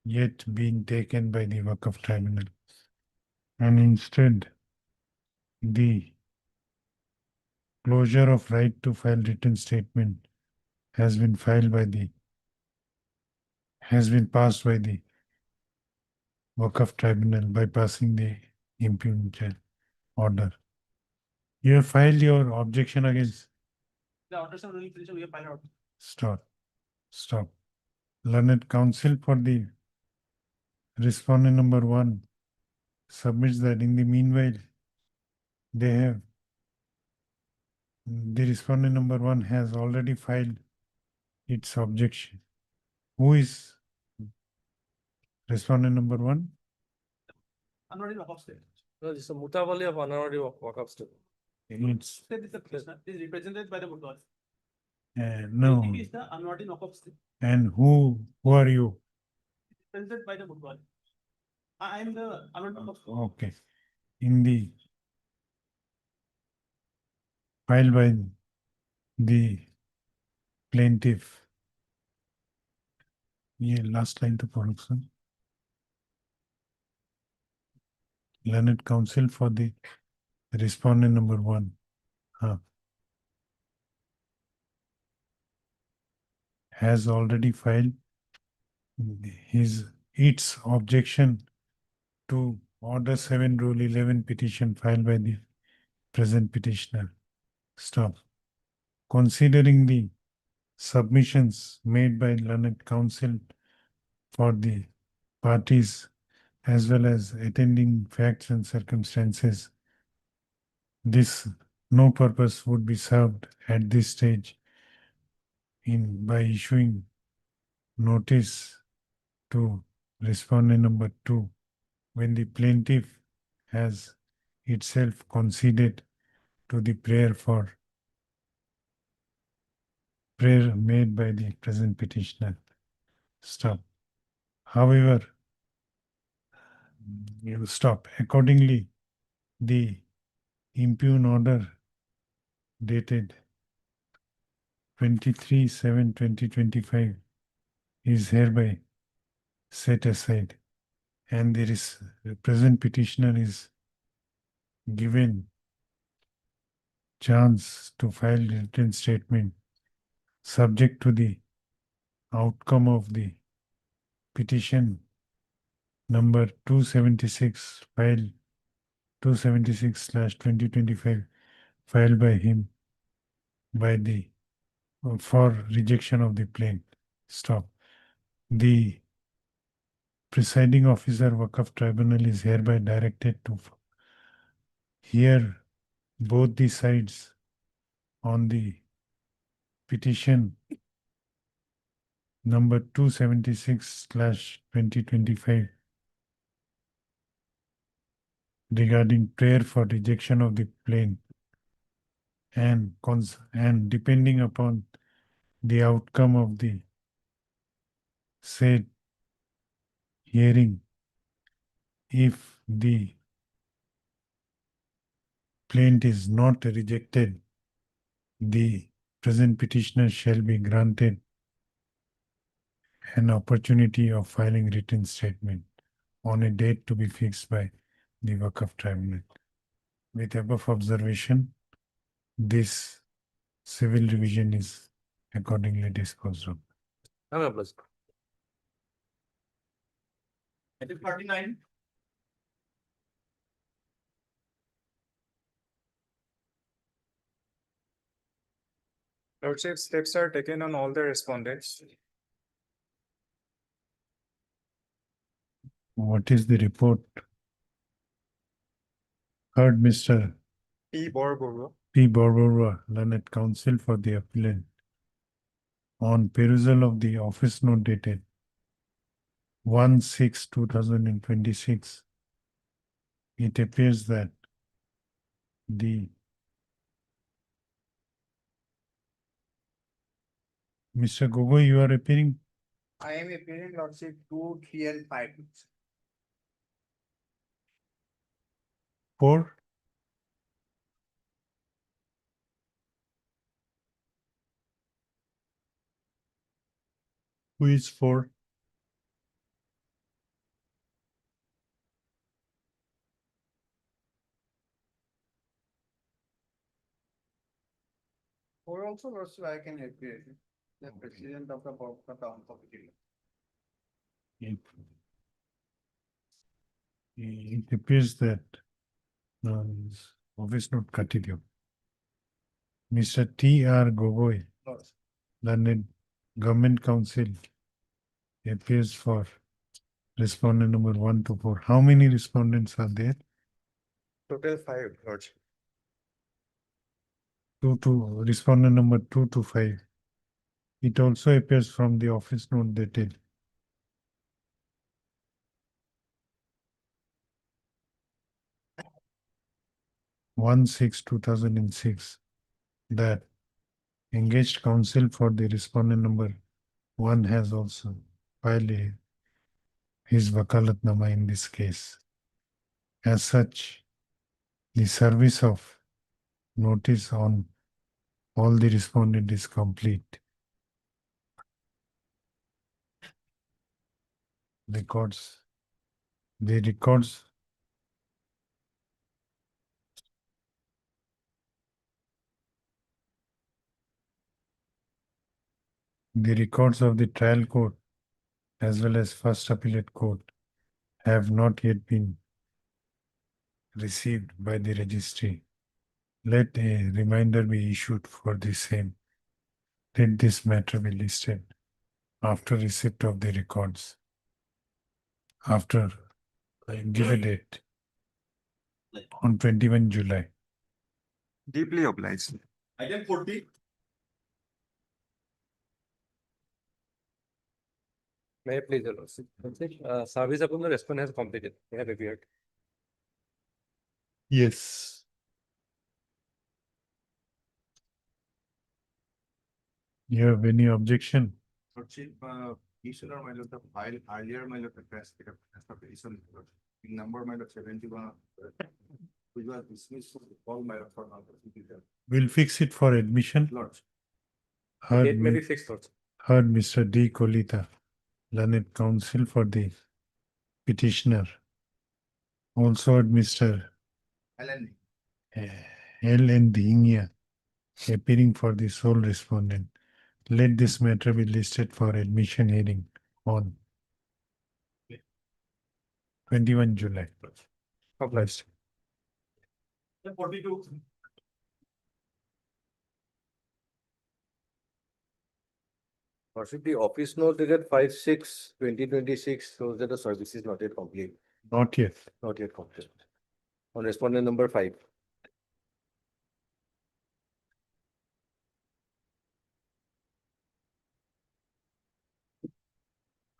yet been taken by the Waqf Tribunal, and instead the closure of right to file written statement has been passed by the Waqf Tribunal by passing the impugned order. You have filed your objection against. The orders and rule petition we have filed out. Stop. Learned counsel for the respondent number 1 submits that in the meanwhile the respondent number 1 has already filed its objection. Who is respondent number 1? Honorary Waqf State. No, this is a Mutawali of honorary Waqf State. It's State is the petitioner. It is represented by the Mutawali. no. It is the honorary Waqf State. And who are you? Represented by the Mutawali. I am the honorary Waqf State. Okay. In the filed by the plaintiff. Yeah, last line to production. learned counsel for the respondent number 1. Has already filed its objection to Order 7 Rule 11 petition filed by the present petitioner. Stop. Considering the submissions made by learned counsel for the parties as well as attending facts and circumstances, this no purpose would be served at this stage by issuing notice to respondent number 2 when the plaintiff has itself conceded to the prayer made by the present petitioner. Stop. However, you stop. Accordingly, the impugn order dated 23/7/2025 is hereby set aside, and the present petitioner is given chance to file written statement subject to the outcome of the petition number 276 filed 276/2025 filed by him for rejection of the plaint. Stop. The presiding officer Waqf Tribunal is hereby directed to hear both the sides on the petition number 276/2025 regarding prayer for rejection of the plaint, and depending upon the outcome of the said hearing, if the plaint is not rejected, the present petitioner shall be granted an opportunity of filing written statement on a date to be fixed by the Waqf Tribunal. With above observation, this civil revision is accordingly disposed of. Item 49. Lordship, steps are taken on all the respondents. What is the report? Heard Mr. P. Borboro. P. Borbora, learned counsel for the appellant. On perusal of the office note dated 1/6/2026, it appears that the Mr. Gogoi, you are appearing? I am appearing Lordship 2, 3 and 5. 4? Who is 4? Or also Lordship, I can appear, the president of the board of town committee. It appears that office note continue. Mr. T.R. Gogoi, learned government counsel, appears for respondent number 1 to 4. How many respondents are there? Total 5, Lordship. Respondent number 2 to 5. It also appears from the office note dated 1/6/2006 that engaged counsel for the respondent number 1 has also filed his wakalatnama in this case. As such, the service of notice on all the respondent is complete. The records The records of the trial court as well as first appellate court have not yet been received by the registry. Let a reminder be issued for the same. Let this matter be listed after receipt of the records. After, give a date on 21 July. Deeply obliged. Item 40. May I please, your lordship? Service upon the respondent has completed. They have appeared. Yes. You have any objection? Lordship, issue or my lord, the file earlier, my lord, the press, petition, number, my lord, 71, which was dismissed, all my lord, for now. We'll fix it for admission. Lord. Heard, Date may be fixed also. heard Mr. D. Kolita, learned counsel for the petitioner. Also heard Mr. Alan. L. N. Dingia, appearing for the sole respondent. Let this matter be listed for admission hearing on 21 July. Obliged. 42. Lordship, the office note dated 5/6/2026 shows that the service is not yet complete. Not yet. Not yet complete. On respondent number 5.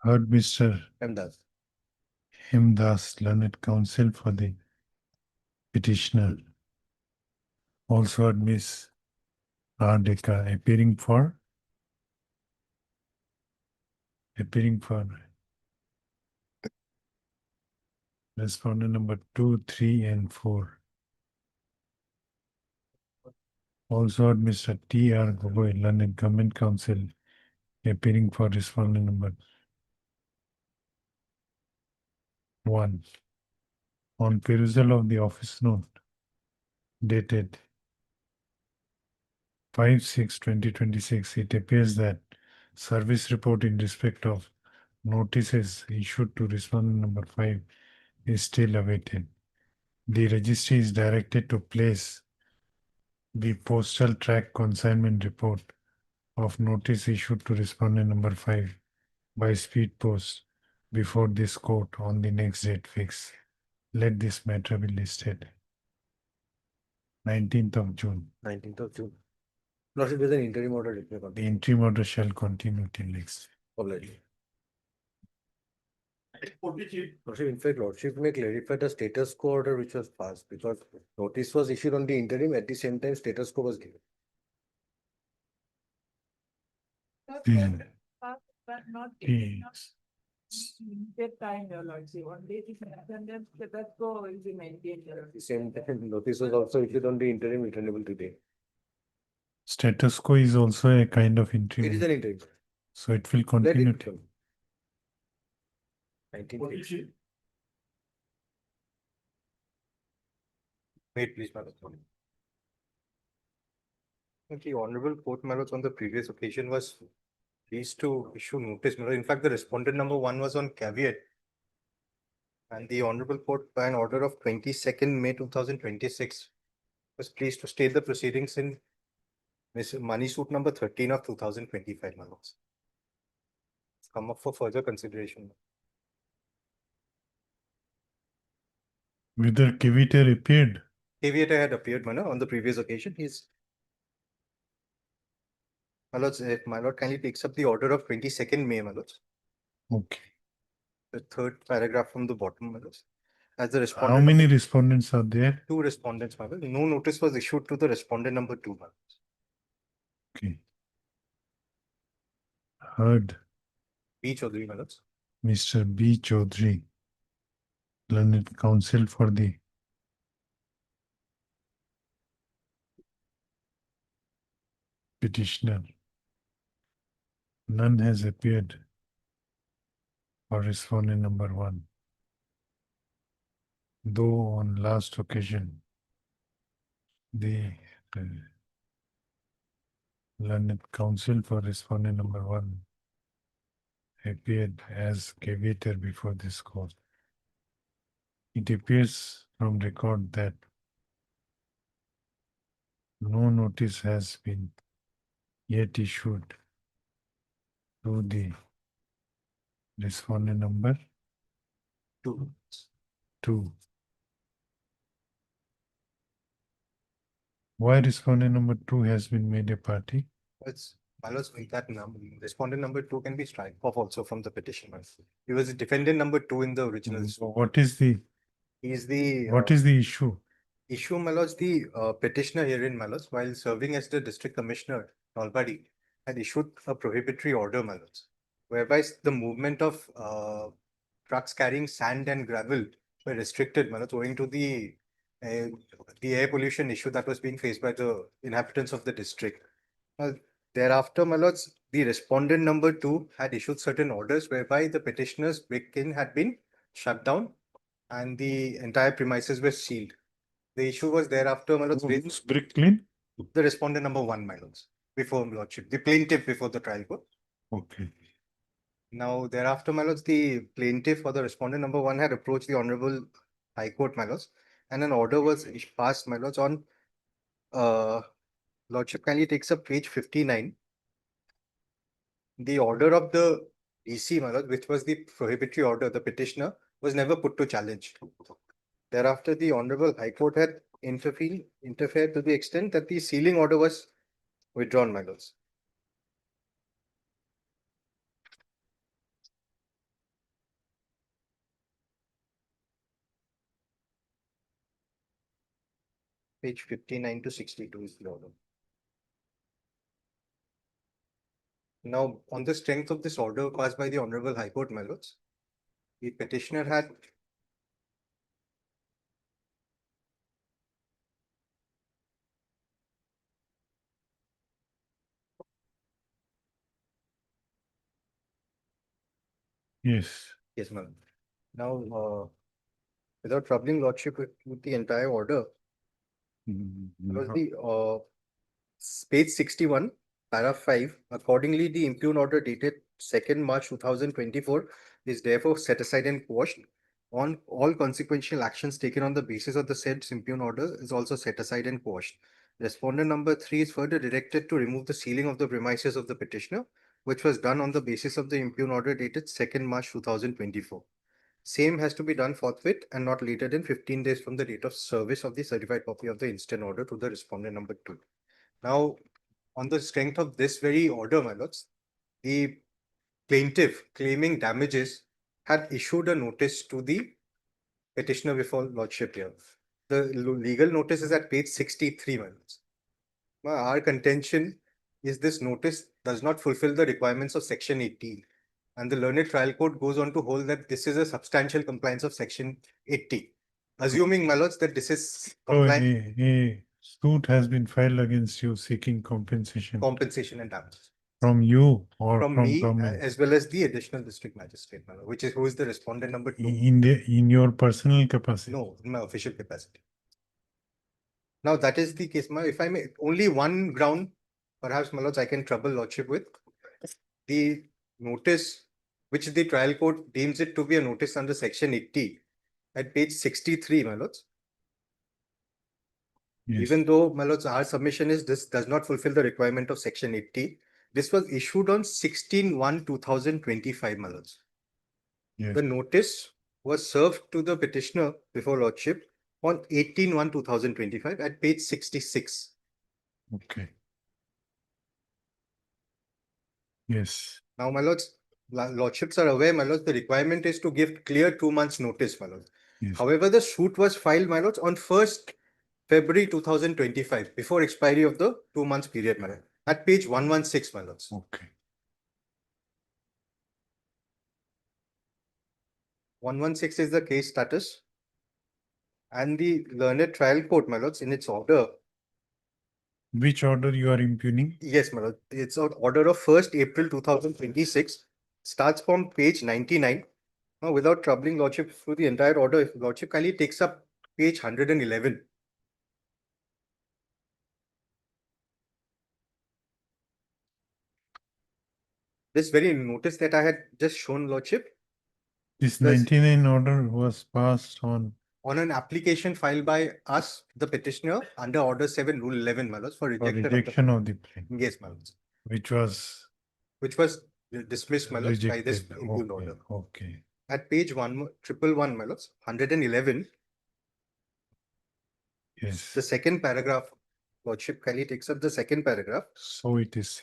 Heard Mr. Ahmedabad. Hemdas, learned counsel for the petitioner. Also heard Miss Ardeka, appearing for respondent number 2, 3, and 4. Also heard Mr. T. R. Gogoi, learned government counsel, appearing for respondent number 1. On perusal of the office note dated 5/6/2026, it appears that service report in respect of notices issued to respondent number 5 is still awaited. The registry is directed to place the postal track consignment report of notice issued to respondent number 5 by speed post before this court on the next date fixed. Let this matter be listed. 19th of June. 19th of June. Lordship, there's an interim order. The interim order shall continue till next. Obliged. Item 43. Lordship, in fact, Lordship may clarify the status quo order which was passed because notice was issued on the interim, at the same time status quo was given. But not. Yes. That time, your lordship, on this attendance, status quo will be maintained. Your At the same time, notice was also issued on the interim, returnable today. Status quo is also a kind of interim. It is an interim. So it will Let continue. it come. 19. Wait, please, Madam. The honorable court, my lords, on the previous occasion was pleased to issue notice. My lord. In fact, the respondent number 1 was on caveat. And the honorable court, by an order of 22nd May 2026, was pleased to state the proceedings in money suit number 13 of 2025, my lords. It's come up for further consideration. Whether Kiviter appeared? Caveat had appeared, my lord, on the previous occasion. He's my lords, my lord kindly takes up the order of 22nd May, my lords. Okay. The third paragraph from the bottom, my lords. As the How respondent. many respondents are there? 2 respondents, my lord. No notice was issued to the respondent number 2, my lords. Okay. Heard B. Chaudhary, my lords. Mr. B. Chaudhary, learned counsel for the petitioner. None has appeared for respondent number 1. Though on last occasion, the learned counsel for respondent number 1 appeared as caveator before this court. It appears from record that no notice has been yet issued to the respondent number 2. Why respondent number 2 has been made a party? It's with that number, respondent number 2 can be strike off also from the petition. He was defendant number 2 in the original. So what is the What is the issue? issue, Malos? The petitioner herein, Malos, while serving as the district commissioner, Nalbari, had issued a prohibitory order, Malos, whereby the movement of trucks carrying sand and gravel were restricted, Malos, owing to the air pollution issue that was being faced by the inhabitants of the district. Thereafter, Malos, the respondent number 2 had issued certain orders whereby the petitioner's brick-in had been shut down and the entire premises were sealed. The issue was thereafter, my lords, Who's brick-in? the respondent number 1, my lords, before lordship, the plaintiff before the trial court. Okay. Now, thereafter, my lords, the plaintiff or the respondent number 1 had approached the Honorable High Court, my lords, and an order was passed, my lords, on lordship kindly takes up page 59. The order of the DC, my lord, which was the prohibitory order, the petitioner was never put to challenge. Thereafter, the Honorable High Court had interfered to the extent that the sealing order was withdrawn, my lords. Page 59 to 62 is the order. Now, on the strength of this order passed by the Honorable High Court, my lords, the petitioner had Yes. Yes, ma'am. Now, without troubling lordship with the entire order, was the page 61, paragraph 5. Accordingly, the impugned order dated 2nd March 2024 is therefore set aside and quashed. On all consequential actions taken on the basis of the said impugned order is also set aside and quashed. Respondent number 3 is further directed to remove the sealing of the premises of the petitioner, which was done on the basis of the impugned order dated 2nd March 2024. Same has to be done forthwith and not later than 15 days from the date of service of the certified copy of the instant order to the respondent number 2. Now, on the strength of this very order, my lords, the plaintiff claiming damages had issued a notice to the petitioner before lordship here. The legal notice is at page 63, my lords. Our contention is this notice does not fulfill the requirements of section 18. And the learned trial court goes on to hold that this is a substantial compliance of section 80. Assuming, my lords, that this is compliant. A suit has been filed against you seeking compensation. Compensation and damages. From you or from me, as well as the additional district magistrate, which is who is the respondent number 2. In your personal capacity? No, in my official capacity. Now that is the case. If I may, only one ground, perhaps, my lords, I can trouble lordship with the notice, which the trial court deems it to be a notice under section 80 at page 63, my lords. Yes. Even though, my lords, our submission is this does not fulfill the requirement of section 80. This was issued on 16/1/2025, my lords. Yes. The notice was served to the petitioner before lordship on 18/1/2025 at page 66. Okay. Yes. Now, my lords, lordships are aware, my lords, the requirement is to give clear 2 months notice, my lords. Yes. However, the suit was filed, my lords, on 1st February 2025, before expiry of the 2 months period, my lord, at page 116, my lords. Okay. 116 is the case status. And the learned trial court, my lords, in its order. Which order you are impugning? Yes, my lord. It's an order of 1st April 2026. Starts from page 99. Now, without troubling lordship through the entire order, if lordship kindly takes up page 111. this very notice that I had just shown, Lordship, This Does- 99 order was passed on on an application filed by us, the petitioner, under Order 7, Rule 11, my lords, for for rejection of rejection of the claim, the, yes, my lords, which was which was dismissed, my lords, by this rejected. impugned Okay, order. okay. At page 111, my lords, 111, Yes, the second paragraph, Lordship kindly takes up the second paragraph. so it is.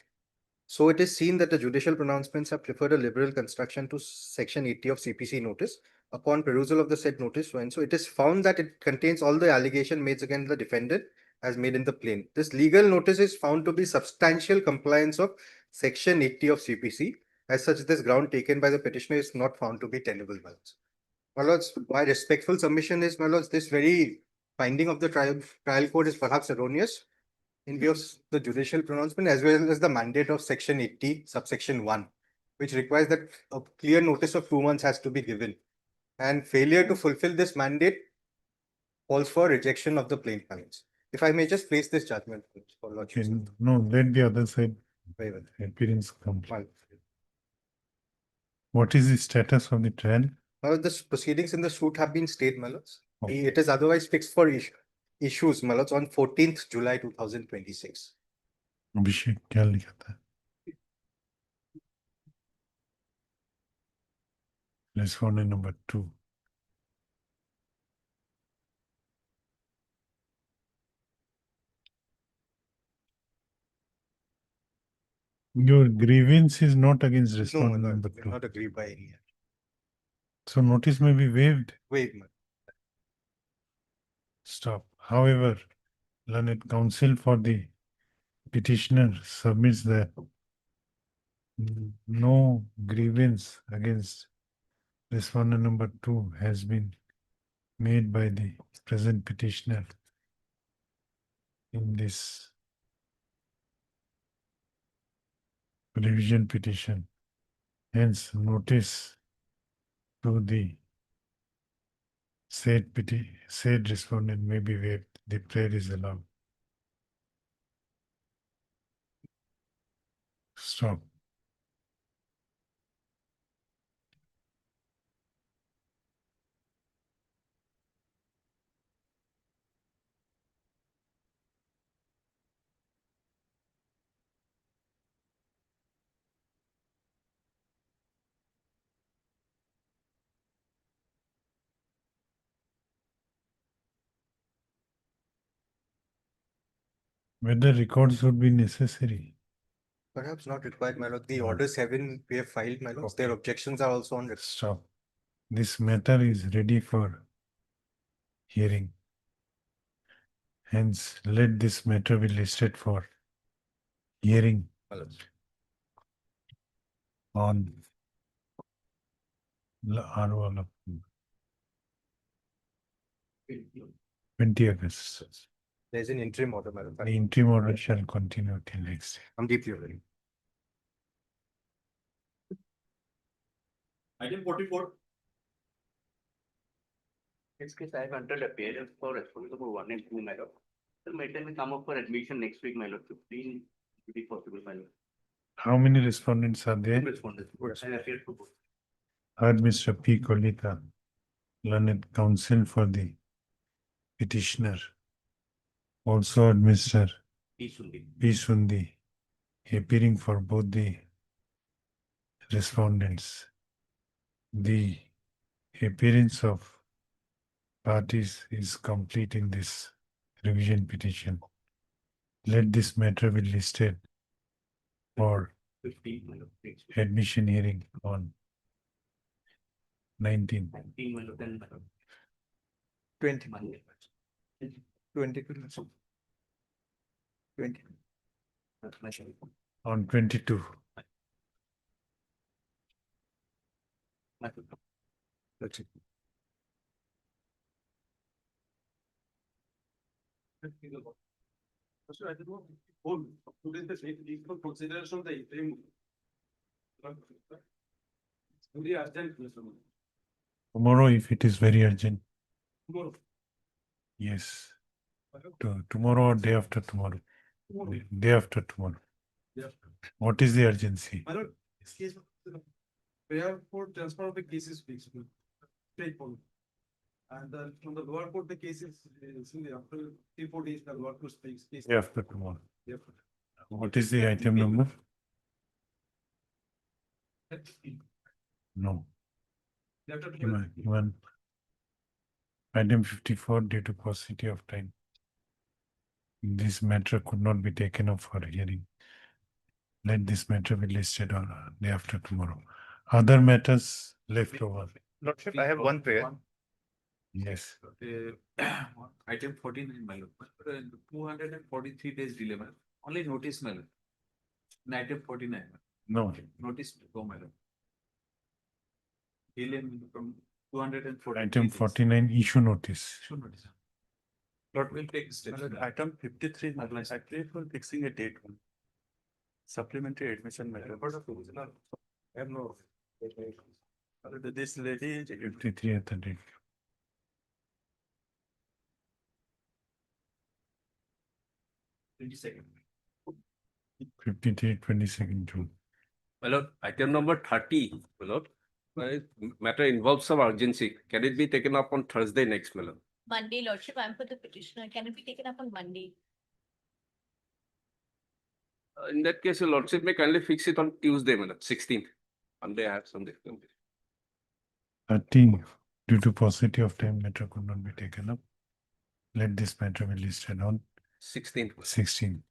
So it is seen that the judicial pronouncements have preferred a liberal construction to section 80 of CPC notice. Upon perusal of the said notice, and so it is found that it contains all the allegation made against the defendant as made in the plain. This legal notice is found to be substantial compliance of section 80 of CPC. As such, this ground taken by the petitioner is not found to be tenable, my lords. My lords, my respectful submission is, my lords, this very finding of the trial court is perhaps erroneous in view of the judicial pronouncement as well as the mandate of section 80 subsection 1, which requires that a clear notice of 2 months has to be given, and failure to fulfill this mandate calls for rejection of the plain claims. If I may just place this judgment for Lordship. Okay, no, let the other side Very well. appearance complete. Well, What is the status of the trial? the proceedings in the suit have been stayed, my lords. Okay. It is otherwise fixed for issues, my lords, on 14th July 2026. अभिषेक क्या लिखा था? Respondent number 2. Your grievance is not against No, my respondent lord, number we 2. not agreed by any. So notice may be waived. Wait, my Stop. However, learned counsel for the petitioner submits that no grievance against respondent number 2 has been made by the present petitioner in this revision petition. Hence, notice to the said respondent may be waived. The prayer is allowed. Stop. Whether records would be necessary. Perhaps not required, my lord. The order 7 we have filed, my lords. Their objections are also on record. Stop. This matter is ready for hearing. Hence, let this matter be listed for hearing My lords. on RO of 20 August. There is an interim order, my lord. The interim order shall continue till next day. I'm deeply aware. Item 44. This case, I have entered appearance for respondent number 1 and 2, my lord. The matter will come up for admission next week, my lord. 15 will be possible, my lord. How many respondents are there? Respondents. I appear for both. Heard Mr. P. Kolita, learned counsel for the petitioner. Also heard Mr. P. Sundi. P. Sundi, appearing for both the respondents. The appearance of parties is complete in this revision petition. Let this matter be listed for 15, my lord. Next week. admission hearing on 19th. 19, my lord, then, my lord. 20. Monday. 22. 20. That's my schedule. On 22. My lord. That's it. So I don't know, hold, today's the date, equal consideration of the interim. Very urgent, Mr. Mohan. Tomorrow, if it is very urgent, Tomorrow. yes. Tomorrow or day after tomorrow. Tomorrow. Day after tomorrow. Yeah. What is the urgency? My lord, this case, prayer for transfer of the case is fixed, straightforward. And then from the lower court, the case is simply after 3-4 days, the lower court speaks. Case. Day after tomorrow. Yeah. What is the item number? No. Even item 54 due to paucity of time. This matter could not be taken up for hearing. Let this matter be listed on day after tomorrow. Other matters left over. Lordship, I have one prayer. Yes. Item 49, my lord. 243 days delay, my lord. Only notice, my lord. In item 49. No. Notice, go, my lord. Delay from 240. Item 49 issue notice. Issue notice. Lord will take steps. Item 53, I pray for fixing a date. Supplementary admission matter. I have no. This lady. 53 at the date. Second. 53, 22nd June. My lord, item number 30, my lord. My matter involves some urgency. Can it be taken up on Thursday next, my lord? Monday, Lordship, I'm for the petitioner. Can it be taken up on Monday? In that case, your lordship may kindly fix it on Tuesday, my lord, 16th. Monday I have something. 13, due to paucity of time, matter could not be taken up. Let this matter be listed on 16th. 16.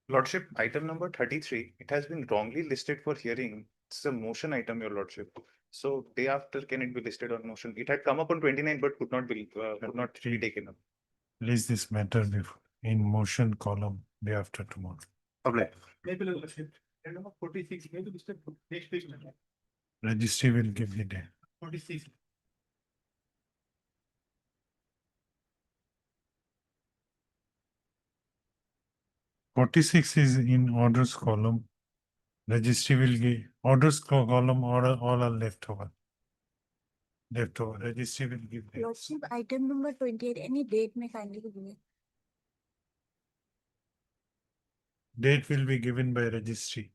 Lordship, item number 33, it has been wrongly listed for hearing. It's a motion item, your lordship. So day after, can it be listed on motion? It had come up on 29, but could not be taken up. List this matter in motion column day after tomorrow. Okay. Maybe Lordship. And number 46, maybe listed next week. Registry will give the day. 46. Forty-six is in orders column. Registry will give orders column, all are left over. Left over. Registry will give. the- Lordship, item number 28, any date may kindly give me. Date will be given by registry.